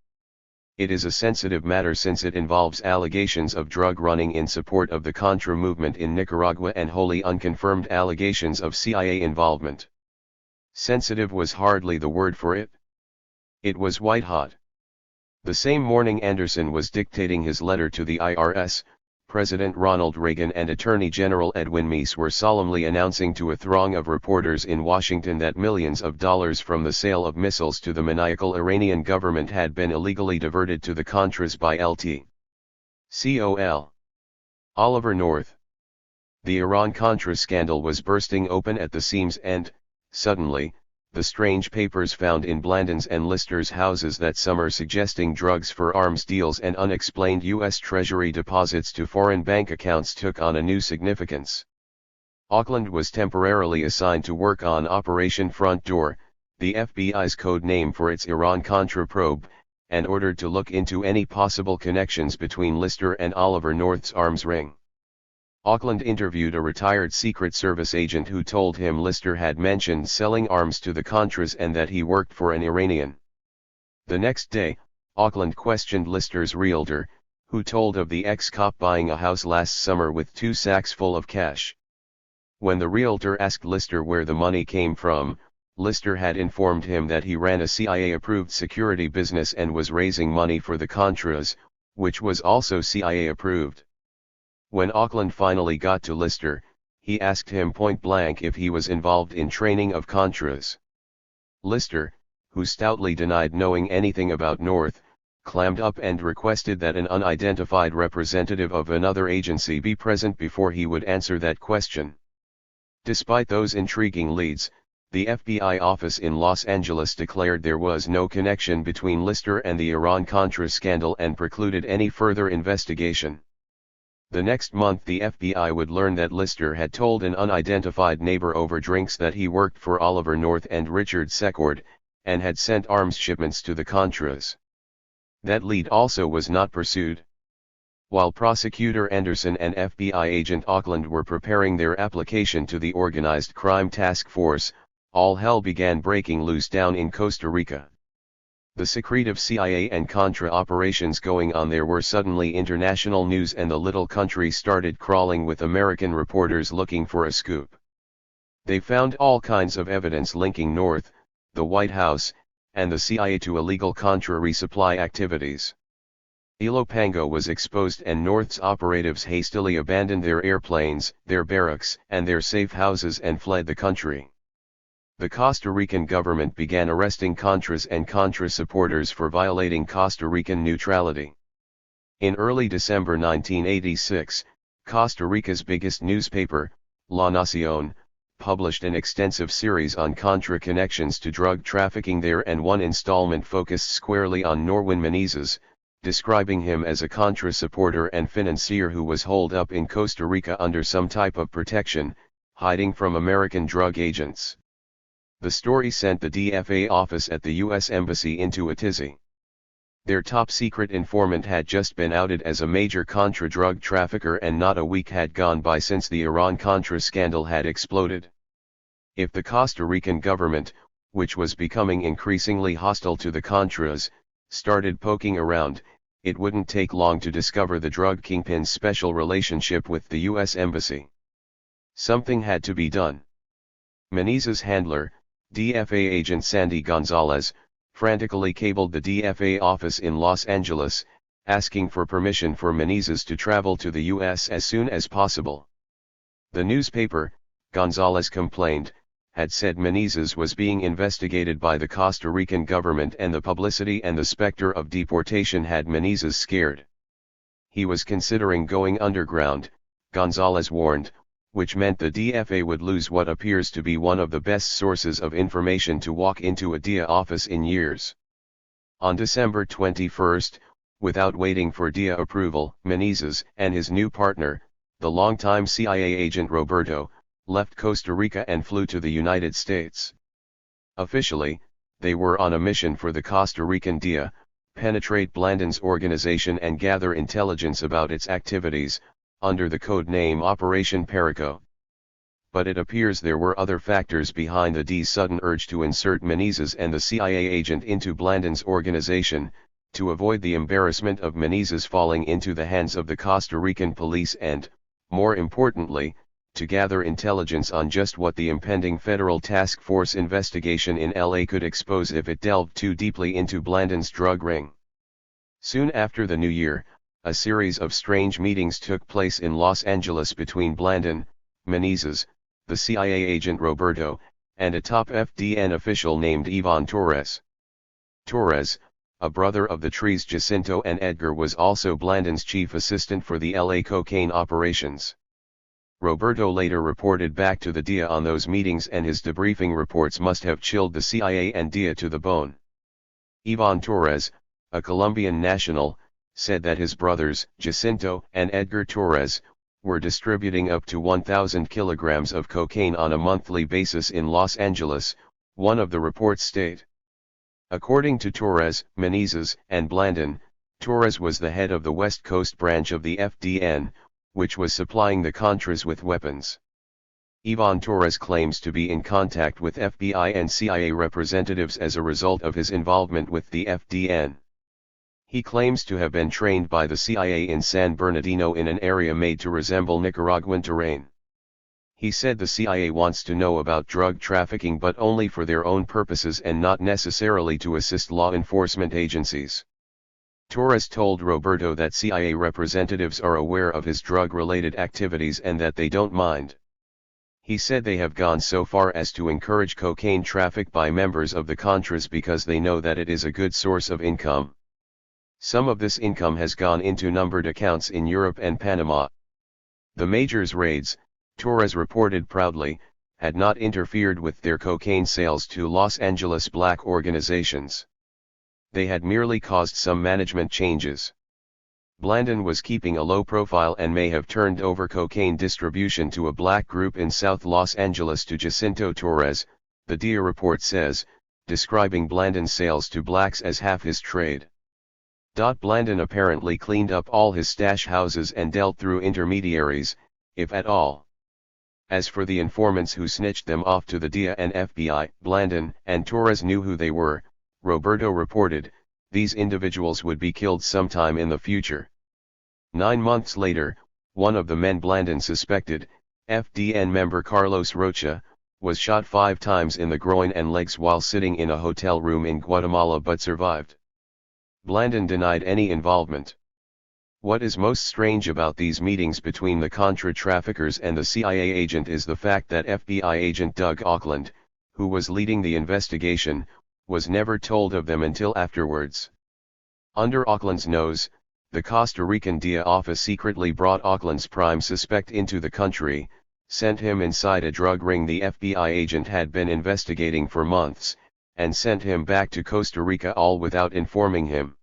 It is a sensitive matter since it involves allegations of drug running in support of the Contra movement in Nicaragua and wholly unconfirmed allegations of CIA involvement. Sensitive was hardly the word for it. It was white hot. The same morning Anderson was dictating his letter to the IRS, President Ronald Reagan and Attorney General Edwin Meese were solemnly announcing to a throng of reporters in Washington that millions of dollars from the sale of missiles to the maniacal Iranian government had been illegally diverted to the Contras by Lt. Col. Oliver North. The Iran-Contra scandal was bursting open at the seams and, suddenly, the strange papers found in Blandin's and Lister's houses that summer suggesting drugs for arms deals and unexplained U.S. Treasury deposits to foreign bank accounts took on a new significance. Auckland was temporarily assigned to work on Operation Front Door, the FBI's code name for its Iran-Contra probe, and ordered to look into any possible connections between Lister and Oliver North's arms ring. Auckland interviewed a retired Secret Service agent who told him Lister had mentioned selling arms to the Contras and that he worked for an Iranian. The next day, Auckland questioned Lister's realtor, who told of the ex-cop buying a house last summer with 2 sacks full of cash. When the realtor asked Lister where the money came from, Lister had informed him that he ran a CIA-approved security business and was raising money for the Contras, which was also CIA-approved. When Auckland finally got to Lister, he asked him point-blank if he was involved in training of Contras. Lister, who stoutly denied knowing anything about North, clammed up and requested that an unidentified representative of another agency be present before he would answer that question. Despite those intriguing leads, the FBI office in Los Angeles declared there was no connection between Lister and the Iran-Contra scandal and precluded any further investigation. The next month the FBI would learn that Lister had told an unidentified neighbor over drinks that he worked for Oliver North and Richard Secord, and had sent arms shipments to the Contras. That lead also was not pursued. While Prosecutor Anderson and FBI agent Auckland were preparing their application to the Organized Crime Task Force, all hell began breaking loose down in Costa Rica. The secretive CIA and Contra operations going on there were suddenly international news, and the little country started crawling with American reporters looking for a scoop. They found all kinds of evidence linking North, the White House, and the CIA to illegal Contra resupply activities. Ilopango was exposed, and North's operatives hastily abandoned their airplanes, their barracks, and their safe houses and fled the country. The Costa Rican government began arresting Contras and Contra supporters for violating Costa Rican neutrality. In early December 1986, Costa Rica's biggest newspaper, La Nación, published an extensive series on Contra connections to drug trafficking there, and one installment focused squarely on Norwin Menezes, describing him as a Contra supporter and financier who was holed up in Costa Rica under some type of protection, hiding from American drug agents. The story sent the DFA office at the U.S. Embassy into a tizzy. Their top-secret informant had just been outed as a major Contra drug trafficker, and not a week had gone by since the Iran-Contra scandal had exploded. If the Costa Rican government, which was becoming increasingly hostile to the Contras, started poking around, it wouldn't take long to discover the drug kingpin's special relationship with the U.S. Embassy. Something had to be done. Menezes' handler, DFA agent Sandy Gonzalez, frantically cabled the DFA office in Los Angeles, asking for permission for Menezes to travel to the U.S. as soon as possible. The newspaper, Gonzalez complained, had said Menezes was being investigated by the Costa Rican government, and the publicity and the specter of deportation had Menezes scared. He was considering going underground, Gonzalez warned, which meant the DFA would lose what appears to be one of the best sources of information to walk into a DIA office in years. On December 21, without waiting for DIA approval, Menezes and his new partner, the longtime CIA agent Roberto, left Costa Rica and flew to the United States. Officially, they were on a mission for the Costa Rican DIA, penetrate Blandon's organization and gather intelligence about its activities, under the code name Operation Perico. But it appears there were other factors behind the D's sudden urge to insert Menezes and the CIA agent into Blandon's organization, to avoid the embarrassment of Menezes falling into the hands of the Costa Rican police and, more importantly, to gather intelligence on just what the impending federal task force investigation in LA could expose if it delved too deeply into Blandon's drug ring. Soon after the new year, a series of strange meetings took place in Los Angeles between Blandon, Menezes, the CIA agent Roberto, and a top FDN official named Ivan Torres. Torres, a brother of the Trees Jacinto and Edgar, was also Blandon's chief assistant for the LA cocaine operations. Roberto later reported back to the DIA on those meetings, and his debriefing reports must have chilled the CIA and DIA to the bone. Ivan Torres, a Colombian national, said that his brothers, Jacinto and Edgar Torres, were distributing up to 1,000 kilograms of cocaine on a monthly basis in Los Angeles, one of the reports state. According to Torres, Menezes, and Blandon, Torres was the head of the West Coast branch of the FDN, which was supplying the Contras with weapons. Ivan Torres claims to be in contact with FBI and CIA representatives as a result of his involvement with the FDN. He claims to have been trained by the CIA in San Bernardino in an area made to resemble Nicaraguan terrain. He said the CIA wants to know about drug trafficking but only for their own purposes and not necessarily to assist law enforcement agencies. Torres told Roberto that CIA representatives are aware of his drug-related activities and that they don't mind. He said they have gone so far as to encourage cocaine traffic by members of the Contras because they know that it is a good source of income. Some of this income has gone into numbered accounts in Europe and Panama. The majors' raids, Torres reported proudly, had not interfered with their cocaine sales to Los Angeles black organizations. They had merely caused some management changes. Blandon was keeping a low profile and may have turned over cocaine distribution to a black group in South Los Angeles to Jacinto Torres, the DIA report says, describing Blandon's sales to blacks as half his trade. Blandon apparently cleaned up all his stash houses and dealt through intermediaries, if at all. As for the informants who snitched them off to the DIA and FBI, Blandon and Torres knew who they were, Roberto reported. These individuals would be killed sometime in the future. 9 months later, one of the men Blandon suspected, FDN member Carlos Rocha, was shot 5 times in the groin and legs while sitting in a hotel room in Guatemala but survived. Blandon denied any involvement. What is most strange about these meetings between the Contra traffickers and the CIA agent is the fact that FBI agent Doug Auckland, who was leading the investigation, was never told of them until afterwards. Under Auckland's nose, the Costa Rican DIA office secretly brought Auckland's prime suspect into the country, sent him inside a drug ring the FBI agent had been investigating for months, and sent him back to Costa Rica all without informing him.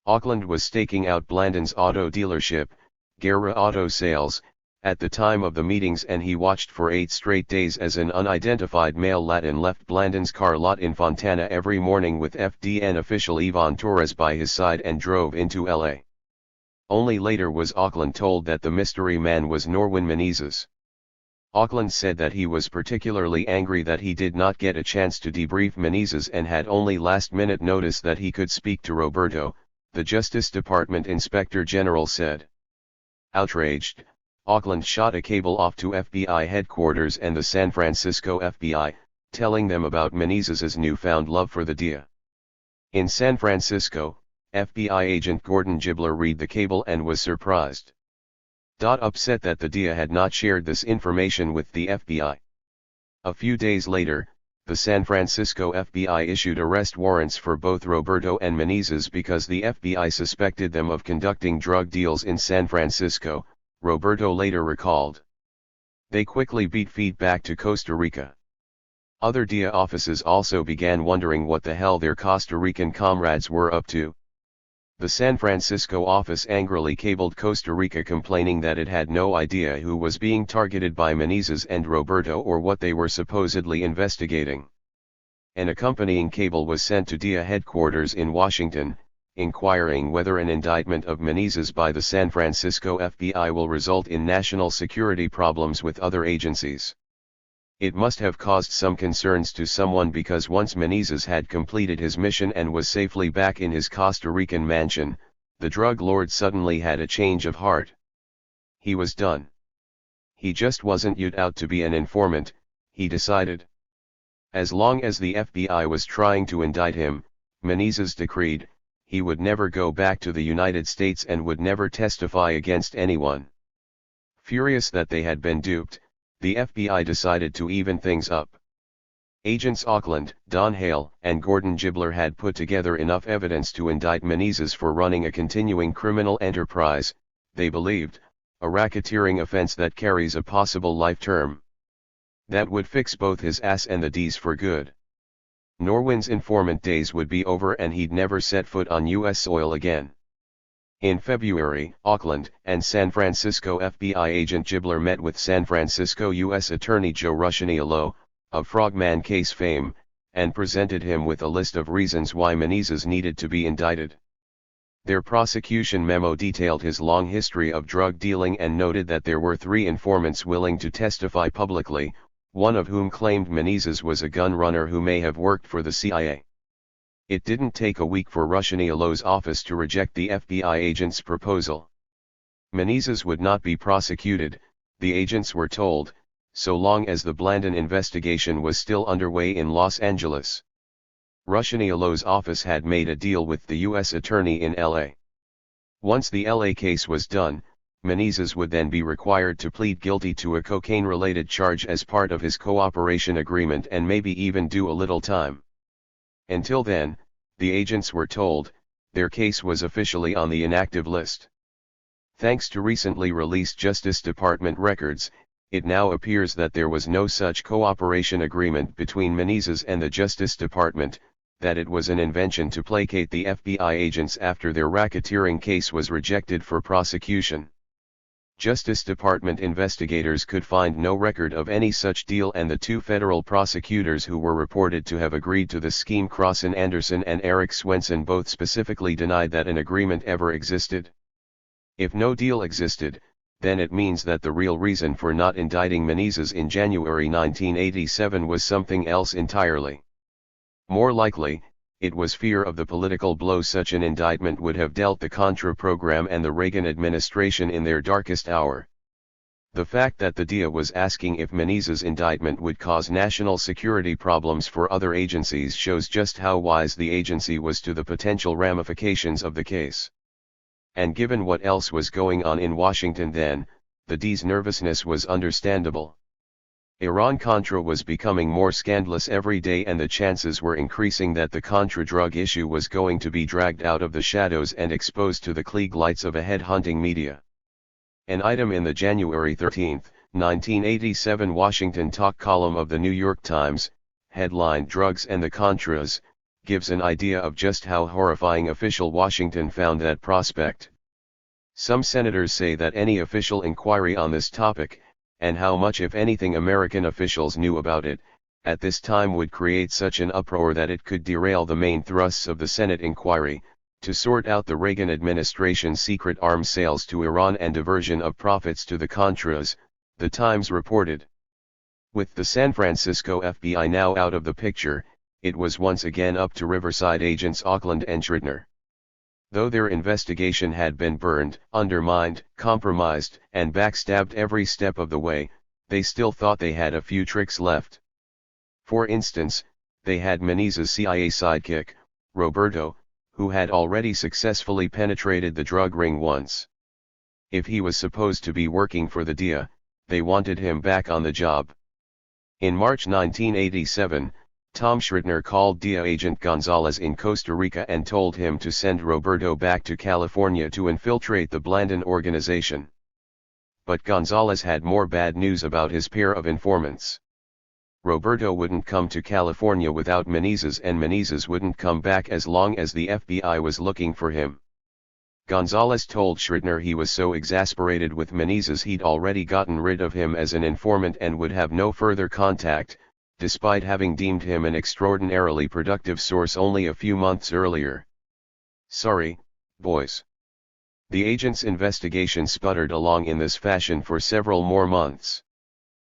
Auckland was staking out Blandon's auto dealership, Guerra Auto Sales, at the time of the meetings, and he watched for 8 straight days as an unidentified male Latin left Blandon's car lot in Fontana every morning with FDN official Ivan Torres by his side and drove into LA. Only later was Auckland told that the mystery man was Norwin Menezes. Auckland said that he was particularly angry that he did not get a chance to debrief Menezes and had only last-minute notice that he could speak to Roberto, the Justice Department Inspector General said. Outraged, Auckland shot a cable off to FBI headquarters and the San Francisco FBI, telling them about Menezes' newfound love for the DIA. In San Francisco, FBI agent Gordon Gibler read the cable and was surprised. Upset that the DIA had not shared this information with the FBI. A few days later, the San Francisco FBI issued arrest warrants for both Roberto and Menezes because the FBI suspected them of conducting drug deals in San Francisco, Roberto later recalled. They quickly beat feet back to Costa Rica. Other DIA offices also began wondering what the hell their Costa Rican comrades were up to. The San Francisco office angrily cabled Costa Rica complaining that it had no idea who was being targeted by Menezes and Roberto or what they were supposedly investigating. An accompanying cable was sent to DIA headquarters in Washington, inquiring whether an indictment of Menezes by the San Francisco FBI will result in national security problems with other agencies. It must have caused some concerns to someone because once Menezes had completed his mission and was safely back in his Costa Rican mansion, the drug lord suddenly had a change of heart. He was done. He just wasn't out to be an informant, he decided. As long as the FBI was trying to indict him, Menezes decreed, he would never go back to the United States and would never testify against anyone. Furious that they had been duped, the FBI decided to even things up. Agents Auckland, Don Hale, and Gordon Gibler had put together enough evidence to indict Menezes for running a continuing criminal enterprise, they believed, a racketeering offense that carries a possible life term. That would fix both his ass and the D's for good. Norwin's informant days would be over and he'd never set foot on U.S. soil again. In February, Auckland and San Francisco FBI agent Gibler met with San Francisco U.S. Attorney Joe Ruscianiello, of Frogman case fame, and presented him with a list of reasons why Menezes needed to be indicted. Their prosecution memo detailed his long history of drug dealing and noted that there were 3 informants willing to testify publicly, one of whom claimed Menezes was a gun runner who may have worked for the CIA. It didn't take a week for Ruscianiolo's office to reject the FBI agent's proposal. Menezes would not be prosecuted, the agents were told, so long as the Blandin investigation was still underway in Los Angeles. Ruscianiolo's office had made a deal with the U.S. Attorney in L.A. Once the L.A. case was done, Menezes would then be required to plead guilty to a cocaine-related charge as part of his cooperation agreement and maybe even do a little time. Until then, the agents were told, their case was officially on the inactive list. Thanks to recently released Justice Department records, it now appears that there was no such cooperation agreement between Menezes and the Justice Department, that it was an invention to placate the FBI agents after their racketeering case was rejected for prosecution. Justice Department investigators could find no record of any such deal, and the two federal prosecutors who were reported to have agreed to the scheme, Crossan Anderson and Eric Swenson, both specifically denied that an agreement ever existed. If no deal existed, then it means that the real reason for not indicting Menezes in January 1987 was something else entirely. More likely, it was fear of the political blow such an indictment would have dealt the Contra program and the Reagan administration in their darkest hour. The fact that the DEA was asking if Menezes' indictment would cause national security problems for other agencies shows just how wise the agency was to the potential ramifications of the case. And given what else was going on in Washington then, the DEA's nervousness was understandable. Iran-Contra was becoming more scandalous every day, and the chances were increasing that the Contra drug issue was going to be dragged out of the shadows and exposed to the Klieg lights of a head-hunting media. An item in the January 13, 1987 Washington talk column of the New York Times, headlined "Drugs and the Contras," gives an idea of just how horrifying official Washington found that prospect. Some senators say that any official inquiry on this topic, and how much if anything American officials knew about it, at this time would create such an uproar that it could derail the main thrusts of the Senate inquiry, to sort out the Reagan administration's secret arms sales to Iran and diversion of profits to the Contras, the Times reported. With the San Francisco FBI now out of the picture, it was once again up to Riverside agents Auckland and Schrittner. Though their investigation had been burned, undermined, compromised, and backstabbed every step of the way, they still thought they had a few tricks left. For instance, they had Menezes' CIA sidekick, Roberto, who had already successfully penetrated the drug ring once. If he was supposed to be working for the DEA, they wanted him back on the job. In March 1987, Tom Schrittner called DEA agent Gonzalez in Costa Rica and told him to send Roberto back to California to infiltrate the Blandin organization. But Gonzalez had more bad news about his pair of informants. Roberto wouldn't come to California without Menezes, and Menezes wouldn't come back as long as the FBI was looking for him. Gonzalez told Schrittner he was so exasperated with Menezes he'd already gotten rid of him as an informant and would have no further contact, despite having deemed him an extraordinarily productive source only a few months earlier. Sorry, boys. The agent's investigation sputtered along in this fashion for several more months.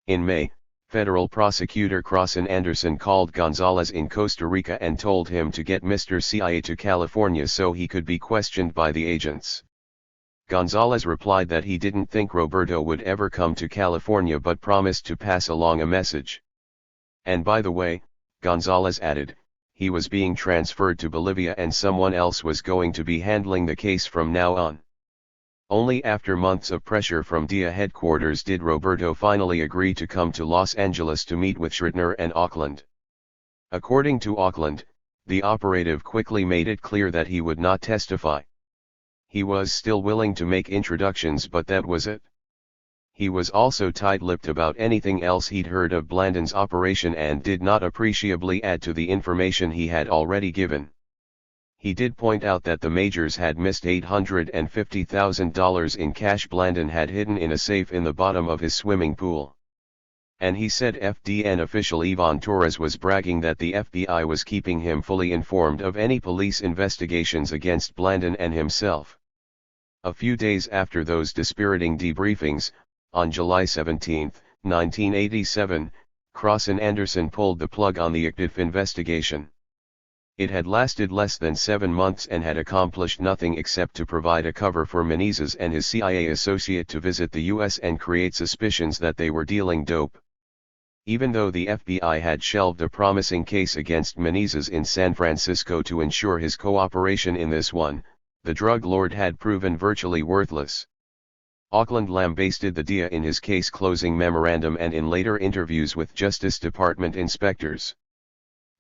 In May, federal prosecutor Crossan Anderson called Gonzalez in Costa Rica and told him to get Mr. CIA to California so he could be questioned by the agents. Gonzalez replied that he didn't think Roberto would ever come to California but promised to pass along a message. And by the way, Gonzalez added, he was being transferred to Bolivia and someone else was going to be handling the case from now on. Only after months of pressure from DEA headquarters did Roberto finally agree to come to Los Angeles to meet with Schrittner and Auckland. According to Auckland, the operative quickly made it clear that he would not testify. He was still willing to make introductions, but that was it. He was also tight-lipped about anything else he'd heard of Blandin's operation and did not appreciably add to the information he had already given. He did point out that the majors had missed $850,000 in cash Blandin had hidden in a safe in the bottom of his swimming pool. And he said FDN official Ivan Torres was bragging that the FBI was keeping him fully informed of any police investigations against Blandin and himself. A few days after those dispiriting debriefings, on July 17, 1987, Crossan Anderson pulled the plug on the active investigation. It had lasted less than 7 months and had accomplished nothing except to provide a cover for Menezes and his CIA associate to visit the US and create suspicions that they were dealing dope. Even though the FBI had shelved a promising case against Menezes in San Francisco to ensure his cooperation in this one, the drug lord had proven virtually worthless. Auckland lambasted the DIA in his case-closing memorandum and in later interviews with Justice Department inspectors.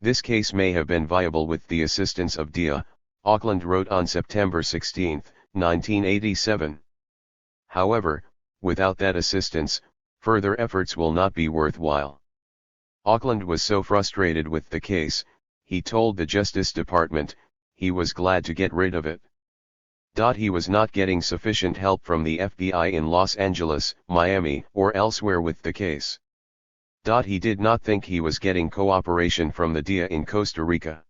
This case may have been viable with the assistance of DIA, Auckland wrote on September 16, 1987. However, without that assistance, further efforts will not be worthwhile. Auckland was so frustrated with the case, he told the Justice Department, he was glad to get rid of it. He was not getting sufficient help from the FBI in Los Angeles, Miami, or elsewhere with the case. He did not think he was getting cooperation from the DIA in Costa Rica.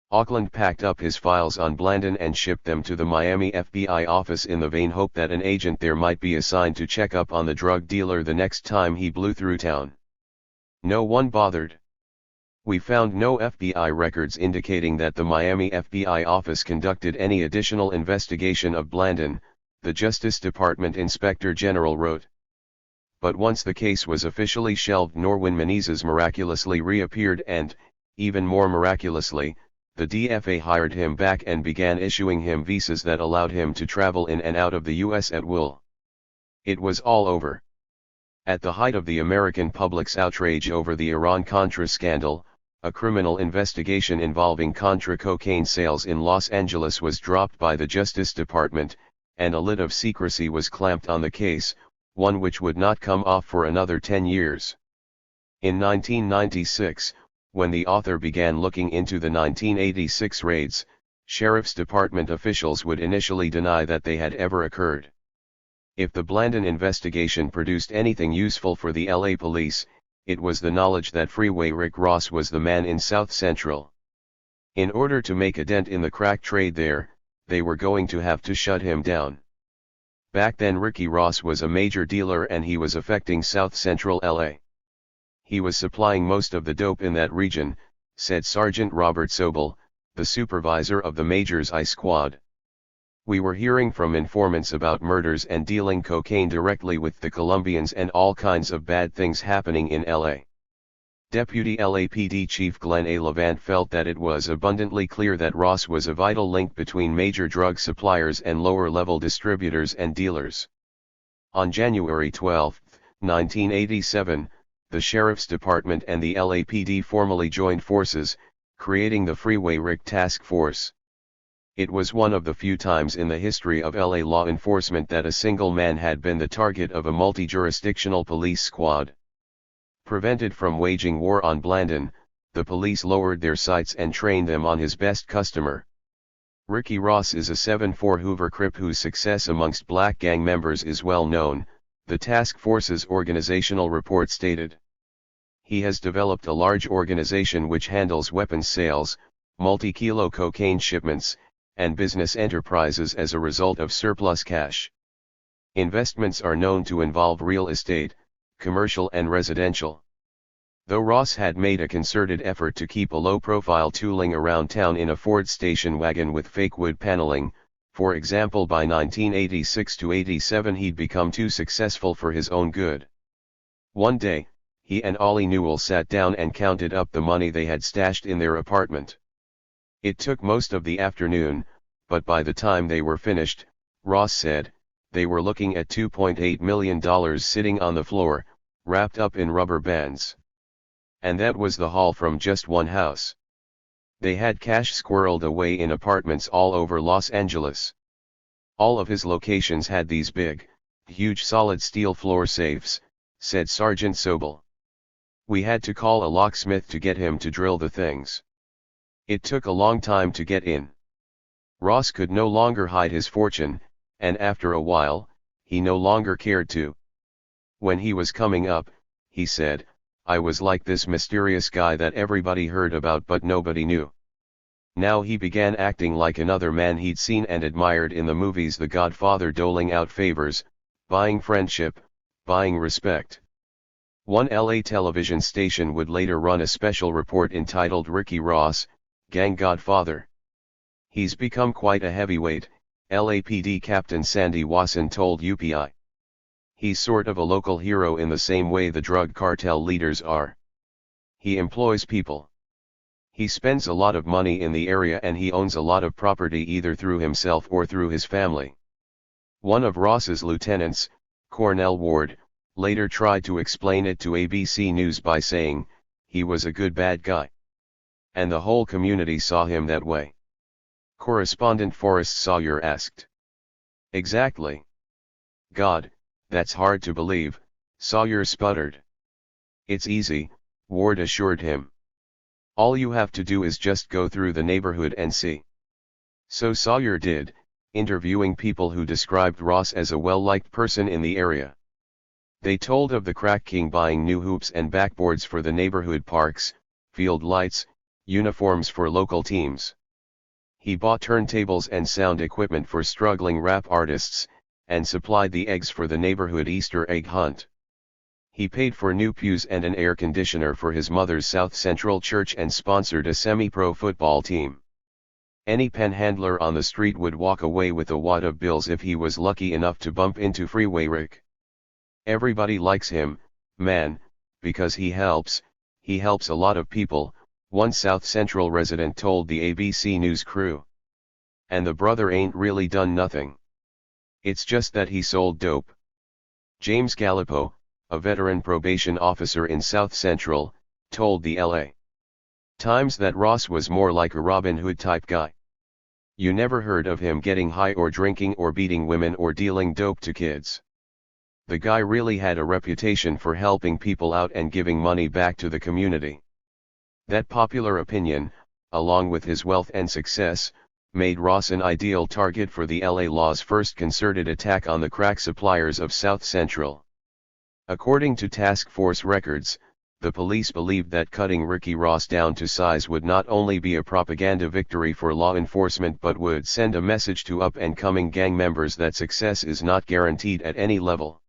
Auckland packed up his files on Blandon and shipped them to the Miami FBI office in the vain hope that an agent there might be assigned to check up on the drug dealer the next time he blew through town. No one bothered. We found no FBI records indicating that the Miami FBI office conducted any additional investigation of Blandon, the Justice Department Inspector General wrote. But once the case was officially shelved, Norwin Menezes miraculously reappeared and, even more miraculously, the DFA hired him back and began issuing him visas that allowed him to travel in and out of the US at will. It was all over. At the height of the American public's outrage over the Iran-Contra scandal, a criminal investigation involving Contra cocaine sales in Los Angeles was dropped by the Justice Department, and a lid of secrecy was clamped on the case, one which would not come off for another 10 years. In 1996, when the author began looking into the 1986 raids, Sheriff's Department officials would initially deny that they had ever occurred. If the Blandon investigation produced anything useful for the LA police, it was the knowledge that Freeway Rick Ross was the man in South Central. In order to make a dent in the crack trade there, they were going to have to shut him down. Back then Ricky Ross was a major dealer and he was affecting South Central LA. He was supplying most of the dope in that region, said Sergeant Robert Sobel, the supervisor of the Major's I Squad. We were hearing from informants about murders and dealing cocaine directly with the Colombians and all kinds of bad things happening in LA. Deputy LAPD Chief Glenn A. Levant felt that it was abundantly clear that Ross was a vital link between major drug suppliers and lower-level distributors and dealers. On January 12, 1987, the Sheriff's Department and the LAPD formally joined forces, creating the Freeway Rick Task Force. It was one of the few times in the history of LA law enforcement that a single man had been the target of a multi-jurisdictional police squad. Prevented from waging war on Blandon, the police lowered their sights and trained them on his best customer. Ricky Ross is a 7'4" Hoover Crip whose success amongst black gang members is well known, the task force's organizational report stated. He has developed a large organization which handles weapons sales, multi-kilo cocaine shipments, and business enterprises as a result of surplus cash. Investments are known to involve real estate, commercial and residential. Though Ross had made a concerted effort to keep a low-profile tooling around town in a Ford station wagon with fake wood paneling, for example by 1986–87 he'd become too successful for his own good. One day, he and Ollie Newell sat down and counted up the money they had stashed in their apartment. It took most of the afternoon, but by the time they were finished, Ross said, they were looking at $2.8 million sitting on the floor, wrapped up in rubber bands. And that was the haul from just one house. They had cash squirreled away in apartments all over Los Angeles. All of his locations had these big, huge solid steel floor safes, said Sergeant Sobel. We had to call a locksmith to get him to drill the things. It took a long time to get in. Ross could no longer hide his fortune, and after a while, he no longer cared to. When he was coming up, he said, I was like this mysterious guy that everybody heard about but nobody knew. Now he began acting like another man he'd seen and admired in the movies The Godfather, doling out favors, buying friendship, buying respect. One LA television station would later run a special report entitled Ricky Ross, gang godfather. He's become quite a heavyweight, LAPD Captain Sandy Wasson told UPI. He's sort of a local hero in the same way the drug cartel leaders are. He employs people. He spends a lot of money in the area and he owns a lot of property either through himself or through his family. One of Ross's lieutenants, Cornell Ward, later tried to explain it to ABC News by saying, he was a good bad guy. And the whole community saw him that way. Correspondent Forrest Sawyer asked. Exactly. God, that's hard to believe, Sawyer sputtered. It's easy, Ward assured him. All you have to do is just go through the neighborhood and see. So Sawyer did, interviewing people who described Ross as a well-liked person in the area. They told of the crack king buying new hoops and backboards for the neighborhood parks, field lights, uniforms for local teams. He bought turntables and sound equipment for struggling rap artists, and supplied the eggs for the neighborhood Easter egg hunt. He paid for new pews and an air conditioner for his mother's South Central church and sponsored a semi-pro football team. Any panhandler on the street would walk away with a wad of bills if he was lucky enough to bump into Freeway Rick. Everybody likes him, man, because he helps a lot of people, one South Central resident told the ABC News crew. And the brother ain't really done nothing. It's just that he sold dope. James Gallipo, a veteran probation officer in South Central, told the LA Times that Ross was more like a Robin Hood type guy. You never heard of him getting high or drinking or beating women or dealing dope to kids. The guy really had a reputation for helping people out and giving money back to the community. That popular opinion, along with his wealth and success, made Ross an ideal target for the LA Law's first concerted attack on the crack suppliers of South Central. According to task force records, the police believed that cutting Ricky Ross down to size would not only be a propaganda victory for law enforcement but would send a message to up-and-coming gang members that success is not guaranteed at any level.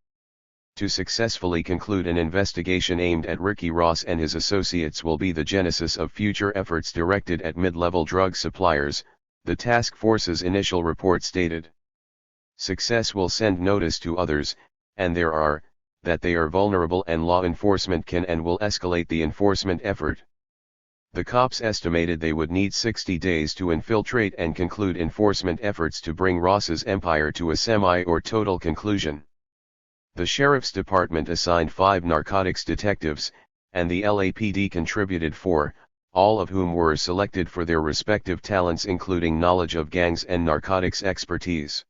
To successfully conclude an investigation aimed at Ricky Ross and his associates will be the genesis of future efforts directed at mid-level drug suppliers, the task force's initial report stated. Success will send notice to others, and that they are vulnerable and law enforcement can and will escalate the enforcement effort. The cops estimated they would need 60 days to infiltrate and conclude enforcement efforts to bring Ross's empire to a semi or total conclusion. The sheriff's department assigned 5 narcotics detectives, and the LAPD contributed 4, all of whom were selected for their respective talents including knowledge of gangs and narcotics expertise.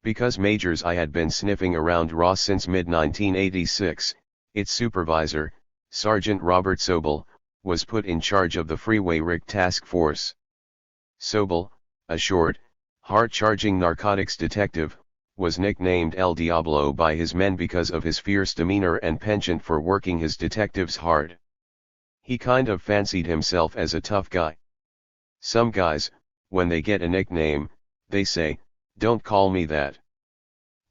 Because Majors I had been sniffing around Ross since mid-1986, its supervisor, Sergeant Robert Sobel, was put in charge of the Freeway Rick task force. Sobel, a short, hard-charging narcotics detective, was nicknamed El Diablo by his men because of his fierce demeanor and penchant for working his detectives hard. He kind of fancied himself as a tough guy. Some guys, when they get a nickname, they say, "Don't call me that."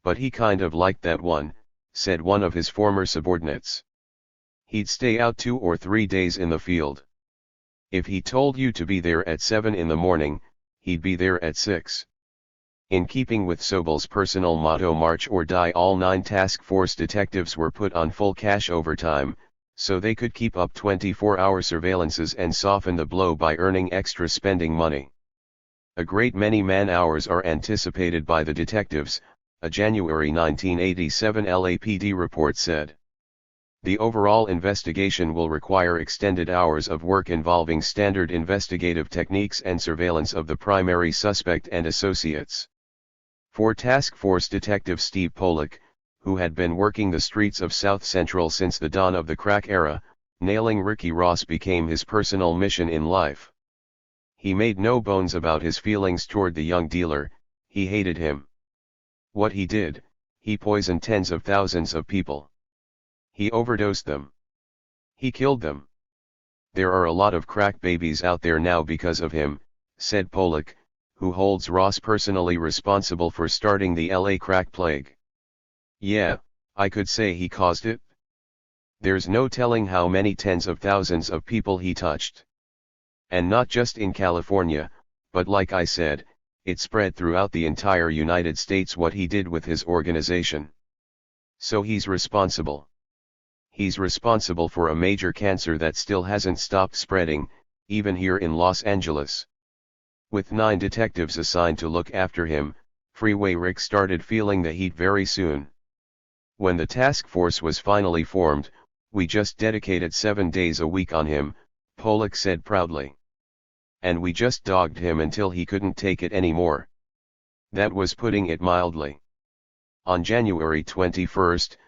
But he kind of liked that one, said one of his former subordinates. He'd stay out 2 or 3 days in the field. If he told you to be there at 7 in the morning, he'd be there at 6. In keeping with Sobel's personal motto March or Die, all 9 task force detectives were put on full cash overtime, so they could keep up 24-hour surveillances and soften the blow by earning extra spending money. A great many man-hours are anticipated by the detectives, a January 1987 LAPD report said. The overall investigation will require extended hours of work involving standard investigative techniques and surveillance of the primary suspect and associates. For Task Force Detective Steve Pollock, who had been working the streets of South Central since the dawn of the crack era, nailing Ricky Ross became his personal mission in life. He made no bones about his feelings toward the young dealer, he hated him. What he did, he poisoned tens of thousands of people. He overdosed them. He killed them. There are a lot of crack babies out there now because of him, said Pollock, who holds Ross personally responsible for starting the LA crack plague. Yeah, I could say he caused it. There's no telling how many tens of thousands of people he touched. And not just in California, but like I said, it spread throughout the entire United States what he did with his organization. So he's responsible. He's responsible for a major cancer that still hasn't stopped spreading, even here in Los Angeles. With 9 detectives assigned to look after him, Freeway Rick started feeling the heat very soon. When the task force was finally formed, we just dedicated 7 days a week on him, Pollock said proudly. And we just dogged him until he couldn't take it anymore. That was putting it mildly. On January 21,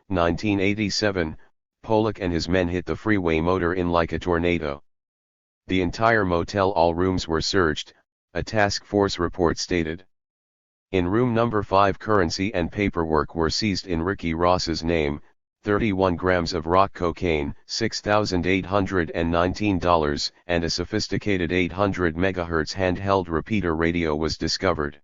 1987, Pollock and his men hit the freeway motor in like a tornado. The entire motel, all rooms were searched, a task force report stated. In room number 5, currency and paperwork were seized in Ricky Ross's name, 31 grams of rock cocaine, $6,819, and a sophisticated 800 MHz handheld repeater radio was discovered.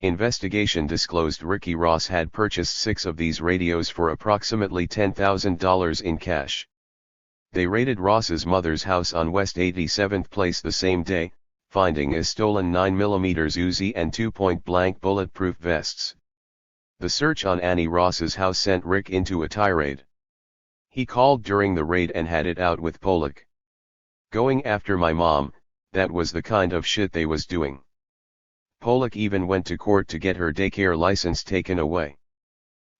Investigation disclosed Ricky Ross had purchased 6 of these radios for approximately $10,000 in cash. They raided Ross's mother's house on West 87th Place the same day, finding a stolen 9mm Uzi and 2-point-blank bulletproof vests. The search on Annie Ross's house sent Rick into a tirade. He called during the raid and had it out with Pollock. Going after my mom, that was the kind of shit they was doing. Pollock even went to court to get her daycare license taken away.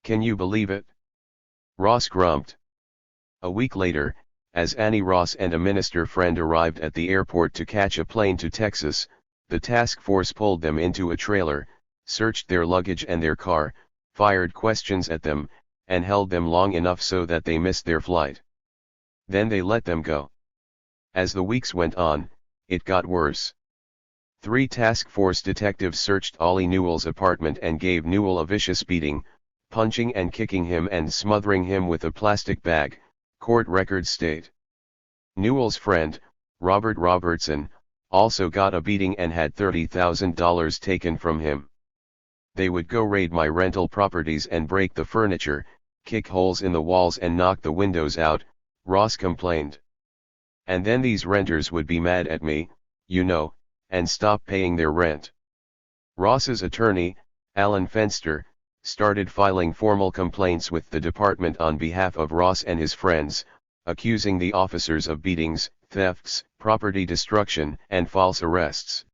Can you believe it? Ross grumped. A week later, as Annie Ross and a minister friend arrived at the airport to catch a plane to Texas, the task force pulled them into a trailer, searched their luggage and their car, fired questions at them, and held them long enough so that they missed their flight. Then they let them go. As the weeks went on, it got worse. 3 task force detectives searched Ollie Newell's apartment and gave Newell a vicious beating, punching and kicking him and smothering him with a plastic bag, court records state. Newell's friend, Robert Robertson, also got a beating and had $30,000 taken from him. They would go raid my rental properties and break the furniture, kick holes in the walls and knock the windows out, Ross complained. And then these renters would be mad at me, you know, and stop paying their rent. Ross's attorney, Alan Fenster, started filing formal complaints with the department on behalf of Ross and his friends, accusing the officers of beatings, thefts, property destruction, and false arrests.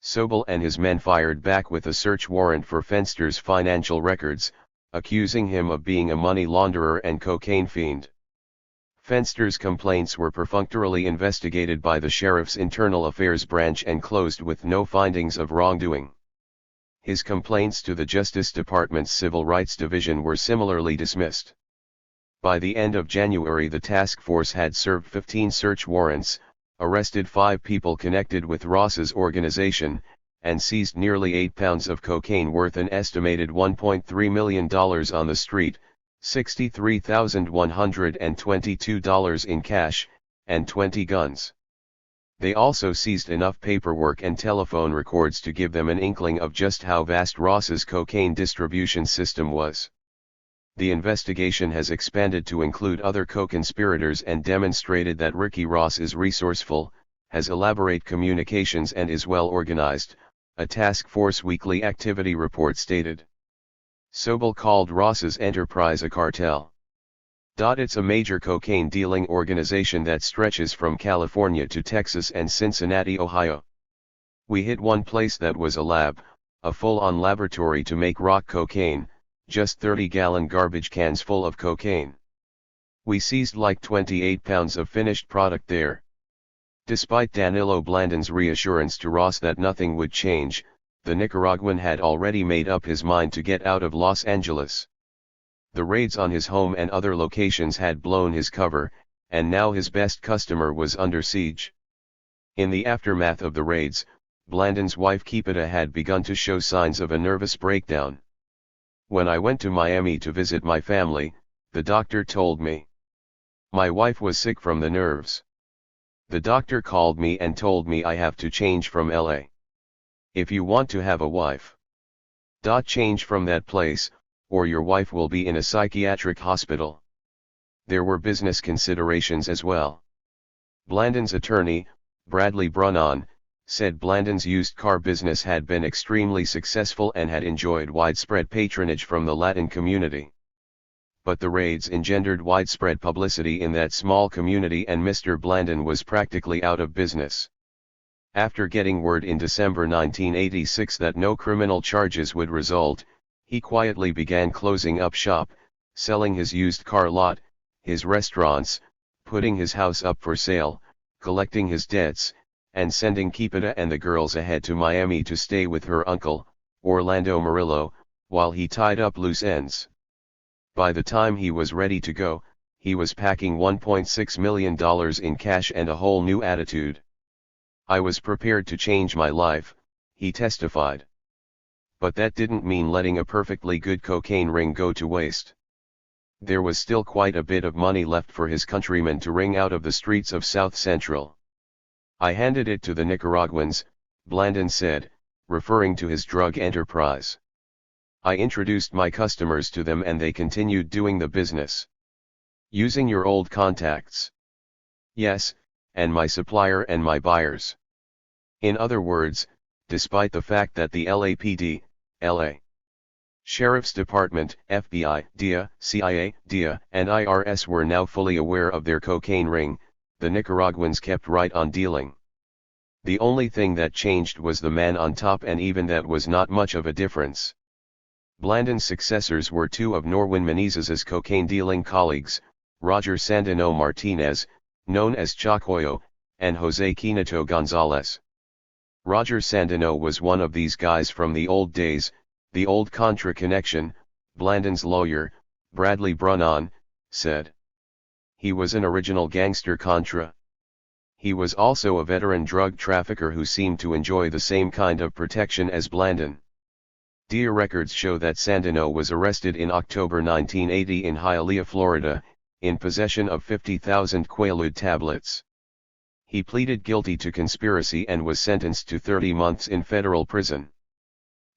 Sobel and his men fired back with a search warrant for Fenster's financial records, accusing him of being a money launderer and cocaine fiend. Fenster's complaints were perfunctorily investigated by the sheriff's internal affairs branch and closed with no findings of wrongdoing. His complaints to the Justice Department's Civil Rights Division were similarly dismissed. By the end of January, the task force had served 15 search warrants, arrested 5 people connected with Ross's organization, and seized nearly 8 pounds of cocaine worth an estimated $1.3 million on the street, $63,122 in cash, and 20 guns. They also seized enough paperwork and telephone records to give them an inkling of just how vast Ross's cocaine distribution system was. The investigation has expanded to include other co-conspirators and demonstrated that Ricky Ross is resourceful, has elaborate communications and is well organized, a task force weekly activity report stated. Sobel called Ross's enterprise a cartel. It's a major cocaine dealing organization that stretches from California to Texas and Cincinnati, Ohio. We hit one place that was a lab, a full-on laboratory to make rock cocaine, just 30-gallon garbage cans full of cocaine. We seized like 28 pounds of finished product there. Despite Danilo Blandon's reassurance to Ross that nothing would change, the Nicaraguan had already made up his mind to get out of Los Angeles. The raids on his home and other locations had blown his cover, and now his best customer was under siege. In the aftermath of the raids, Blandon's wife Keepita had begun to show signs of a nervous breakdown. When I went to Miami to visit my family, the doctor told me. My wife was sick from the nerves. The doctor called me and told me I have to change from LA. If you want to have a wife, change from that place, or your wife will be in a psychiatric hospital. There were business considerations as well. Blandon's attorney, Bradley Brunon, said Blandon's used car business had been extremely successful and had enjoyed widespread patronage from the Latin community. But the raids engendered widespread publicity in that small community and Mr. Blandon was practically out of business. After getting word in December 1986 that no criminal charges would result, he quietly began closing up shop, selling his used car lot, his restaurants, putting his house up for sale, collecting his debts, and sending Kipita and the girls ahead to Miami to stay with her uncle, Orlando Murillo, while he tied up loose ends. By the time he was ready to go, he was packing $1.6 million in cash and a whole new attitude. I was prepared to change my life, he testified. But that didn't mean letting a perfectly good cocaine ring go to waste. There was still quite a bit of money left for his countrymen to wring out of the streets of South Central. I handed it to the Nicaraguans, Blandon said, referring to his drug enterprise. I introduced my customers to them and they continued doing the business. Using your old contacts. Yes, and my supplier and my buyers. In other words, despite the fact that the LAPD, LA Sheriff's Department, FBI, DEA, CIA, DEA, and IRS were now fully aware of their cocaine ring, the Nicaraguans kept right on dealing. The only thing that changed was the man on top, and even that was not much of a difference. Blandon's successors were two of Norwin Menezes's cocaine-dealing colleagues, Roger Sandino Martinez, known as Chacoyo, and Jose Quinato Gonzalez. Roger Sandino was one of these guys from the old days, the old Contra connection, Blandon's lawyer, Bradley Brunon, said. He was an original gangster Contra. He was also a veteran drug trafficker who seemed to enjoy the same kind of protection as Blandon. DEA records show that Sandino was arrested in October 1980 in Hialeah, Florida, in possession of 50,000 Quaalude tablets. He pleaded guilty to conspiracy and was sentenced to 30 months in federal prison.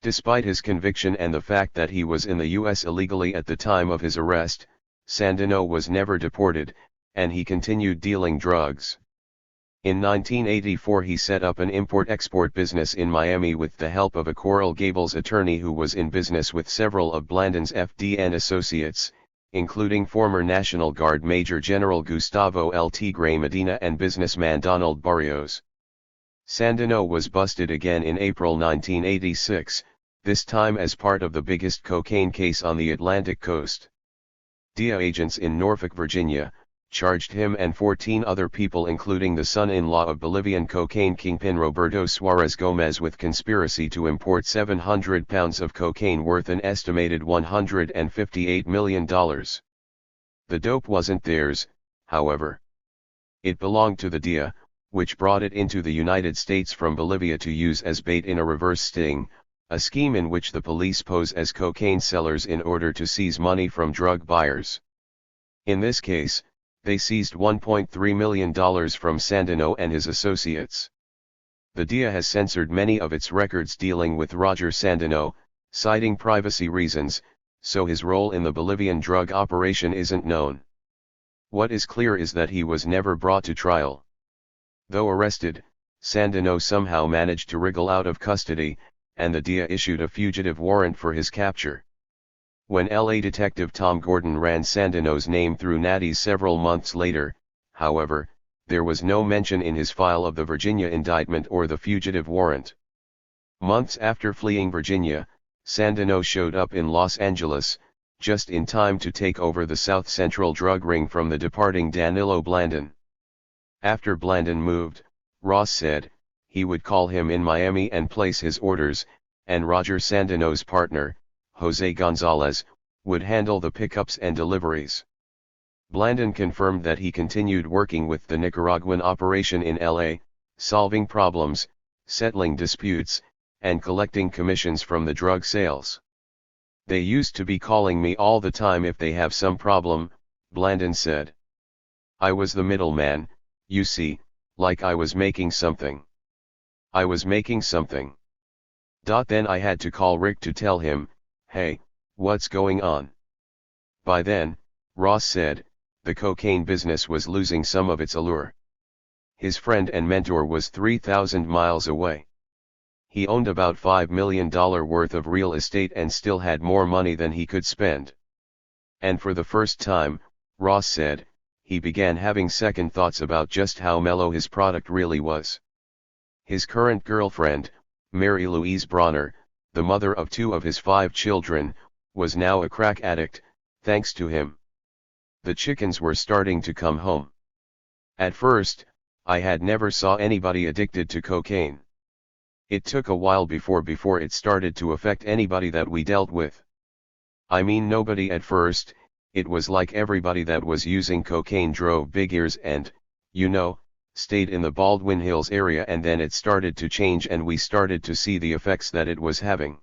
Despite his conviction and the fact that he was in the U.S. illegally at the time of his arrest, Sandino was never deported, and he continued dealing drugs. In 1984 he set up an import-export business in Miami with the help of a Coral Gables attorney who was in business with several of Blandon's FDN associates, including former National Guard Major General Gustavo El Tigre Medina and businessman Donald Barrios. Sandino was busted again in April 1986, this time as part of the biggest cocaine case on the Atlantic coast. DEA agents in Norfolk, Virginia, charged him and 14 other people, including the son-in-law of Bolivian cocaine kingpin Roberto Suarez Gomez, with conspiracy to import 700 pounds of cocaine worth an estimated $158 million. The dope wasn't theirs, however. It belonged to the DEA, which brought it into the United States from Bolivia to use as bait in a reverse sting, a scheme in which the police pose as cocaine sellers in order to seize money from drug buyers. In this case, they seized $1.3 million from Sandino and his associates. The DEA has censored many of its records dealing with Roger Sandino, citing privacy reasons, so his role in the Bolivian drug operation isn't known. What is clear is that he was never brought to trial. Though arrested, Sandino somehow managed to wriggle out of custody, and the DEA issued a fugitive warrant for his capture. When LA detective Tom Gordon ran Sandino's name through Natty's several months later, however, there was no mention in his file of the Virginia indictment or the fugitive warrant. Months after fleeing Virginia, Sandino showed up in Los Angeles, just in time to take over the South Central drug ring from the departing Danilo Blandon. After Blandon moved, Ross said, he would call him in Miami and place his orders, and Roger Sandino's partner, Jose Gonzalez, would handle the pickups and deliveries. Blandon confirmed that he continued working with the Nicaraguan operation in LA, solving problems, settling disputes, and collecting commissions from the drug sales. They used to be calling me all the time if they have some problem, Blandon said. I was the middleman, you see, like I was making something. I was making something. Then I had to call Rick to tell him, hey, what's going on? By then, Ross said, the cocaine business was losing some of its allure. His friend and mentor was 3,000 miles away. He owned about $5 million worth of real estate and still had more money than he could spend. And for the first time, Ross said, he began having second thoughts about just how mellow his product really was. His current girlfriend, Mary Louise Bronner, the mother of 2 of his 5 children, was now a crack addict, thanks to him. The chickens were starting to come home. At first, I had never saw anybody addicted to cocaine. It took a while before it started to affect anybody that we dealt with. I mean nobody at first, it was like everybody that was using cocaine drove big ears and, stayed in the Baldwin Hills area, and then it started to change and we started to see the effects that it was having.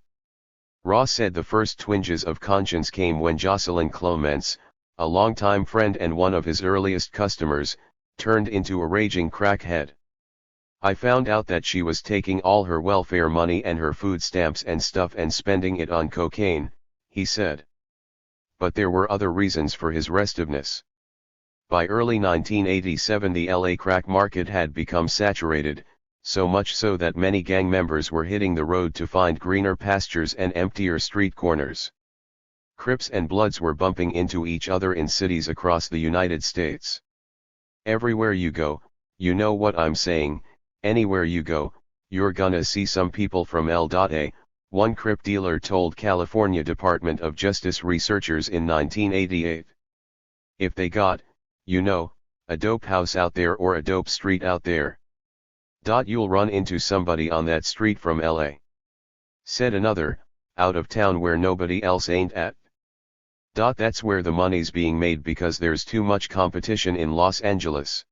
Ross said the first twinges of conscience came when Jocelyn Clements, a longtime friend and one of his earliest customers, turned into a raging crackhead. I found out that she was taking all her welfare money and her food stamps and stuff and spending it on cocaine, he said. But there were other reasons for his restiveness. By early 1987 the LA crack market had become saturated, so much so that many gang members were hitting the road to find greener pastures and emptier street corners. Crips and Bloods were bumping into each other in cities across the United States. Everywhere you go, you know what I'm saying, anywhere you go, you're gonna see some people from L.A., one Crip dealer told California Department of Justice researchers in 1988. If they got, a dope house out there or a dope street out there, you'll run into somebody on that street from LA. Said another, out of town where nobody else ain't at. That's where the money's being made because there's too much competition in Los Angeles.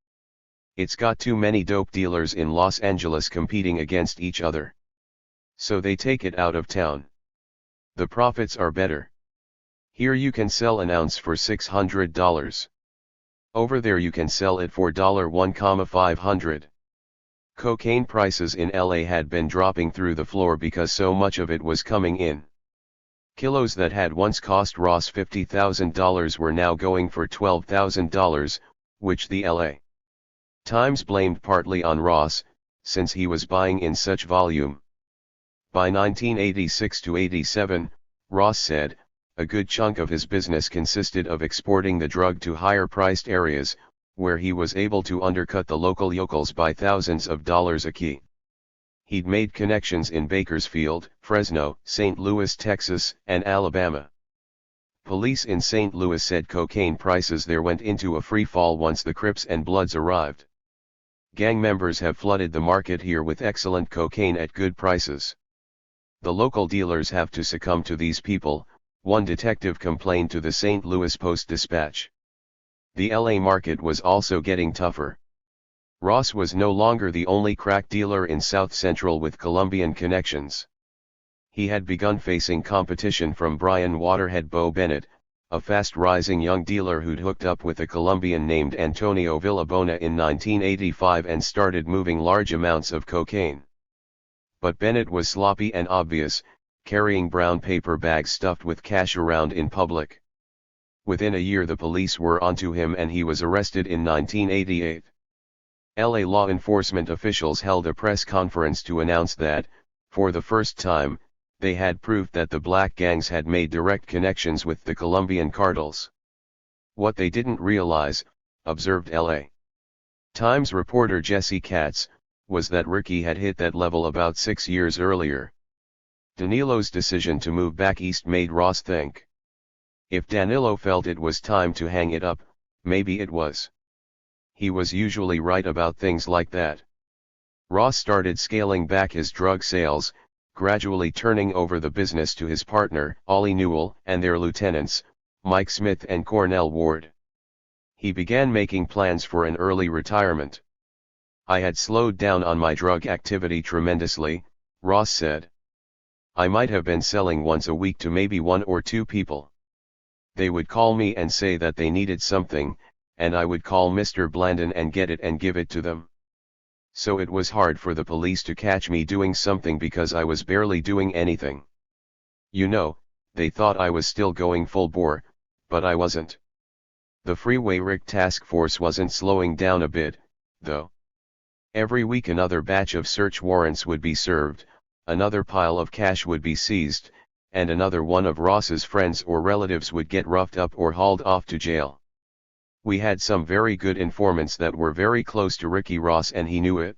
It's got too many dope dealers in Los Angeles competing against each other. So they take it out of town. The profits are better. Here you can sell an ounce for $600. Over there you can sell it for $1,500. Cocaine prices in LA had been dropping through the floor because so much of it was coming in. Kilos that had once cost Ross $50,000 were now going for $12,000, which the LA Times blamed partly on Ross, since he was buying in such volume. By 1986-87, Ross said, a good chunk of his business consisted of exporting the drug to higher-priced areas, where he was able to undercut the local yokels by thousands of dollars a key. He'd made connections in Bakersfield, Fresno, St. Louis, Texas, and Alabama. Police in St. Louis said cocaine prices there went into a free fall once the Crips and Bloods arrived. Gang members have flooded the market here with excellent cocaine at good prices. The local dealers have to succumb to these people, one detective complained to the St. Louis Post-Dispatch. The LA market was also getting tougher. Ross was no longer the only crack dealer in South Central with Colombian connections. He had begun facing competition from Brian Waterhead Bo Bennett, a fast-rising young dealer who'd hooked up with a Colombian named Antonio Villabona in 1985 and started moving large amounts of cocaine. But Bennett was sloppy and obvious, carrying brown paper bags stuffed with cash around in public. Within a year the police were onto him and he was arrested in 1988. LA law enforcement officials held a press conference to announce that, for the first time, they had proved that the black gangs had made direct connections with the Colombian cartels. What they didn't realize, observed LA Times reporter Jesse Katz, was that Ricky had hit that level about 6 years earlier. Danilo's decision to move back east made Ross think. If Danilo felt it was time to hang it up, maybe it was. He was usually right about things like that. Ross started scaling back his drug sales, gradually turning over the business to his partner, Ollie Newell, and their lieutenants, Mike Smith and Cornell Ward. He began making plans for an early retirement. I had slowed down on my drug activity tremendously, Ross said. I might have been selling once a week to maybe 1 or 2 people. They would call me and say that they needed something, and I would call Mr. Blandon and get it and give it to them. So it was hard for the police to catch me doing something because I was barely doing anything. They thought I was still going full bore, but I wasn't. The Freeway Rick task force wasn't slowing down a bit, though. Every week another batch of search warrants would be served, another pile of cash would be seized, and another one of Ross's friends or relatives would get roughed up or hauled off to jail. We had some very good informants that were very close to Ricky Ross and he knew it.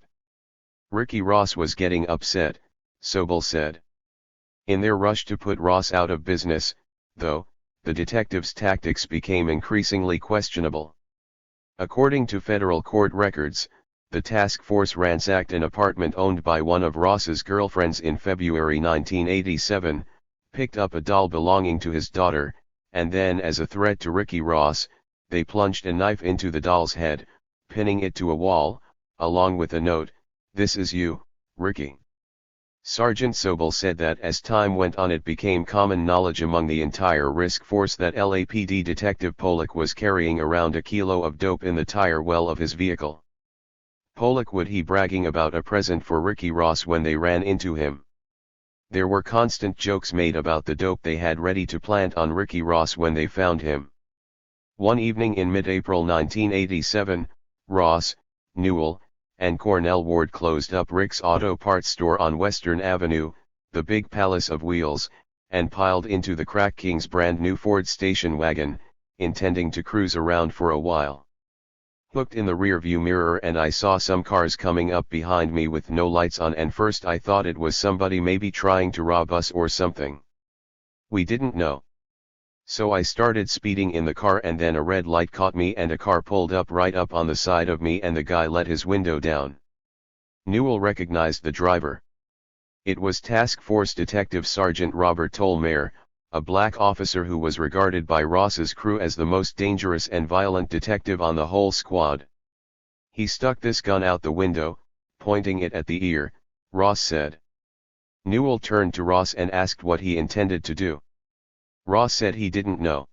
Ricky Ross was getting upset, Sobel said. In their rush to put Ross out of business, though, the detectives' tactics became increasingly questionable. According to federal court records, the task force ransacked an apartment owned by one of Ross's girlfriends in February 1987, picked up a doll belonging to his daughter, and then as a threat to Ricky Ross, they plunged a knife into the doll's head, pinning it to a wall, along with a note, "This is you, Ricky." Sergeant Sobel said that as time went on it became common knowledge among the entire risk force that LAPD Detective Pollock was carrying around a kilo of dope in the tire well of his vehicle. Pollock would be bragging about a present for Ricky Ross when they ran into him. There were constant jokes made about the dope they had ready to plant on Ricky Ross when they found him. One evening in mid-April 1987, Ross, Newell, and Cornell Ward closed up Rick's auto parts store on Western Avenue, the big palace of wheels, and piled into the Crack King's brand new Ford station wagon, intending to cruise around for a while. Hooked in the rearview mirror and I saw some cars coming up behind me with no lights on and first I thought it was somebody maybe trying to rob us or something. We didn't know. So I started speeding in the car and then a red light caught me and a car pulled up right up on the side of me and the guy let his window down. Newell recognized the driver. It was Task Force Detective Sergeant Robert Tolmere, a black officer who was regarded by Ross's crew as the most dangerous and violent detective on the whole squad. He stuck this gun out the window, pointing it at the ear, Ross said. Newell turned to Ross and asked what he intended to do. Ross said he didn't know.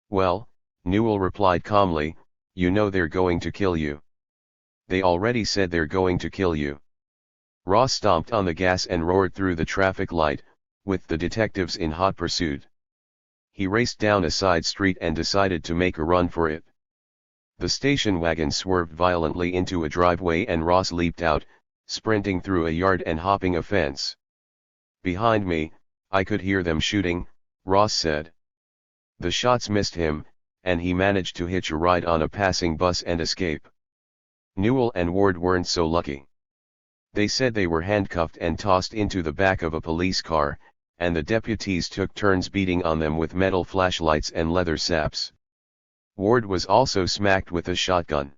Well, Newell replied calmly, you know they're going to kill you. They already said they're going to kill you. Ross stomped on the gas and roared through the traffic light, with the detectives in hot pursuit. He raced down a side street and decided to make a run for it. The station wagon swerved violently into a driveway and Ross leaped out, sprinting through a yard and hopping a fence. Behind me, I could hear them shooting, Ross said. The shots missed him, and he managed to hitch a ride on a passing bus and escape. Newell and Ward weren't so lucky. They said they were handcuffed and tossed into the back of a police car, and the deputies took turns beating on them with metal flashlights and leather saps. Ward was also smacked with a shotgun.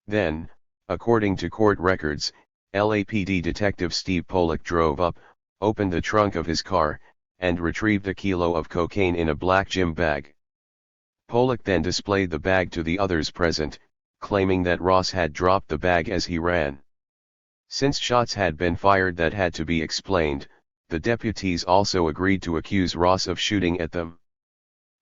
Then, according to court records, LAPD Detective Steve Pollock drove up, opened the trunk of his car, and retrieved a kilo of cocaine in a black gym bag. Pollock then displayed the bag to the others present, claiming that Ross had dropped the bag as he ran. Since shots had been fired that had to be explained, the deputies also agreed to accuse Ross of shooting at them.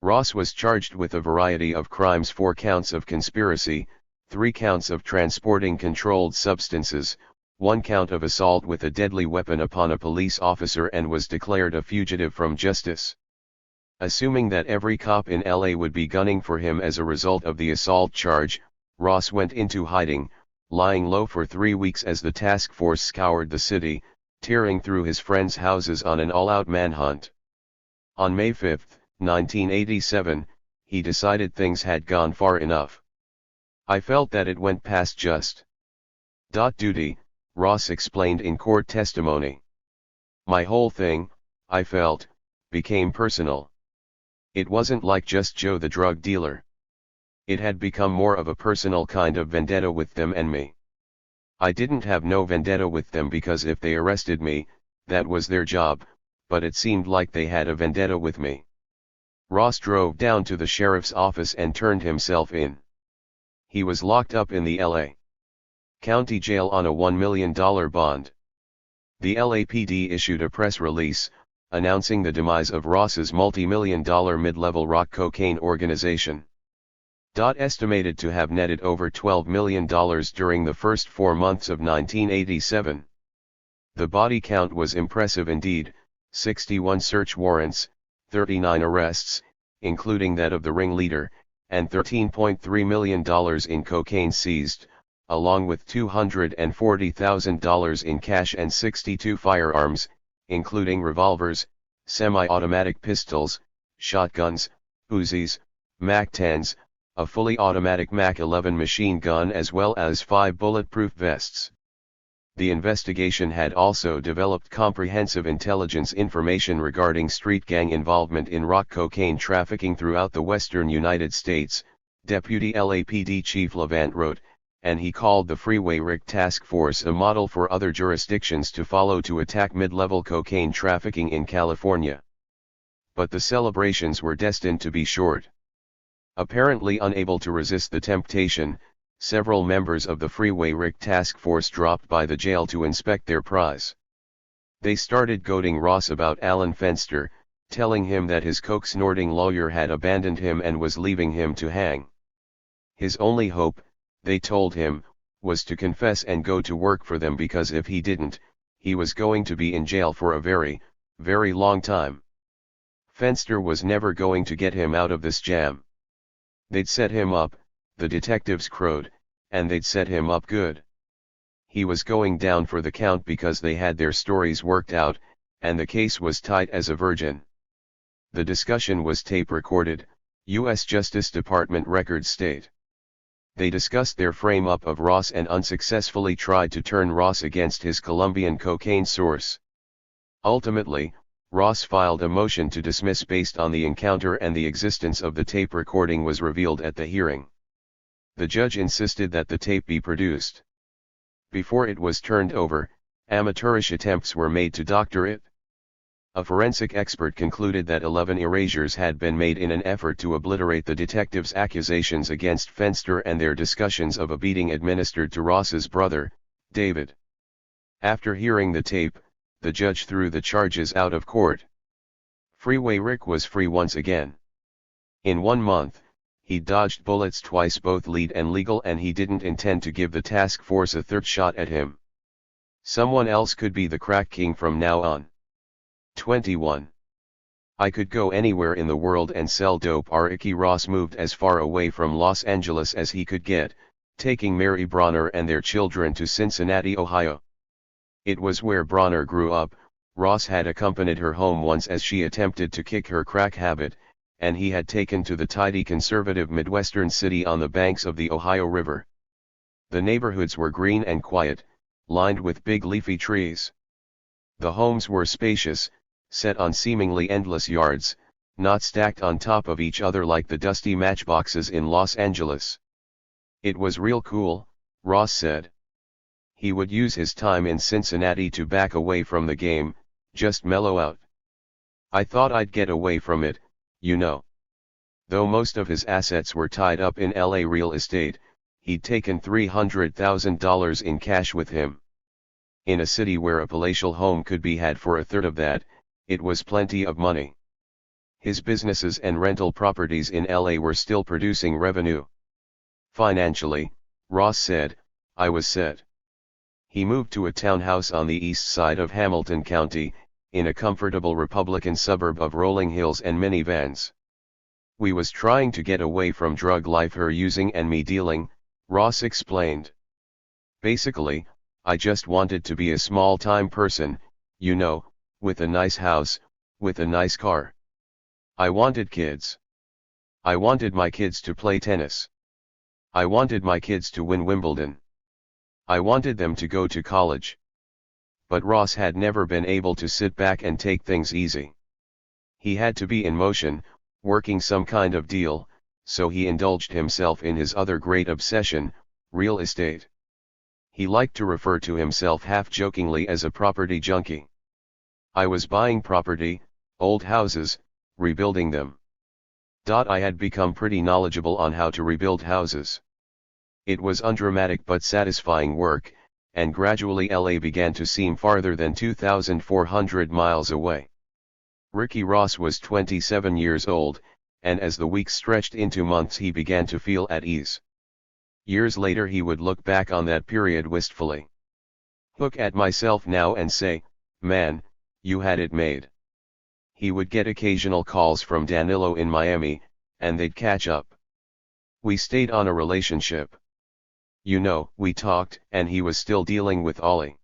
Ross was charged with a variety of crimes: 4 counts of conspiracy, 3 counts of transporting controlled substances, 1 count of assault with a deadly weapon upon a police officer, and was declared a fugitive from justice. Assuming that every cop in LA would be gunning for him as a result of the assault charge, Ross went into hiding, lying low for 3 weeks as the task force scoured the city, tearing through his friends' houses on an all-out manhunt. On May 5, 1987, he decided things had gone far enough. I felt that it went past just duty, Ross explained in court testimony. My whole thing, I felt, became personal. It wasn't like just Joe the drug dealer. It had become more of a personal kind of vendetta with them and me. I didn't have no vendetta with them because if they arrested me, that was their job, but it seemed like they had a vendetta with me. Ross drove down to the sheriff's office and turned himself in. He was locked up in the L.A. County Jail on a $1 million bond. The LAPD issued a press release, announcing the demise of Ross's multi-million-dollar mid-level rock cocaine organization. Estimated to have netted over $12 million during the first 4 months of 1987. The body count was impressive indeed: 61 search warrants, 39 arrests, including that of the ringleader, and $13.3 million in cocaine seized, along with $240,000 in cash and 62 firearms, including revolvers, semi-automatic pistols, shotguns, Uzis, MAC-10s, a fully automatic MAC-11 machine gun as well as 5 bulletproof vests. The investigation had also developed comprehensive intelligence information regarding street gang involvement in rock cocaine trafficking throughout the western United States, Deputy LAPD Chief Levant wrote, and he called the Freeway Rick Task Force a model for other jurisdictions to follow to attack mid-level cocaine trafficking in California. But the celebrations were destined to be short. Apparently unable to resist the temptation, several members of the Freeway Rick Task Force dropped by the jail to inspect their prize. They started goading Ross about Alan Fenster, telling him that his coke-snorting lawyer had abandoned him and was leaving him to hang. His only hope, they told him, was to confess and go to work for them because if he didn't, he was going to be in jail for a very, very long time. Fenster was never going to get him out of this jam. They'd set him up, the detectives crowed, and they'd set him up good. He was going down for the count because they had their stories worked out, and the case was tight as a virgin. The discussion was tape recorded, U.S. Justice Department records state. They discussed their frame-up of Ross and unsuccessfully tried to turn Ross against his Colombian cocaine source. Ultimately, Ross filed a motion to dismiss based on the encounter, and the existence of the tape recording was revealed at the hearing. The judge insisted that the tape be produced. Before it was turned over, amateurish attempts were made to doctor it. A forensic expert concluded that 11 erasures had been made in an effort to obliterate the detectives' accusations against Fenster and their discussions of a beating administered to Ross's brother, David. After hearing the tape, the judge threw the charges out of court. Freeway Rick was free once again. In 1 month, he dodged bullets twice, both lead and legal, and he didn't intend to give the task force a third shot at him. Someone else could be the crack king from now on. 21. I could go anywhere in the world and sell dope. Ricky Ross moved as far away from Los Angeles as he could get, taking Mary Bronner and their children to Cincinnati, Ohio. It was where Bronner grew up. Ross had accompanied her home once as she attempted to kick her crack habit, and he had taken to the tidy conservative Midwestern city on the banks of the Ohio River. The neighborhoods were green and quiet, lined with big leafy trees. The homes were spacious, set on seemingly endless yards, not stacked on top of each other like the dusty matchboxes in Los Angeles. It was real cool, Ross said. He would use his time in Cincinnati to back away from the game, just mellow out. I thought I'd get away from it, you know. Though most of his assets were tied up in LA real estate, he'd taken $300,000 in cash with him. In a city where a palatial home could be had for a third of that, it was plenty of money. His businesses and rental properties in LA were still producing revenue. Financially, Ross said, I was set. He moved to a townhouse on the east side of Hamilton County, in a comfortable Republican suburb of Rolling Hills, and minivans. We was trying to get away from drug life, her using and me dealing, Ross explained. Basically, I just wanted to be a small-time person, you know, with a nice house, with a nice car. I wanted kids. I wanted my kids to play tennis. I wanted my kids to win Wimbledon. I wanted them to go to college. But Ross had never been able to sit back and take things easy. He had to be in motion, working some kind of deal, so he indulged himself in his other great obsession, real estate. He liked to refer to himself half-jokingly as a property junkie. I was buying property, old houses, rebuilding them. I had become pretty knowledgeable on how to rebuild houses. It was undramatic but satisfying work, and gradually LA began to seem farther than 2,400 miles away. Ricky Ross was 27 years old, and as the weeks stretched into months he began to feel at ease. Years later he would look back on that period wistfully. Look at myself now and say, man, you had it made. He would get occasional calls from Danilo in Miami, and they'd catch up. We stayed on a relationship. You know, we talked, and he was still dealing with Ollie.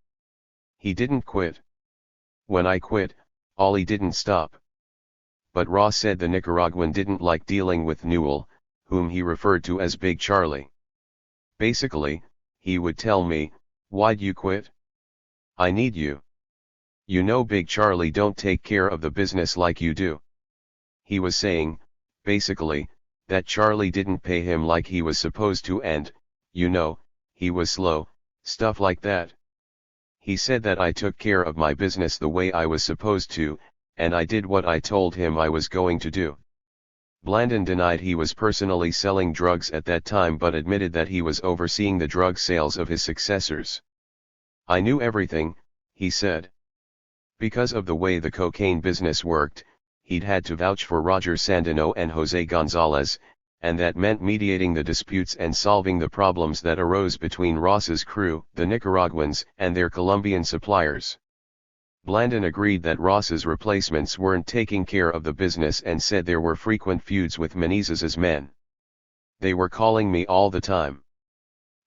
He didn't quit. When I quit, Ollie didn't stop. But Ross said the Nicaraguan didn't like dealing with Newell, whom he referred to as Big Charlie. Basically, he would tell me, "Why'd you quit? I need you. You know Big Charlie don't take care of the business like you do." He was saying, basically, that Charlie didn't pay him like he was supposed to and, you know, he was slow, stuff like that. He said that I took care of my business the way I was supposed to, and I did what I told him I was going to do. Blandon denied he was personally selling drugs at that time but admitted that he was overseeing the drug sales of his successors. "I knew everything," he said. Because of the way the cocaine business worked, he'd had to vouch for Roger Sandino and Jose Gonzalez, and that meant mediating the disputes and solving the problems that arose between Ross's crew, the Nicaraguans, and their Colombian suppliers. Blandon agreed that Ross's replacements weren't taking care of the business and said there were frequent feuds with Menezes's men. "They were calling me all the time.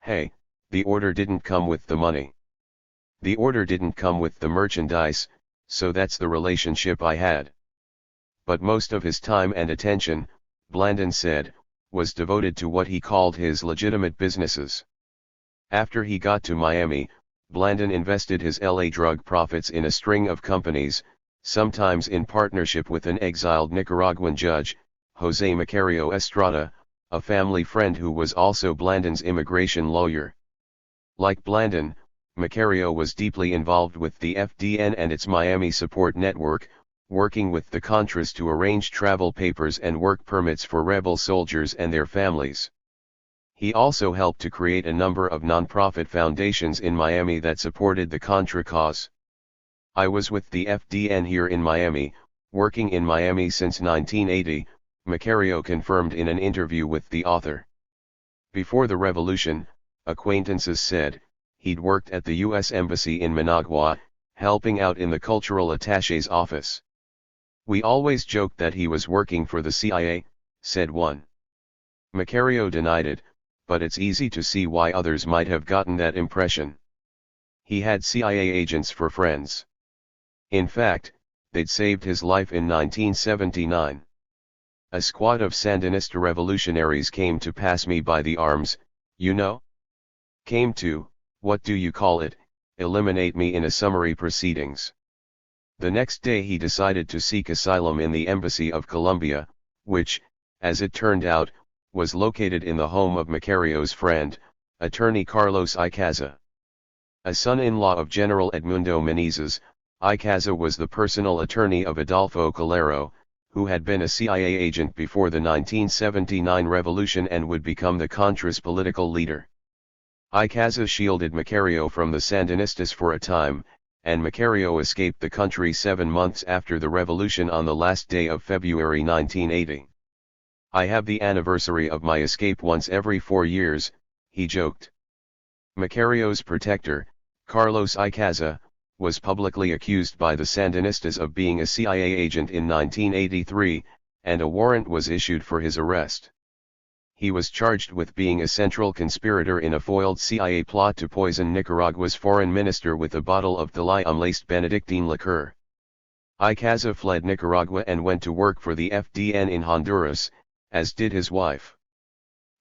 Hey, the order didn't come with the money. The order didn't come with the merchandise, so that's the relationship I had." But most of his time and attention, Blandon said, was devoted to what he called his legitimate businesses. After he got to Miami, Blandon invested his LA drug profits in a string of companies, sometimes in partnership with an exiled Nicaraguan judge, Jose Macario Estrada, a family friend who was also Blandon's immigration lawyer. Like Blandon, Macario was deeply involved with the FDN and its Miami support network, working with the Contras to arrange travel papers and work permits for rebel soldiers and their families. He also helped to create a number of nonprofit foundations in Miami that supported the Contra cause. "I was with the FDN here in Miami, working in Miami since 1980, Macario confirmed in an interview with the author. Before the revolution, acquaintances said, he'd worked at the U.S. Embassy in Managua, helping out in the cultural attaché's office. We always joked that he was working for the CIA, said one. Macario denied it, but it's easy to see why others might have gotten that impression. He had CIA agents for friends. In fact, they'd saved his life in 1979. A squad of Sandinista revolutionaries came to pass me by the arms, you know? Came to, what do you call it, eliminate me in a summary proceedings. The next day he decided to seek asylum in the Embassy of Colombia, which, as it turned out, was located in the home of Macario's friend, attorney Carlos Icaza. A son-in-law of General Edmundo Menezes, Icaza was the personal attorney of Adolfo Calero, who had been a CIA agent before the 1979 revolution and would become the Contras political leader. Icaza shielded Macario from the Sandinistas for a time, and Macario escaped the country 7 months after the revolution on the last day of February 1980. I have the anniversary of my escape once every 4 years, he joked. Macario's protector, Carlos Icaza, was publicly accused by the Sandinistas of being a CIA agent in 1983, and a warrant was issued for his arrest. He was charged with being a central conspirator in a foiled CIA plot to poison Nicaragua's foreign minister with a bottle of thallium-laced Benedictine liqueur. Icaza fled Nicaragua and went to work for the FDN in Honduras, as did his wife.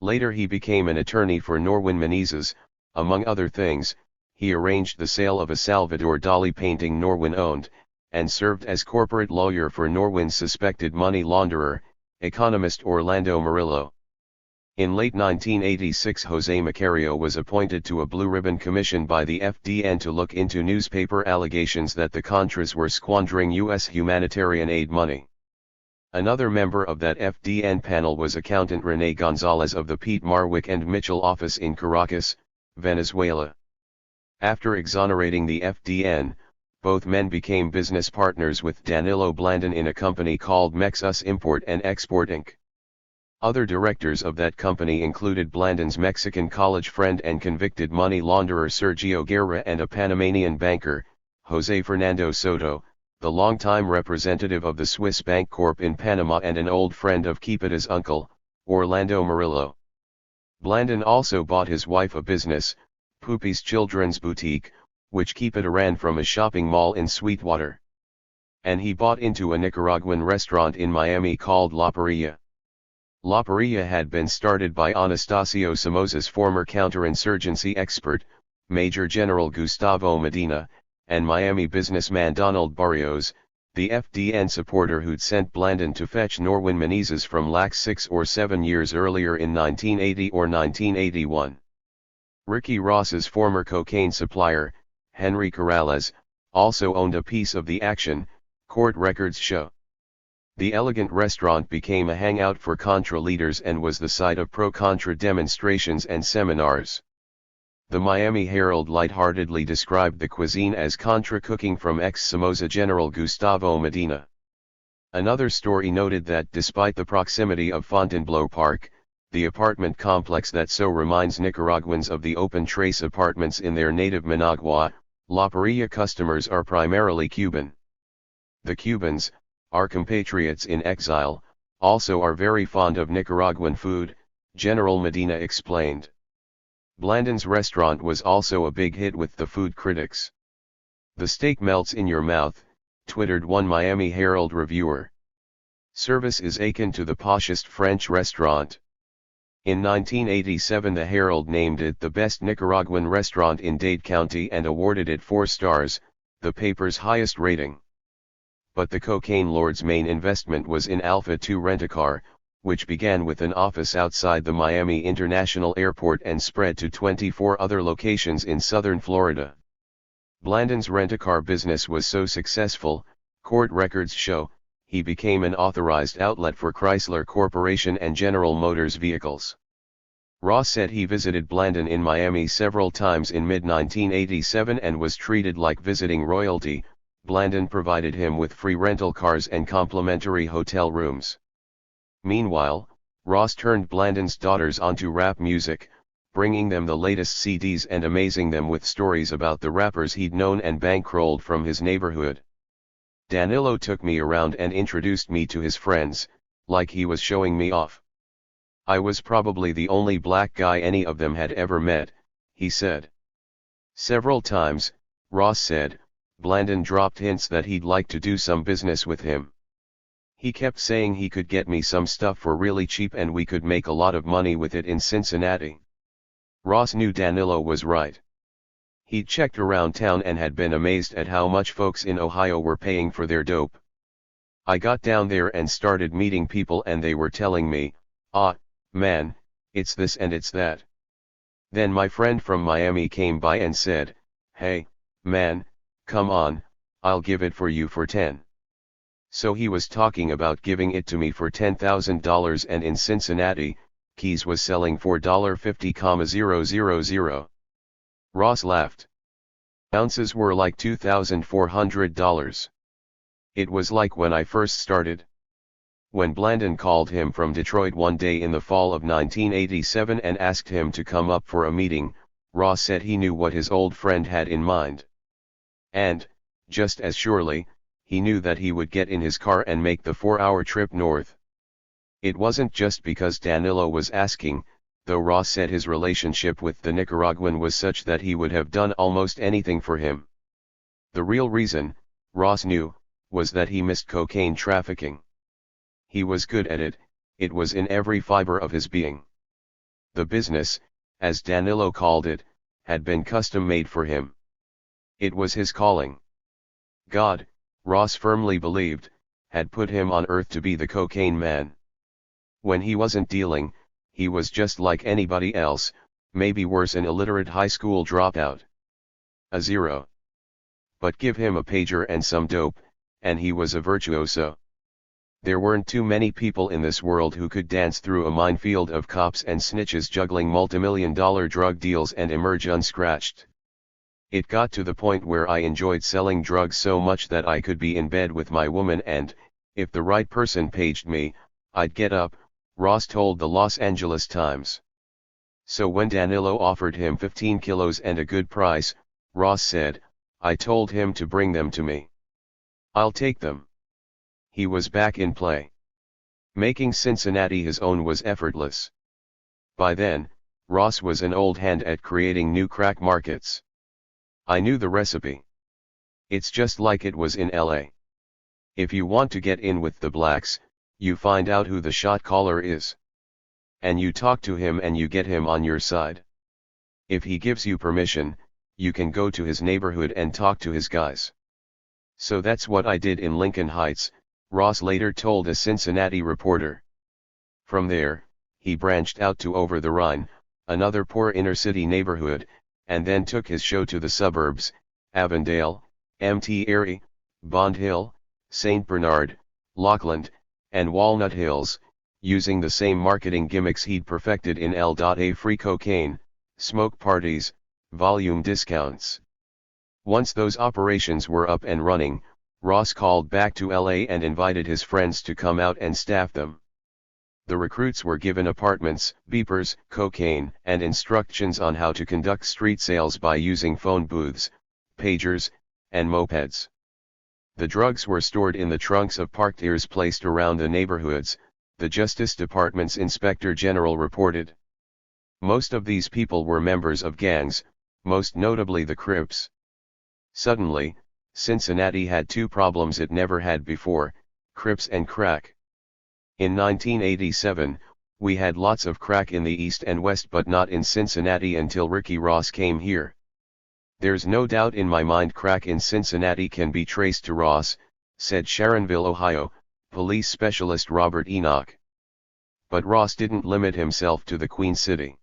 Later he became an attorney for Norwin Menezes. Among other things, he arranged the sale of a Salvador Dali painting Norwin owned, and served as corporate lawyer for Norwin's suspected money launderer, economist Orlando Murillo. In late 1986 Jose Macario was appointed to a Blue Ribbon Commission by the FDN to look into newspaper allegations that the Contras were squandering U.S. humanitarian aid money. Another member of that FDN panel was accountant René Gonzalez of the Pete Marwick and Mitchell office in Caracas, Venezuela. After exonerating the FDN, both men became business partners with Danilo Blandon in a company called Mexus Import and Export Inc. Other directors of that company included Blandon's Mexican college friend and convicted money launderer Sergio Guerra and a Panamanian banker, Jose Fernando Soto, the longtime representative of the Swiss Bank Corp in Panama and an old friend of Quipita's uncle, Orlando Murillo. Blandon also bought his wife a business, Poopy's Children's Boutique, which ran from a shopping mall in Sweetwater. And he bought into a Nicaraguan restaurant in Miami called La Parrilla. La Parrilla had been started by Anastasio Somoza's former counterinsurgency expert, Major General Gustavo Medina, and Miami businessman Donald Barrios, the FDN supporter who'd sent Blandon to fetch Norwin Menezes from LAC 6 or 7 years earlier in 1980 or 1981. Ricky Ross's former cocaine supplier, Henry Corrales, also owned a piece of the action, court records show. The elegant restaurant became a hangout for Contra leaders and was the site of pro-Contra demonstrations and seminars. The Miami Herald lightheartedly described the cuisine as Contra cooking from ex-Somoza General Gustavo Medina. Another story noted that despite the proximity of Fontainebleau Park, the apartment complex that so reminds Nicaraguans of the open trace apartments in their native Managua, La Parrilla customers are primarily Cuban. The Cubans, our compatriots in exile, also are very fond of Nicaraguan food, General Medina explained. Blandon's restaurant was also a big hit with the food critics. "The steak melts in your mouth," twittered one Miami Herald reviewer. "Service is akin to the poshest French restaurant." In 1987 the Herald named it the best Nicaraguan restaurant in Dade County and awarded it 4 stars, the paper's highest rating. But the cocaine lord's main investment was in Alpha 2 Rent-A-Car, which began with an office outside the Miami International Airport and spread to 24 other locations in southern Florida. Blandon's rent-a-car business was so successful, court records show, he became an authorized outlet for Chrysler Corporation and General Motors vehicles. Ross said he visited Blandon in Miami several times in mid-1987 and was treated like visiting royalty. Blandon provided him with free rental cars and complimentary hotel rooms. Meanwhile, Ross turned Blandon's daughters onto rap music, bringing them the latest CDs and amazing them with stories about the rappers he'd known and bankrolled from his neighborhood. "Danilo took me around and introduced me to his friends, like he was showing me off. I was probably the only black guy any of them had ever met," he said. Several times, Ross said, Blandon dropped hints that he'd like to do some business with him. "He kept saying he could get me some stuff for really cheap and we could make a lot of money with it in Cincinnati." Ross knew Danilo was right. He'd checked around town and had been amazed at how much folks in Ohio were paying for their dope. "I got down there and started meeting people and they were telling me, 'Ah, man, it's this and it's that.' Then my friend from Miami came by and said, 'Hey, man, come on, I'll give it for you for 10. So he was talking about giving it to me for $10,000 and in Cincinnati, Keys was selling for $50,000. Ross laughed. "Ounces were like $2,400. It was like when I first started." When Blandon called him from Detroit one day in the fall of 1987 and asked him to come up for a meeting, Ross said he knew what his old friend had in mind. And, just as surely, he knew that he would get in his car and make the 4-hour trip north. It wasn't just because Danilo was asking, though Ross said his relationship with the Nicaraguan was such that he would have done almost anything for him. The real reason, Ross knew, was that he missed cocaine trafficking. He was good at it, it was in every fiber of his being. The business, as Danilo called it, had been custom-made for him. It was his calling. God, Ross firmly believed, had put him on earth to be the cocaine man. When he wasn't dealing, he was just like anybody else, maybe worse, an illiterate high school dropout. A zero. But give him a pager and some dope, and he was a virtuoso. There weren't too many people in this world who could dance through a minefield of cops and snitches juggling multimillion-dollar drug deals and emerge unscratched. It got to the point where I enjoyed selling drugs so much that I could be in bed with my woman and, if the right person paged me, I'd get up, Ross told the Los Angeles Times. So when Danilo offered him 15 kilos and a good price, Ross said, I told him to bring them to me. I'll take them. He was back in play. Making Cincinnati his own was effortless. By then, Ross was an old hand at creating new crack markets. I knew the recipe. It's just like it was in LA. If you want to get in with the blacks, you find out who the shot caller is. And you talk to him and you get him on your side. If he gives you permission, you can go to his neighborhood and talk to his guys. So that's what I did in Lincoln Heights, Ross later told a Cincinnati reporter. From there, he branched out to Over the Rhine, another poor inner-city neighborhood, and then took his show to the suburbs, Avondale, Mt. Airy, Bond Hill, St. Bernard, Lockland, and Walnut Hills, using the same marketing gimmicks he'd perfected in L.A. free cocaine, smoke parties, volume discounts. Once those operations were up and running, Ross called back to LA and invited his friends to come out and staff them. The recruits were given apartments, beepers, cocaine, and instructions on how to conduct street sales by using phone booths, pagers, and mopeds. The drugs were stored in the trunks of parked cars placed around the neighborhoods, the Justice Department's Inspector General reported. Most of these people were members of gangs, most notably the Crips. Suddenly, Cincinnati had two problems it never had before, Crips and crack. In 1987, we had lots of crack in the East and West but not in Cincinnati until Ricky Ross came here. There's no doubt in my mind crack in Cincinnati can be traced to Ross, said Sharonville, Ohio, police specialist Robert Enoch. But Ross didn't limit himself to the Queen City.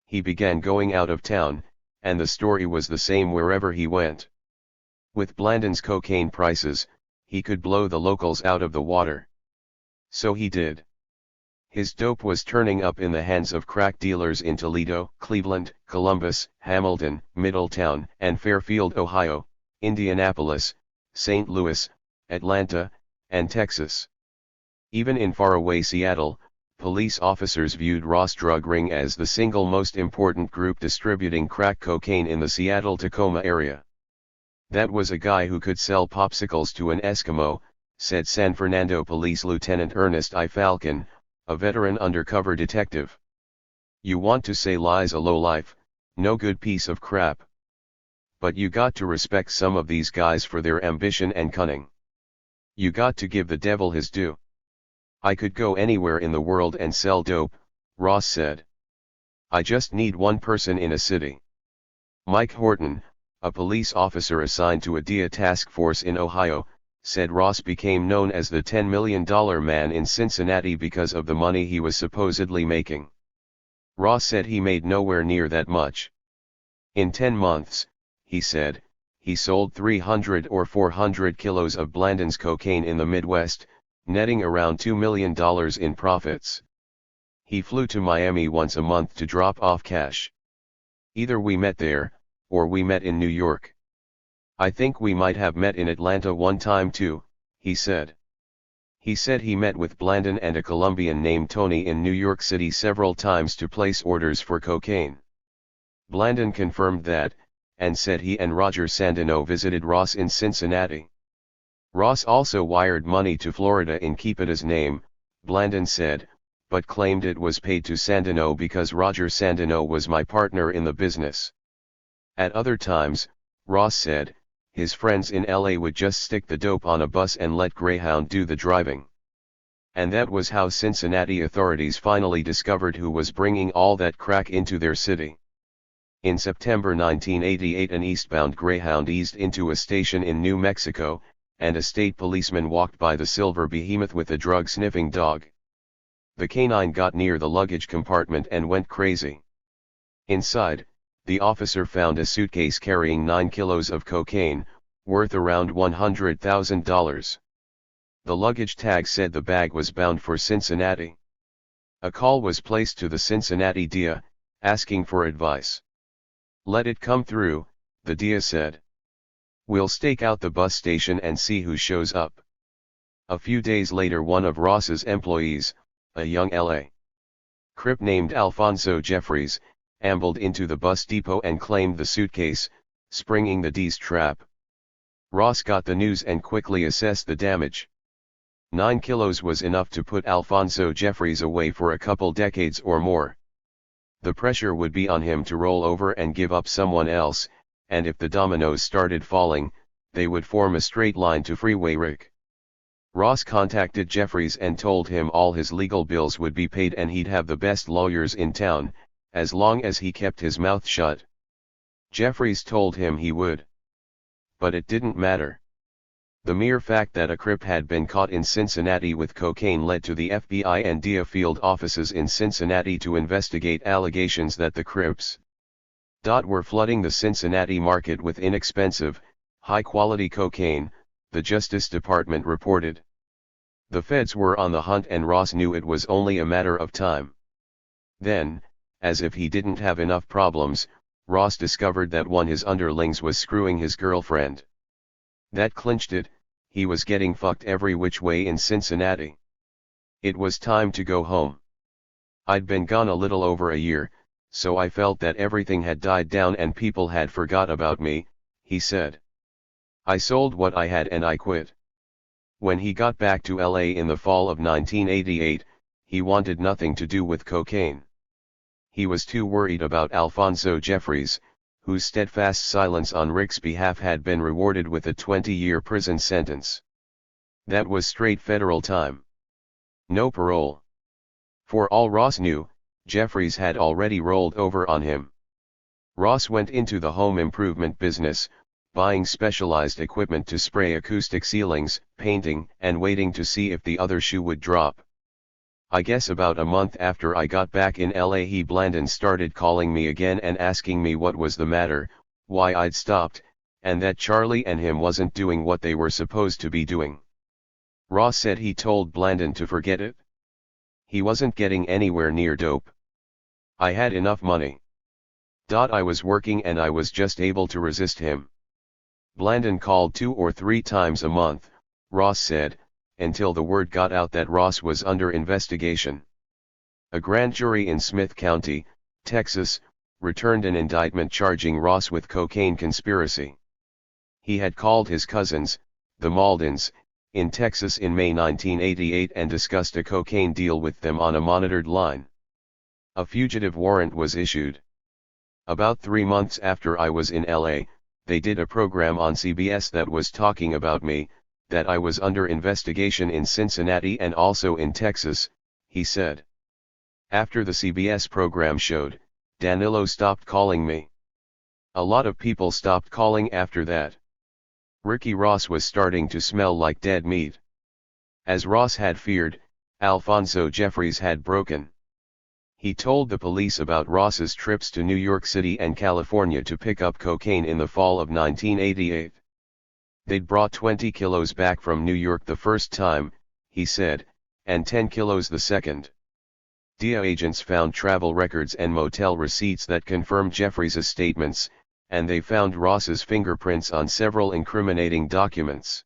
He began going out of town, and the story was the same wherever he went. With Blandon's cocaine prices, he could blow the locals out of the water. So he did. His dope was turning up in the hands of crack dealers in Toledo, Cleveland, Columbus, Hamilton, Middletown, and Fairfield, Ohio, Indianapolis, St. Louis, Atlanta, and Texas. Even in faraway Seattle, police officers viewed Ross' drug ring as the single most important group distributing crack cocaine in the Seattle-Tacoma area. That was a guy who could sell popsicles to an Eskimo, said San Fernando Police Lieutenant Ernest I. Falcon, a veteran undercover detective. You want to say lie's a lowlife, no good piece of crap. But you got to respect some of these guys for their ambition and cunning. You got to give the devil his due. I could go anywhere in the world and sell dope, Ross said. I just need one person in a city. Mike Horton, a police officer assigned to a DEA task force in Ohio, said Ross became known as the $10 million man in Cincinnati because of the money he was supposedly making. Ross said he made nowhere near that much. In 10 months, he said, he sold 300 or 400 kilos of Blandon's cocaine in the Midwest, netting around $2 million in profits. He flew to Miami once a month to drop off cash. Either we met there, or we met in New York. I think we might have met in Atlanta one time too, he said. He said he met with Blandon and a Colombian named Tony in New York City several times to place orders for cocaine. Blandon confirmed that, and said he and Roger Sandino visited Ross in Cincinnati. Ross also wired money to Florida in Keepita's name, Blandon said, but claimed it was paid to Sandino because Roger Sandino was my partner in the business. At other times, Ross said, his friends in LA would just stick the dope on a bus and let Greyhound do the driving. And that was how Cincinnati authorities finally discovered who was bringing all that crack into their city. In September 1988, an eastbound Greyhound eased into a station in New Mexico, and a state policeman walked by the silver behemoth with a drug-sniffing dog. The canine got near the luggage compartment and went crazy. Inside, the officer found a suitcase carrying 9 kilos of cocaine, worth around $100,000. The luggage tag said the bag was bound for Cincinnati. A call was placed to the Cincinnati DEA, asking for advice. Let it come through, the DEA said. We'll stake out the bus station and see who shows up. A few days later, one of Ross's employees, a young L.A. Crip named Alfonso Jeffries, ambled into the bus depot and claimed the suitcase, springing the DEA's trap. Ross got the news and quickly assessed the damage. 9 kilos was enough to put Alfonso Jeffries away for a couple decades or more. The pressure would be on him to roll over and give up someone else, and if the dominoes started falling, they would form a straight line to Freeway Rick. Ross contacted Jeffries and told him all his legal bills would be paid and he'd have the best lawyers in town, as long as he kept his mouth shut. Jeffries told him he would. But it didn't matter. The mere fact that a Crip had been caught in Cincinnati with cocaine led to the FBI and DEA field offices in Cincinnati to investigate allegations that the Crips were flooding the Cincinnati market with inexpensive, high-quality cocaine, the Justice Department reported. The feds were on the hunt and Ross knew it was only a matter of time. Then, as if he didn't have enough problems, Ross discovered that one of his underlings was screwing his girlfriend. That clinched it, he was getting fucked every which way in Cincinnati. It was time to go home. I'd been gone a little over a year, so I felt that everything had died down and people had forgot about me, he said. I sold what I had and I quit. When he got back to LA in the fall of 1988, he wanted nothing to do with cocaine. He was too worried about Alfonso Jeffries, whose steadfast silence on Rick's behalf had been rewarded with a 20-year prison sentence. That was straight federal time. No parole. For all Ross knew, Jeffries had already rolled over on him. Ross went into the home improvement business, buying specialized equipment to spray acoustic ceilings, painting, and waiting to see if the other shoe would drop. I guess about a month after I got back in LA Blandon started calling me again and asking me what was the matter, why I'd stopped, and that Charlie and him wasn't doing what they were supposed to be doing. Ross said he told Blandon to forget it. He wasn't getting anywhere near dope. I had enough money. I was working and I was just able to resist him. Blandon called 2 or 3 times a month, Ross said, until the word got out that Ross was under investigation. A grand jury in Smith County, Texas, returned an indictment charging Ross with cocaine conspiracy. He had called his cousins, the Maldons, in Texas in May 1988 and discussed a cocaine deal with them on a monitored line. A fugitive warrant was issued. About 3 months after I was in LA, they did a program on CBS that was talking about me, that I was under investigation in Cincinnati and also in Texas, he said. After the CBS program showed, Danilo stopped calling me. A lot of people stopped calling after that. Ricky Ross was starting to smell like dead meat. As Ross had feared, Alfonso Jeffries had broken. He told the police about Ross's trips to New York City and California to pick up cocaine in the fall of 1988. They'd brought 20 kilos back from New York the first time, he said, and 10 kilos the second. DEA agents found travel records and motel receipts that confirmed Jeffries' statements, and they found Ross's fingerprints on several incriminating documents.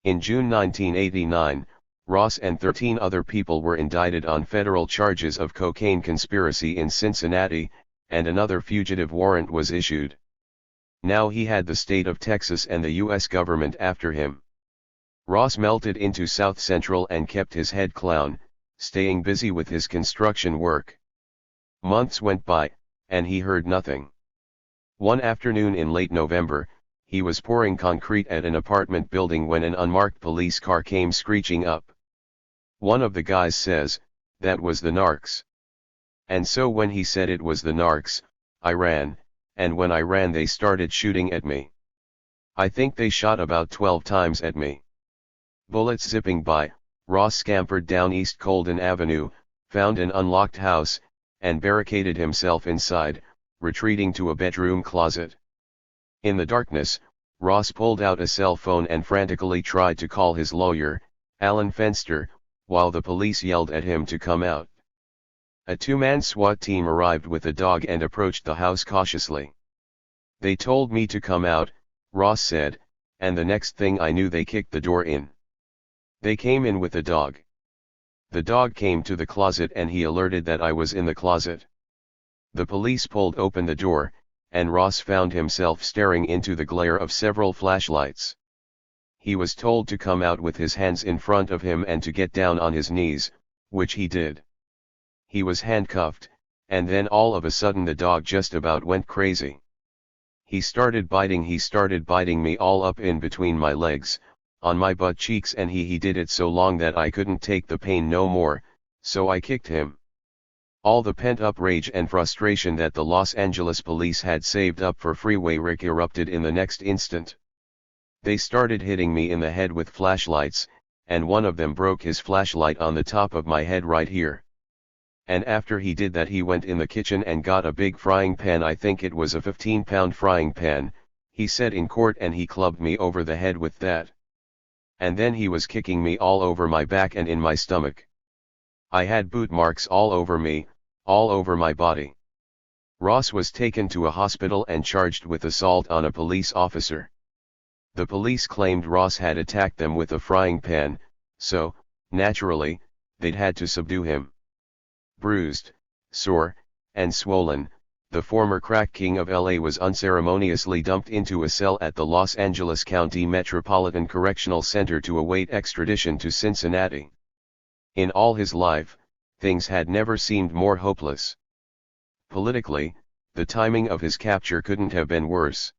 In June 1989, Ross and 13 other people were indicted on federal charges of cocaine conspiracy in Cincinnati, and another fugitive warrant was issued. Now he had the state of Texas and the U.S. government after him. Ross melted into South Central and kept his head clown, staying busy with his construction work. Months went by, and he heard nothing. One afternoon in late November, he was pouring concrete at an apartment building when an unmarked police car came screeching up. One of the guys says, "That was the narcs." And so when he said it was the narcs, I ran, and when I ran they started shooting at me. I think they shot about 12 times at me. Bullets zipping by, Ross scampered down East Colden Avenue, found an unlocked house, and barricaded himself inside, retreating to a bedroom closet. In the darkness, Ross pulled out a cell phone and frantically tried to call his lawyer, Alan Fenster, while the police yelled at him to come out. A 2-man SWAT team arrived with a dog and approached the house cautiously. They told me to come out, Ross said, and the next thing I knew they kicked the door in. They came in with a dog. The dog came to the closet and he alerted that I was in the closet. The police pulled open the door, and Ross found himself staring into the glare of several flashlights. He was told to come out with his hands in front of him and to get down on his knees, which he did. He was handcuffed, and then all of a sudden the dog just about went crazy. He started biting me all up in between my legs, on my butt cheeks, and he did it so long that I couldn't take the pain no more, so I kicked him. All the pent-up rage and frustration that the Los Angeles police had saved up for Freeway Rick erupted in the next instant. They started hitting me in the head with flashlights, and one of them broke his flashlight on the top of my head right here. And after he did that, he went in the kitchen and got a big frying pan. I think it was a 15-pound frying pan, he said in court, and he clubbed me over the head with that. And then he was kicking me all over my back and in my stomach. I had boot marks all over me, all over my body. Ross was taken to a hospital and charged with assault on a police officer. The police claimed Ross had attacked them with a frying pan, so, naturally, they'd had to subdue him. Bruised, sore, and swollen, the former crack king of LA was unceremoniously dumped into a cell at the Los Angeles County Metropolitan Correctional Center to await extradition to Cincinnati. In all his life, things had never seemed more hopeless. Politically, the timing of his capture couldn't have been worse.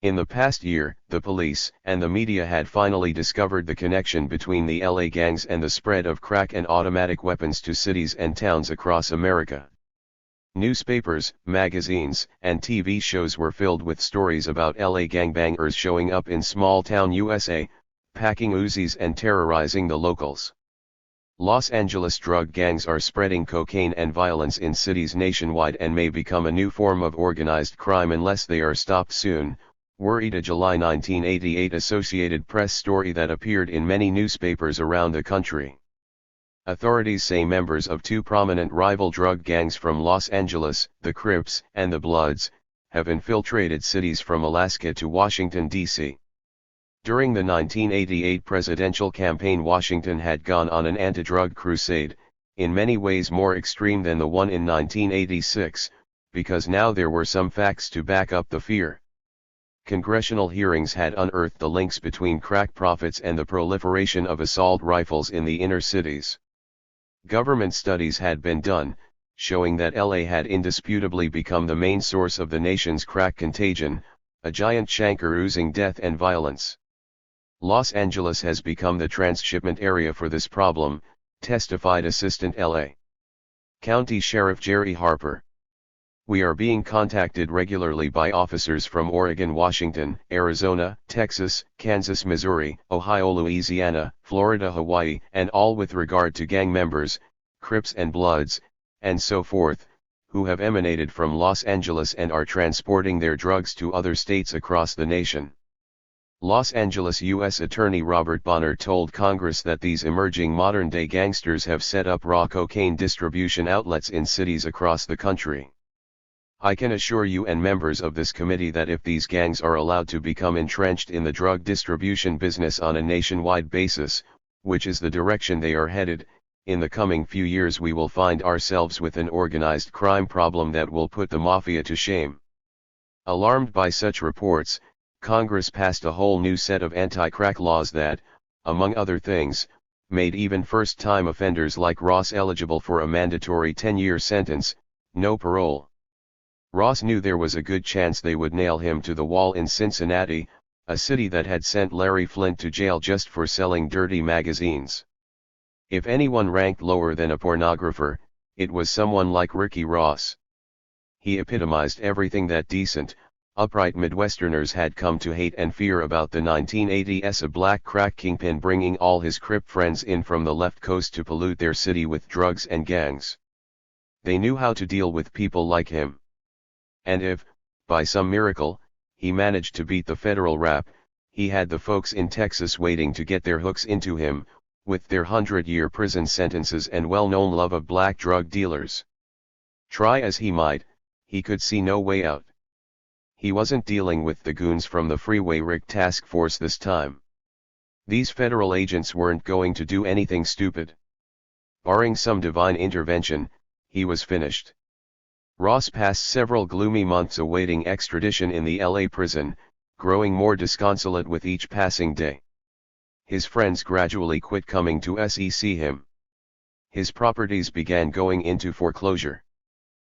In the past year, the police and the media had finally discovered the connection between the LA gangs and the spread of crack and automatic weapons to cities and towns across America. Newspapers, magazines, and TV shows were filled with stories about LA gangbangers showing up in small-town USA, packing Uzis and terrorizing the locals. Los Angeles drug gangs are spreading cocaine and violence in cities nationwide and may become a new form of organized crime unless they are stopped soon, worried a July 1988 Associated Press story that appeared in many newspapers around the country. Authorities say members of two prominent rival drug gangs from Los Angeles, the Crips and the Bloods, have infiltrated cities from Alaska to Washington, D.C. During the 1988 presidential campaign, Washington had gone on an anti-drug crusade, in many ways more extreme than the one in 1986, because now there were some facts to back up the fear. Congressional hearings had unearthed the links between crack profits and the proliferation of assault rifles in the inner cities. Government studies had been done, showing that LA had indisputably become the main source of the nation's crack contagion, a giant chancre oozing death and violence. Los Angeles has become the transshipment area for this problem, testified Assistant LA County Sheriff Jerry Harper. We are being contacted regularly by officers from Oregon, Washington, Arizona, Texas, Kansas, Missouri, Ohio, Louisiana, Florida, Hawaii, and all with regard to gang members, Crips and Bloods, and so forth, who have emanated from Los Angeles and are transporting their drugs to other states across the nation. Los Angeles U.S. Attorney Robert Bonner told Congress that these emerging modern-day gangsters have set up raw cocaine distribution outlets in cities across the country. I can assure you and members of this committee that if these gangs are allowed to become entrenched in the drug distribution business on a nationwide basis, which is the direction they are headed, in the coming few years we will find ourselves with an organized crime problem that will put the mafia to shame. Alarmed by such reports, Congress passed a whole new set of anti-crack laws that, among other things, made even first-time offenders like Ross eligible for a mandatory 10-year sentence, no parole. Ross knew there was a good chance they would nail him to the wall in Cincinnati, a city that had sent Larry Flynt to jail just for selling dirty magazines. If anyone ranked lower than a pornographer, it was someone like Ricky Ross. He epitomized everything that decent, upright Midwesterners had come to hate and fear about the 1980s, a black crack kingpin bringing all his Crip friends in from the left coast to pollute their city with drugs and gangs. They knew how to deal with people like him. And if, by some miracle, he managed to beat the federal rap, he had the folks in Texas waiting to get their hooks into him, with their 100-year prison sentences and well-known love of black drug dealers. Try as he might, he could see no way out. He wasn't dealing with the goons from the Freeway Rick task force this time. These federal agents weren't going to do anything stupid. Barring some divine intervention, he was finished. Ross passed several gloomy months awaiting extradition in the LA prison, growing more disconsolate with each passing day. His friends gradually quit coming to see him. His properties began going into foreclosure.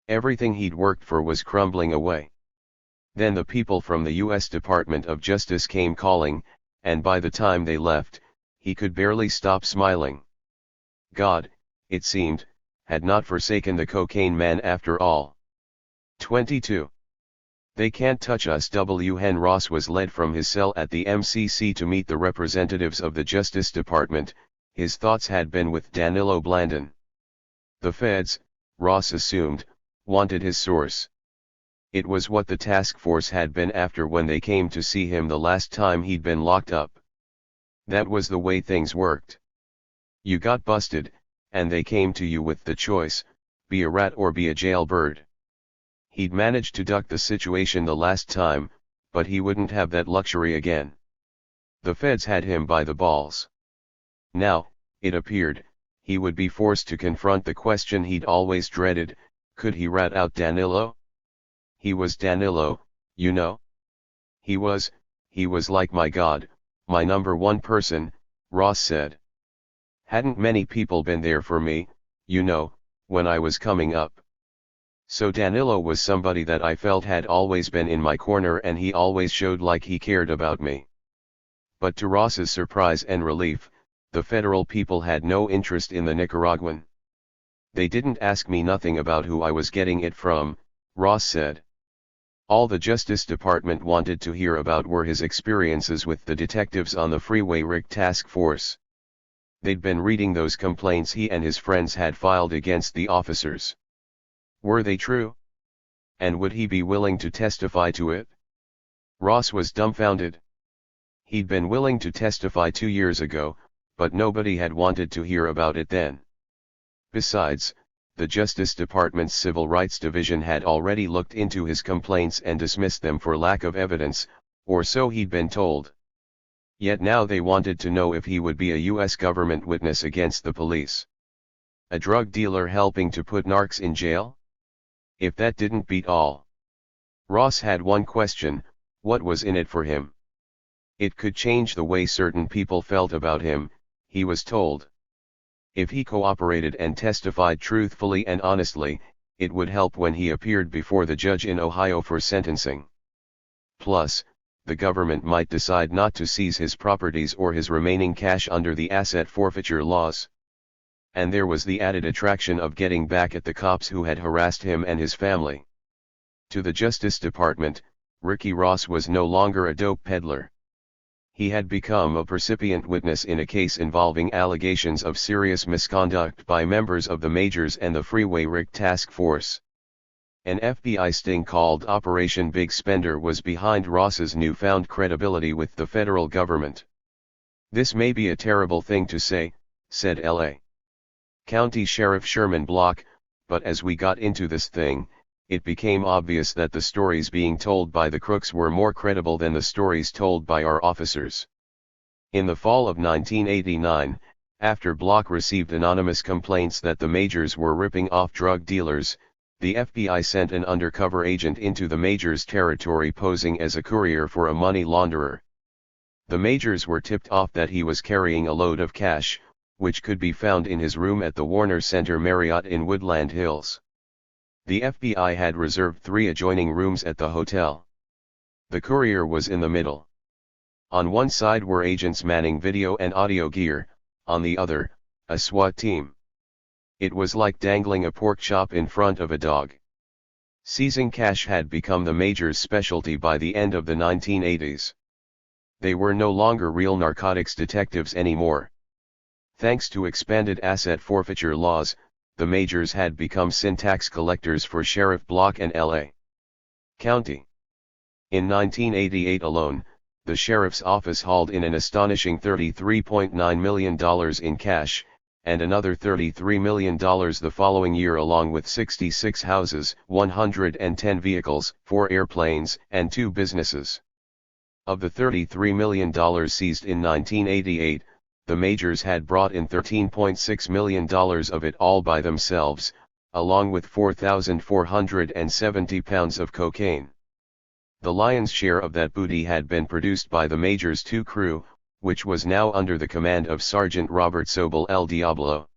Everything he'd worked for was crumbling away. Then the people from the U.S. Department of Justice came calling, and by the time they left, he could barely stop smiling. God, it seemed, had not forsaken the cocaine man after all. 22. They can't touch us. Hen Ross was led from his cell at the MCC to meet the representatives of the Justice Department. His thoughts had been with Danilo Blandon. The feds, Ross assumed, wanted his source. It was what the task force had been after when they came to see him the last time he'd been locked up. That was the way things worked. You got busted, and they came to you with the choice, be a rat or be a jailbird. He'd managed to duck the situation the last time, but he wouldn't have that luxury again. The feds had him by the balls. Now, it appeared, he would be forced to confront the question he'd always dreaded: could he rat out Danilo? He was Danilo, you know. He was like my God, my number one person, Ross said. Hadn't many people been there for me, you know, when I was coming up. So Danilo was somebody that I felt had always been in my corner, and he always showed like he cared about me. But to Ross's surprise and relief, the federal people had no interest in the Nicaraguan. They didn't ask me nothing about who I was getting it from, Ross said. All the Justice Department wanted to hear about were his experiences with the detectives on the Freeway Rick Task Force. They'd been reading those complaints he and his friends had filed against the officers. Were they true? And would he be willing to testify to it? Ross was dumbfounded. He'd been willing to testify 2 years ago, but nobody had wanted to hear about it then. Besides, the Justice Department's Civil Rights Division had already looked into his complaints and dismissed them for lack of evidence, or so he'd been told. Yet now they wanted to know if he would be a U.S. government witness against the police. A drug dealer helping to put narcs in jail? If that didn't beat all. Ross had one question: what was in it for him? It could change the way certain people felt about him, he was told. If he cooperated and testified truthfully and honestly, it would help when he appeared before the judge in Ohio for sentencing. Plus, the government might decide not to seize his properties or his remaining cash under the asset forfeiture laws. And there was the added attraction of getting back at the cops who had harassed him and his family. To the Justice Department, Ricky Ross was no longer a dope peddler. He had become a percipient witness in a case involving allegations of serious misconduct by members of the Majors and the Freeway Rick Task Force. An FBI sting called Operation Big Spender was behind Ross's newfound credibility with the federal government. This may be a terrible thing to say, said L.A. County Sheriff Sherman Block, but as we got into this thing, it became obvious that the stories being told by the crooks were more credible than the stories told by our officers. In the fall of 1989, after Block received anonymous complaints that the Majors were ripping off drug dealers, the FBI sent an undercover agent into the Majors' territory posing as a courier for a money launderer. The Majors were tipped off that he was carrying a load of cash, which could be found in his room at the Warner Center Marriott in Woodland Hills. The FBI had reserved 3 adjoining rooms at the hotel. The courier was in the middle. On one side were agents manning video and audio gear, on the other, a SWAT team. It was like dangling a pork chop in front of a dog. Seizing cash had become the Majors' specialty by the end of the 1980s. They were no longer real narcotics detectives anymore. Thanks to expanded asset forfeiture laws, the Majors had become sin tax collectors for Sheriff Block and L.A. County. In 1988 alone, the sheriff's office hauled in an astonishing $33.9 million in cash, and another $33 million the following year, along with 66 houses, 110 vehicles, 4 airplanes, and 2 businesses. Of the $33 million seized in 1988, the Majors had brought in $13.6 million of it all by themselves, along with 4,470 pounds of cocaine. The lion's share of that booty had been produced by the Majors' 2 crew, which was now under the command of Sergeant Robert Sobel El Diablo.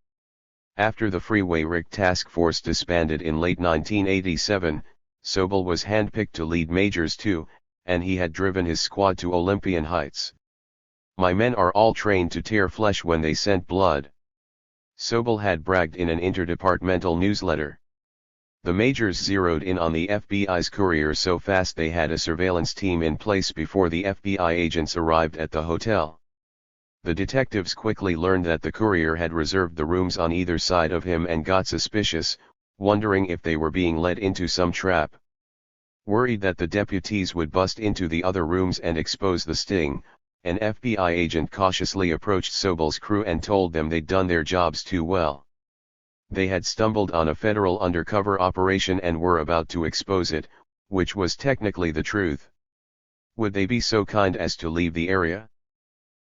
After the Freeway Rick Task Force disbanded in late 1987, Sobel was handpicked to lead Majors 2, and he had driven his squad to Olympian heights. "My men are all trained to tear flesh when they scent blood," Sobel had bragged in an interdepartmental newsletter. The Majors zeroed in on the FBI's courier so fast they had a surveillance team in place before the FBI agents arrived at the hotel. The detectives quickly learned that the courier had reserved the rooms on either side of him and got suspicious, wondering if they were being led into some trap. Worried that the deputies would bust into the other rooms and expose the sting, an FBI agent cautiously approached Sobel's crew and told them they'd done their jobs too well. They had stumbled on a federal undercover operation and were about to expose it, which was technically the truth. Would they be so kind as to leave the area?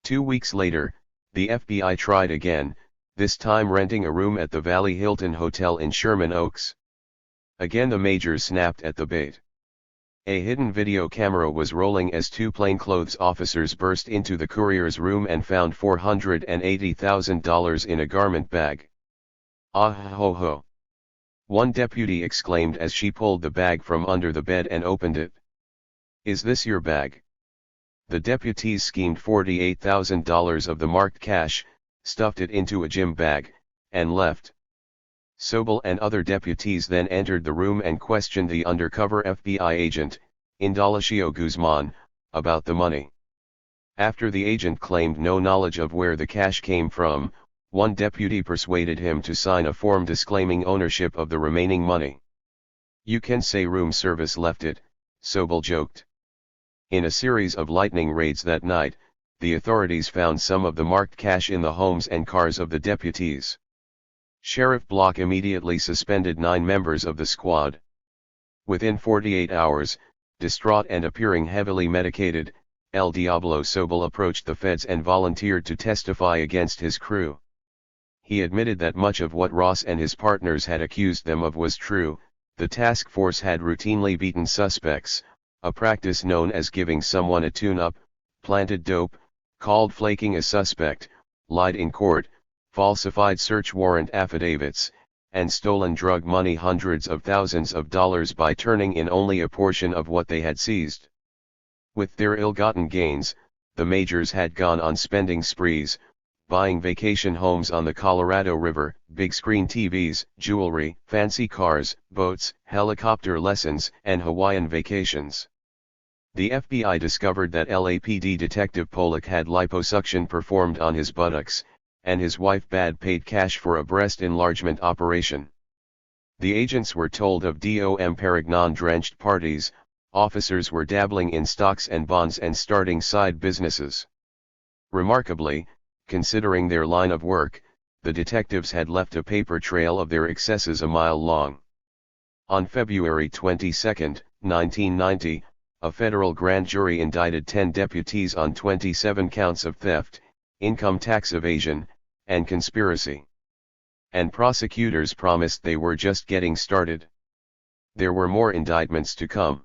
2 weeks later, the FBI tried again, this time renting a room at the Valley Hilton Hotel in Sherman Oaks. Again the Majors snapped at the bait. A hidden video camera was rolling as two plainclothes officers burst into the courier's room and found $480,000 in a garment bag. "Ah ho ho!" one deputy exclaimed as she pulled the bag from under the bed and opened it. "Is this your bag?" The deputies schemed $48,000 of the marked cash, stuffed it into a gym bag, and left. Sobel and other deputies then entered the room and questioned the undercover FBI agent, Indalecio Guzman, about the money. After the agent claimed no knowledge of where the cash came from, one deputy persuaded him to sign a form disclaiming ownership of the remaining money. "You can say room service left it," Sobel joked. In a series of lightning raids that night, the authorities found some of the marked cash in the homes and cars of the deputies. Sheriff Block immediately suspended 9 members of the squad. Within 48 hours, distraught and appearing heavily medicated, El Diablo Sobel approached the feds and volunteered to testify against his crew. He admitted that much of what Ross and his partners had accused them of was true. The task force had routinely beaten suspects, a practice known as giving someone a tune-up, planted dope, called flaking a suspect, lied in court, falsified search warrant affidavits, and stolen drug money, hundreds of thousands of dollars, by turning in only a portion of what they had seized. With their ill-gotten gains, the Majors had gone on spending sprees, buying vacation homes on the Colorado River, big-screen TVs, jewelry, fancy cars, boats, helicopter lessons, and Hawaiian vacations. The FBI discovered that LAPD Detective Pollock had liposuction performed on his buttocks, and his wife Bad paid cash for a breast enlargement operation. The agents were told of Dom Perignon-drenched parties, officers were dabbling in stocks and bonds and starting side businesses. Remarkably, considering their line of work, the detectives had left a paper trail of their excesses a mile long. On February 22, 1990, a federal grand jury indicted 10 deputies on 27 counts of theft, income tax evasion, and conspiracy. And prosecutors promised they were just getting started. There were more indictments to come.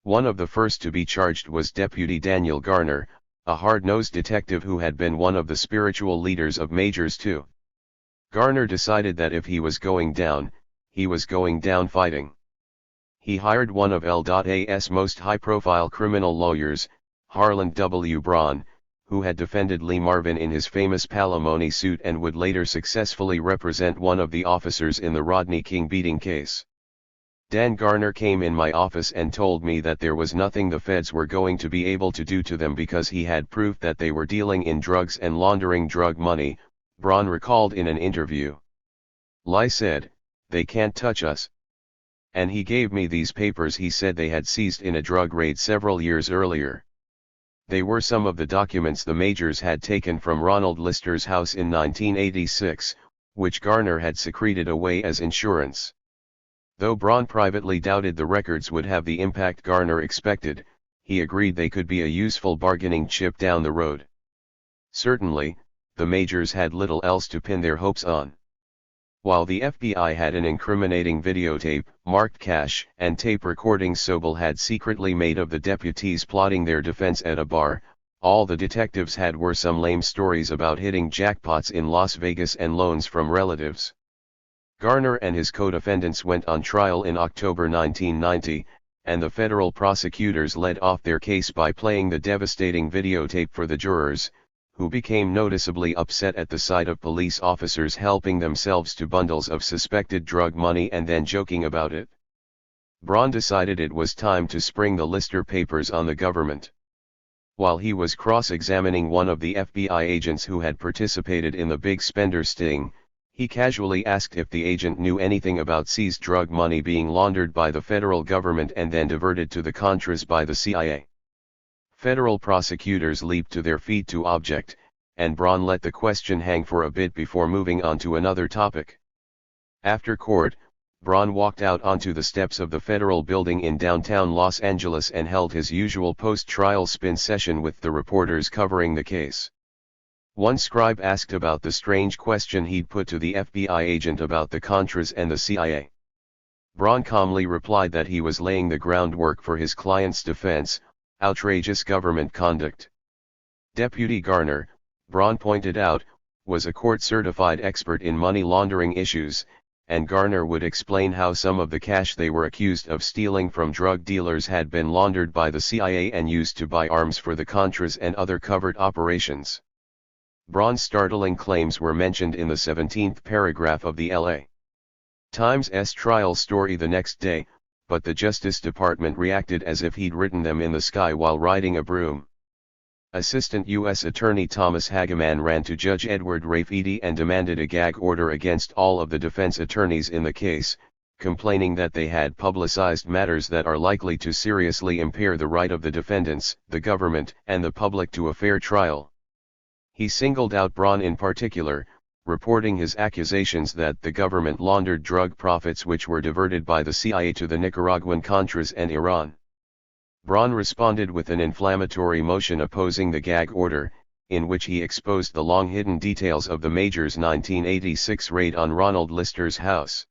One of the first to be charged was Deputy Daniel Garner, a hard-nosed detective who had been one of the spiritual leaders of Majors 2. Garner decided that if he was going down, he was going down fighting. He hired one of L.A.'s most high-profile criminal lawyers, Harlan W. Braun, who had defended Lee Marvin in his famous palimony suit and would later successfully represent one of the officers in the Rodney King beating case. Dan Garner came in my office and told me that there was nothing the feds were going to be able to do to them because he had proof that they were dealing in drugs and laundering drug money, Braun recalled in an interview. Lee said, "They can't touch us." And he gave me these papers he said they had seized in a drug raid several years earlier. They were some of the documents the Majors had taken from Ronald Lister's house in 1986, which Garner had secreted away as insurance. Though Braun privately doubted the records would have the impact Garner expected, he agreed they could be a useful bargaining chip down the road. Certainly, the Majors had little else to pin their hopes on. While the FBI had an incriminating videotape, marked cash, and tape recordings Sobel had secretly made of the deputies plotting their defense at a bar, All the detectives had were some lame stories about hitting jackpots in Las Vegas and loans from relatives. Garner and his co-defendants went on trial in October 1990, and the federal prosecutors led off their case by playing the devastating videotape for the jurors, who became noticeably upset at the sight of police officers helping themselves to bundles of suspected drug money and then joking about it. Braun decided it was time to spring the Lister papers on the government. While he was cross-examining one of the FBI agents who had participated in the big spender sting, he casually asked if the agent knew anything about seized drug money being laundered by the federal government and then diverted to the Contras by the CIA. Federal prosecutors leaped to their feet to object, and Braun let the question hang for a bit before moving on to another topic. After court, Braun walked out onto the steps of the federal building in downtown Los Angeles and held his usual post-trial spin session with the reporters covering the case. One scribe asked about the strange question he'd put to the FBI agent about the Contras and the CIA. Braun calmly replied that he was laying the groundwork for his client's defense, outrageous government conduct. Deputy Garner, Braun pointed out, was a court-certified expert in money laundering issues, and Garner would explain how some of the cash they were accused of stealing from drug dealers had been laundered by the CIA and used to buy arms for the Contras and other covert operations. Braun's startling claims were mentioned in the 17th paragraph of the L.A. Times' trial story the next day, but the Justice Department reacted as if he'd written them in the sky while riding a broom. Assistant U.S. Attorney Thomas Hageman ran to Judge Edward Rafidi and demanded a gag order against all of the defense attorneys in the case, complaining that they had publicized matters that are likely to seriously impair the right of the defendants, the government, and the public to a fair trial. He singled out Braun in particular, reporting his accusations that the government laundered drug profits which were diverted by the CIA to the Nicaraguan Contras and Iran. Braun responded with an inflammatory motion opposing the gag order, in which he exposed the long-hidden details of the Major's 1986 raid on Ronald Lister's house.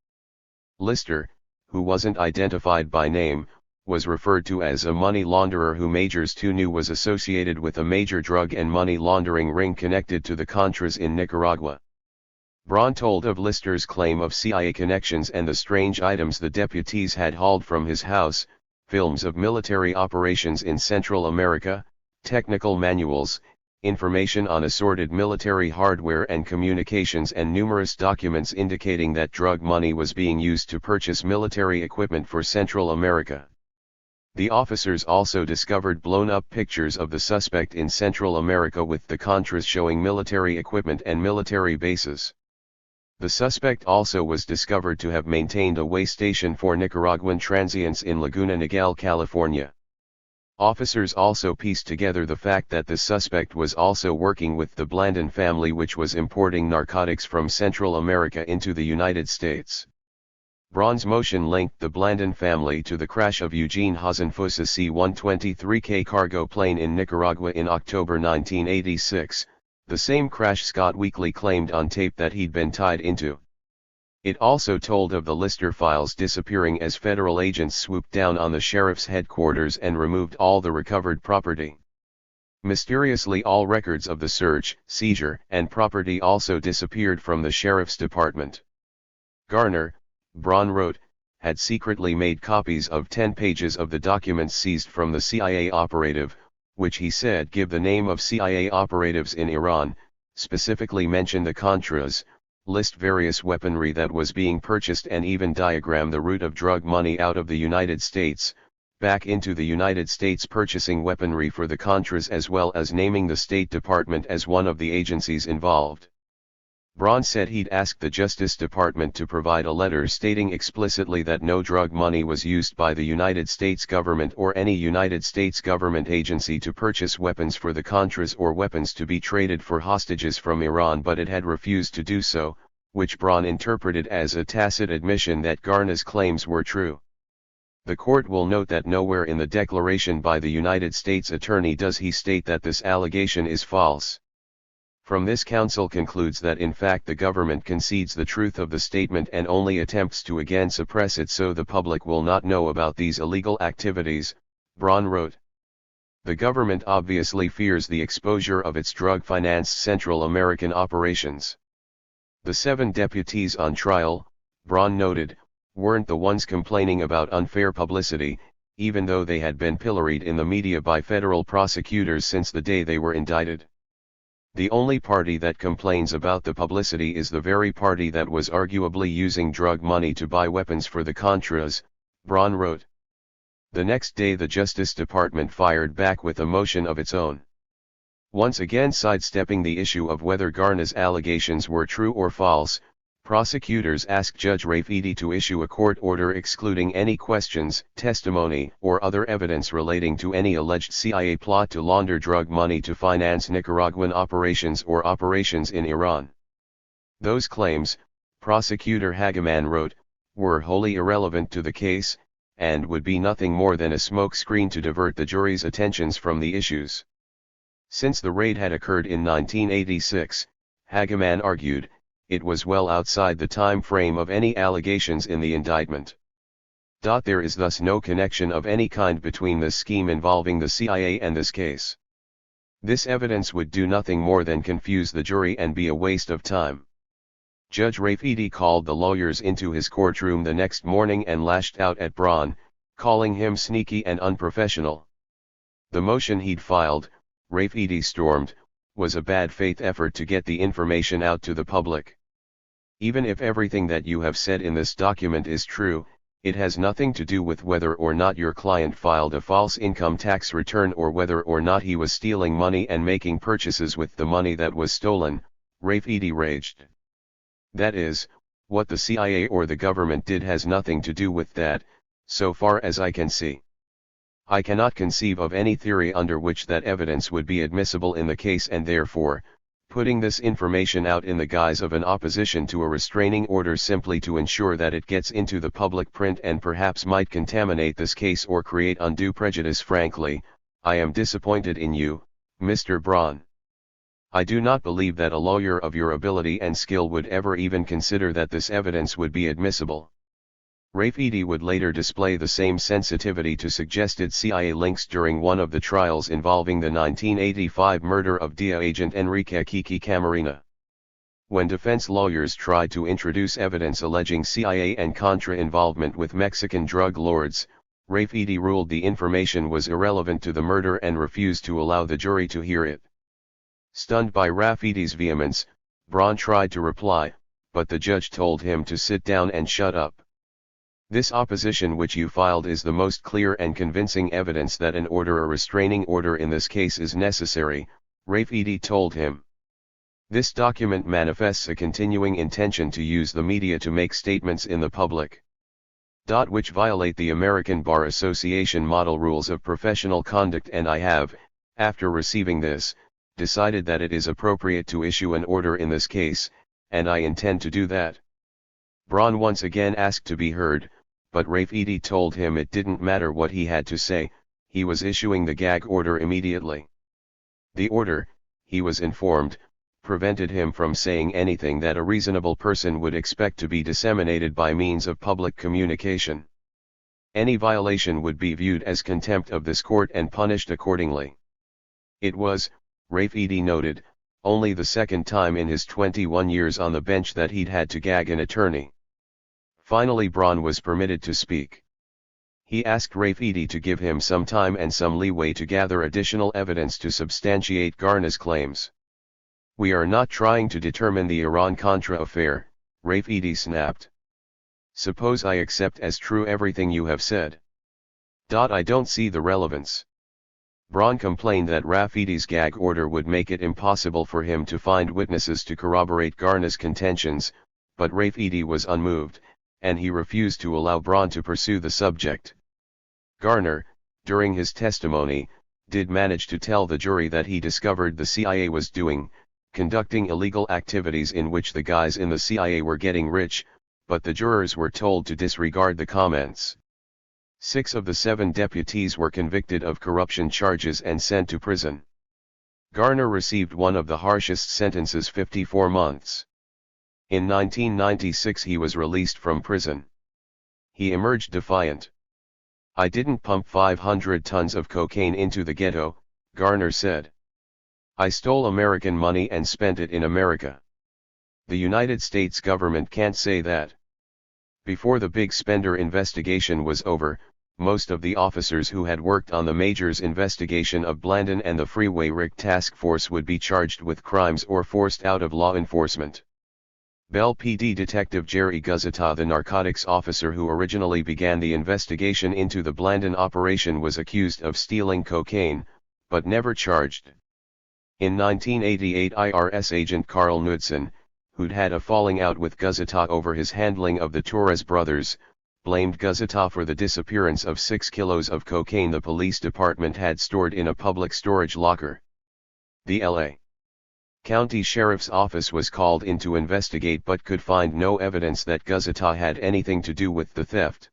Lister, who wasn't identified by name, was referred to as a money launderer who Majors too knew was associated with a major drug and money laundering ring connected to the Contras in Nicaragua. Braun told of Lister's claim of CIA connections and the strange items the deputies had hauled from his house, films of military operations in Central America, technical manuals, information on assorted military hardware and communications, and numerous documents indicating that drug money was being used to purchase military equipment for Central America. The officers also discovered blown-up pictures of the suspect in Central America with the Contras showing military equipment and military bases. The suspect also was discovered to have maintained a way station for Nicaraguan transients in Laguna Niguel, California. Officers also pieced together the fact that the suspect was also working with the Blandon family, which was importing narcotics from Central America into the United States. Braun's motion linked the Blandon family to the crash of Eugene Hasenfuss's C-123K cargo plane in Nicaragua in October 1986, the same crash Scott Weekly claimed on tape that he'd been tied into. It also told of the Lister files disappearing as federal agents swooped down on the sheriff's headquarters and removed all the recovered property. Mysteriously, all records of the search, seizure, and property also disappeared from the sheriff's department. Garner, Braun wrote, had secretly made copies of 10 pages of the documents seized from the CIA operative, which he said give the name of CIA operatives in Iran, specifically mention the Contras, list various weaponry that was being purchased, and even diagram the route of drug money out of the United States, back into the United States, purchasing weaponry for the Contras, as well as naming the State Department as one of the agencies involved. Braun said he'd asked the Justice Department to provide a letter stating explicitly that no drug money was used by the United States government or any United States government agency to purchase weapons for the Contras or weapons to be traded for hostages from Iran, but it had refused to do so, which Braun interpreted as a tacit admission that Garner's claims were true. The court will note that nowhere in the declaration by the United States Attorney does he state that this allegation is false. From this, counsel concludes that in fact the government concedes the truth of the statement and only attempts to again suppress it so the public will not know about these illegal activities, Braun wrote. The government obviously fears the exposure of its drug-financed Central American operations. The 7 deputies on trial, Braun noted, weren't the ones complaining about unfair publicity, even though they had been pilloried in the media by federal prosecutors since the day they were indicted. The only party that complains about the publicity is the very party that was arguably using drug money to buy weapons for the Contras, Braun wrote. The next day the Justice Department fired back with a motion of its own. Once again sidestepping the issue of whether Garner's allegations were true or false, prosecutors asked Judge Rafidi to issue a court order excluding any questions, testimony, or other evidence relating to any alleged CIA plot to launder drug money to finance Nicaraguan operations or operations in Iran. Those claims, Prosecutor Hageman wrote, were wholly irrelevant to the case, and would be nothing more than a smokescreen to divert the jury's attentions from the issues. Since the raid had occurred in 1986, Hageman argued, it was well outside the time frame of any allegations in the indictment. There is thus no connection of any kind between the scheme involving the CIA and this case. This evidence would do nothing more than confuse the jury and be a waste of time. Judge Rafidi called the lawyers into his courtroom the next morning and lashed out at Braun, calling him sneaky and unprofessional. The motion he'd filed, Rafidi stormed, was a bad faith effort to get the information out to the public. Even if everything that you have said in this document is true, it has nothing to do with whether or not your client filed a false income tax return or whether or not he was stealing money and making purchases with the money that was stolen, Rafidi raged. That is, what the CIA or the government did has nothing to do with that, so far as I can see. I cannot conceive of any theory under which that evidence would be admissible in the case, and therefore, putting this information out in the guise of an opposition to a restraining order simply to ensure that it gets into the public print and perhaps might contaminate this case or create undue prejudice. Frankly, I am disappointed in you, Mr. Braun. I do not believe that a lawyer of your ability and skill would ever even consider that this evidence would be admissible. Rafidi would later display the same sensitivity to suggested CIA links during one of the trials involving the 1985 murder of DIA agent Enrique Kiki Camarena. When defense lawyers tried to introduce evidence alleging CIA and Contra involvement with Mexican drug lords, Rafidi ruled the information was irrelevant to the murder and refused to allow the jury to hear it. Stunned by Rafidi's vehemence, Braun tried to reply, but the judge told him to sit down and shut up. This opposition which you filed is the most clear and convincing evidence that a restraining order in this case is necessary, Rafidi told him. This document manifests a continuing intention to use the media to make statements in the public, which violate the American Bar Association model rules of professional conduct, and I have, after receiving this, decided that it is appropriate to issue an order in this case, and I intend to do that. Braun once again asked to be heard, but Rafidi told him it didn't matter what he had to say, he was issuing the gag order immediately. The order, he was informed, prevented him from saying anything that a reasonable person would expect to be disseminated by means of public communication. Any violation would be viewed as contempt of this court and punished accordingly. It was, Rafidi noted, only the second time in his 21 years on the bench that he'd had to gag an attorney. Finally Braun was permitted to speak. He asked Rafidi to give him some time and some leeway to gather additional evidence to substantiate Garner's claims. We are not trying to determine the Iran-Contra affair, Rafidi snapped. Suppose I accept as true everything you have said. I don't see the relevance. Braun complained that Rafidi's gag order would make it impossible for him to find witnesses to corroborate Garner's contentions, but Rafidi was unmoved, and he refused to allow Braun to pursue the subject. Garner, during his testimony, did manage to tell the jury that he discovered the CIA was conducting illegal activities in which the guys in the CIA were getting rich, but the jurors were told to disregard the comments. 6 of the 7 deputies were convicted of corruption charges and sent to prison. Garner received one of the harshest sentences, 54 months. In 1996 he was released from prison. He emerged defiant. "I didn't pump 500 tons of cocaine into the ghetto," Garner said. "I stole American money and spent it in America. The United States government can't say that." Before the big spender investigation was over, most of the officers who had worked on the Major's investigation of Blandon and the Freeway Rick Task Force would be charged with crimes or forced out of law enforcement. Bell PD Detective Jerry Guzzata, the narcotics officer who originally began the investigation into the Blandon operation, was accused of stealing cocaine, but never charged. In 1988, IRS agent Carl Knudsen, who'd had a falling out with Guzzata over his handling of the Torres brothers, blamed Guzzata for the disappearance of 6 kilos of cocaine the police department had stored in a public storage locker. The L.A. County Sheriff's Office was called in to investigate but could find no evidence that Guzzata had anything to do with the theft.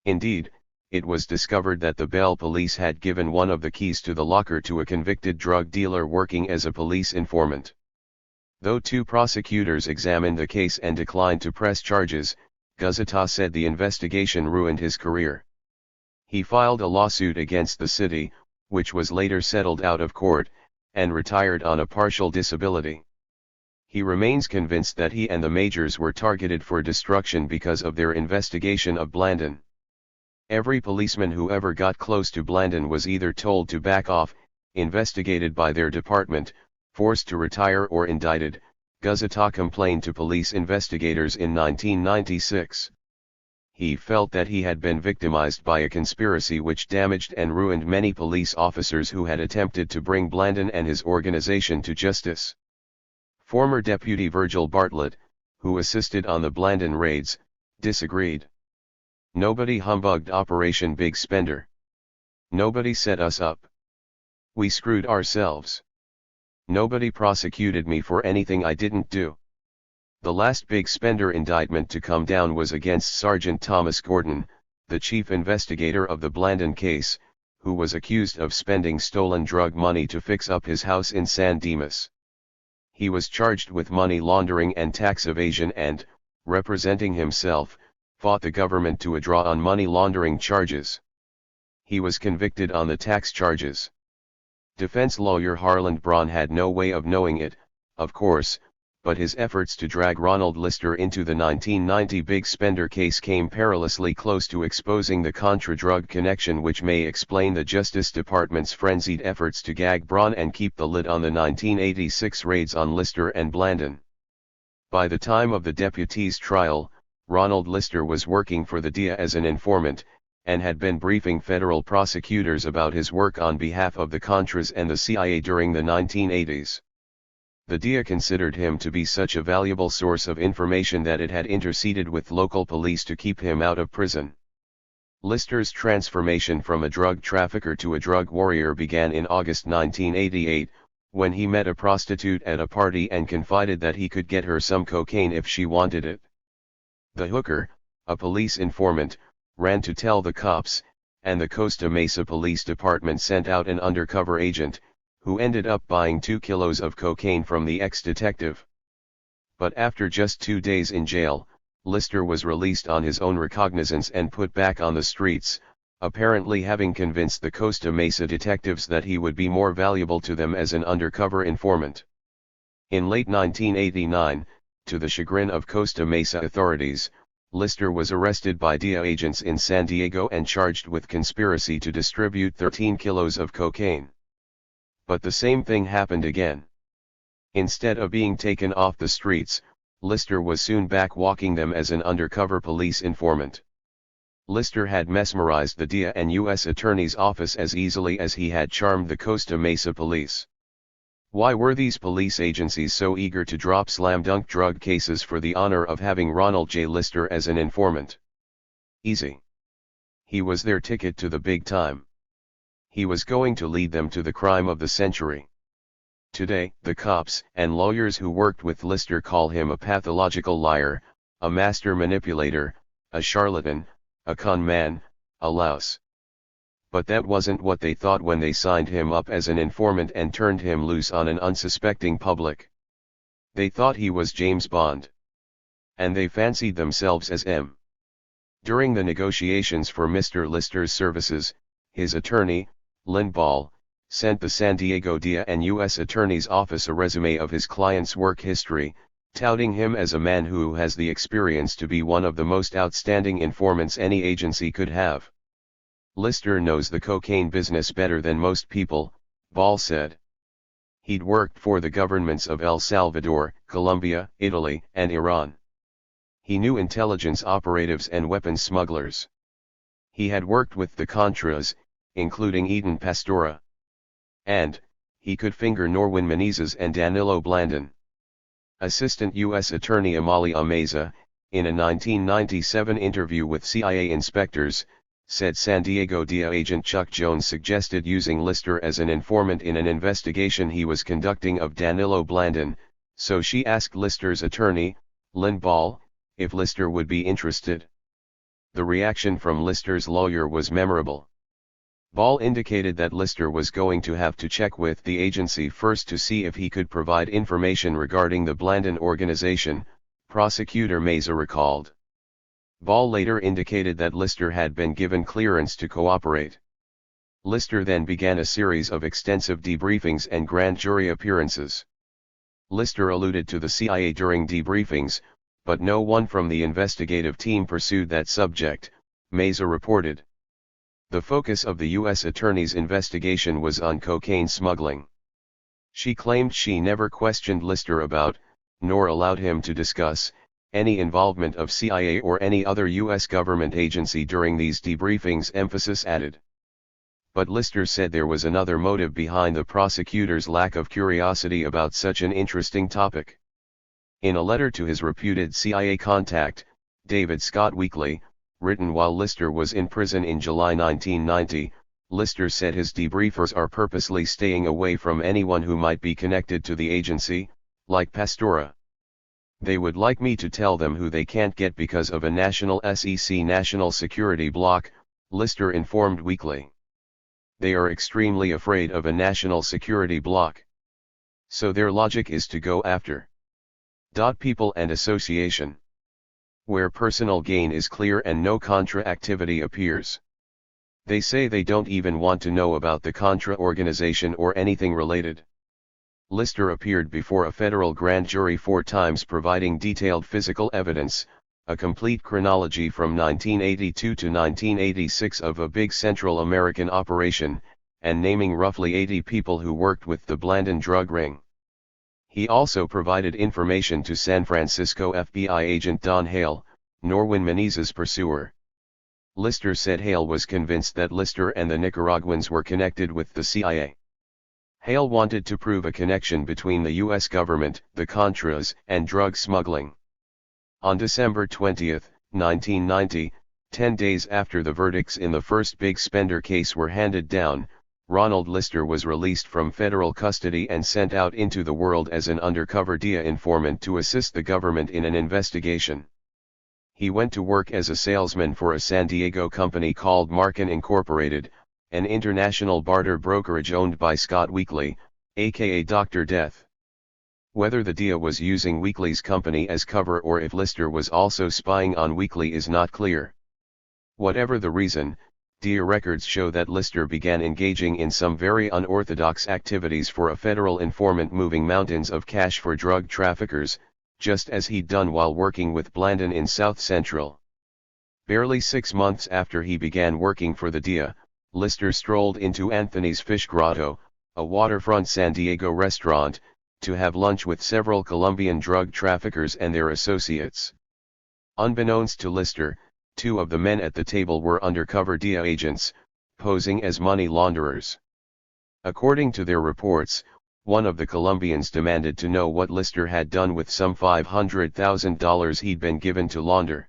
Indeed, it was discovered that the Bell police had given one of the keys to the locker to a convicted drug dealer working as a police informant. Though 2 prosecutors examined the case and declined to press charges, Guzzata said the investigation ruined his career. He filed a lawsuit against the city, which was later settled out of court, and retired on a partial disability. He remains convinced that he and the Majors were targeted for destruction because of their investigation of Blandon. Every policeman who ever got close to Blandon was either told to back off, investigated by their department, forced to retire, or indicted, Guzzata complained to police investigators in 1996. He felt that he had been victimized by a conspiracy which damaged and ruined many police officers who had attempted to bring Blandon and his organization to justice. Former Deputy Virgil Bartlett, who assisted on the Blandon raids, disagreed. "Nobody humbugged Operation Big Spender. Nobody set us up. We screwed ourselves. Nobody prosecuted me for anything I didn't do." The last big spender indictment to come down was against Sergeant Thomas Gordon, the chief investigator of the Blandon case, who was accused of spending stolen drug money to fix up his house in San Dimas. He was charged with money laundering and tax evasion and, representing himself, fought the government to a draw on money laundering charges. He was convicted on the tax charges. Defense lawyer Harland Braun had no way of knowing it, of course, but his efforts to drag Ronald Lister into the 1990 Big Spender case came perilously close to exposing the Contra drug connection, which may explain the Justice Department's frenzied efforts to gag Braun and keep the lid on the 1986 raids on Lister and Blandon. By the time of the deputy's trial, Ronald Lister was working for the DEA as an informant, and had been briefing federal prosecutors about his work on behalf of the Contras and the CIA during the 1980s. The DEA considered him to be such a valuable source of information that it had interceded with local police to keep him out of prison. Lister's transformation from a drug trafficker to a drug warrior began in August 1988, when he met a prostitute at a party and confided that he could get her some cocaine if she wanted it. The hooker, a police informant, ran to tell the cops, and the Costa Mesa Police Department sent out an undercover agent, who ended up buying 2 kilos of cocaine from the ex-detective. But after just 2 days in jail, Lister was released on his own recognizance and put back on the streets, apparently having convinced the Costa Mesa detectives that he would be more valuable to them as an undercover informant. In late 1989, to the chagrin of Costa Mesa authorities, Lister was arrested by DEA agents in San Diego and charged with conspiracy to distribute 13 kilos of cocaine. But the same thing happened again. Instead of being taken off the streets, Lister was soon back walking them as an undercover police informant. Lister had mesmerized the DEA and U.S. Attorney's Office as easily as he had charmed the Costa Mesa police. Why were these police agencies so eager to drop slam-dunk drug cases for the honor of having Ronald J. Lister as an informant? Easy. He was their ticket to the big time. He was going to lead them to the crime of the century. Today, the cops and lawyers who worked with Lister call him a pathological liar, a master manipulator, a charlatan, a con man, a louse. But that wasn't what they thought when they signed him up as an informant and turned him loose on an unsuspecting public. They thought he was James Bond. And they fancied themselves as M. During the negotiations for Mr. Lister's services, his attorney, Lynn Ball, sent the San Diego DA and U.S. Attorney's Office a resume of his client's work history, touting him as a man who has the experience to be one of the most outstanding informants any agency could have. Lister knows the cocaine business better than most people, Ball said. He'd worked for the governments of El Salvador, Colombia, Italy, and Iran. He knew intelligence operatives and weapons smugglers. He had worked with the Contras, including Eden Pastora. And, he could finger Norwin Menezes and Danilo Blandon. Assistant U.S. Attorney Amalia Meza, in a 1997 interview with CIA inspectors, said San Diego DA agent Chuck Jones suggested using Lister as an informant in an investigation he was conducting of Danilo Blandon, so she asked Lister's attorney, Lynn Ball, if Lister would be interested. The reaction from Lister's lawyer was memorable. Ball indicated that Lister was going to have to check with the agency first to see if he could provide information regarding the Blandon organization, prosecutor Meza recalled. Ball later indicated that Lister had been given clearance to cooperate. Lister then began a series of extensive debriefings and grand jury appearances. Lister alluded to the CIA during debriefings, but no one from the investigative team pursued that subject, Meza reported. The focus of the U.S. Attorney's investigation was on cocaine smuggling. She claimed she never questioned Lister about, nor allowed him to discuss, any involvement of CIA or any other U.S. government agency during these debriefings, emphasis added. But Lister said there was another motive behind the prosecutor's lack of curiosity about such an interesting topic. In a letter to his reputed CIA contact, David Scott Weekly, written while Lister was in prison in July 1990, Lister said his debriefers are purposely staying away from anyone who might be connected to the agency, like Pastora. They would like me to tell them who they can't get because of a national SEC national security block, Lister informed Weekly. They are extremely afraid of a national security block. So their logic is to go after people and association, where personal gain is clear and no Contra activity appears. They say they don't even want to know about the Contra organization or anything related. Lister appeared before a federal grand jury 4 times providing detailed physical evidence, a complete chronology from 1982 to 1986 of a big Central American operation, and naming roughly 80 people who worked with the Blandon drug ring. He also provided information to San Francisco FBI agent Don Hale, Norwin Menezes' pursuer. Lister said Hale was convinced that Lister and the Nicaraguans were connected with the CIA. Hale wanted to prove a connection between the U.S. government, the Contras, and drug smuggling. On December 20, 1990, 10 days after the verdicts in the first big spender case were handed down, Ronald Lister was released from federal custody and sent out into the world as an undercover DEA informant to assist the government in an investigation. He went to work as a salesman for a San Diego company called Markin Incorporated, an international barter brokerage owned by Scott Weekly, aka Dr. Death. Whether the DEA was using Weekly's company as cover or if Lister was also spying on Weekly is not clear. Whatever the reason, DEA records show that Lister began engaging in some very unorthodox activities for a federal informant, moving mountains of cash for drug traffickers, just as he'd done while working with Blandon in South Central. Barely 6 months after he began working for the DEA, Lister strolled into Anthony's Fish Grotto, a waterfront San Diego restaurant, to have lunch with several Colombian drug traffickers and their associates. Unbeknownst to Lister, 2 of the men at the table were undercover DEA agents, posing as money launderers. According to their reports, one of the Colombians demanded to know what Lister had done with some $500,000 he'd been given to launder.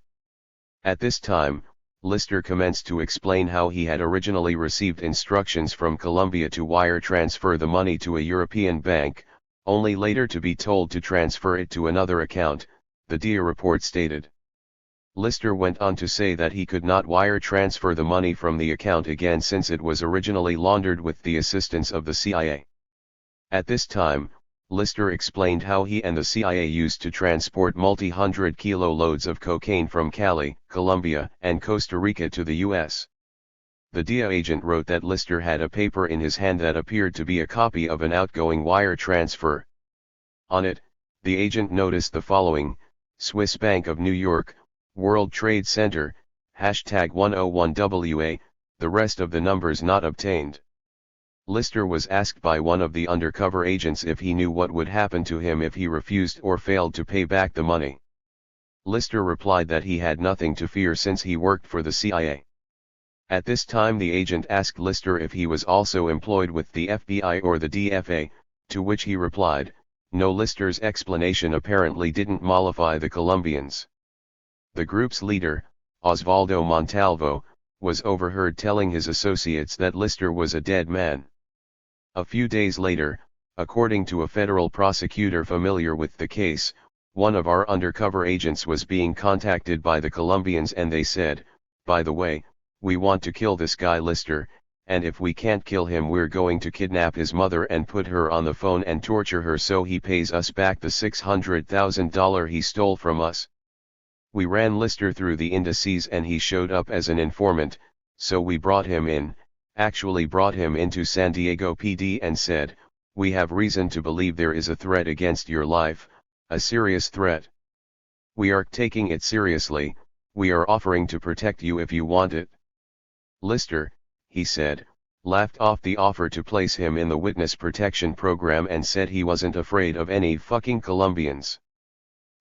At this time, Lister commenced to explain how he had originally received instructions from Colombia to wire transfer the money to a European bank, only later to be told to transfer it to another account, the DEA report stated. Lister went on to say that he could not wire transfer the money from the account again since it was originally laundered with the assistance of the CIA. At this time, Lister explained how he and the CIA used to transport multi-hundred-kilo loads of cocaine from Cali, Colombia, and Costa Rica to the U.S. The DIA agent wrote that Lister had a paper in his hand that appeared to be a copy of an outgoing wire transfer. On it, the agent noticed the following: Swiss Bank of New York, World Trade Center, #101WA, the rest of the numbers not obtained. Lister was asked by one of the undercover agents if he knew what would happen to him if he refused or failed to pay back the money. Lister replied that he had nothing to fear since he worked for the CIA. At this time the agent asked Lister if he was also employed with the FBI or the DFA, to which he replied, no. Lister's explanation apparently didn't mollify the Colombians. The group's leader, Osvaldo Montalvo, was overheard telling his associates that Lister was a dead man. A few days later, according to a federal prosecutor familiar with the case, one of our undercover agents was being contacted by the Colombians and they said, by the way, we want to kill this guy Lister, and if we can't kill him we're going to kidnap his mother and put her on the phone and torture her so he pays us back the $600,000 he stole from us. We ran Lister through the indices and he showed up as an informant, so we brought him in, actually brought him into San Diego PD and said, we have reason to believe there is a threat against your life, a serious threat. We are taking it seriously, we are offering to protect you if you want it. Lister, he said, laughed off the offer to place him in the witness protection program and said he wasn't afraid of any fucking Colombians.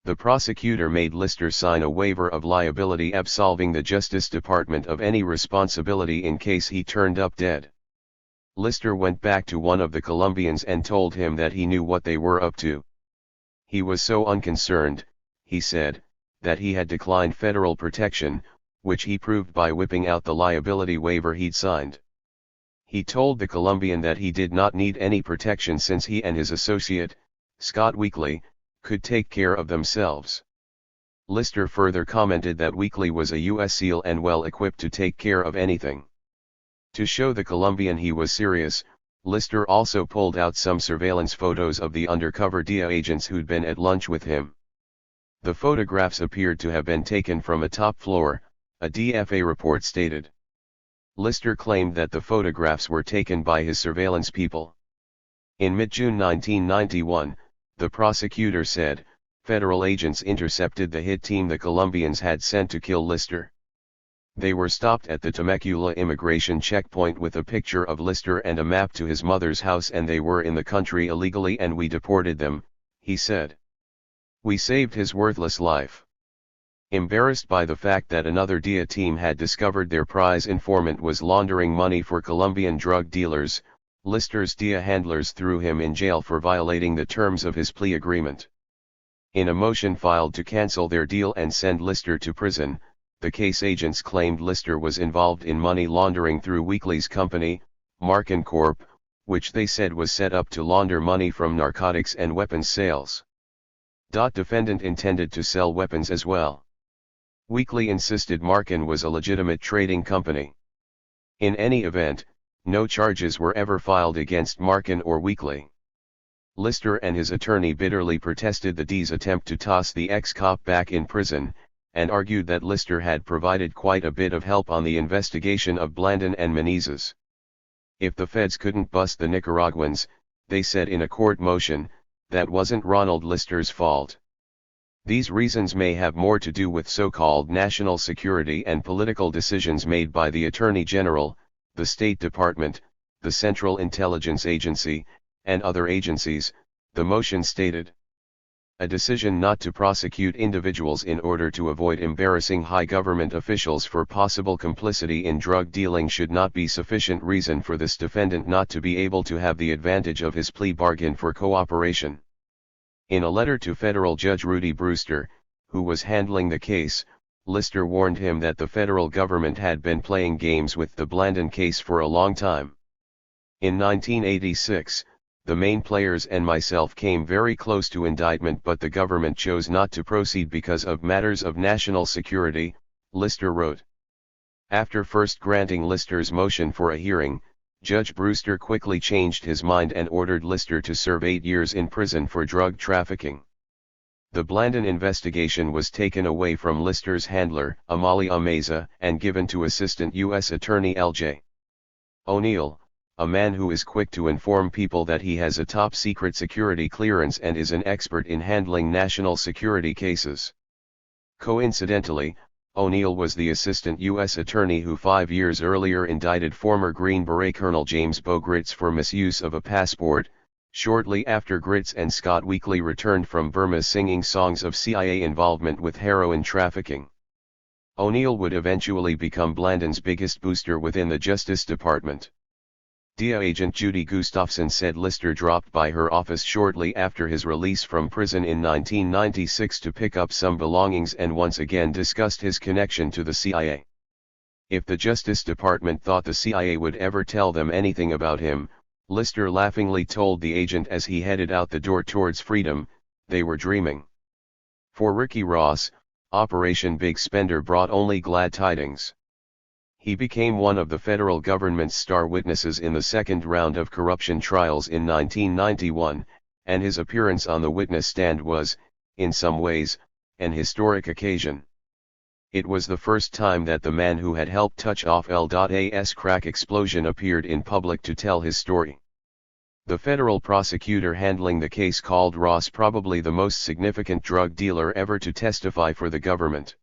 The prosecutor made Lister sign a waiver of liability absolving the Justice Department of any responsibility in case he turned up dead. Lister went back to one of the Colombians and told him that he knew what they were up to. He was so unconcerned, he said, that he had declined federal protection, which he proved by whipping out the liability waiver he'd signed. He told the Colombian that he did not need any protection since he and his associate, Scott Weekly, could take care of themselves. Lister further commented that Weekly was a U.S. SEAL and well equipped to take care of anything. To show the Colombian he was serious, Lister also pulled out some surveillance photos of the undercover DIA agents who'd been at lunch with him. The photographs appeared to have been taken from a top floor, a DFA report stated. Lister claimed that the photographs were taken by his surveillance people. In mid-June 1991, the prosecutor said, federal agents intercepted the hit team the Colombians had sent to kill Lister. They were stopped at the Temecula immigration checkpoint with a picture of Lister and a map to his mother's house and they were in the country illegally and we deported them, he said. We saved his worthless life. Embarrassed by the fact that another DIA team had discovered their prize informant was laundering money for Colombian drug dealers, Lister's DIA handlers threw him in jail for violating the terms of his plea agreement. In a motion filed to cancel their deal and send Lister to prison, the case agents claimed Lister was involved in money laundering through Weekly's company, Markin Corp., which they said was set up to launder money from narcotics and weapons sales. Defendant intended to sell weapons as well. Weekly insisted Markin was a legitimate trading company. In any event, no charges were ever filed against Markin or Weekly. Lister and his attorney bitterly protested the D's attempt to toss the ex-cop back in prison, and argued that Lister had provided quite a bit of help on the investigation of Blandon and Menezes. If the feds couldn't bust the Nicaraguans, they said in a court motion, that wasn't Ronald Lister's fault. These reasons may have more to do with so-called national security and political decisions made by the Attorney General, the State Department, the Central Intelligence Agency, and other agencies, the motion stated. A decision not to prosecute individuals in order to avoid embarrassing high government officials for possible complicity in drug dealing should not be sufficient reason for this defendant not to be able to have the advantage of his plea bargain for cooperation. In a letter to federal judge Rudy Brewster, who was handling the case, Lister warned him that the federal government had been playing games with the Blandon case for a long time. In 1986, the main players and myself came very close to indictment but the government chose not to proceed because of matters of national security, Lister wrote. After first granting Lister's motion for a hearing, Judge Brewster quickly changed his mind and ordered Lister to serve 8 years in prison for drug trafficking. The Blandon investigation was taken away from Lister's handler, Amali Ameza, and given to Assistant U.S. Attorney L.J. O'Neill, a man who is quick to inform people that he has a top-secret security clearance and is an expert in handling national security cases. Coincidentally, O'Neill was the Assistant U.S. Attorney who 5 years earlier indicted former Green Beret Colonel James Bo Gritz for misuse of a passport, shortly after Gritz and Scott Weekly returned from Burma singing songs of CIA involvement with heroin trafficking. O'Neill would eventually become Blandon's biggest booster within the Justice Department. DIA agent Judy Gustafson said Lister dropped by her office shortly after his release from prison in 1996 to pick up some belongings and once again discussed his connection to the CIA. If the Justice Department thought the CIA would ever tell them anything about him, Lister laughingly told the agent as he headed out the door towards freedom, they were dreaming. For Ricky Ross, Operation Big Spender brought only glad tidings. He became one of the federal government's star witnesses in the second round of corruption trials in 1991, and his appearance on the witness stand was, in some ways, an historic occasion. It was the first time that the man who had helped touch off L.A.'s crack explosion appeared in public to tell his story. The federal prosecutor handling the case called Ross probably the most significant drug dealer ever to testify for the government.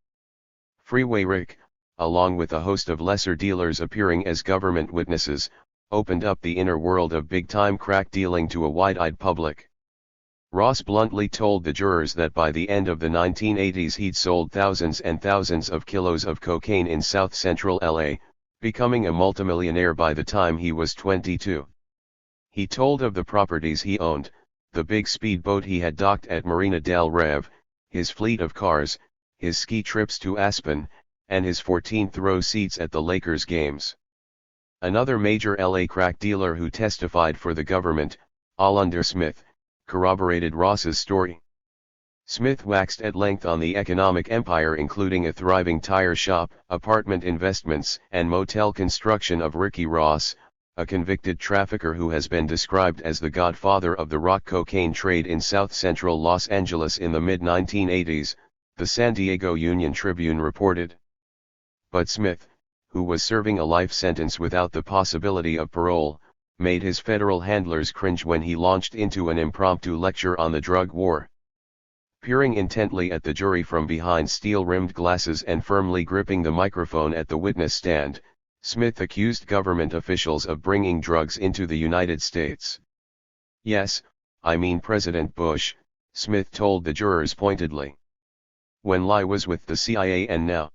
Freeway Rick, along with a host of lesser dealers appearing as government witnesses, opened up the inner world of big-time crack dealing to a wide-eyed public. Ross bluntly told the jurors that by the end of the 1980s he'd sold thousands and thousands of kilos of cocaine in south-central LA, becoming a multimillionaire by the time he was 22. He told of the properties he owned, the big speedboat he had docked at Marina del Rev, his fleet of cars, his ski trips to Aspen, and his 14th row seats at the Lakers games. Another major LA crack dealer who testified for the government, Alundra Smith, corroborated Ross's story. Smith waxed at length on the economic empire including a thriving tire shop, apartment investments, and motel construction of Ricky Ross, a convicted trafficker who has been described as the godfather of the rock cocaine trade in south-central Los Angeles in the mid-1980s, the San Diego Union-Tribune reported. But Smith, who was serving a life sentence without the possibility of parole, made his federal handlers cringe when he launched into an impromptu lecture on the drug war. Peering intently at the jury from behind steel-rimmed glasses and firmly gripping the microphone at the witness stand, Smith accused government officials of bringing drugs into the United States. Yes, I mean President Bush, Smith told the jurors pointedly. When Lie was with the CIA and now.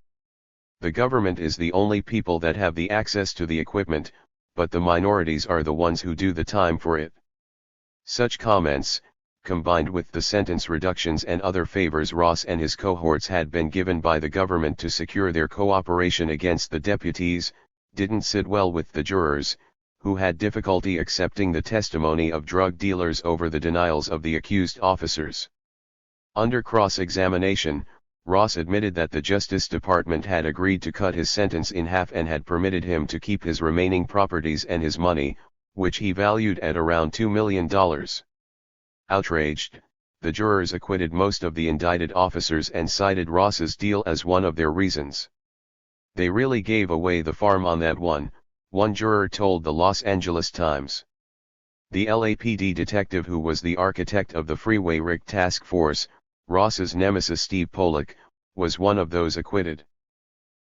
The government is the only people that have the access to the equipment, but the minorities are the ones who do the time for it. Such comments, combined with the sentence reductions and other favors Ross and his cohorts had been given by the government to secure their cooperation against the deputies, didn't sit well with the jurors, who had difficulty accepting the testimony of drug dealers over the denials of the accused officers. Under cross-examination, Ross admitted that the Justice Department had agreed to cut his sentence in half and had permitted him to keep his remaining properties and his money, which he valued at around $2 million. Outraged, the jurors acquitted most of the indicted officers and cited Ross's deal as one of their reasons. They really gave away the farm on that one juror told the Los Angeles Times. The LAPD detective who was the architect of the Freeway Rick task force, Ross's nemesis Steve Pollock, was one of those acquitted.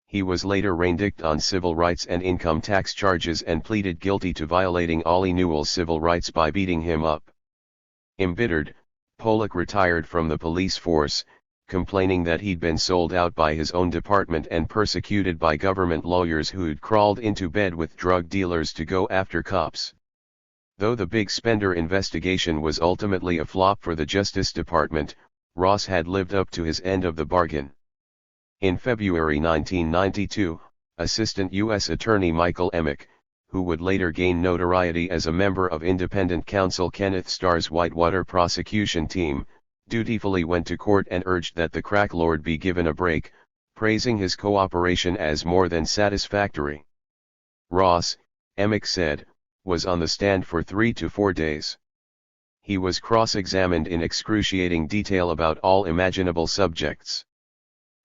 He was later raindicked on civil rights and income tax charges and pleaded guilty to violating Ollie Newell's civil rights by beating him up. Embittered, Pollock retired from the police force, complaining that he'd been sold out by his own department and persecuted by government lawyers who'd crawled into bed with drug dealers to go after cops. Though the Big Spender investigation was ultimately a flop for the Justice Department, Ross had lived up to his end of the bargain. In February 1992, Assistant U.S. Attorney Michael Emick, who would later gain notoriety as a member of independent counsel Kenneth Starr's Whitewater prosecution team, dutifully went to court and urged that the crack lord be given a break, praising his cooperation as more than satisfactory. Ross, Emick said, was on the stand for 3 to 4 days. He was cross-examined in excruciating detail about all imaginable subjects.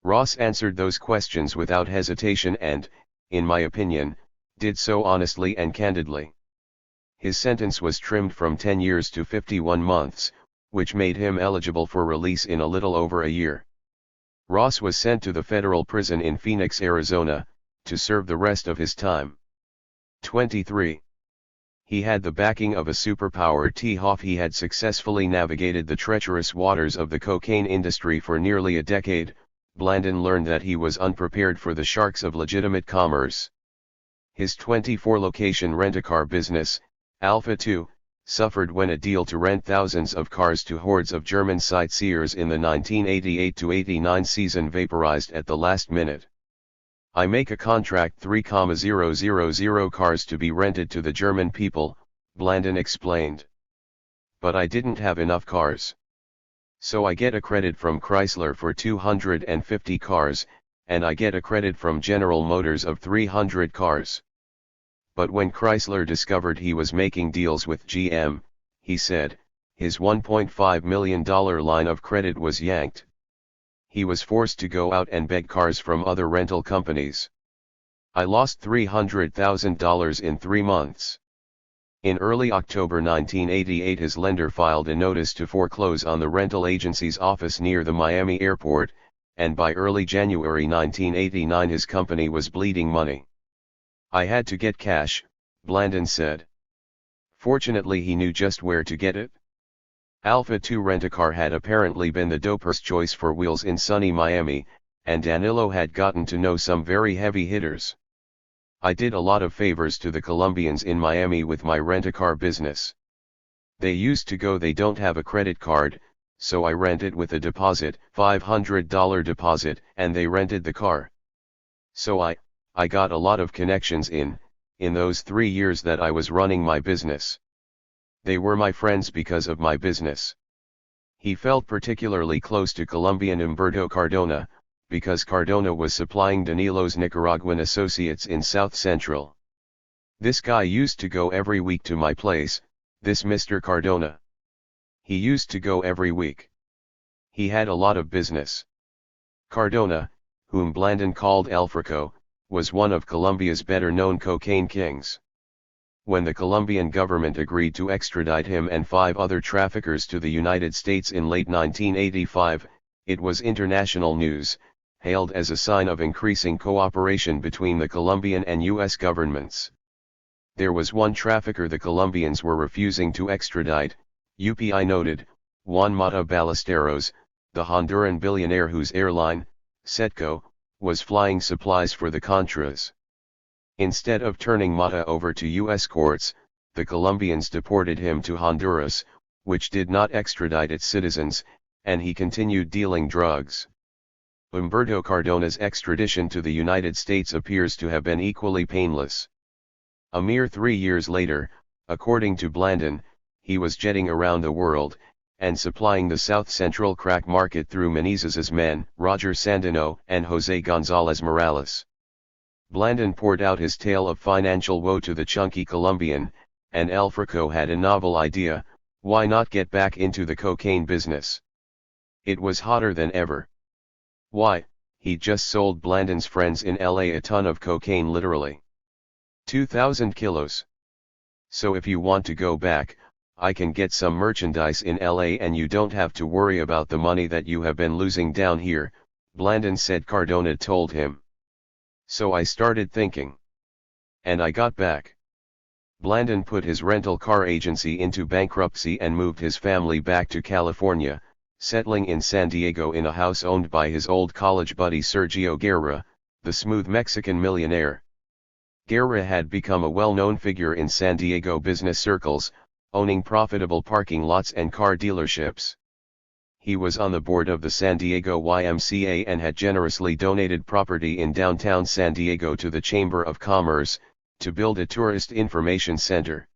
Ross answered those questions without hesitation and, in my opinion, did so honestly and candidly. His sentence was trimmed from 10 years to 51 months, which made him eligible for release in a little over a year. Ross was sent to the federal prison in Phoenix, Arizona, to serve the rest of his time. 23. He had the backing of a superpower T-Hoff. He had successfully navigated the treacherous waters of the cocaine industry for nearly a decade. Blandon learned that he was unprepared for the sharks of legitimate commerce. His 24-location rent-a-car business, Alpha 2, suffered when a deal to rent thousands of cars to hordes of German sightseers in the 1988-89 season vaporized at the last minute. I make a contract 3,000 cars to be rented to the German people, Blandon explained. But I didn't have enough cars. So I get a credit from Chrysler for 250 cars, and I get a credit from General Motors of 300 cars. But when Chrysler discovered he was making deals with GM, he said, his $1.5 million line of credit was yanked. He was forced to go out and beg cars from other rental companies. I lost $300,000 in 3 months. In early October 1988 his lender filed a notice to foreclose on the rental agency's office near the Miami airport, and by early January 1989 his company was bleeding money. I had to get cash, Blandon said. Fortunately he knew just where to get it. Alpha 2 Rent-A-Car had apparently been the doper's choice for wheels in sunny Miami, and Danilo had gotten to know some very heavy hitters. I did a lot of favors to the Colombians in Miami with my rent-a-car business. They used to go, they don't have a credit card, so I rented with a deposit, $500 deposit, and they rented the car. So I got a lot of connections in those 3 years that I was running my business. They were my friends because of my business. He felt particularly close to Colombian Humberto Cardona, because Cardona was supplying Danilo's Nicaraguan associates in South Central. This guy used to go every week to my place, this Mr. Cardona. He used to go every week. He had a lot of business. Cardona, whom Blandon called El Frico, was one of Colombia's better-known cocaine kings. When the Colombian government agreed to extradite him and 5 other traffickers to the United States in late 1985, it was international news, hailed as a sign of increasing cooperation between the Colombian and U.S. governments. There was one trafficker the Colombians were refusing to extradite, UPI noted, Juan Mata Ballesteros, the Honduran billionaire whose airline, Setco, was flying supplies for the Contras. Instead of turning Mata over to U.S. courts, the Colombians deported him to Honduras, which did not extradite its citizens, and he continued dealing drugs. Humberto Cardona's extradition to the United States appears to have been equally painless. A mere 3 years later, according to Blandon, he was jetting around the world, and supplying the South Central crack market through Menezes's men, Roger Sandino and Jose Gonzalez Morales. Blandon poured out his tale of financial woe to the chunky Colombian, and El Frico had a novel idea: why not get back into the cocaine business? It was hotter than ever. Why, he just sold Blandon's friends in LA a ton of cocaine, literally 2,000 kilos. So if you want to go back, I can get some merchandise in LA and you don't have to worry about the money that you have been losing down here, Blandon said. Cardona told him. So I started thinking. And I got back. Blandon put his rental car agency into bankruptcy and moved his family back to California, settling in San Diego in a house owned by his old college buddy Sergio Guerra, the smooth Mexican millionaire. Guerra had become a well-known figure in San Diego business circles, owning profitable parking lots and car dealerships. He was on the board of the San Diego YMCA and had generously donated property in downtown San Diego to the Chamber of Commerce, to build a tourist information center.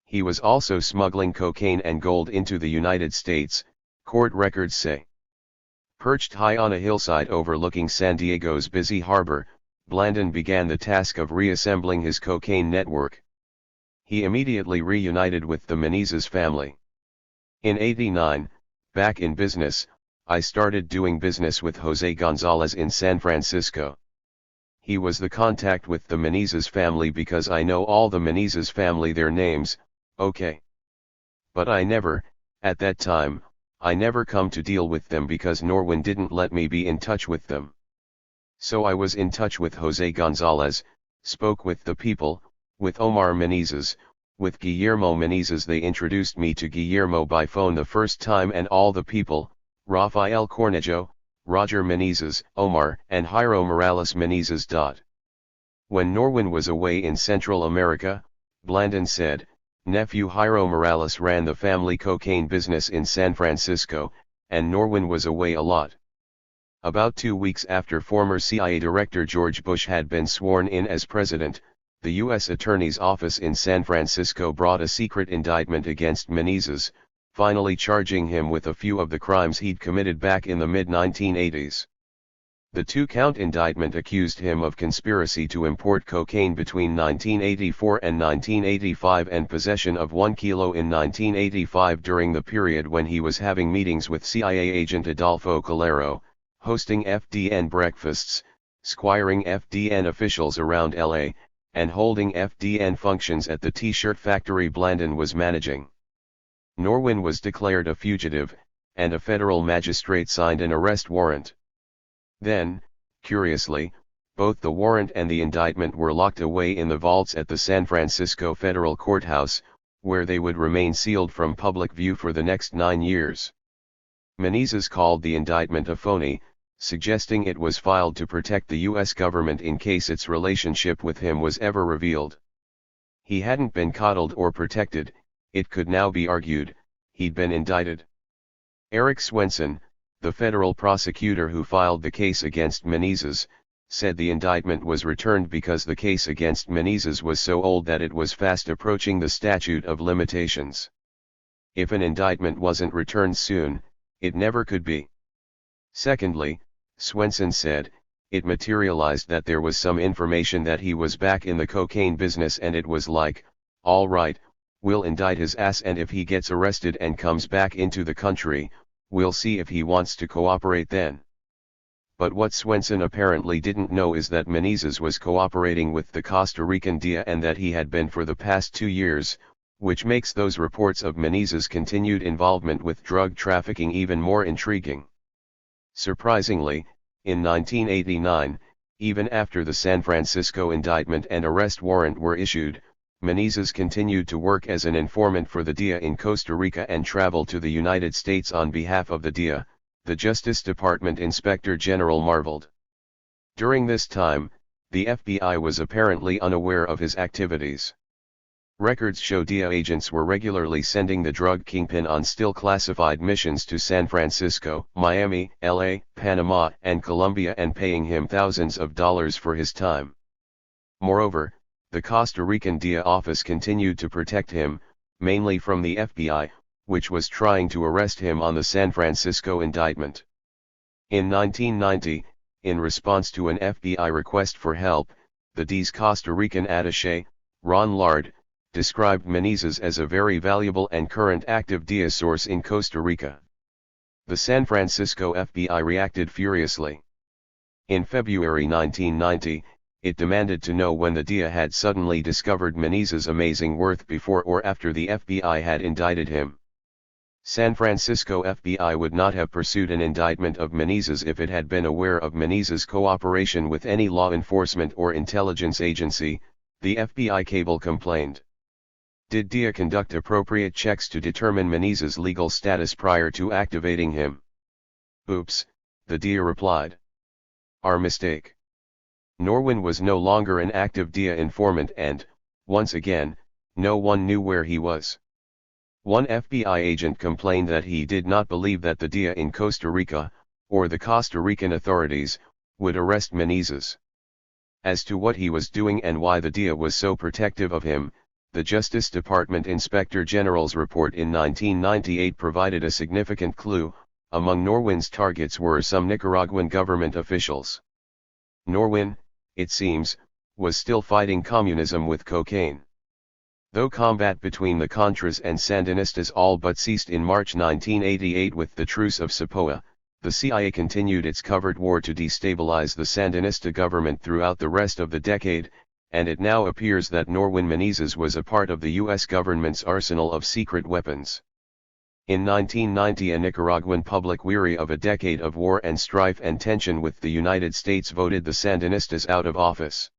He was also smuggling cocaine and gold into the United States, court records say. Perched high on a hillside overlooking San Diego's busy harbor, Blandon began the task of reassembling his cocaine network. He immediately reunited with the Menezes family. In '89, back in business, I started doing business with Jose Gonzalez in San Francisco. He was the contact with the Menezes family because I know all the Menezes family, their names, okay. But at that time, I never come to deal with them because Norwin didn't let me be in touch with them. So I was in touch with Jose Gonzalez, spoke with the people, with Omar Menezes, with Guillermo Menezes. They introduced me to Guillermo by phone the first time, and all the people, Rafael Cornejo, Roger Menezes, Omar, and Jairo Morales Menezes. When Norwin was away in Central America, Blandon said, nephew Jairo Morales ran the family cocaine business in San Francisco, and Norwin was away a lot. About 2 weeks after former CIA Director George Bush had been sworn in as president, the U.S. Attorney's Office in San Francisco brought a secret indictment against Menezes, finally charging him with a few of the crimes he'd committed back in the mid-1980s. The 2-count indictment accused him of conspiracy to import cocaine between 1984 and 1985 and possession of 1 kilo in 1985 during the period when he was having meetings with CIA agent Adolfo Calero, hosting FDN breakfasts, squiring FDN officials around LA, and holding FDN functions at the T-shirt factory Blandon was managing. Norwin was declared a fugitive, and a federal magistrate signed an arrest warrant. Then, curiously, both the warrant and the indictment were locked away in the vaults at the San Francisco Federal Courthouse, where they would remain sealed from public view for the next 9 years. Menezes called the indictment a phony, suggesting it was filed to protect the U.S. government in case its relationship with him was ever revealed. He hadn't been coddled or protected, it could now be argued, he'd been indicted. Eric Swenson, the federal prosecutor who filed the case against Menezes, said the indictment was returned because the case against Menezes was so old that it was fast approaching the statute of limitations. If an indictment wasn't returned soon, it never could be. Secondly, Swenson said, it materialized that there was some information that he was back in the cocaine business, and it was like, all right, we'll indict his ass, and if he gets arrested and comes back into the country, we'll see if he wants to cooperate then. But what Swenson apparently didn't know is that Menezes was cooperating with the Costa Rican DEA, and that he had been for the past 2 years, which makes those reports of Menezes' continued involvement with drug trafficking even more intriguing. Surprisingly, in 1989, even after the San Francisco indictment and arrest warrant were issued, Menezes continued to work as an informant for the DEA in Costa Rica and traveled to the United States on behalf of the DEA, the Justice Department Inspector General marveled. During this time, the FBI was apparently unaware of his activities. Records show DEA agents were regularly sending the drug kingpin on still classified missions to San Francisco, Miami, LA, Panama, and Colombia, and paying him thousands of dollars for his time. Moreover, the Costa Rican DEA office continued to protect him, mainly from the FBI, which was trying to arrest him on the San Francisco indictment. In 1990, in response to an FBI request for help, the DEA's Costa Rican attaché, Ron Lard, described Menezes as a very valuable and current active DEA source in Costa Rica. The San Francisco FBI reacted furiously. In February 1990, it demanded to know when the DEA had suddenly discovered Menezes' amazing worth before or after the FBI had indicted him. San Francisco FBI would not have pursued an indictment of Menezes if it had been aware of Menezes' cooperation with any law enforcement or intelligence agency, the FBI cable complained. Did DEA conduct appropriate checks to determine Menezes' legal status prior to activating him? Oops, the DEA replied. Our mistake. Norwin was no longer an active DEA informant, and, once again, no one knew where he was. One FBI agent complained that he did not believe that the DEA in Costa Rica, or the Costa Rican authorities, would arrest Menezes. As to what he was doing and why the DEA was so protective of him, the Justice Department Inspector General's report in 1998 provided a significant clue. Among Norwin's targets were some Nicaraguan government officials. Norwin, it seems, was still fighting communism with cocaine. Though combat between the Contras and Sandinistas all but ceased in March 1988 with the Truce of Sapoa, the CIA continued its covert war to destabilize the Sandinista government throughout the rest of the decade, and it now appears that Norwin Menezes was a part of the U.S. government's arsenal of secret weapons. In 1990, a Nicaraguan public, weary of a decade of war and strife and tension with the United States, voted the Sandinistas out of office.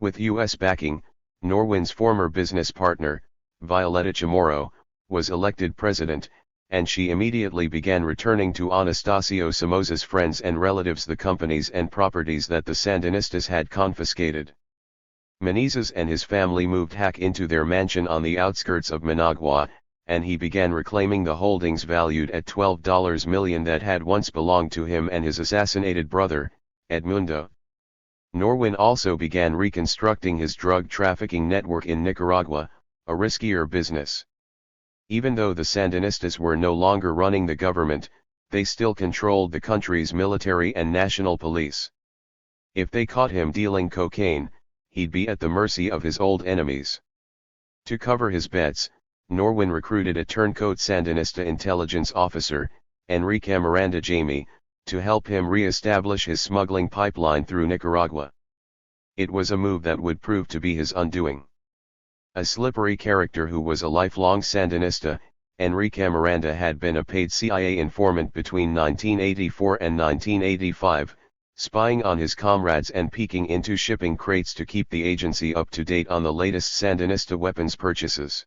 With U.S. backing, Norwin's former business partner, Violeta Chamorro, was elected president, and she immediately began returning to Anastasio Somoza's friends and relatives the companies and properties that the Sandinistas had confiscated. Menezes and his family moved Hack into their mansion on the outskirts of Managua, and he began reclaiming the holdings valued at $12 million that had once belonged to him and his assassinated brother, Edmundo. Norwin also began reconstructing his drug trafficking network in Nicaragua, a riskier business. Even though the Sandinistas were no longer running the government, they still controlled the country's military and national police. If they caught him dealing cocaine, he'd be at the mercy of his old enemies. To cover his bets, Norwin recruited a turncoat Sandinista intelligence officer, Enrique Miranda Jamie, to help him re-establish his smuggling pipeline through Nicaragua. It was a move that would prove to be his undoing. A slippery character who was a lifelong Sandinista, Enrique Miranda had been a paid CIA informant between 1984 and 1985, spying on his comrades and peeking into shipping crates to keep the agency up to date on the latest Sandinista weapons purchases.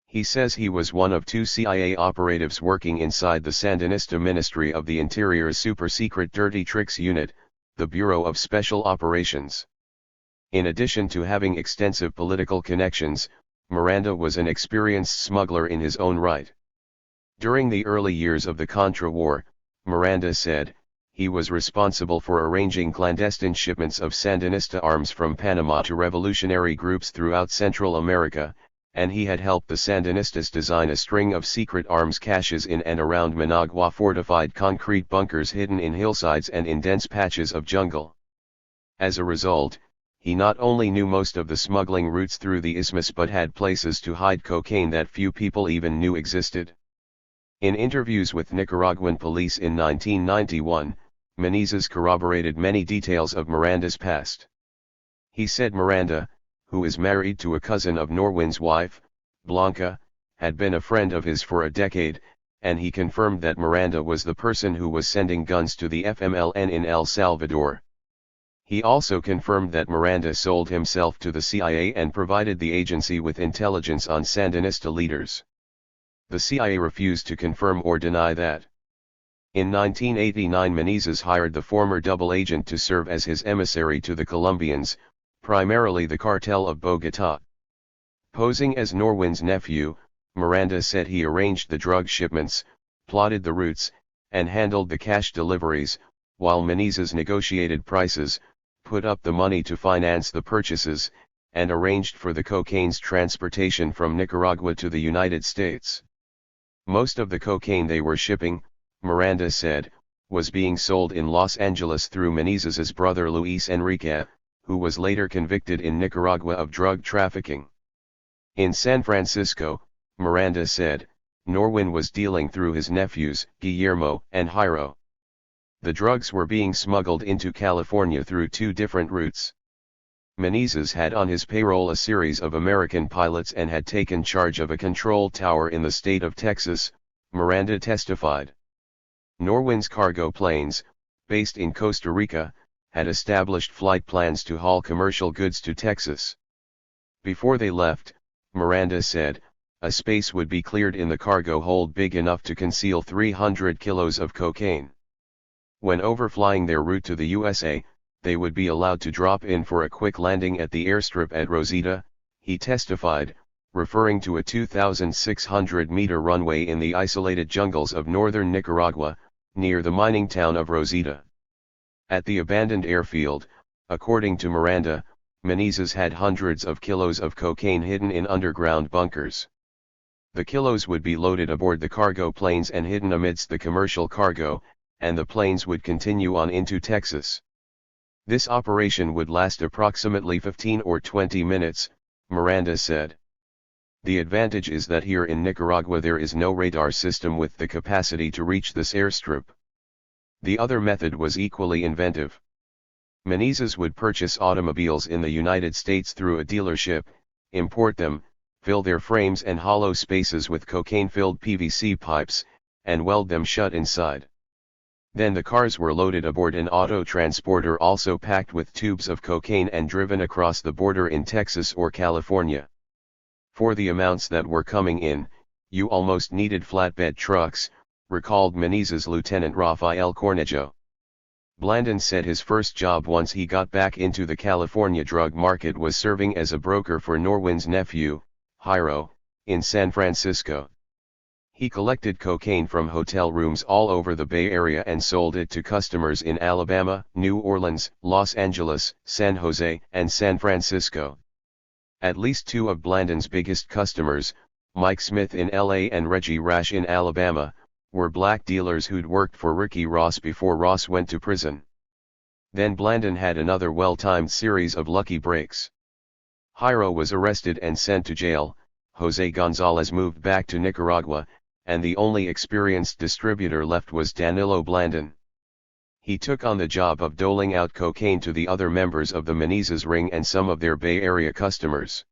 He says he was one of 2 CIA operatives working inside the Sandinista Ministry of the Interior's super-secret Dirty Tricks Unit, the Bureau of Special Operations. In addition to having extensive political connections, Miranda was an experienced smuggler in his own right. During the early years of the Contra War, Miranda said, he was responsible for arranging clandestine shipments of Sandinista arms from Panama to revolutionary groups throughout Central America, and he had helped the Sandinistas design a string of secret arms caches in and around Managua, fortified concrete bunkers hidden in hillsides and in dense patches of jungle. As a result, he not only knew most of the smuggling routes through the isthmus but had places to hide cocaine that few people even knew existed. In interviews with Nicaraguan police in 1991, Menezes corroborated many details of Miranda's past. He said Miranda, who is married to a cousin of Norwin's wife, Blanca, had been a friend of his for a decade, and he confirmed that Miranda was the person who was sending guns to the FMLN in El Salvador. He also confirmed that Miranda sold himself to the CIA and provided the agency with intelligence on Sandinista leaders. The CIA refused to confirm or deny that. In 1989, Menezes hired the former double agent to serve as his emissary to the Colombians, primarily the cartel of Bogotá. Posing as Norwin's nephew, Miranda said he arranged the drug shipments, plotted the routes, and handled the cash deliveries, while Menezes negotiated prices, put up the money to finance the purchases, and arranged for the cocaine's transportation from Nicaragua to the United States. Most of the cocaine they were shipping, Miranda said, was being sold in Los Angeles through Menezes' brother Luis Enrique, who was later convicted in Nicaragua of drug trafficking. In San Francisco, Miranda said, Norwin was dealing through his nephews, Guillermo and Jairo. The drugs were being smuggled into California through 2 different routes. Menezes had on his payroll a series of American pilots and had taken charge of a control tower in the state of Texas, Miranda testified. Norwin's cargo planes, based in Costa Rica, had established flight plans to haul commercial goods to Texas. Before they left, Miranda said, a space would be cleared in the cargo hold big enough to conceal 300 kilos of cocaine. When overflying their route to the USA, they would be allowed to drop in for a quick landing at the airstrip at Rosita, he testified, referring to a 2,600-meter runway in the isolated jungles of northern Nicaragua, near the mining town of Rosita. At the abandoned airfield, according to Miranda, Menezes had hundreds of kilos of cocaine hidden in underground bunkers. The kilos would be loaded aboard the cargo planes and hidden amidst the commercial cargo, and the planes would continue on into Texas. This operation would last approximately 15 or 20 minutes, Miranda said. The advantage is that here in Nicaragua there is no radar system with the capacity to reach this airstrip. The other method was equally inventive. Menezes would purchase automobiles in the United States through a dealership, import them, fill their frames and hollow spaces with cocaine-filled PVC pipes, and weld them shut inside. Then the cars were loaded aboard an auto transporter also packed with tubes of cocaine and driven across the border in Texas or California. For the amounts that were coming in, you almost needed flatbed trucks, recalled Menezes Lieutenant Rafael Cornejo. Blandon said his first job once he got back into the California drug market was serving as a broker for Norwin's nephew, Jairo, in San Francisco. He collected cocaine from hotel rooms all over the Bay Area and sold it to customers in Alabama, New Orleans, Los Angeles, San Jose, and San Francisco. At least two of Blandon's biggest customers, Mike Smith in LA and Reggie Rash in Alabama, were black dealers who'd worked for Ricky Ross before Ross went to prison. Then Blandon had another well-timed series of lucky breaks. Jairo was arrested and sent to jail, Jose Gonzalez moved back to Nicaragua, and the only experienced distributor left was Danilo Blandon. He took on the job of doling out cocaine to the other members of the Menezes ring and some of their Bay Area customers.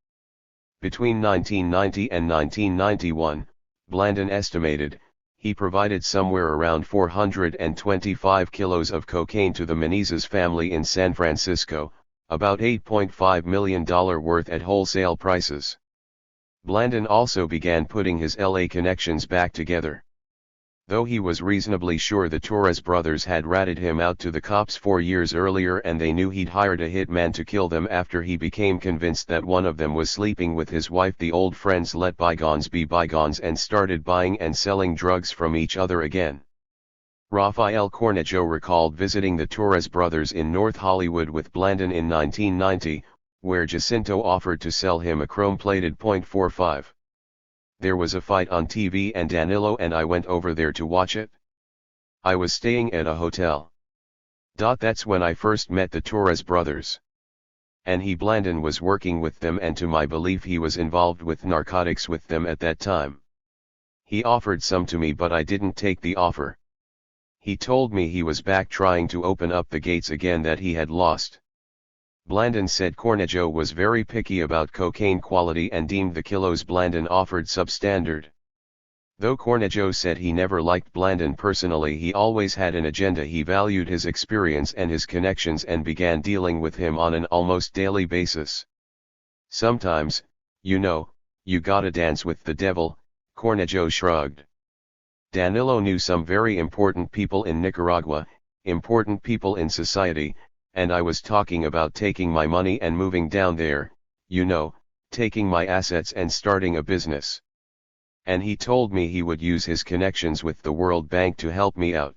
Between 1990 and 1991, Blandon estimated, he provided somewhere around 425 kilos of cocaine to the Menezes family in San Francisco, about $8.5 million worth at wholesale prices. Blandon also began putting his LA connections back together. Though he was reasonably sure the Torres brothers had ratted him out to the cops 4 years earlier and they knew he'd hired a hitman to kill them after he became convinced that one of them was sleeping with his wife, the old friends let bygones be bygones and started buying and selling drugs from each other again. Rafael Cornejo recalled visiting the Torres brothers in North Hollywood with Blandon in 1990, where Jacinto offered to sell him a chrome-plated .45. There was a fight on TV and Danilo and I went over there to watch it. I was staying at a hotel. That's when I first met the Torres brothers. And Blandon was working with them and to my belief he was involved with narcotics with them at that time. He offered some to me but I didn't take the offer. He told me he was back trying to open up the gates again that he had lost. Blandon said Cornejo was very picky about cocaine quality and deemed the kilos Blandon offered substandard. Though Cornejo said he never liked Blandon personally, he always had an agenda. He valued his experience and his connections and began dealing with him on an almost daily basis. Sometimes, you gotta dance with the devil, Cornejo shrugged. Danilo knew some very important people in Nicaragua, important people in society, and I was talking about taking my money and moving down there, taking my assets and starting a business. And he told me he would use his connections with the World Bank to help me out.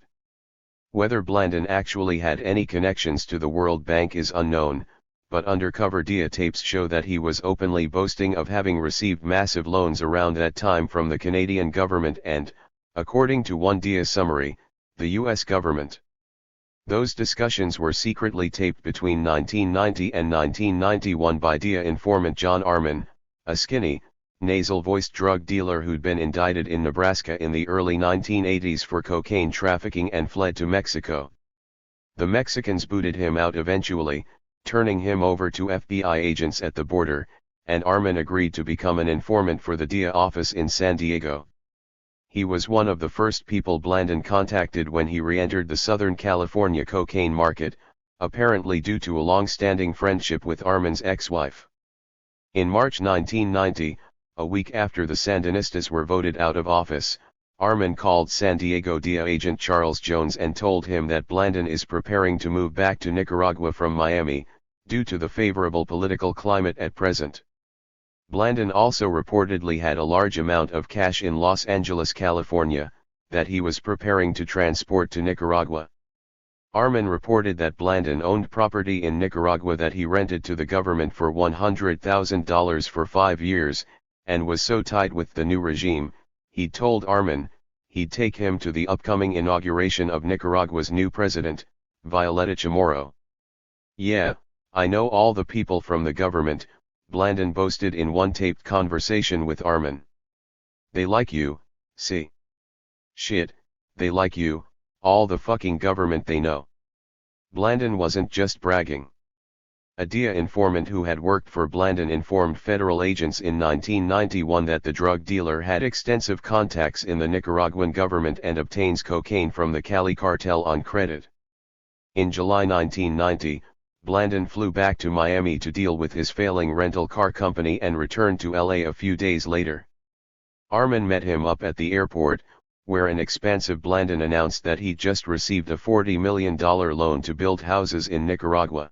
Whether Blandon actually had any connections to the World Bank is unknown, but undercover DIA tapes show that he was openly boasting of having received massive loans around that time from the Canadian government and, according to one DIA summary, the US government. Those discussions were secretly taped between 1990 and 1991 by DIA informant John Arman, a skinny, nasal-voiced drug dealer who'd been indicted in Nebraska in the early 1980s for cocaine trafficking and fled to Mexico. The Mexicans booted him out eventually, turning him over to FBI agents at the border, and Arman agreed to become an informant for the DIA office in San Diego. He was one of the first people Blandon contacted when he re-entered the Southern California cocaine market, apparently due to a long-standing friendship with Arman's ex-wife. In March 1990, a week after the Sandinistas were voted out of office, Arman called San Diego DIA agent Charles Jones and told him that Blandon is preparing to move back to Nicaragua from Miami, due to the favorable political climate at present. Blandon also reportedly had a large amount of cash in Los Angeles, California, that he was preparing to transport to Nicaragua. Arman reported that Blandon owned property in Nicaragua that he rented to the government for $100,000 for 5 years, and was so tight with the new regime, he told Arman, he'd take him to the upcoming inauguration of Nicaragua's new president, Violeta Chamorro. "Yeah, I know all the people from the government, Blandon boasted in one taped conversation with Armin. They like you, see? Shit, they like you, all the fucking government they know. Blandon wasn't just bragging. A DEA informant who had worked for Blandon informed federal agents in 1991 that the drug dealer had extensive contacts in the Nicaraguan government and obtains cocaine from the Cali cartel on credit. In July 1990, Blandon flew back to Miami to deal with his failing rental car company and returned to LA a few days later. Armin met him up at the airport, where an expansive Blandon announced that he'd just received a $40 million loan to build houses in Nicaragua.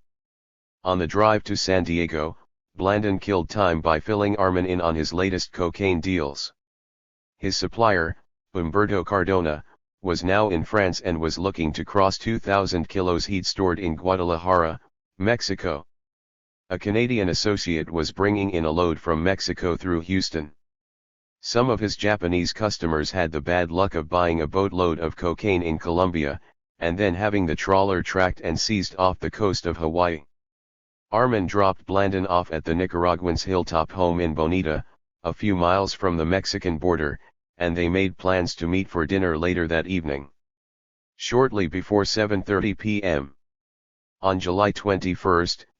On the drive to San Diego, Blandon killed time by filling Armin in on his latest cocaine deals. His supplier, Humberto Cardona, was now in France and was looking to cross 2,000 kilos he'd stored in Guadalajara, Mexico. A Canadian associate was bringing in a load from Mexico through Houston. Some of his Japanese customers had the bad luck of buying a boatload of cocaine in Colombia, and then having the trawler tracked and seized off the coast of Hawaii. Armin dropped Blandon off at the Nicaraguan's hilltop home in Bonita, a few miles from the Mexican border, and they made plans to meet for dinner later that evening. Shortly before 7:30 p.m. on July 21,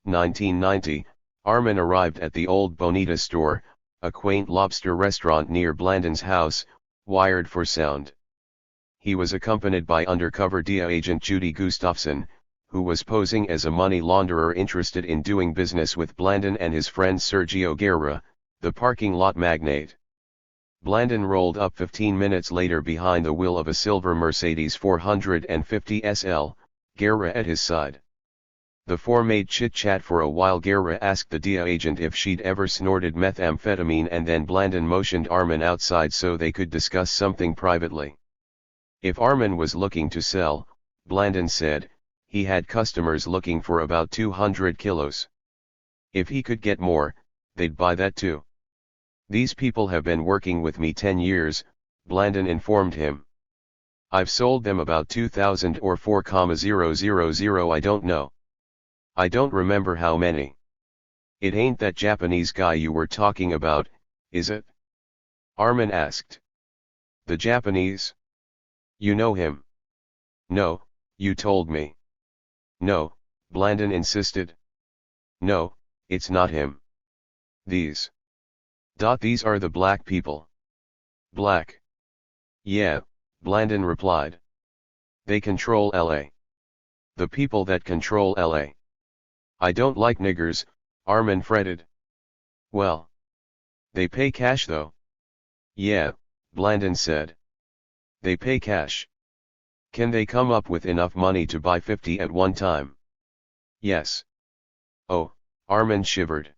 1990, Armin arrived at the Old Bonita store, a quaint lobster restaurant near Blandon's house, wired for sound. He was accompanied by undercover DEA agent Judy Gustafson, who was posing as a money launderer interested in doing business with Blandon and his friend Sergio Guerra, the parking lot magnate. Blandon rolled up 15 minutes later behind the wheel of a silver Mercedes 450 SL, Guerra at his side. The four made chit-chat for a while. Guerra asked the DEA agent if she'd ever snorted methamphetamine, and then Blandon motioned Armin outside so they could discuss something privately. If Armin was looking to sell, Blandon said, he had customers looking for about 200 kilos. If he could get more, they'd buy that too. These people have been working with me 10 years, Blandon informed him. I've sold them about 2,000 or 4,000, I don't know. I don't remember how many. It ain't that Japanese guy you were talking about, is it? Armin asked. The Japanese? You know him? No, you told me. No, Blandon insisted. No, it's not him. These. These are the black people. Black? Yeah, Blandon replied. They control LA. The people that control LA. I don't like niggers, Armin fretted. Well. They pay cash though. Yeah, Blandon said. They pay cash. Can they come up with enough money to buy 50 at one time? Yes. Oh, Armin shivered.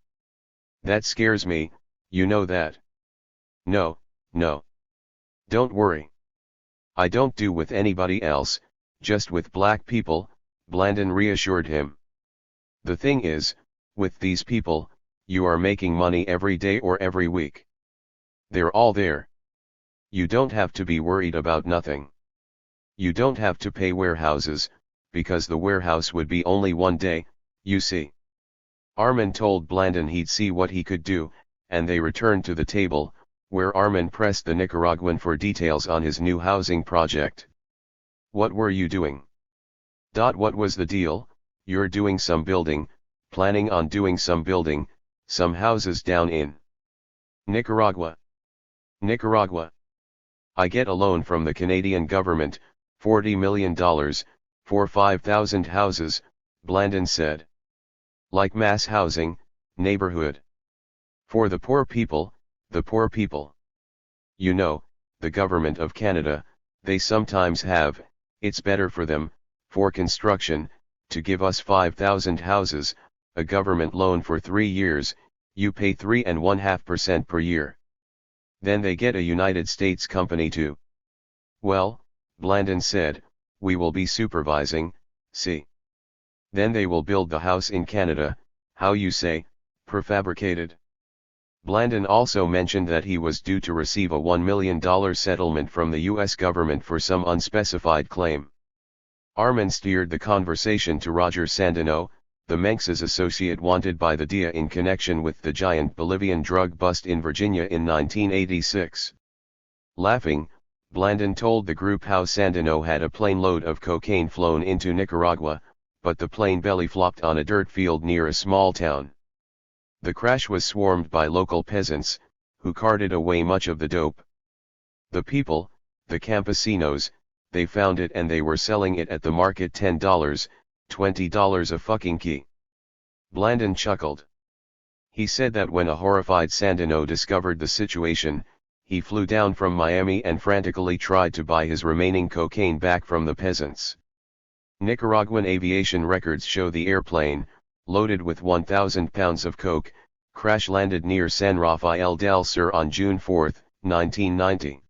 That scares me, you know that. No, no. Don't worry. I don't do with anybody else, just with black people, Blandon reassured him. The thing is, with these people, you are making money every day or every week. They're all there. You don't have to be worried about nothing. You don't have to pay warehouses, because the warehouse would be only one day, you see. Armin told Blandon he'd see what he could do, and they returned to the table, where Armin pressed the Nicaraguan for details on his new housing project. What were you doing? What was the deal? You're doing some building, planning on doing some building, some houses down in Nicaragua. Nicaragua. I get a loan from the Canadian government, $40 million, for 5,000 houses, Blandon said. Like mass housing, neighborhood. For the poor people, the poor people. You know, the government of Canada, they sometimes have, it's better for them, for construction, to give us 5,000 houses, a government loan for 3 years, you pay 3.5% per year. Then they get a United States company too. Well, Blandon said, we will be supervising, see. Then they will build the house in Canada, how you say, prefabricated. Blandon also mentioned that he was due to receive a $1 million settlement from the U.S. government for some unspecified claim. Armin steered the conversation to Roger Sandino, the Manx's associate wanted by the DEA in connection with the giant Bolivian drug bust in Virginia in 1986. Laughing, Blandon told the group how Sandino had a plane load of cocaine flown into Nicaragua, but the plane belly flopped on a dirt field near a small town. The crash was swarmed by local peasants, who carted away much of the dope. The people, the campesinos, they found it and they were selling it at the market $10, $20 a fucking key. Blandon chuckled. He said that when a horrified Sandino discovered the situation, he flew down from Miami and frantically tried to buy his remaining cocaine back from the peasants. Nicaraguan aviation records show the airplane, loaded with 1,000 pounds of coke, crash-landed near San Rafael del Sur on June 4, 1990.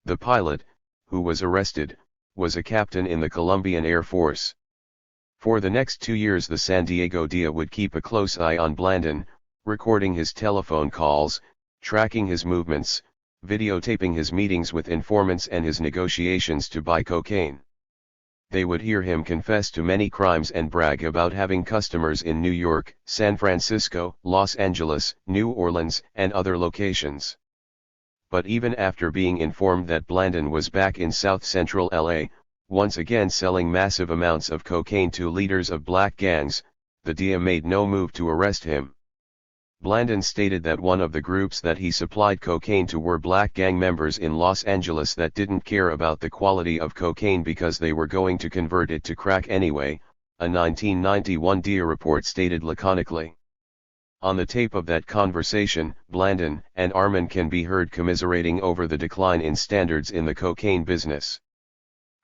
The pilot, who was arrested, was a captain in the Colombian Air Force. For the next 2 years the San Diego DEA would keep a close eye on Blandon, recording his telephone calls, tracking his movements, videotaping his meetings with informants and his negotiations to buy cocaine. They would hear him confess to many crimes and brag about having customers in New York, San Francisco, Los Angeles, New Orleans, and other locations. But even after being informed that Blandon was back in South Central LA, once again selling massive amounts of cocaine to leaders of black gangs, the DEA made no move to arrest him. Blandon stated that one of the groups that he supplied cocaine to were black gang members in Los Angeles that didn't care about the quality of cocaine because they were going to convert it to crack anyway, a 1991 DEA report stated laconically. On the tape of that conversation, Blandon and Armin can be heard commiserating over the decline in standards in the cocaine business.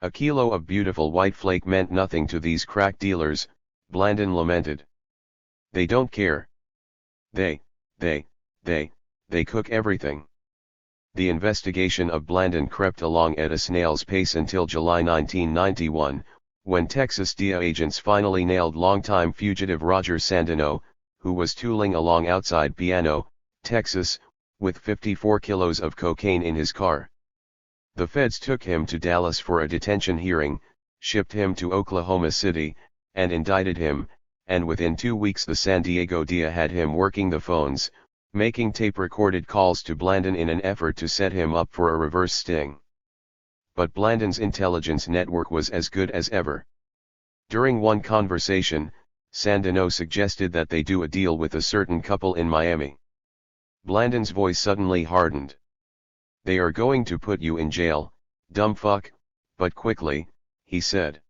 A kilo of beautiful white flake meant nothing to these crack dealers, Blandon lamented. They don't care. They cook everything. The investigation of Blandon crept along at a snail's pace until July 1991, when Texas DEA agents finally nailed longtime fugitive Roger Sandino, who was tooling along outside Piano, Texas, with 54 kilos of cocaine in his car. The feds took him to Dallas for a detention hearing, shipped him to Oklahoma City, and indicted him, and within 2 weeks the San Diego DEA had him working the phones, making tape-recorded calls to Blandon in an effort to set him up for a reverse sting. But Blandon's intelligence network was as good as ever. During one conversation, Sandino suggested that they do a deal with a certain couple in Miami. Blandon's voice suddenly hardened. "They are going to put you in jail, dumb fuck, but quickly," he said.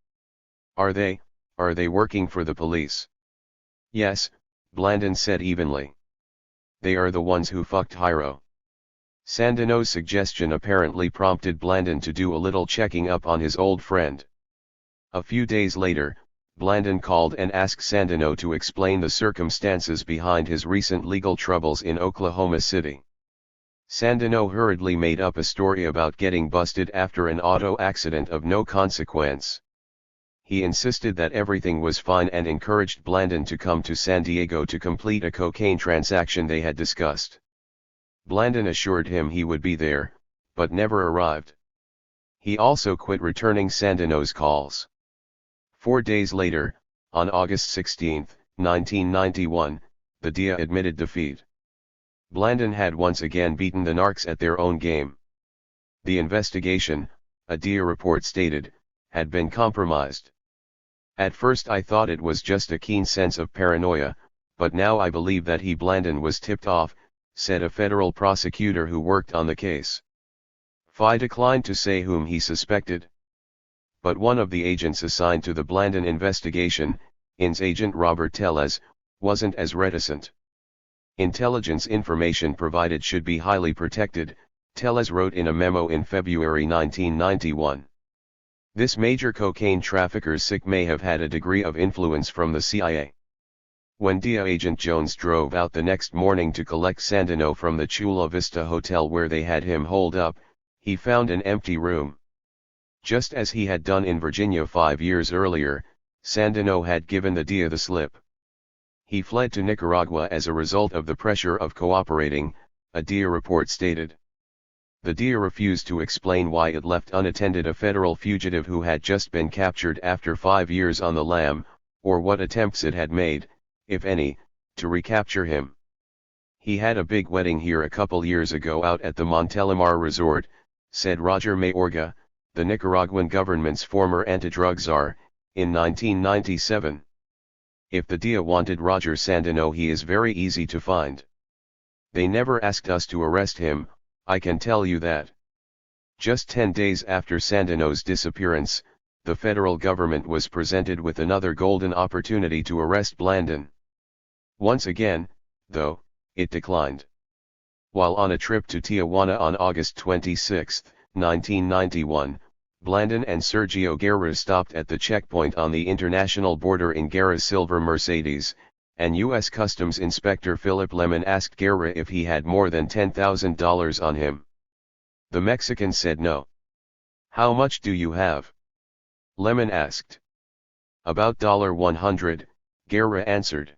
Are they working for the police?" "Yes," Blandon said evenly. "They are the ones who fucked Hiro." Sandino's suggestion apparently prompted Blandon to do a little checking up on his old friend. A few days later, Blandon called and asked Sandino to explain the circumstances behind his recent legal troubles in Oklahoma City. Sandino hurriedly made up a story about getting busted after an auto accident of no consequence. He insisted that everything was fine and encouraged Blandon to come to San Diego to complete a cocaine transaction they had discussed. Blandon assured him he would be there, but never arrived. He also quit returning Sandino's calls. 4 days later, on August 16, 1991, the DEA admitted defeat. Blandon had once again beaten the narcs at their own game. The investigation, a DEA report stated, had been compromised. "At first I thought it was just a keen sense of paranoia, but now I believe that Blandon was tipped off," said a federal prosecutor who worked on the case. Fye declined to say whom he suspected. But one of the agents assigned to the Blandon investigation, INS agent Robert Tellez, wasn't as reticent. "Intelligence information provided should be highly protected," Tellez wrote in a memo in February 1991. This major cocaine trafficker's sick may have had a degree of influence from the CIA. When DEA agent Jones drove out the next morning to collect Sandino from the Chula Vista Hotel where they had him holed up, he found an empty room. Just as he had done in Virginia 5 years earlier, Sandino had given the DEA the slip. He fled to Nicaragua as a result of the pressure of cooperating, a DEA report stated. The DEA refused to explain why it left unattended a federal fugitive who had just been captured after 5 years on the lam, or what attempts it had made, if any, to recapture him. "He had a big wedding here a couple years ago out at the Montelimar resort," said Roger Mayorga, the Nicaraguan government's former anti-drug czar, in 1997. "If the DEA wanted Roger Sandino, he is very easy to find. They never asked us to arrest him, I can tell you that." Just 10 days after Sandino's disappearance, the federal government was presented with another golden opportunity to arrest Blandon. Once again, though, it declined. While on a trip to Tijuana on August 26, 1991, Blandon and Sergio Guerra stopped at the checkpoint on the international border in Guerra's silver Mercedes, and U.S. Customs Inspector Philip Lemon asked Guerra if he had more than $10,000 on him. The Mexican said no. "How much do you have?" Lemon asked. "About $100, Guerra answered.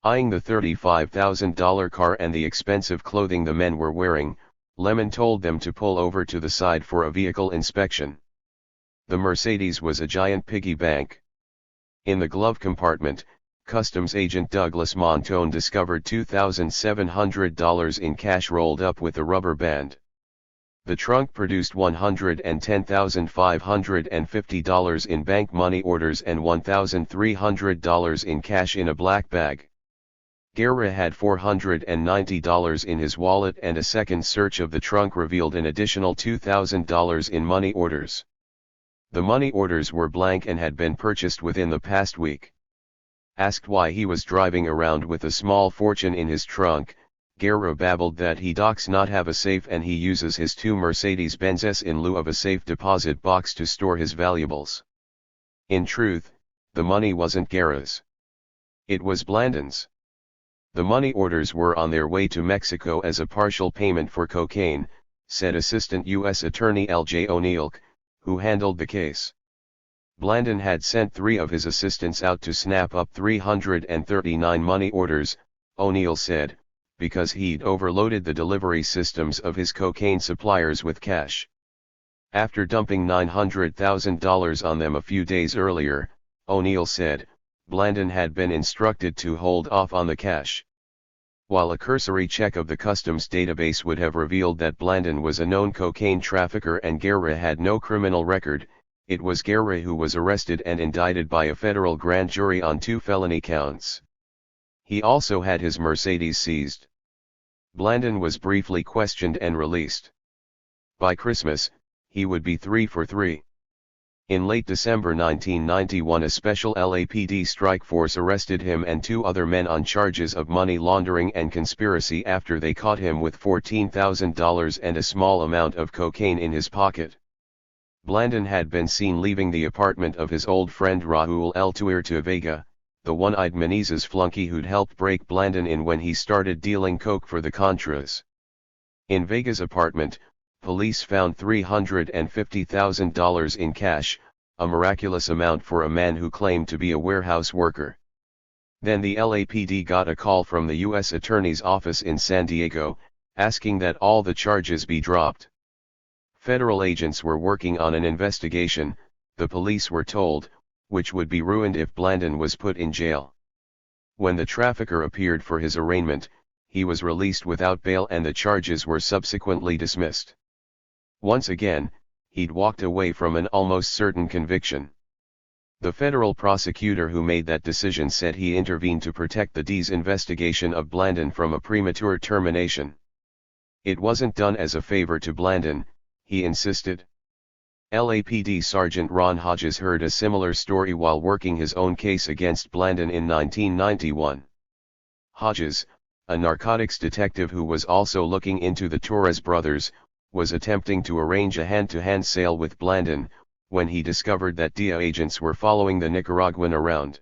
Eyeing the $35,000 car and the expensive clothing the men were wearing, Lemon told them to pull over to the side for a vehicle inspection. The Mercedes was a giant piggy bank. In the glove compartment, Customs Agent Douglas Montone discovered $2,700 in cash rolled up with a rubber band. The trunk produced $110,550 in bank money orders and $1,300 in cash in a black bag. Guerra had $490 in his wallet, and a second search of the trunk revealed an additional $2,000 in money orders. The money orders were blank and had been purchased within the past week. Asked why he was driving around with a small fortune in his trunk, Guerra babbled that he does not have a safe and he uses his two Mercedes-Benzes in lieu of a safe deposit box to store his valuables. In truth, the money wasn't Guerra's. It was Blandon's. The money orders were on their way to Mexico as a partial payment for cocaine, said Assistant U.S. Attorney L.J. O'Neill, who handled the case. Blandon had sent 3 of his assistants out to snap up 339 money orders, O'Neill said, because he'd overloaded the delivery systems of his cocaine suppliers with cash. After dumping $900,000 on them a few days earlier, O'Neill said, Blandon had been instructed to hold off on the cash. While a cursory check of the customs database would have revealed that Blandon was a known cocaine trafficker and Guerra had no criminal record, it was Guerra who was arrested and indicted by a federal grand jury on 2 felony counts. He also had his Mercedes seized. Blandon was briefly questioned and released. By Christmas, he would be 3 for 3. In late December 1991, a special LAPD strike force arrested him and 2 other men on charges of money laundering and conspiracy after they caught him with $14,000 and a small amount of cocaine in his pocket. Blandon had been seen leaving the apartment of his old friend Raul El Tuerto Vega, the one-eyed Menezes flunky who'd helped break Blandon in when he started dealing coke for the Contras. In Vega's apartment, police found $350,000 in cash, a miraculous amount for a man who claimed to be a warehouse worker. Then the LAPD got a call from the U.S. Attorney's Office in San Diego, asking that all the charges be dropped. Federal agents were working on an investigation, the police were told, which would be ruined if Blandon was put in jail. When the trafficker appeared for his arraignment, he was released without bail and the charges were subsequently dismissed. Once again, he'd walked away from an almost certain conviction. The federal prosecutor who made that decision said he intervened to protect the DEA's investigation of Blandon from a premature termination. It wasn't done as a favor to Blandon, he insisted. LAPD Sergeant Ron Hodges heard a similar story while working his own case against Blandon in 1991. Hodges, a narcotics detective who was also looking into the Torres brothers, was attempting to arrange a hand-to-hand sale with Blandon, when he discovered that DEA agents were following the Nicaraguan around.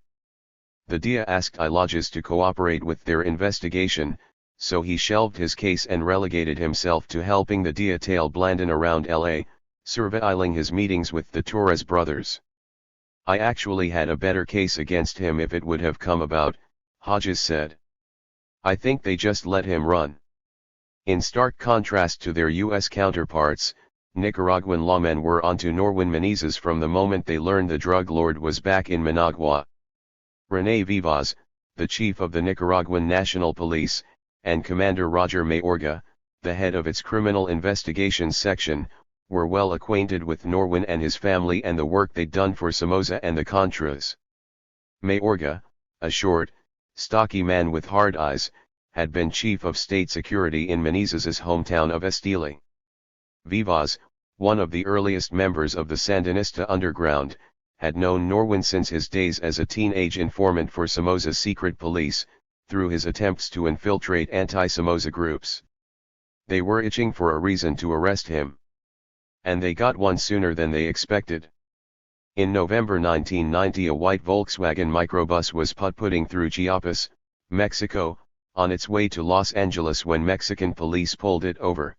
The DEA asked Hodges to cooperate with their investigation, so he shelved his case and relegated himself to helping the DEA tail Blandon around LA, surveilling his meetings with the Torres brothers. I actually had a better case against him if it would have come about, Hodges said. I think they just let him run. In stark contrast to their U.S. counterparts, Nicaraguan lawmen were onto Norwin Menezes from the moment they learned the drug lord was back in Managua. René Vivas, the chief of the Nicaraguan National Police, and Commander Roger Mayorga, the head of its Criminal Investigations Section, were well acquainted with Norwin and his family and the work they'd done for Somoza and the Contras. Mayorga, a short, stocky man with hard eyes, had been chief of state security in Menezes' hometown of Estili. Vivas, one of the earliest members of the Sandinista underground, had known Norwin since his days as a teenage informant for Somoza's secret police, through his attempts to infiltrate anti-Somoza groups. They were itching for a reason to arrest him. And they got one sooner than they expected. In November 1990, a white Volkswagen microbus was putt-putting through Chiapas, Mexico, on its way to Los Angeles when Mexican police pulled it over.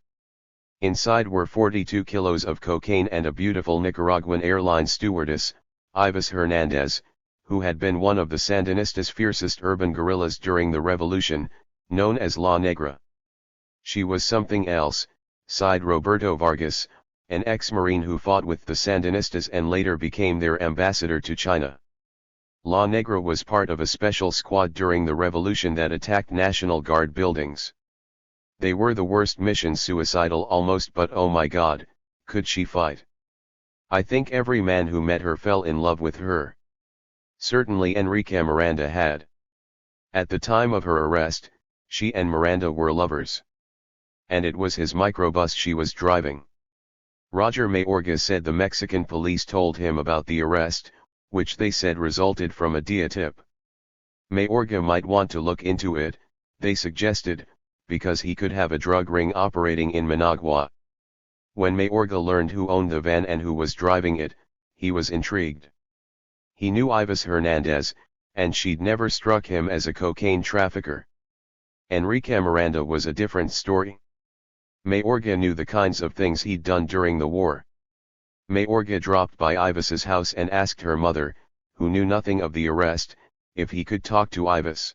Inside were 42 kilos of cocaine and a beautiful Nicaraguan airline stewardess, Ives Hernandez, who had been one of the Sandinistas' fiercest urban guerrillas during the revolution, known as La Negra. She was something else, sighed Roberto Vargas, an ex-Marine who fought with the Sandinistas and later became their ambassador to China. La Negra was part of a special squad during the revolution that attacked National Guard buildings. They were the worst mission, suicidal almost, but oh my God, could she fight? I think every man who met her fell in love with her. Certainly Enrique Miranda had. At the time of her arrest, she and Miranda were lovers. And it was his microbus she was driving. Roger Mayorga said the Mexican police told him about the arrest, which they said resulted from a DIA tip. Mayorga might want to look into it, they suggested, because he could have a drug ring operating in Managua. When Mayorga learned who owned the van and who was driving it, he was intrigued. He knew Ives Hernandez, and she'd never struck him as a cocaine trafficker. Enrique Miranda was a different story. Mayorga knew the kinds of things he'd done during the war. Mayorga dropped by Ives's house and asked her mother, who knew nothing of the arrest, if he could talk to Ives.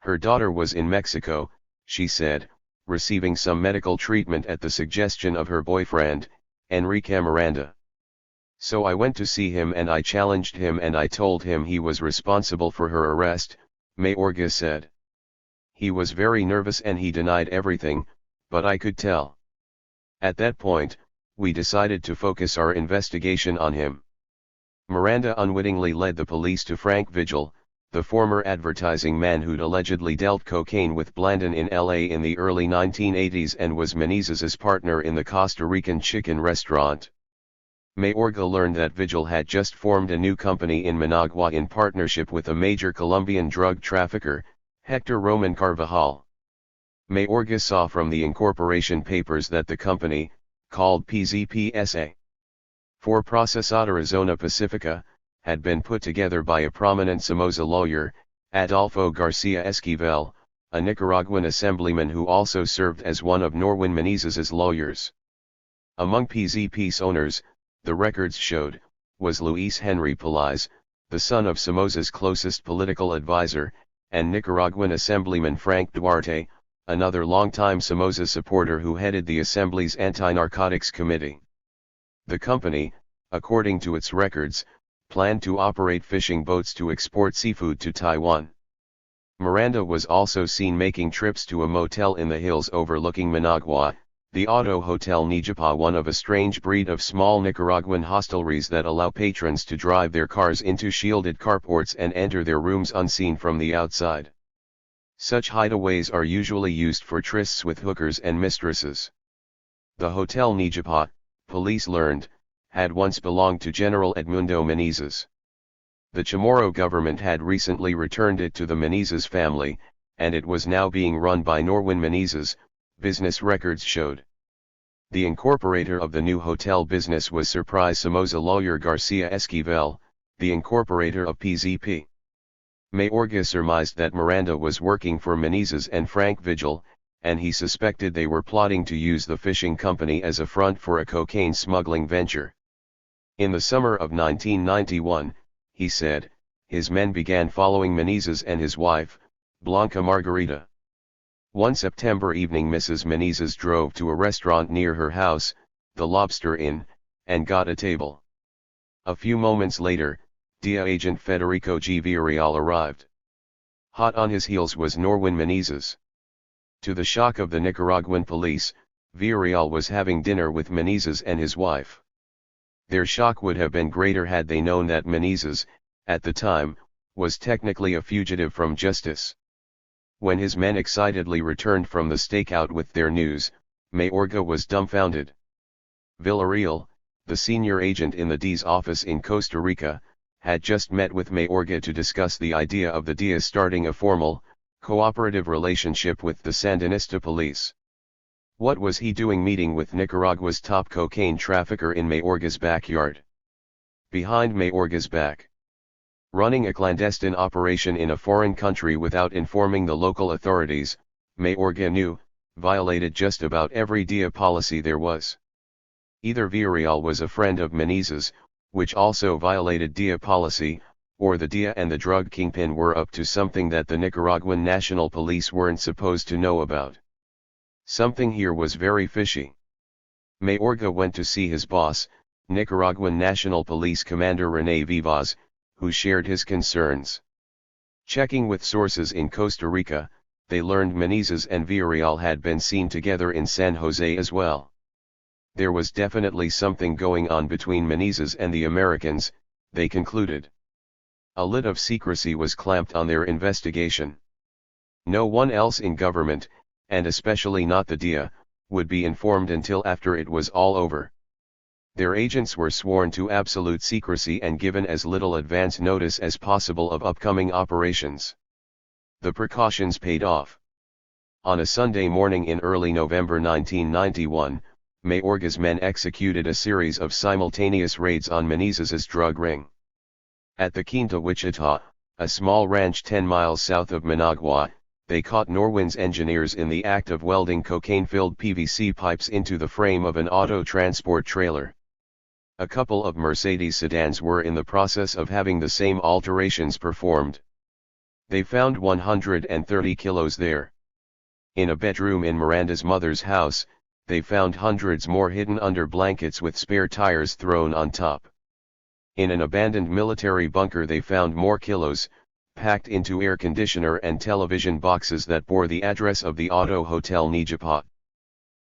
Her daughter was in Mexico, she said, receiving some medical treatment at the suggestion of her boyfriend, Enrique Miranda. So I went to see him and I challenged him and I told him he was responsible for her arrest, Mayorga said. He was very nervous and he denied everything, but I could tell. At that point, we decided to focus our investigation on him. Miranda unwittingly led the police to Frank Vigil, the former advertising man who'd allegedly dealt cocaine with Blandon in LA in the early 1980s and was Menezes' partner in the Costa Rican chicken restaurant. Mayorga learned that Vigil had just formed a new company in Managua in partnership with a major Colombian drug trafficker, Hector Roman Carvajal. Mayorga saw from the incorporation papers that the company, called PZPSA, for Processadora Zona Pacifica, had been put together by a prominent Somoza lawyer, Adolfo Garcia Esquivel, a Nicaraguan assemblyman who also served as one of Norwin Menezes' lawyers. Among PZP's owners, the records showed, was Luis Henry Pelaez, the son of Somoza's closest political advisor, and Nicaraguan assemblyman Frank Duarte, another longtime Somoza supporter who headed the Assembly's Anti-Narcotics Committee. The company, according to its records, planned to operate fishing boats to export seafood to Taiwan. Miranda was also seen making trips to a motel in the hills overlooking Managua, the Auto Hotel Nijapa, one of a strange breed of small Nicaraguan hostelries that allow patrons to drive their cars into shielded carports and enter their rooms unseen from the outside. Such hideaways are usually used for trysts with hookers and mistresses. The Hotel Nijapa, police learned, had once belonged to General Edmundo Menezes. The Chamorro government had recently returned it to the Menezes family, and it was now being run by Norwin Menezes, business records showed. The incorporator of the new hotel business was Surprise Somoza lawyer Garcia Esquivel, the incorporator of PZP. Mayorga surmised that Miranda was working for Menezes and Frank Vigil, and he suspected they were plotting to use the fishing company as a front for a cocaine smuggling venture. In the summer of 1991, he said, his men began following Menezes and his wife, Blanca Margarita. One September evening Mrs. Menezes drove to a restaurant near her house, the Lobster Inn, and got a table. A few moments later, DIA agent Federico G. Villarreal arrived. Hot on his heels was Norwin Menezes. To the shock of the Nicaraguan police, Villarreal was having dinner with Menezes and his wife. Their shock would have been greater had they known that Menezes, at the time, was technically a fugitive from justice. When his men excitedly returned from the stakeout with their news, Mayorga was dumbfounded. Villarreal, the senior agent in the DIA's office in Costa Rica, had just met with Mayorga to discuss the idea of the DIA starting a formal, cooperative relationship with the Sandinista police. What was he doing meeting with Nicaragua's top cocaine trafficker in Mayorga's backyard? Behind Mayorga's back. Running a clandestine operation in a foreign country without informing the local authorities, Mayorga knew, violated just about every DIA policy there was. Either Villarreal was a friend of Menezes, which also violated DIA policy, or the DIA and the drug kingpin were up to something that the Nicaraguan National Police weren't supposed to know about. Something here was very fishy. Mayorga went to see his boss, Nicaraguan National Police Commander René Vivas, who shared his concerns. Checking with sources in Costa Rica, they learned Menezes and Villarreal had been seen together in San Jose as well. There was definitely something going on between Menezes and the Americans, they concluded. A lid of secrecy was clamped on their investigation. No one else in government, and especially not the DIA, would be informed until after it was all over. Their agents were sworn to absolute secrecy and given as little advance notice as possible of upcoming operations. The precautions paid off. On a Sunday morning in early November 1991, Mayorga's men executed a series of simultaneous raids on Menezes' drug ring. At the Quinta Wichita, a small ranch 10 miles south of Managua, they caught Norwin's engineers in the act of welding cocaine-filled PVC pipes into the frame of an auto transport trailer. A couple of Mercedes sedans were in the process of having the same alterations performed. They found 130 kilos there. In a bedroom in Miranda's mother's house, they found hundreds more hidden under blankets with spare tires thrown on top. In an abandoned military bunker they found more kilos, packed into air conditioner and television boxes that bore the address of the Auto Hotel Nijapat.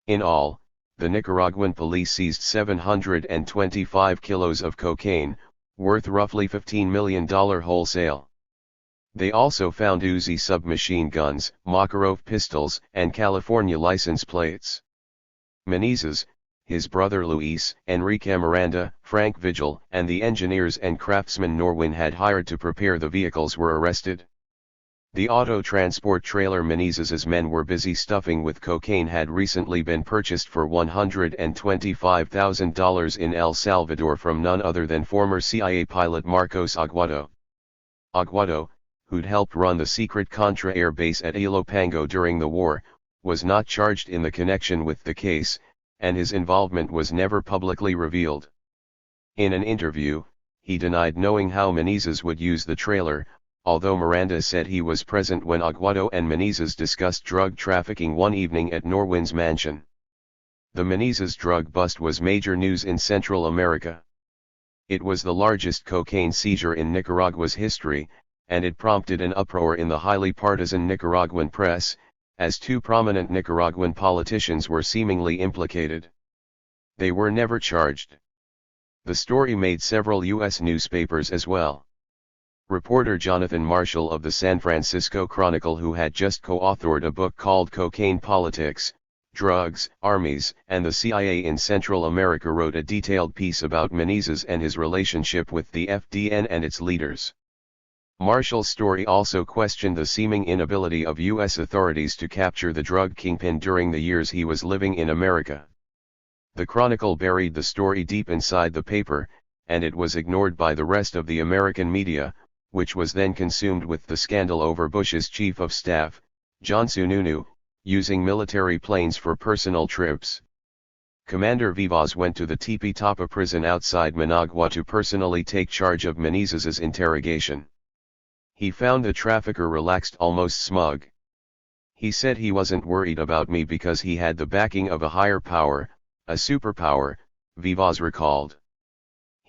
In all, the Nicaraguan police seized 725 kilos of cocaine, worth roughly $15 million wholesale. They also found Uzi submachine guns, Makarov pistols, and California license plates. Menezes, his brother Luis, Enrique Miranda, Frank Vigil, and the engineers and craftsmen Norwin had hired to prepare the vehicles were arrested. The auto transport trailer Menezes' men were busy stuffing with cocaine had recently been purchased for $125,000 in El Salvador from none other than former CIA pilot Marcos Aguado. Aguado, who'd helped run the secret Contra air base at Ilopango during the war, was not charged in the connection with the case, and his involvement was never publicly revealed. In an interview, he denied knowing how Menezes would use the trailer, although Miranda said he was present when Aguado and Menezes discussed drug trafficking one evening at Norwin's mansion. The Menezes drug bust was major news in Central America. It was the largest cocaine seizure in Nicaragua's history, and it prompted an uproar in the highly partisan Nicaraguan press, as two prominent Nicaraguan politicians were seemingly implicated. They were never charged. The story made several U.S. newspapers as well. Reporter Jonathan Marshall of the San Francisco Chronicle, who had just co-authored a book called Cocaine Politics, Drugs, Armies, and the CIA in Central America, wrote a detailed piece about Menezes and his relationship with the FDN and its leaders. Marshall's story also questioned the seeming inability of U.S. authorities to capture the drug kingpin during the years he was living in America. The Chronicle buried the story deep inside the paper, and it was ignored by the rest of the American media, which was then consumed with the scandal over Bush's chief of staff, John Sununu, using military planes for personal trips. Commander Vivas went to the Tipitapa prison outside Managua to personally take charge of Menezes' interrogation. He found the trafficker relaxed, almost smug. He said he wasn't worried about me because he had the backing of a higher power, a superpower, Vivas recalled.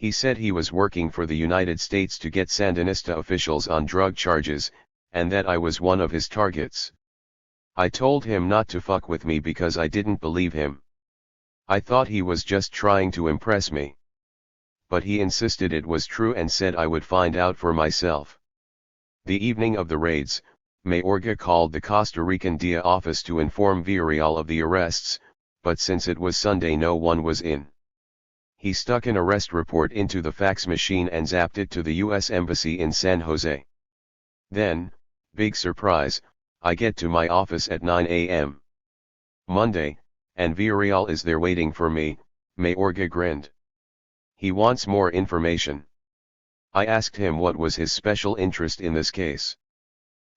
He said he was working for the United States to get Sandinista officials on drug charges, and that I was one of his targets. I told him not to fuck with me because I didn't believe him. I thought he was just trying to impress me. But he insisted it was true and said I would find out for myself. The evening of the raids, Mayorga called the Costa Rican DEA office to inform Villarreal of the arrests, but since it was Sunday no one was in. He stuck an arrest report into the fax machine and zapped it to the U.S. Embassy in San Jose. Then, big surprise, I get to my office at 9 a.m. Monday, and Villarreal is there waiting for me. Mayorga grinned. He wants more information. I asked him what was his special interest in this case.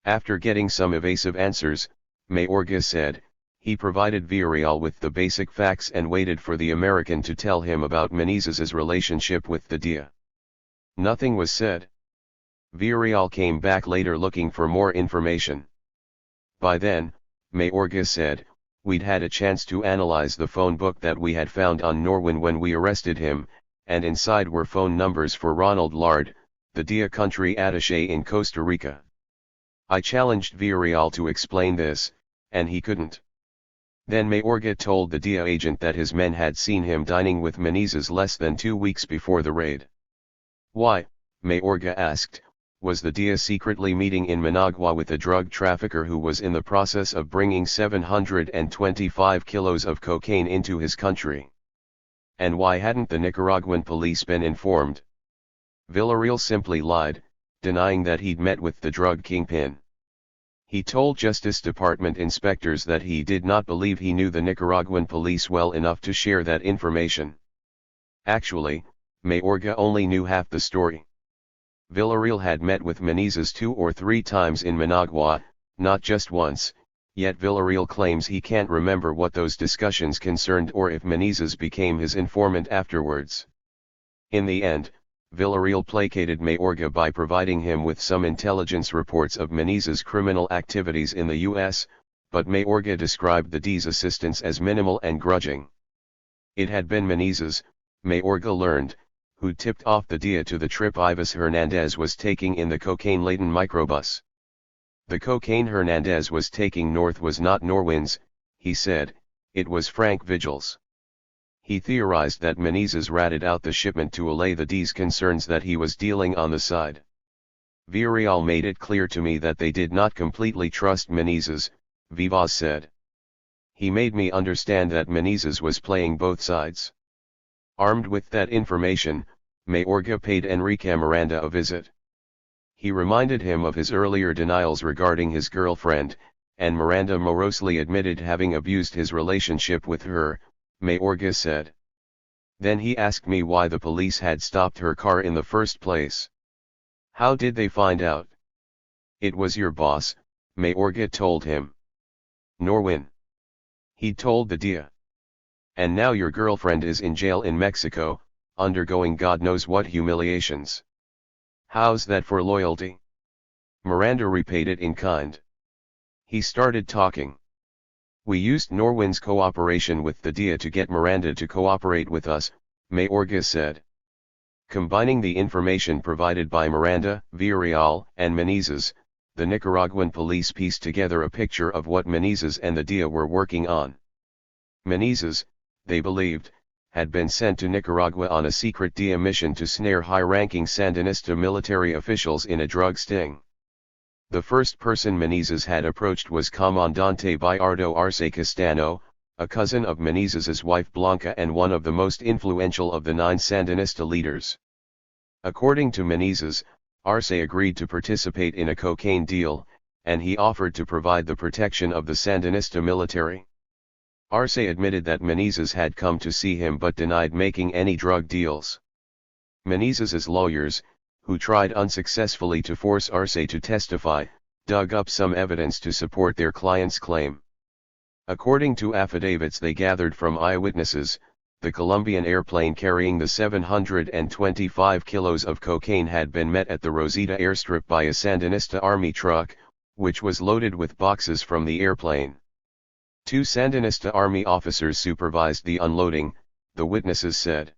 After getting some evasive answers, Mayorga said, he provided Villarreal with the basic facts and waited for the American to tell him about Menezes' relationship with the DEA. Nothing was said. Villarreal came back later looking for more information. By then, Mayorga said, we'd had a chance to analyze the phone book that we had found on Norwin when we arrested him, and inside were phone numbers for Ronald Lard, the DEA country attaché in Costa Rica. I challenged Villarreal to explain this, and he couldn't. Then Mayorga told the DEA agent that his men had seen him dining with Menezes less than 2 weeks before the raid. Why, Mayorga asked, was the DEA secretly meeting in Managua with a drug trafficker who was in the process of bringing 725 kilos of cocaine into his country? And why hadn't the Nicaraguan police been informed? Villarreal simply lied, denying that he'd met with the drug kingpin. He told Justice Department inspectors that he did not believe he knew the Nicaraguan police well enough to share that information. Actually, Mayorga only knew half the story. Villarreal had met with Menezes 2 or 3 times in Managua, not just once, yet Villarreal claims he can't remember what those discussions concerned or if Menezes became his informant afterwards. In the end, Villarreal placated Mayorga by providing him with some intelligence reports of Menezes' criminal activities in the U.S., but Mayorga described the DEA's assistance as minimal and grudging. It had been Menezes, Mayorga learned, who tipped off the DEA to the trip Ives Hernandez was taking in the cocaine-laden microbus. The cocaine Hernandez was taking north was not Norwin's, he said, it was Frank Vigil's. He theorized that Menezes ratted out the shipment to allay the DEA's concerns that he was dealing on the side. Villarreal made it clear to me that they did not completely trust Menezes, Vivas said. He made me understand that Menezes was playing both sides. Armed with that information, Mayorga paid Enrique Miranda a visit. He reminded him of his earlier denials regarding his girlfriend, and Miranda morosely admitted having abused his relationship with her, Mayorga said. Then he asked me why the police had stopped her car in the first place. How did they find out? It was your boss, Mayorga told him. Norwin. He told the DEA. And now your girlfriend is in jail in Mexico, undergoing God knows what humiliations. How's that for loyalty? Miranda repaid it in kind. He started talking. We used Norwin's cooperation with the DEA to get Miranda to cooperate with us, Mayorga said. Combining the information provided by Miranda, Villarreal, and Menezes, the Nicaraguan police pieced together a picture of what Menezes and the DEA were working on. Menezes, they believed, had been sent to Nicaragua on a secret DEA mission to snare high-ranking Sandinista military officials in a drug sting. The first person Menezes had approached was Comandante Bayardo Arce Castano, a cousin of Menezes' wife Blanca and one of the most influential of the 9 Sandinista leaders. According to Menezes, Arce agreed to participate in a cocaine deal, and he offered to provide the protection of the Sandinista military. Arce admitted that Menezes had come to see him but denied making any drug deals. Menezes' lawyers, who tried unsuccessfully to force Arce to testify, dug up some evidence to support their client's claim. According to affidavits they gathered from eyewitnesses, the Colombian airplane carrying the 725 kilos of cocaine had been met at the Rosita airstrip by a Sandinista army truck, which was loaded with boxes from the airplane. 2 Sandinista army officers supervised the unloading, the witnesses said.